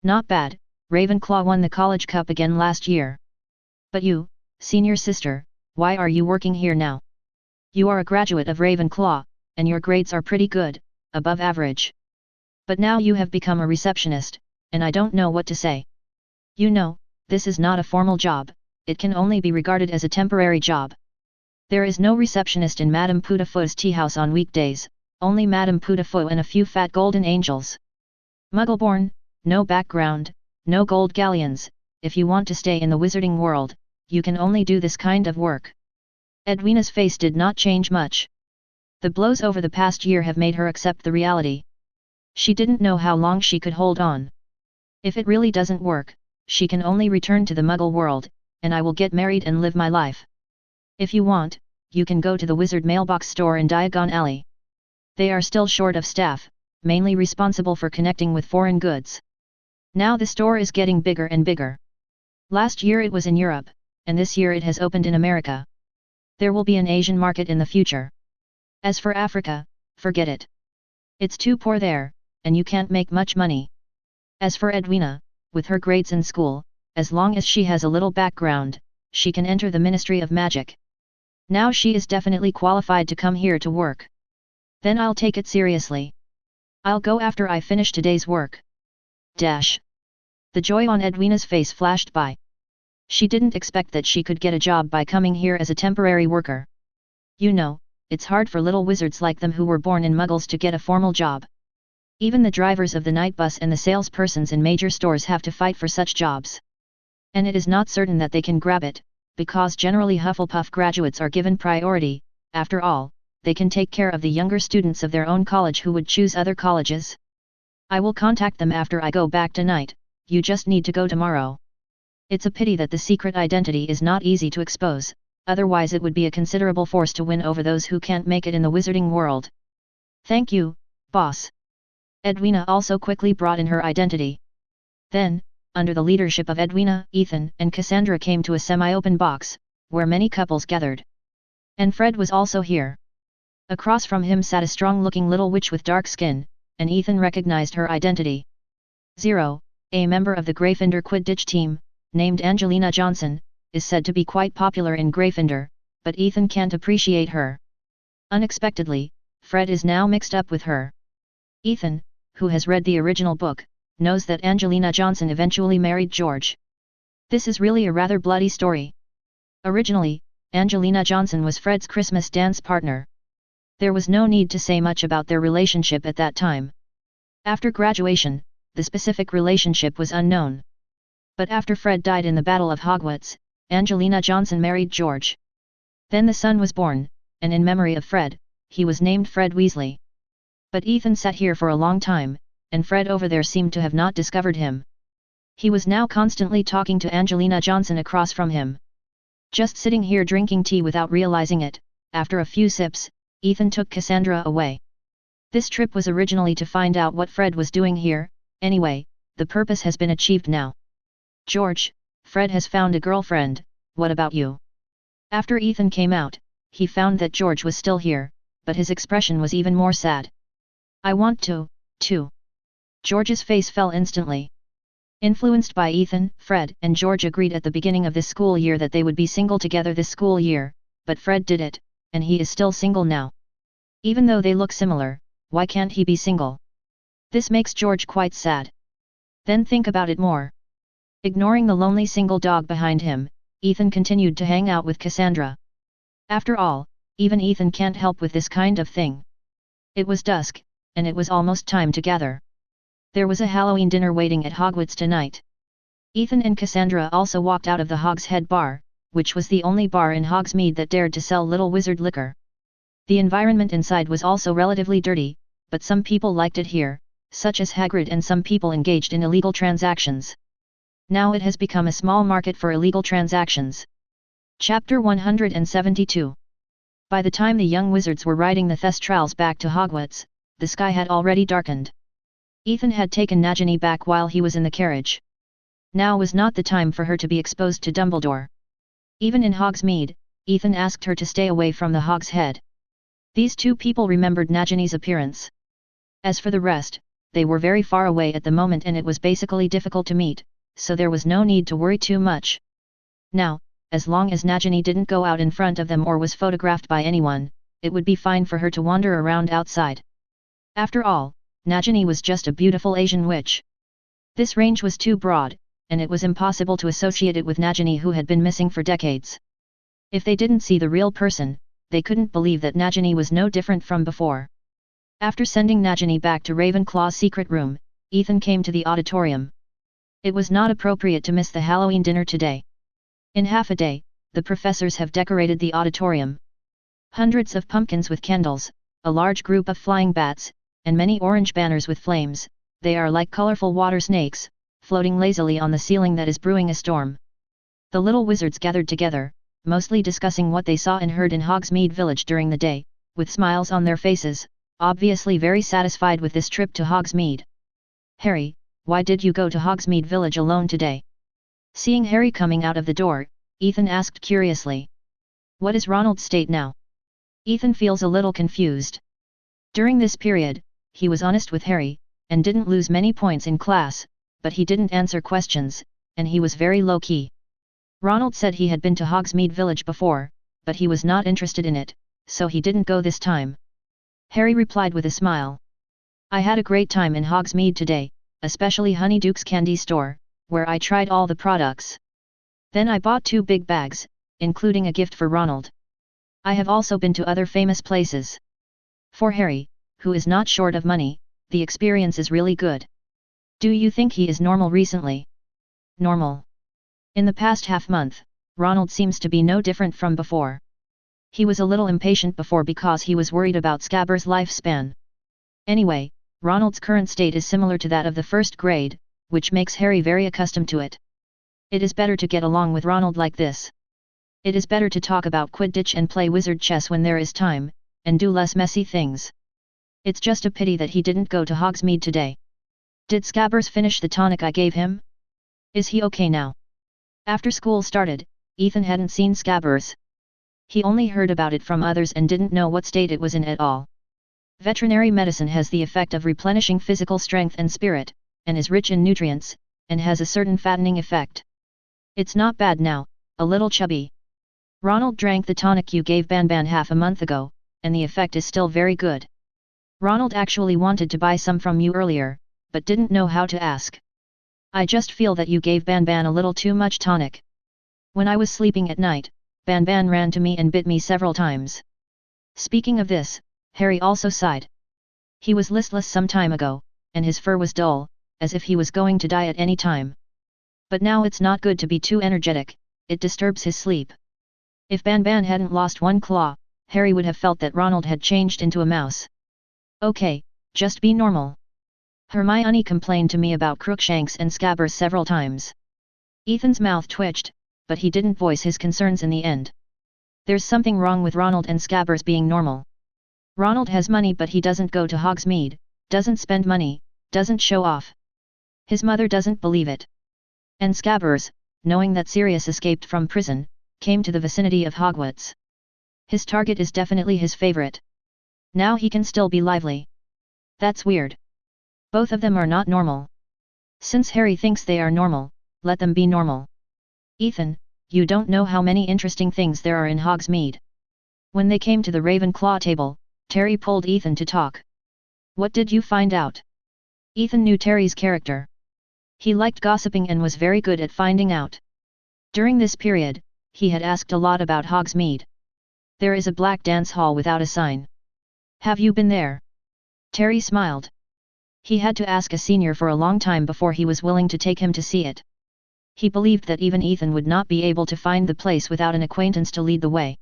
Not bad, Ravenclaw won the college cup again last year. But you, senior sister, why are you working here now? You are a graduate of Ravenclaw, and your grades are pretty good, above average. But now you have become a receptionist, and I don't know what to say. You know, this is not a formal job, it can only be regarded as a temporary job. There is no receptionist in Madame Putafoe's tea house on weekdays, only Madame Putafoe and a few fat golden angels. Muggle-born, no background, no gold galleons, if you want to stay in the wizarding world, you can only do this kind of work. Edwina's face did not change much. The blows over the past year have made her accept the reality. She didn't know how long she could hold on. If it really doesn't work, she can only return to the Muggle world, and I will get married and live my life. If you want, you can go to the Wizard Mailbox store in Diagon Alley. They are still short of staff, mainly responsible for connecting with foreign goods. Now the store is getting bigger and bigger. Last year it was in Europe, and this year it has opened in America. There will be an Asian market in the future. As for Africa, forget it. It's too poor there, and you can't make much money. As for Edwina, with her grades in school, as long as she has a little background, she can enter the Ministry of Magic. Now she is definitely qualified to come here to work. Then I'll take it seriously. I'll go after I finish today's work. Dash. The joy on Edwina's face flashed by. She didn't expect that she could get a job by coming here as a temporary worker. You know, it's hard for little wizards like them who were born in Muggles to get a formal job. Even the drivers of the night bus and the salespersons in major stores have to fight for such jobs. And it is not certain that they can grab it, because generally Hufflepuff graduates are given priority. After all, they can take care of the younger students of their own college who would choose other colleges. I will contact them after I go back tonight, you just need to go tomorrow. It's a pity that the secret identity is not easy to expose, otherwise it would be a considerable force to win over those who can't make it in the wizarding world. Thank you, boss. Edwina also quickly brought in her identity. Then, under the leadership of Edwina, Ethan and Cassandra came to a semi-open box, where many couples gathered. And Fred was also here. Across from him sat a strong-looking little witch with dark skin, and Ethan recognized her identity. 0, a member of the Gryffindor Quidditch team, named Angelina Johnson, is said to be quite popular in Gryffindor, but Ethan can't appreciate her. Unexpectedly, Fred is now mixed up with her. Ethan, who has read the original book, knows that Angelina Johnson eventually married George. This is really a rather bloody story. Originally, Angelina Johnson was Fred's Christmas dance partner. There was no need to say much about their relationship at that time. After graduation, the specific relationship was unknown. But after Fred died in the Battle of Hogwarts, Angelina Johnson married George. Then the son was born, and in memory of Fred, he was named Fred Weasley. But Ethan sat here for a long time, and Fred over there seemed to have not discovered him. He was now constantly talking to Angelina Johnson across from him. Just sitting here drinking tea without realizing it, after a few sips, Ethan took Cassandra away. This trip was originally to find out what Fred was doing here, anyway, the purpose has been achieved now. George, Fred has found a girlfriend, what about you? After Ethan came out, he found that George was still here, but his expression was even more sad. I want to, too. George's face fell instantly. Influenced by Ethan, Fred and George agreed at the beginning of this school year that they would be single together this school year, but Fred did it, and he is still single now. Even though they look similar, why can't he be single? This makes George quite sad. Then think about it more. Ignoring the lonely single dog behind him, Ethan continued to hang out with Cassandra. After all, even Ethan can't help with this kind of thing. It was dusk, and it was almost time to gather. There was a Halloween dinner waiting at Hogwarts tonight. Ethan and Cassandra also walked out of the Hog's Head bar, which was the only bar in Hogsmeade that dared to sell little wizard liquor. The environment inside was also relatively dirty, but some people liked it here, such as Hagrid, and some people engaged in illegal transactions. Now it has become a small market for illegal transactions. Chapter 172. By the time the young wizards were riding the Thestrals back to Hogwarts, the sky had already darkened. Ethan had taken Nagini back while he was in the carriage. Now was not the time for her to be exposed to Dumbledore. Even in Hogsmeade, Ethan asked her to stay away from the Hog's Head. These two people remembered Nagini's appearance. As for the rest, they were very far away at the moment and it was basically difficult to meet, so there was no need to worry too much. Now, as long as Nagini didn't go out in front of them or was photographed by anyone, it would be fine for her to wander around outside. After all, Nagini was just a beautiful Asian witch. This range was too broad, and it was impossible to associate it with Nagini who had been missing for decades. If they didn't see the real person, they couldn't believe that Nagini was no different from before. After sending Nagini back to Ravenclaw's secret room, Ethan came to the auditorium. It was not appropriate to miss the Halloween dinner today. In half a day, the professors have decorated the auditorium. Hundreds of pumpkins with candles, a large group of flying bats, and many orange banners with flames. They are like colorful water snakes, floating lazily on the ceiling that is brewing a storm. The little wizards gathered together, mostly discussing what they saw and heard in Hogsmeade Village during the day, with smiles on their faces, obviously very satisfied with this trip to Hogsmeade. Harry, why did you go to Hogsmeade Village alone today? Seeing Harry coming out of the door, Ethan asked curiously. What is Ronald's state now? Ethan feels a little confused. During this period, he was honest with Harry, and didn't lose many points in class, but he didn't answer questions, and he was very low-key. Ronald said he had been to Hogsmeade Village before, but he was not interested in it, so he didn't go this time. Harry replied with a smile. I had a great time in Hogsmeade today, especially Honeyduke's candy store, where I tried all the products. Then I bought 2 big bags, including a gift for Ronald. I have also been to other famous places. For Harry, who is not short of money, the experience is really good. Do you think he is normal recently? Normal. In the past half-month, Ronald seems to be no different from before. He was a little impatient before because he was worried about Scaber's lifespan. Anyway, Ronald's current state is similar to that of the first grade, which makes Harry very accustomed to it. It is better to get along with Ronald like this. It is better to talk about Quidditch and play wizard chess when there is time, and do less messy things. It's just a pity that he didn't go to Hogsmeade today. Did Scabbers finish the tonic I gave him? Is he okay now? After school started, Ethan hadn't seen Scabbers. He only heard about it from others and didn't know what state it was in at all. Veterinary medicine has the effect of replenishing physical strength and spirit, and is rich in nutrients, and has a certain fattening effect. It's not bad now, a little chubby. Ronald drank the tonic you gave Banban half a month ago, and the effect is still very good. Ronald actually wanted to buy some from you earlier, but didn't know how to ask. I just feel that you gave Banban a little too much tonic. When I was sleeping at night, Banban ran to me and bit me several times. Speaking of this, Harry also sighed. He was listless some time ago, and his fur was dull, as if he was going to die at any time. But now it's not good to be too energetic, it disturbs his sleep. If Banban hadn't lost one claw, Harry would have felt that Ronald had changed into a mouse. Okay, just be normal. Hermione complained to me about Crookshanks and Scabbers several times. Ethan's mouth twitched, but he didn't voice his concerns in the end. There's something wrong with Ronald and Scabbers being normal. Ronald has money but he doesn't go to Hogsmeade, doesn't spend money, doesn't show off. His mother doesn't believe it. And Scabbers, knowing that Sirius escaped from prison, came to the vicinity of Hogwarts. His target is definitely his favorite. Now he can still be lively. That's weird. Both of them are not normal. Since Harry thinks they are normal, let them be normal. Ethan, you don't know how many interesting things there are in Hogsmeade. When they came to the Ravenclaw table, Terry pulled Ethan to talk. What did you find out? Ethan knew Terry's character. He liked gossiping and was very good at finding out. During this period, he had asked a lot about Hogsmeade. There is a black dance hall without a sign. Have you been there? Terry smiled. He had to ask a senior for a long time before he was willing to take him to see it. He believed that even Ethan would not be able to find the place without an acquaintance to lead the way.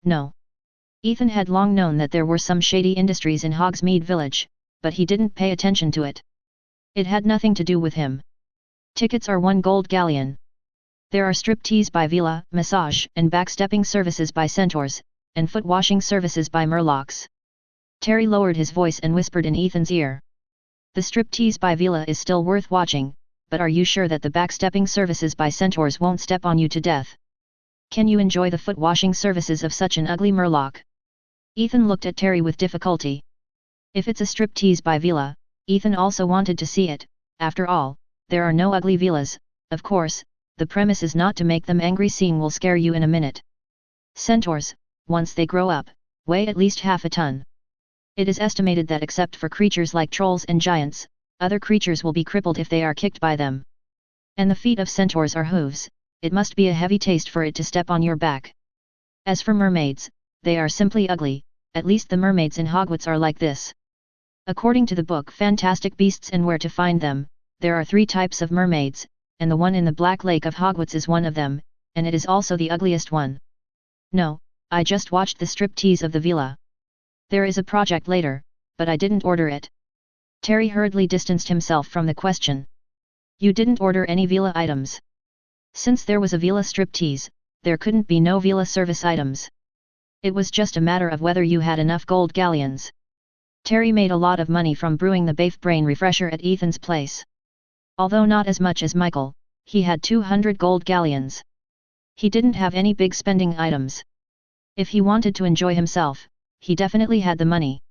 No. Ethan had long known that there were some shady industries in Hogsmeade Village, but he didn't pay attention to it. It had nothing to do with him. Tickets are 1 gold galleon. There are striptease by Vila, massage and backstepping services by centaurs, and foot washing services by murlocs. Terry lowered his voice and whispered in Ethan's ear. The striptease by Vila is still worth watching, but are you sure that the backstepping services by centaurs won't step on you to death? Can you enjoy the foot washing services of such an ugly murloc? Ethan looked at Terry with difficulty. If it's a striptease by Vila, Ethan also wanted to see it. After all, there are no ugly Vilas. Of course, the premise is not to make them angry. Seeing will scare you in a minute. Centaurs, once they grow up, weigh at least half a ton. It is estimated that except for creatures like trolls and giants, other creatures will be crippled if they are kicked by them. And the feet of centaurs are hooves. It must be a heavy taste for it to step on your back. As for mermaids, they are simply ugly. At least the mermaids in Hogwarts are like this. According to the book Fantastic Beasts and Where to Find Them, there are 3 types of mermaids, and the one in the Black Lake of Hogwarts is one of them, and it is also the ugliest one. No, I just watched the striptease of the Vila. There is a project later, but I didn't order it. Terry hurriedly distanced himself from the question. You didn't order any Vila items? Since there was a Vila striptease, there couldn't be no Vila service items. It was just a matter of whether you had enough gold galleons. Terry made a lot of money from brewing the Bafe Brain Refresher at Ethan's place. Although not as much as Michael, he had 200 gold galleons. He didn't have any big spending items. If he wanted to enjoy himself, he definitely had the money.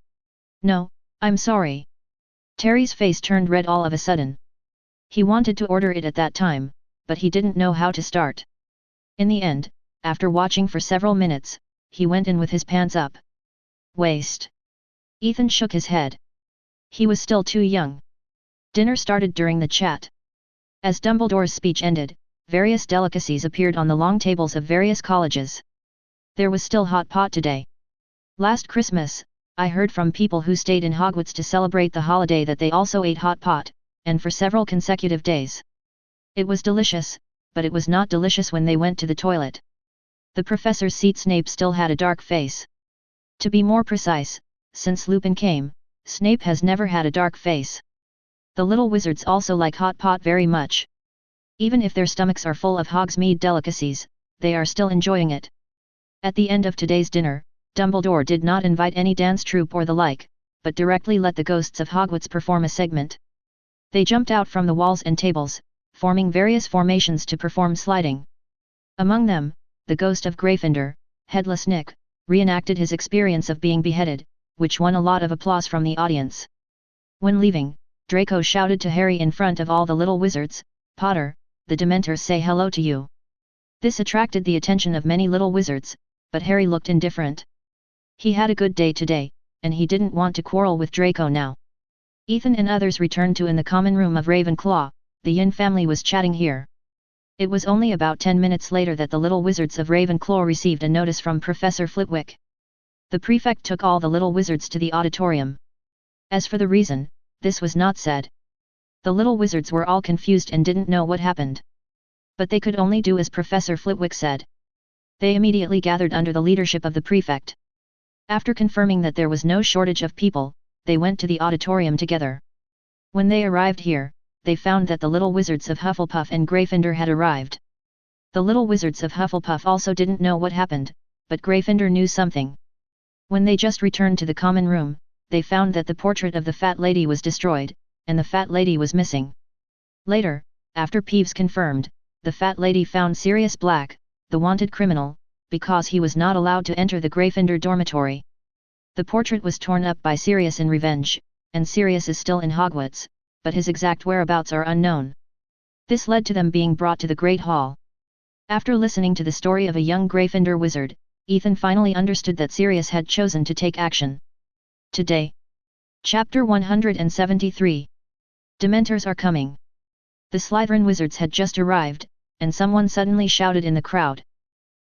No, I'm sorry. Terry's face turned red all of a sudden. He wanted to order it at that time, but he didn't know how to start. In the end, after watching for several minutes, he went in with his pants up. Waste. Ethan shook his head. He was still too young. Dinner started during the chat. As Dumbledore's speech ended, various delicacies appeared on the long tables of various colleges. There was still hot pot today. Last Christmas, I heard from people who stayed in Hogwarts to celebrate the holiday that they also ate hot pot, and for several consecutive days. It was delicious, but it was not delicious when they went to the toilet. The professor's seat. Snape still had a dark face. To be more precise, since Lupin came, Snape has never had a dark face. The little wizards also like hot pot very much. Even if their stomachs are full of Hogsmeade delicacies, they are still enjoying it. At the end of today's dinner, Dumbledore did not invite any dance troupe or the like, but directly let the ghosts of Hogwarts perform a segment. They jumped out from the walls and tables, forming various formations to perform sliding. Among them, the ghost of Gryffindor, Headless Nick, reenacted his experience of being beheaded, which won a lot of applause from the audience. When leaving, Draco shouted to Harry in front of all the little wizards, "Potter, the Dementors say hello to you." This attracted the attention of many little wizards, but Harry looked indifferent. He had a good day today, and he didn't want to quarrel with Draco now. Ethan and others returned to in the common room of Ravenclaw. The Yin family was chatting here. It was only about 10 minutes later that the little wizards of Ravenclaw received a notice from Professor Flitwick. The prefect took all the little wizards to the auditorium. As for the reason, this was not said. The little wizards were all confused and didn't know what happened. But they could only do as Professor Flitwick said. They immediately gathered under the leadership of the prefect. After confirming that there was no shortage of people, they went to the auditorium together. When they arrived here, they found that the little wizards of Hufflepuff and Gryffindor had arrived. The little wizards of Hufflepuff also didn't know what happened, but Gryffindor knew something. When they just returned to the common room, they found that the portrait of the fat lady was destroyed, and the fat lady was missing. Later, after Peeves confirmed, the fat lady found Sirius Black, the wanted criminal, because he was not allowed to enter the Gryffindor dormitory. The portrait was torn up by Sirius in revenge, and Sirius is still in Hogwarts, but his exact whereabouts are unknown. This led to them being brought to the Great Hall. After listening to the story of a young Gryffindor wizard, Ethan finally understood that Sirius had chosen to take action. Today. Chapter 173. Dementors are coming. The Slytherin wizards had just arrived, and someone suddenly shouted in the crowd.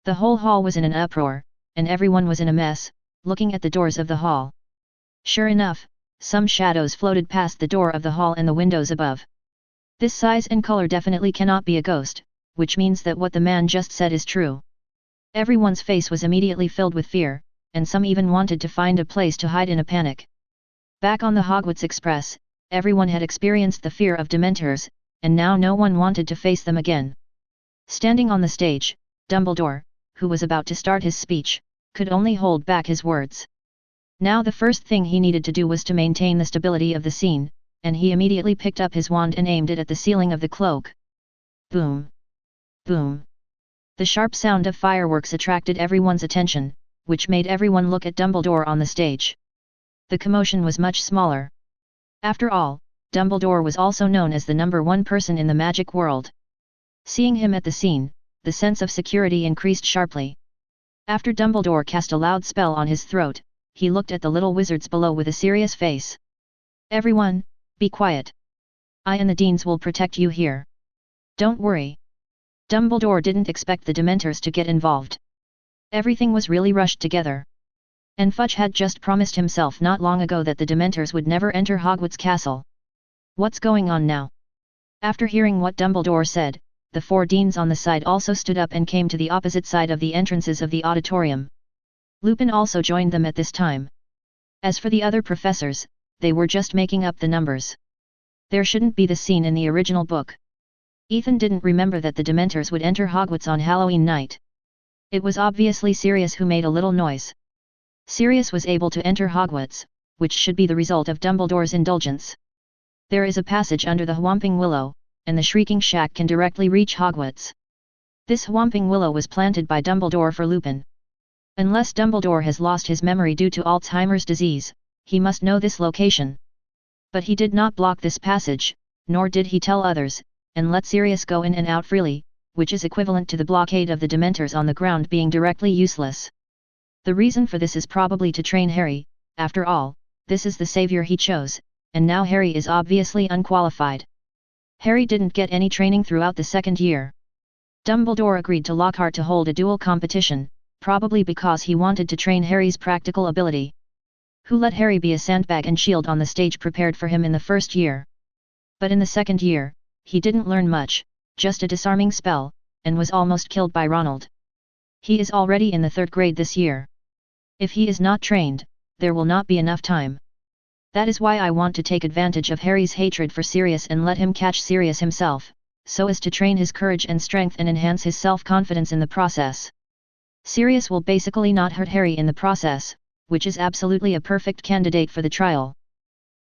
The whole hall was in an uproar, and everyone was in a mess, looking at the doors of the hall. Sure enough, some shadows floated past the door of the hall and the windows above. This size and color definitely cannot be a ghost, which means that what the man just said is true. Everyone's face was immediately filled with fear, and some even wanted to find a place to hide in a panic. Back on the Hogwarts Express, everyone had experienced the fear of Dementors, and now no one wanted to face them again. Standing on the stage, Dumbledore, who was about to start his speech, could only hold back his words. Now the first thing he needed to do was to maintain the stability of the scene, and he immediately picked up his wand and aimed it at the ceiling of the cloak. Boom! Boom! The sharp sound of fireworks attracted everyone's attention, which made everyone look at Dumbledore on the stage. The commotion was much smaller. After all, Dumbledore was also known as the #1 person in the magic world. Seeing him at the scene, the sense of security increased sharply. After Dumbledore cast a loud spell on his throat, he looked at the little wizards below with a serious face. "Everyone, be quiet. I and the Deans will protect you here. Don't worry." Dumbledore didn't expect the Dementors to get involved. Everything was really rushed together. And Fudge had just promised himself not long ago that the Dementors would never enter Hogwarts Castle. What's going on now? After hearing what Dumbledore said, the 4 Deans on the side also stood up and came to the opposite side of the entrances of the auditorium. Lupin also joined them at this time. As for the other professors, they were just making up the numbers. There shouldn't be the scene in the original book. Ethan didn't remember that the Dementors would enter Hogwarts on Halloween night. It was obviously Sirius who made a little noise. Sirius was able to enter Hogwarts, which should be the result of Dumbledore's indulgence. There is a passage under the Whomping Willow, and the Shrieking Shack can directly reach Hogwarts. This Whomping Willow was planted by Dumbledore for Lupin. Unless Dumbledore has lost his memory due to Alzheimer's disease, he must know this location. But he did not block this passage, nor did he tell others, and let Sirius go in and out freely, which is equivalent to the blockade of the Dementors on the ground being directly useless. The reason for this is probably to train Harry. After all, this is the savior he chose, and now Harry is obviously unqualified. Harry didn't get any training throughout the second year. Dumbledore agreed to Lockhart to hold a duel competition, probably because he wanted to train Harry's practical ability. Who let Harry be a sandbag and shield on the stage prepared for him in the first year. But in the second year, he didn't learn much, just a disarming spell, and was almost killed by Ronald. He is already in the 3rd grade this year. If he is not trained, there will not be enough time. That is why I want to take advantage of Harry's hatred for Sirius and let him catch Sirius himself, so as to train his courage and strength and enhance his self-confidence in the process. Sirius will basically not hurt Harry in the process, which is absolutely a perfect candidate for the trial.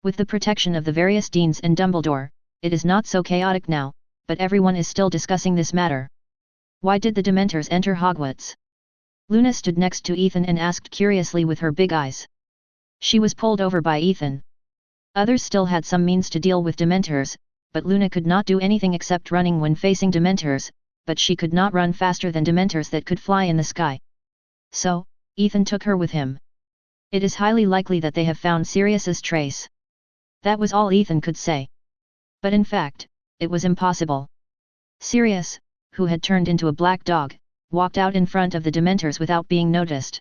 With the protection of the various Deans and Dumbledore, it is not so chaotic now, but everyone is still discussing this matter. Why did the Dementors enter Hogwarts? Luna stood next to Ethan and asked curiously with her big eyes. She was pulled over by Ethan. Others still had some means to deal with Dementors, but Luna could not do anything except running when facing Dementors, but she could not run faster than Dementors that could fly in the sky. So, Ethan took her with him. It is highly likely that they have found Sirius's trace. That was all Ethan could say. But in fact, it was impossible. Sirius, who had turned into a black dog, walked out in front of the Dementors without being noticed.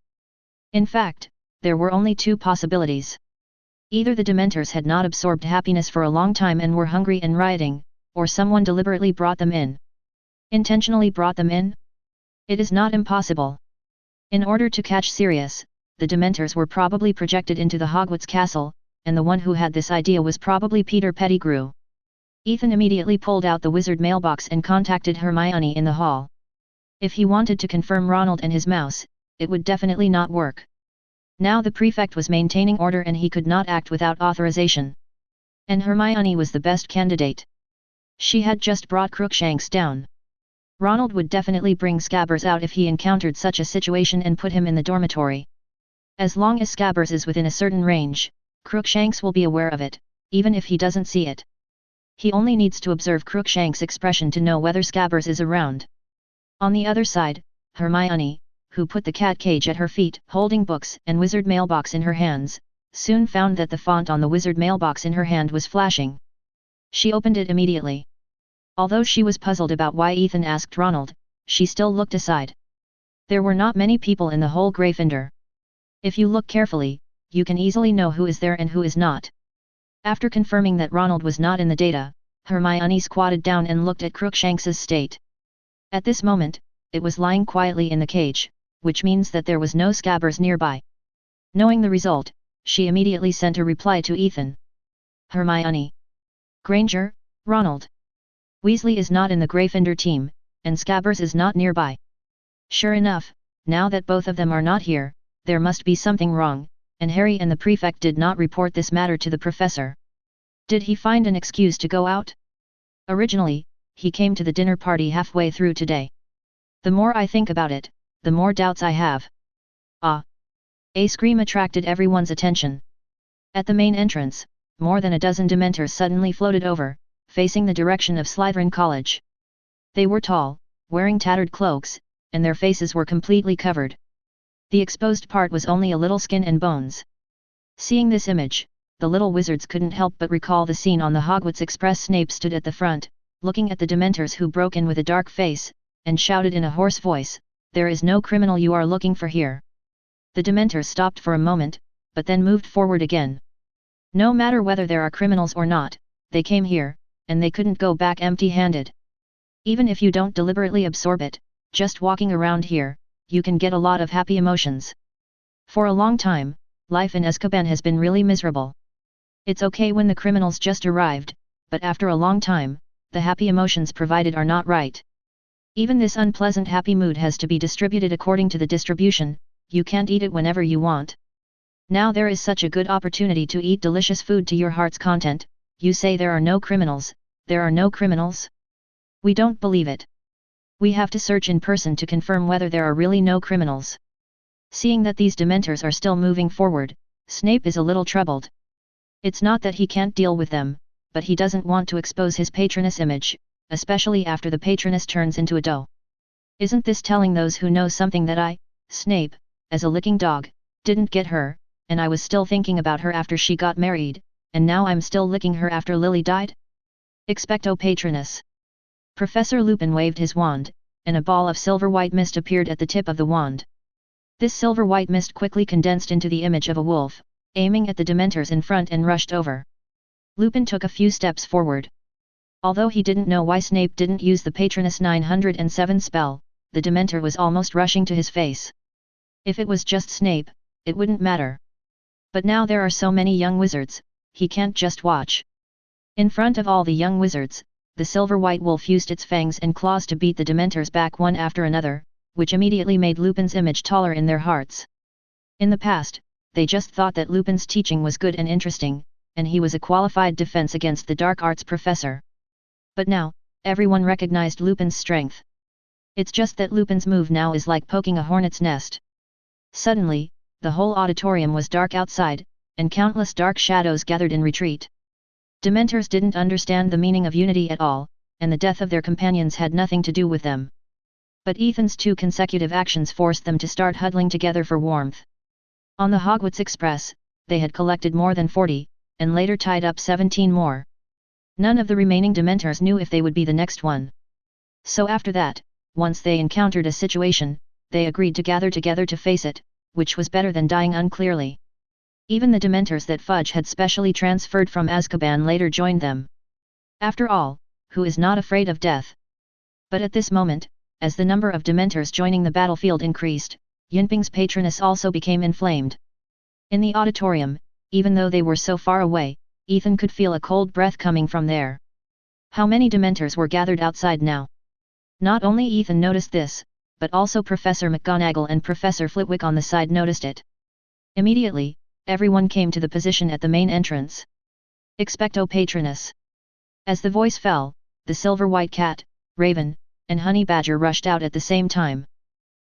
In fact, there were only 2 possibilities. Either the Dementors had not absorbed happiness for a long time and were hungry and rioting, or someone deliberately brought them in. Intentionally brought them in? It is not impossible. In order to catch Sirius, the Dementors were probably projected into the Hogwarts castle, and the one who had this idea was probably Peter Pettigrew. Ethan immediately pulled out the wizard mailbox and contacted Hermione in the hall. If he wanted to confirm Ronald and his mouse, it would definitely not work. Now the prefect was maintaining order and he could not act without authorization. And Hermione was the best candidate. She had just brought Crookshanks down. Ronald would definitely bring Scabbers out if he encountered such a situation and put him in the dormitory. As long as Scabbers is within a certain range, Crookshanks will be aware of it, even if he doesn't see it. He only needs to observe Crookshanks' expression to know whether Scabbers is around. On the other side, Hermione, who put the cat cage at her feet, holding books and wizard mailbox in her hands, soon found that the font on the wizard mailbox in her hand was flashing. She opened it immediately. Although she was puzzled about why Ethan asked Ronald, she still looked aside. There were not many people in the whole Gryffindor. If you look carefully, you can easily know who is there and who is not. After confirming that Ronald was not in the data, Hermione squatted down and looked at Crookshanks's state. At this moment, it was lying quietly in the cage, which means that there was no Scabbers nearby. Knowing the result, she immediately sent a reply to Ethan. Hermione. Granger, Ronald. Weasley is not in the Gryffindor team, and Scabbers is not nearby. Sure enough, now that both of them are not here, there must be something wrong, and Harry and the prefect did not report this matter to the professor. Did he find an excuse to go out? Originally, he came to the dinner party halfway through today. The more I think about it, the more doubts I have. Ah! A scream attracted everyone's attention. At the main entrance, more than a dozen Dementors suddenly floated over, facing the direction of Slytherin College. They were tall, wearing tattered cloaks, and their faces were completely covered. The exposed part was only a little skin and bones. Seeing this image, the little wizards couldn't help but recall the scene on the Hogwarts Express. Snape stood at the front, looking at the Dementors who broke in with a dark face, and shouted in a hoarse voice, "There is no criminal you are looking for here." The Dementors stopped for a moment, but then moved forward again. No matter whether there are criminals or not, they came here, and they couldn't go back empty-handed. Even if you don't deliberately absorb it, just walking around here, you can get a lot of happy emotions. For a long time, life in Azkaban has been really miserable. It's okay when the criminals just arrived, but after a long time, the happy emotions provided are not right. Even this unpleasant happy mood has to be distributed according to the distribution. You can't eat it whenever you want. Now there is such a good opportunity to eat delicious food to your heart's content. You say there are no criminals, there are no criminals? We don't believe it. We have to search in person to confirm whether there are really no criminals. Seeing that these Dementors are still moving forward, Snape is a little troubled. It's not that he can't deal with them, but he doesn't want to expose his patroness image, especially after the patroness turns into a doe. Isn't this telling those who know something that I, Snape, as a licking dog, didn't get her, and I was still thinking about her after she got married, and now I'm still licking her after Lily died? Expecto Patronus. Professor Lupin waved his wand, and a ball of silver-white mist appeared at the tip of the wand. This silver-white mist quickly condensed into the image of a wolf, aiming at the Dementors in front and rushed over. Lupin took a few steps forward. Although he didn't know why Snape didn't use the Patronus 907 spell, the Dementor was almost rushing to his face. If it was just Snape, it wouldn't matter. But now there are so many young wizards, he can't just watch. In front of all the young wizards, the silver-white wolf used its fangs and claws to beat the Dementors back one after another, which immediately made Lupin's image taller in their hearts. In the past, they just thought that Lupin's teaching was good and interesting, and he was a qualified defense against the dark arts professor. But now, everyone recognized Lupin's strength. It's just that Lupin's move now is like poking a hornet's nest. Suddenly, the whole auditorium was dark outside, and countless dark shadows gathered in retreat. Dementors didn't understand the meaning of unity at all, and the death of their companions had nothing to do with them. But Ethan's 2 consecutive actions forced them to start huddling together for warmth. On the Hogwarts Express, they had collected more than 40, and later tied up 17 more. None of the remaining Dementors knew if they would be the next one. So after that, once they encountered a situation, they agreed to gather together to face it, which was better than dying unclearly. Even the Dementors that Fudge had specially transferred from Azkaban later joined them. After all, who is not afraid of death? But at this moment, as the number of Dementors joining the battlefield increased, Yinping's patroness also became inflamed. In the auditorium, even though they were so far away, Ethan could feel a cold breath coming from there. How many Dementors were gathered outside now? Not only Ethan noticed this, but also Professor McGonagall and Professor Flitwick on the side noticed it. Immediately, everyone came to the position at the main entrance. Expecto Patronus. As the voice fell, the silver-white cat, Raven, and Honey Badger rushed out at the same time.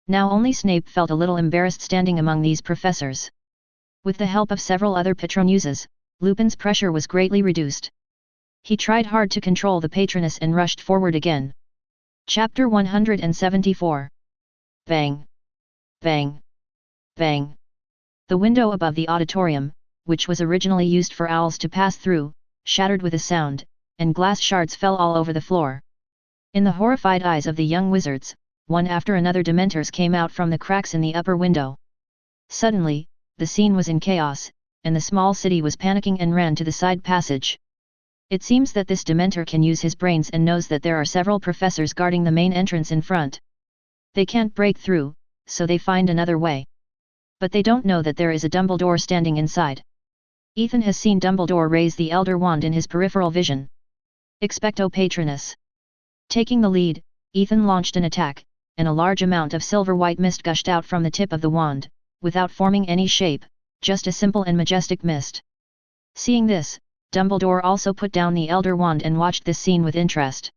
Now only Snape felt a little embarrassed standing among these professors. With the help of several other Patronuses, Lupin's pressure was greatly reduced. He tried hard to control the patroness and rushed forward again. Chapter 174. Bang! Bang! Bang! The window above the auditorium, which was originally used for owls to pass through, shattered with a sound, and glass shards fell all over the floor. In the horrified eyes of the young wizards, one after another Dementors came out from the cracks in the upper window. Suddenly, the scene was in chaos, and the small city was panicking and ran to the side passage. It seems that this Dementor can use his brains and knows that there are several professors guarding the main entrance in front. They can't break through, so they find another way. But they don't know that there is a Dumbledore standing inside. Ethan has seen Dumbledore raise the Elder Wand in his peripheral vision. Expecto Patronus. Taking the lead, Ethan launched an attack, and a large amount of silver-white mist gushed out from the tip of the wand, without forming any shape, just a simple and majestic mist. Seeing this, Dumbledore also put down the Elder Wand and watched this scene with interest.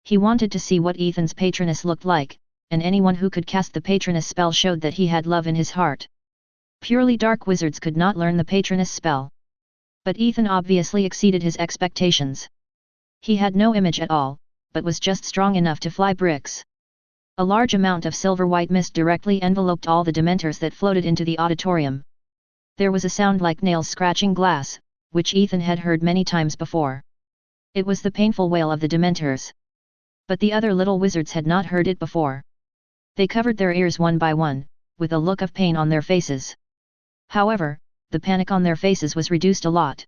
He wanted to see what Ethan's patroness looked like, and anyone who could cast the patroness spell showed that he had love in his heart. Purely dark wizards could not learn the patroness spell. But Ethan obviously exceeded his expectations. He had no image at all, but was just strong enough to fly bricks. A large amount of silver-white mist directly enveloped all the Dementors that floated into the auditorium. There was a sound like nails scratching glass, which Ethan had heard many times before. It was the painful wail of the Dementors. But the other little wizards had not heard it before. They covered their ears one by one, with a look of pain on their faces. However, the panic on their faces was reduced a lot.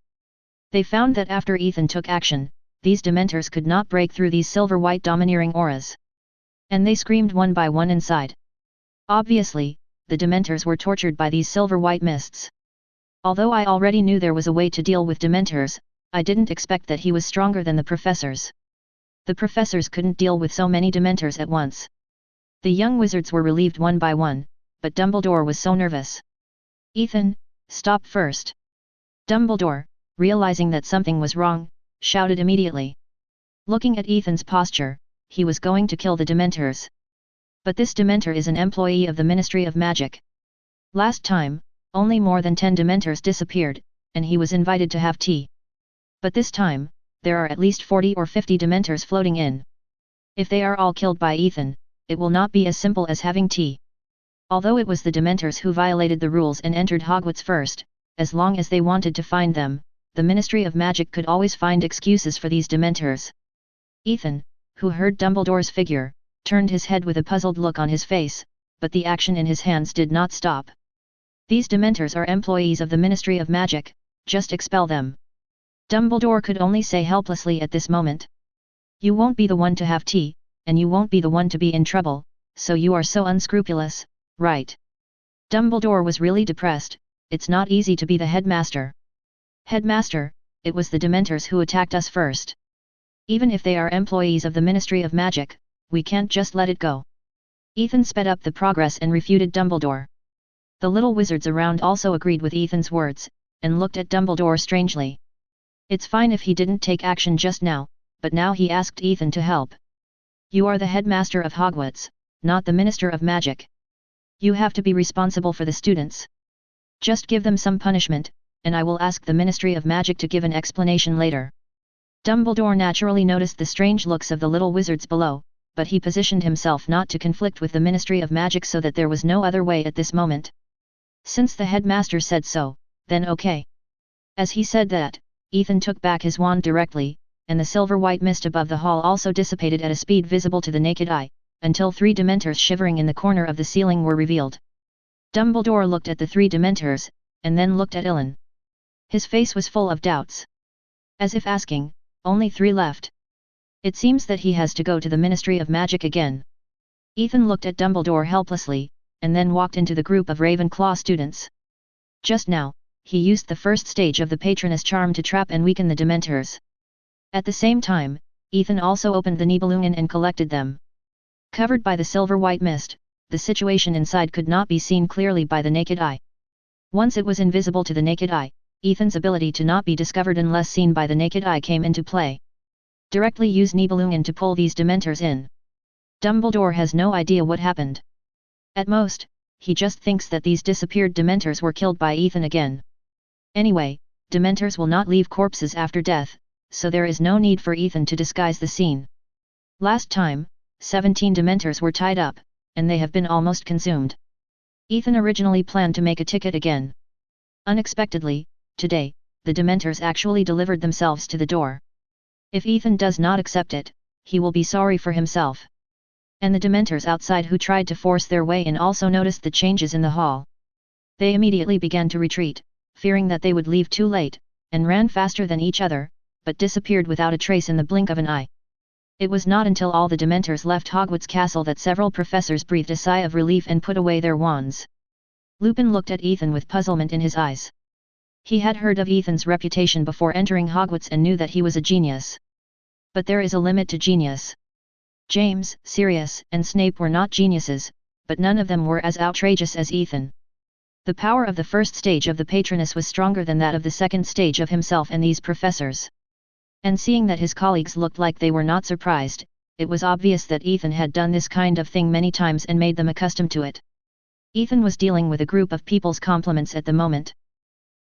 They found that after Ethan took action, these Dementors could not break through these silver-white domineering auras. And they screamed one by one inside. Obviously, the Dementors were tortured by these silver-white mists. Although I already knew there was a way to deal with Dementors, I didn't expect that he was stronger than the professors. The professors couldn't deal with so many Dementors at once. The young wizards were relieved one by one, but Dumbledore was so nervous. "Ethan, stop first!" Dumbledore, realizing that something was wrong, shouted immediately. Looking at Ethan's posture, he was going to kill the Dementors. But this Dementor is an employee of the Ministry of Magic. Last time, only more than 10 Dementors disappeared, and he was invited to have tea. But this time, there are at least 40 or 50 Dementors floating in. If they are all killed by Ethan, it will not be as simple as having tea. Although it was the Dementors who violated the rules and entered Hogwarts first, as long as they wanted to find them, the Ministry of Magic could always find excuses for these Dementors. Ethan, who heard Dumbledore's figure, turned his head with a puzzled look on his face, but the action in his hands did not stop. These Dementors are employees of the Ministry of Magic, just expel them. Dumbledore could only say helplessly at this moment. You won't be the one to have tea, and you won't be the one to be in trouble, so you are so unscrupulous, right? Dumbledore was really depressed. It's not easy to be the headmaster. Headmaster, it was the Dementors who attacked us first. Even if they are employees of the Ministry of Magic, we can't just let it go. Ethan sped up the progress and refuted Dumbledore. The little wizards around also agreed with Ethan's words, and looked at Dumbledore strangely. It's fine if he didn't take action just now, but now he asked Ethan to help. You are the headmaster of Hogwarts, not the Minister of Magic. You have to be responsible for the students. Just give them some punishment, and I will ask the Ministry of Magic to give an explanation later. Dumbledore naturally noticed the strange looks of the little wizards below, but he positioned himself not to conflict with the Ministry of Magic so that there was no other way at this moment. Since the headmaster said so, then okay. As he said that, Ethan took back his wand directly, and the silver-white mist above the hall also dissipated at a speed visible to the naked eye, until 3 Dementors shivering in the corner of the ceiling were revealed. Dumbledore looked at the 3 Dementors, and then looked at Ilan. His face was full of doubts. As if asking, only 3 left. It seems that he has to go to the Ministry of Magic again. Ethan looked at Dumbledore helplessly, and then walked into the group of Ravenclaw students. Just now, he used the first stage of the Patroness charm to trap and weaken the Dementors. At the same time, Ethan also opened the Nibelungen and collected them. Covered by the silver-white mist, the situation inside could not be seen clearly by the naked eye. Once it was invisible to the naked eye, Ethan's ability to not be discovered unless seen by the naked eye came into play. Directly use Nibelungen to pull these Dementors in. Dumbledore has no idea what happened. At most, he just thinks that these disappeared Dementors were killed by Ethan again. Anyway, Dementors will not leave corpses after death, so there is no need for Ethan to disguise the scene. Last time, 17 Dementors were tied up, and they have been almost consumed. Ethan originally planned to make a ticket again. Unexpectedly, today, the Dementors actually delivered themselves to the door. If Ethan does not accept it, he will be sorry for himself. And the Dementors outside who tried to force their way in also noticed the changes in the hall. They immediately began to retreat, fearing that they would leave too late, and ran faster than each other, but disappeared without a trace in the blink of an eye. It was not until all the Dementors left Hogwarts Castle that several professors breathed a sigh of relief and put away their wands. Lupin looked at Ethan with puzzlement in his eyes. He had heard of Ethan's reputation before entering Hogwarts and knew that he was a genius. But there is a limit to genius. James, Sirius, and Snape were not geniuses, but none of them were as outrageous as Ethan. The power of the first stage of the Patroness was stronger than that of the second stage of himself and these professors. And seeing that his colleagues looked like they were not surprised, it was obvious that Ethan had done this kind of thing many times and made them accustomed to it. Ethan was dealing with a group of people's compliments at the moment.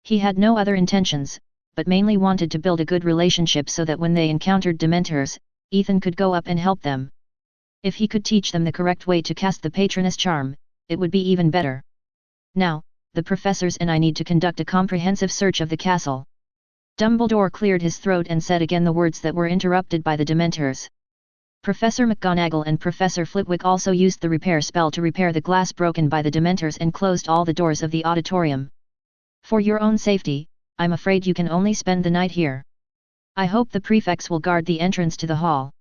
He had no other intentions, but mainly wanted to build a good relationship so that when they encountered Dementors, Ethan could go up and help them. If he could teach them the correct way to cast the Patroness charm, it would be even better. Now, the professors and I need to conduct a comprehensive search of the castle. Dumbledore cleared his throat and said again the words that were interrupted by the Dementors. Professor McGonagall and Professor Flitwick also used the repair spell to repair the glass broken by the Dementors and closed all the doors of the auditorium. For your own safety, I'm afraid you can only spend the night here. I hope the prefects will guard the entrance to the hall.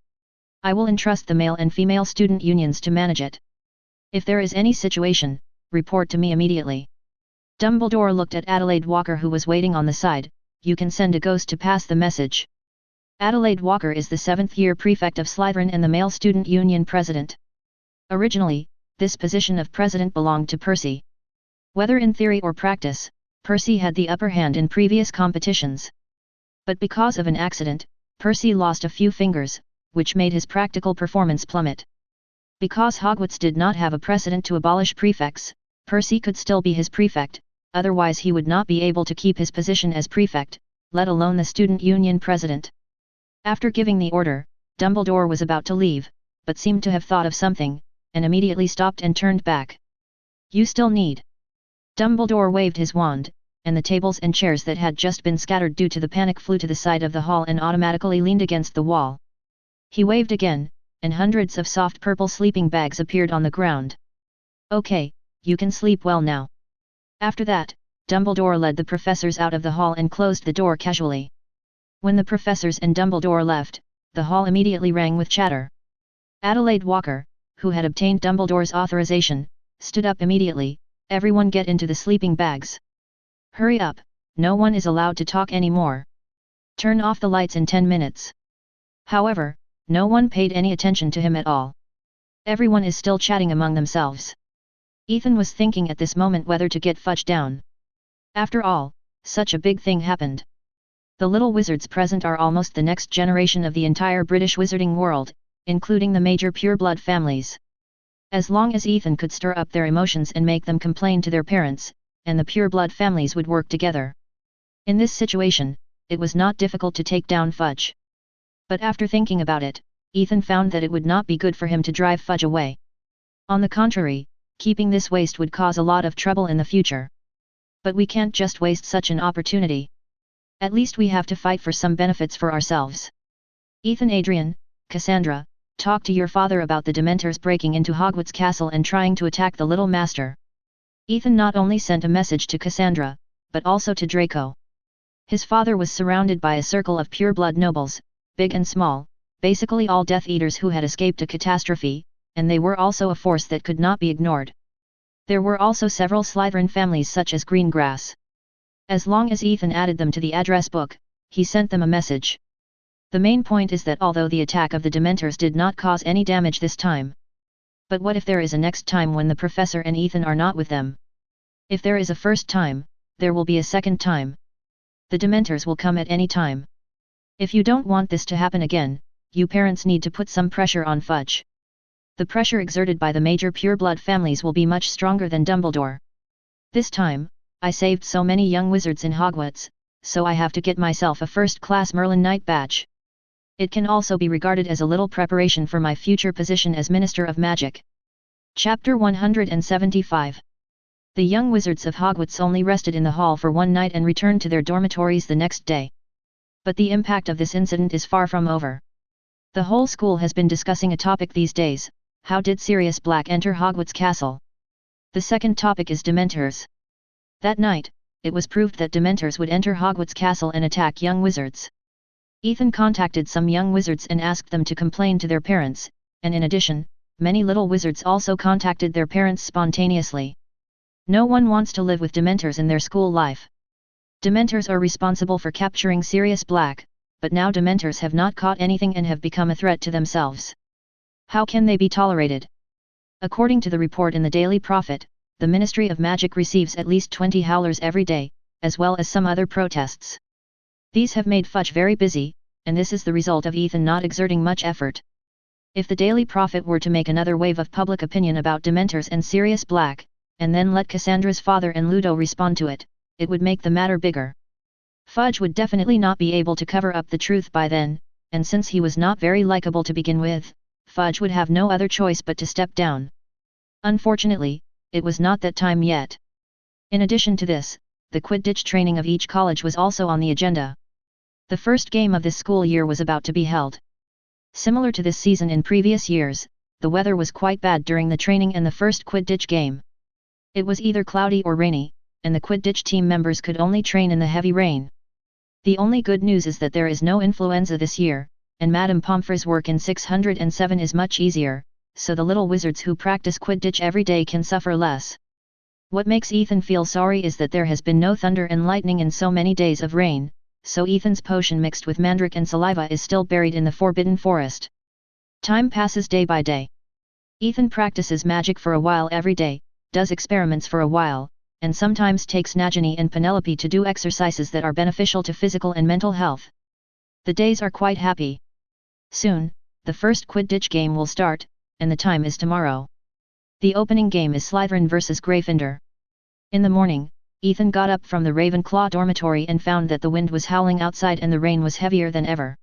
I will entrust the male and female student unions to manage it. If there is any situation, report to me immediately. Dumbledore looked at Adelaide Walker, who was waiting on the side. You can send a ghost to pass the message. Adelaide Walker is the 7th-year prefect of Slytherin and the male student union president. Originally, this position of president belonged to Percy. Whether in theory or practice, Percy had the upper hand in previous competitions. But because of an accident, Percy lost a few fingers, which made his practical performance plummet. Because Hogwarts did not have a precedent to abolish prefects, Percy could still be his prefect, otherwise he would not be able to keep his position as prefect, let alone the student union president. After giving the order, Dumbledore was about to leave, but seemed to have thought of something, and immediately stopped and turned back. You still need. Dumbledore waved his wand, and the tables and chairs that had just been scattered due to the panic flew to the side of the hall and automatically leaned against the wall. He waved again, and hundreds of soft purple sleeping bags appeared on the ground. Okay, you can sleep well now. After that, Dumbledore led the professors out of the hall and closed the door casually. When the professors and Dumbledore left, the hall immediately rang with chatter. Adelaide Walker, who had obtained Dumbledore's authorization, stood up immediately. Everyone get into the sleeping bags. Hurry up, no one is allowed to talk anymore. Turn off the lights in 10 minutes. However, no one paid any attention to him at all. Everyone is still chatting among themselves. Ethan was thinking at this moment whether to get Fudge down. After all, such a big thing happened. The little wizards present are almost the next generation of the entire British wizarding world, including the major pureblood families. As long as Ethan could stir up their emotions and make them complain to their parents, and the pureblood families would work together. In this situation, it was not difficult to take down Fudge. But after thinking about it, Ethan found that it would not be good for him to drive Fudge away. On the contrary, keeping this waste would cause a lot of trouble in the future. But we can't just waste such an opportunity. At least we have to fight for some benefits for ourselves. Ethan, Adrian, Cassandra, talk to your father about the Dementors breaking into Hogwarts Castle and trying to attack the Little Master. Ethan not only sent a message to Cassandra, but also to Draco. His father was surrounded by a circle of pureblood nobles, big and small, basically all Death Eaters who had escaped a catastrophe, and they were also a force that could not be ignored. There were also several Slytherin families such as Greengrass. As long as Ethan added them to the address book, he sent them a message. The main point is that although the attack of the Dementors did not cause any damage this time. But what if there is a next time when the professor and Ethan are not with them? If there is a first time, there will be a second time. The Dementors will come at any time. If you don't want this to happen again, you parents need to put some pressure on Fudge. The pressure exerted by the major pureblood families will be much stronger than Dumbledore. This time, I saved so many young wizards in Hogwarts, so I have to get myself a first-class Merlin Knight badge. It can also be regarded as a little preparation for my future position as Minister of Magic. Chapter 175. The young wizards of Hogwarts only rested in the hall for one night and returned to their dormitories the next day. But the impact of this incident is far from over. The whole school has been discussing a topic these days: how did Sirius Black enter Hogwarts Castle? The second topic is Dementors. That night, it was proved that Dementors would enter Hogwarts Castle and attack young wizards. Ethan contacted some young wizards and asked them to complain to their parents, and in addition, many little wizards also contacted their parents spontaneously. No one wants to live with Dementors in their school life. Dementors are responsible for capturing Sirius Black, but now Dementors have not caught anything and have become a threat to themselves. How can they be tolerated? According to the report in the Daily Prophet, the Ministry of Magic receives at least 20 howlers every day, as well as some other protests. These have made Fudge very busy, and this is the result of Ethan not exerting much effort. If the Daily Prophet were to make another wave of public opinion about Dementors and Sirius Black, and then let Cassandra's father and Ludo respond to it, it would make the matter bigger. Fudge would definitely not be able to cover up the truth by then, and since he was not very likable to begin with, Fudge would have no other choice but to step down. Unfortunately, it was not that time yet. In addition to this, the Quidditch training of each college was also on the agenda. The first game of this school year was about to be held. Similar to this season in previous years, the weather was quite bad during the training and the first Quidditch game. It was either cloudy or rainy, and the Quidditch team members could only train in the heavy rain. The only good news is that there is no influenza this year, and Madame Pomfrey's work in 607 is much easier, so the little wizards who practice Quidditch every day can suffer less. What makes Ethan feel sorry is that there has been no thunder and lightning in so many days of rain, so Ethan's potion mixed with mandrake and saliva is still buried in the Forbidden Forest. Time passes day by day. Ethan practices magic for a while every day, does experiments for a while, and sometimes takes Nagini and Penelope to do exercises that are beneficial to physical and mental health. The days are quite happy. Soon, the first Quidditch game will start, and the time is tomorrow. The opening game is Slytherin vs Gryffindor. In the morning, Ethan got up from the Ravenclaw dormitory and found that the wind was howling outside and the rain was heavier than ever.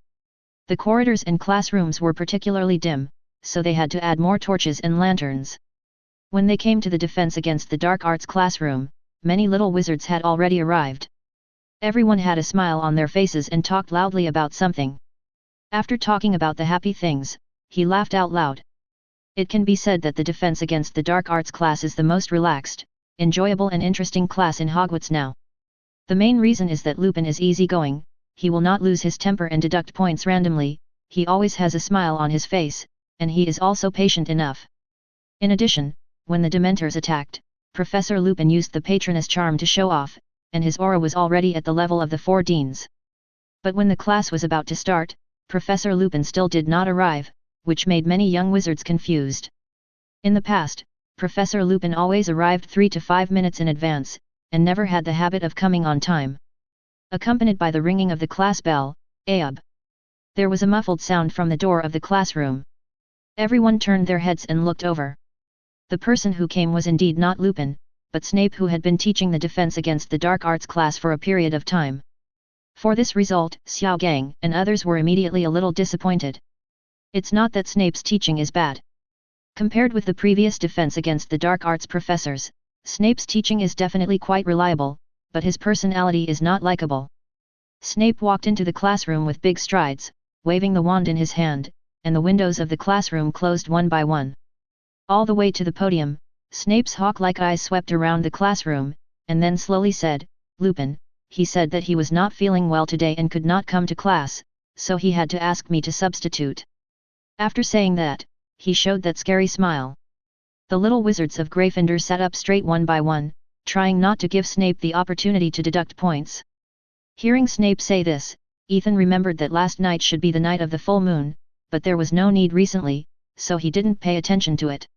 The corridors and classrooms were particularly dim, so they had to add more torches and lanterns. When they came to the Defense Against the Dark Arts classroom, many little wizards had already arrived. Everyone had a smile on their faces and talked loudly about something. After talking about the happy things, he laughed out loud. It can be said that the Defense Against the Dark Arts class is the most relaxed, enjoyable and interesting class in Hogwarts now. The main reason is that Lupin is easygoing, he will not lose his temper and deduct points randomly, he always has a smile on his face, and he is also patient enough. In addition, when the Dementors attacked, Professor Lupin used the Patroness charm to show off, and his aura was already at the level of the 4 deans. But when the class was about to start, Professor Lupin still did not arrive, which made many young wizards confused. In the past, Professor Lupin always arrived 3 to 5 minutes in advance, and never had the habit of coming on time. Accompanied by the ringing of the class bell, Aab. There was a muffled sound from the door of the classroom. Everyone turned their heads and looked over. The person who came was indeed not Lupin, but Snape, who had been teaching the Defense Against the Dark Arts class for a period of time. For this result, Xiao Gang and others were immediately a little disappointed. It's not that Snape's teaching is bad. Compared with the previous Defense Against the Dark Arts professors, Snape's teaching is definitely quite reliable, but his personality is not likable. Snape walked into the classroom with big strides, waving the wand in his hand, and the windows of the classroom closed one by one. All the way to the podium, Snape's hawk-like eyes swept around the classroom, and then slowly said, "Lupin, he said that he was not feeling well today and could not come to class, so he had to ask me to substitute." After saying that, he showed that scary smile. The little wizards of Gryffindor sat up straight one by one, trying not to give Snape the opportunity to deduct points. Hearing Snape say this, Ethan remembered that last night should be the night of the full moon, but there was no need recently, so he didn't pay attention to it.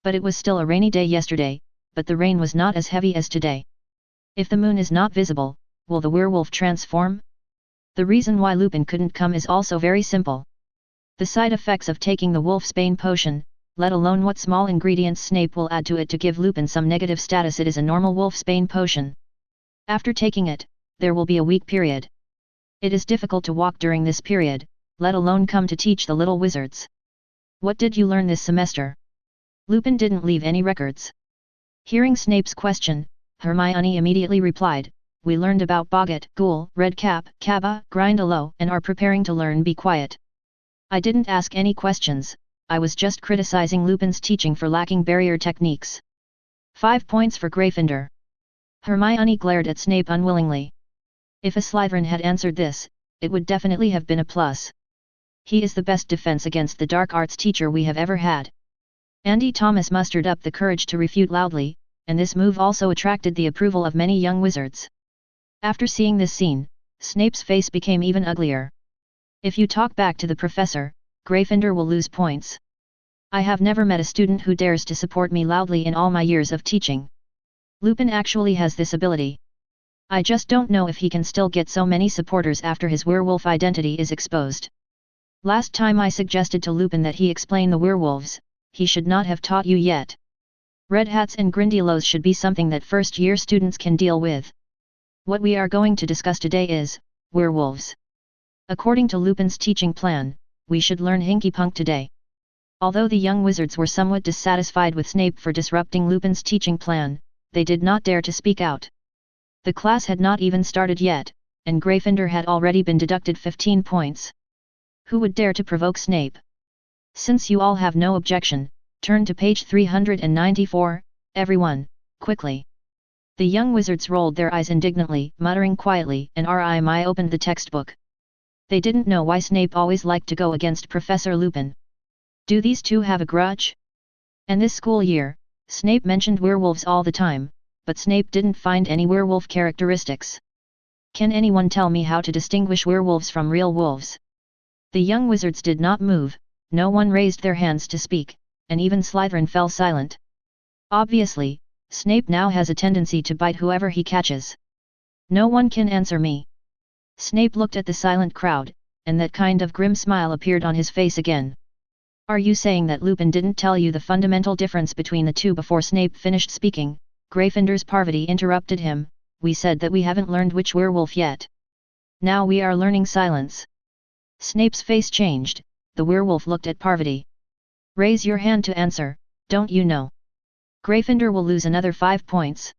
But it was still a rainy day yesterday, but the rain was not as heavy as today. If the moon is not visible, will the werewolf transform? The reason why Lupin couldn't come is also very simple. The side effects of taking the Wolfsbane potion, let alone what small ingredients Snape will add to it to give Lupin some negative status, it is a normal Wolfsbane potion. After taking it, there will be a week period. It is difficult to walk during this period, let alone come to teach the little wizards. What did you learn this semester? Lupin didn't leave any records. Hearing Snape's question, Hermione immediately replied, "We learned about Boggart, Ghoul, Redcap, Cabba, Grindylow, and are preparing to learn Be Quiet. I didn't ask any questions, I was just criticizing Lupin's teaching for lacking barrier techniques." 5 points for Gryffindor. Hermione glared at Snape unwillingly. If a Slytherin had answered this, it would definitely have been a plus. He is the best Defense Against the Dark Arts teacher we have ever had. Andy Thomas mustered up the courage to refute loudly, and this move also attracted the approval of many young wizards. After seeing this scene, Snape's face became even uglier. If you talk back to the professor, Gryffindor will lose points. I have never met a student who dares to support me loudly in all my years of teaching. Lupin actually has this ability. I just don't know if he can still get so many supporters after his werewolf identity is exposed. Last time I suggested to Lupin that he explain the werewolves, he should not have taught you yet. Red hats and grindylows should be something that first-year students can deal with. What we are going to discuss today is werewolves. According to Lupin's teaching plan, we should learn Hinky Punk today. Although the young wizards were somewhat dissatisfied with Snape for disrupting Lupin's teaching plan, they did not dare to speak out. The class had not even started yet, and Gryffindor had already been deducted 15 points. Who would dare to provoke Snape? Since you all have no objection, turn to page 394, everyone, quickly. The young wizards rolled their eyes indignantly, muttering quietly, and RIMI opened the textbook. They didn't know why Snape always liked to go against Professor Lupin. Do these two have a grudge? And this school year, Snape mentioned werewolves all the time, but Snape didn't find any werewolf characteristics. Can anyone tell me how to distinguish werewolves from real wolves? The young wizards did not move, no one raised their hands to speak, and even Slytherin fell silent. Obviously, Snape now has a tendency to bite whoever he catches. No one can answer me. Snape looked at the silent crowd, and that kind of grim smile appeared on his face again. Are you saying that Lupin didn't tell you the fundamental difference between the two? Before Snape finished speaking, Gryffindor's Parvati interrupted him. We said that we haven't learned which werewolf yet. Now we are learning silence. Snape's face changed, the werewolf looked at Parvati. Raise your hand to answer, don't you know? Gryffindor will lose another 5 points.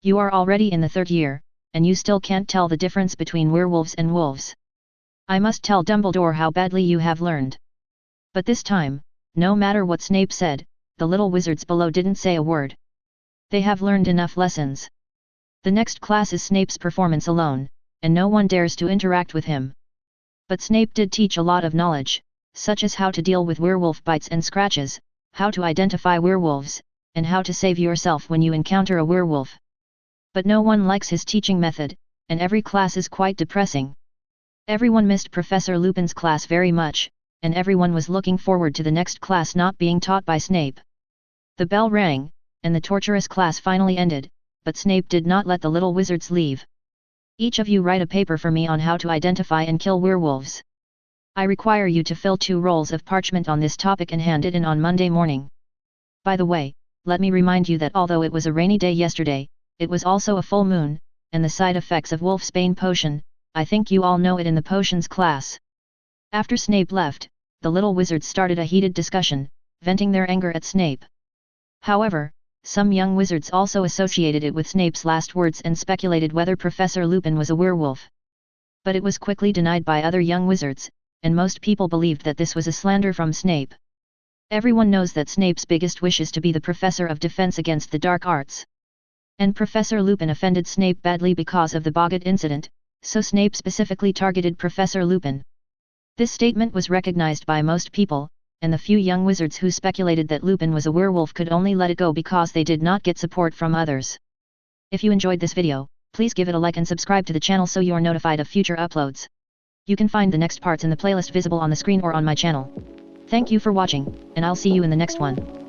You are already in the 3rd year, and you still can't tell the difference between werewolves and wolves. I must tell Dumbledore how badly you have learned. But this time, no matter what Snape said, the little wizards below didn't say a word. They have learned enough lessons. The next class is Snape's performance alone, and no one dares to interact with him. But Snape did teach a lot of knowledge, such as how to deal with werewolf bites and scratches, how to identify werewolves, and how to save yourself when you encounter a werewolf. But no one likes his teaching method, and every class is quite depressing. Everyone missed Professor Lupin's class very much, and everyone was looking forward to the next class not being taught by Snape. The bell rang, and the torturous class finally ended, but Snape did not let the little wizards leave. Each of you write a paper for me on how to identify and kill werewolves. I require you to fill 2 rolls of parchment on this topic and hand it in on Monday morning. By the way, let me remind you that although it was a rainy day yesterday, it was also a full moon, and the side effects of Wolfsbane potion, I think you all know it in the potions class. After Snape left, the little wizards started a heated discussion, venting their anger at Snape. However, some young wizards also associated it with Snape's last words and speculated whether Professor Lupin was a werewolf. But it was quickly denied by other young wizards, and most people believed that this was a slander from Snape. Everyone knows that Snape's biggest wish is to be the Professor of Defense against the Dark Arts. And Professor Lupin offended Snape badly because of the Boggart incident, so Snape specifically targeted Professor Lupin. This statement was recognized by most people, and the few young wizards who speculated that Lupin was a werewolf could only let it go because they did not get support from others. If you enjoyed this video, please give it a like and subscribe to the channel so you're notified of future uploads. You can find the next parts in the playlist visible on the screen or on my channel. Thank you for watching, and I'll see you in the next one.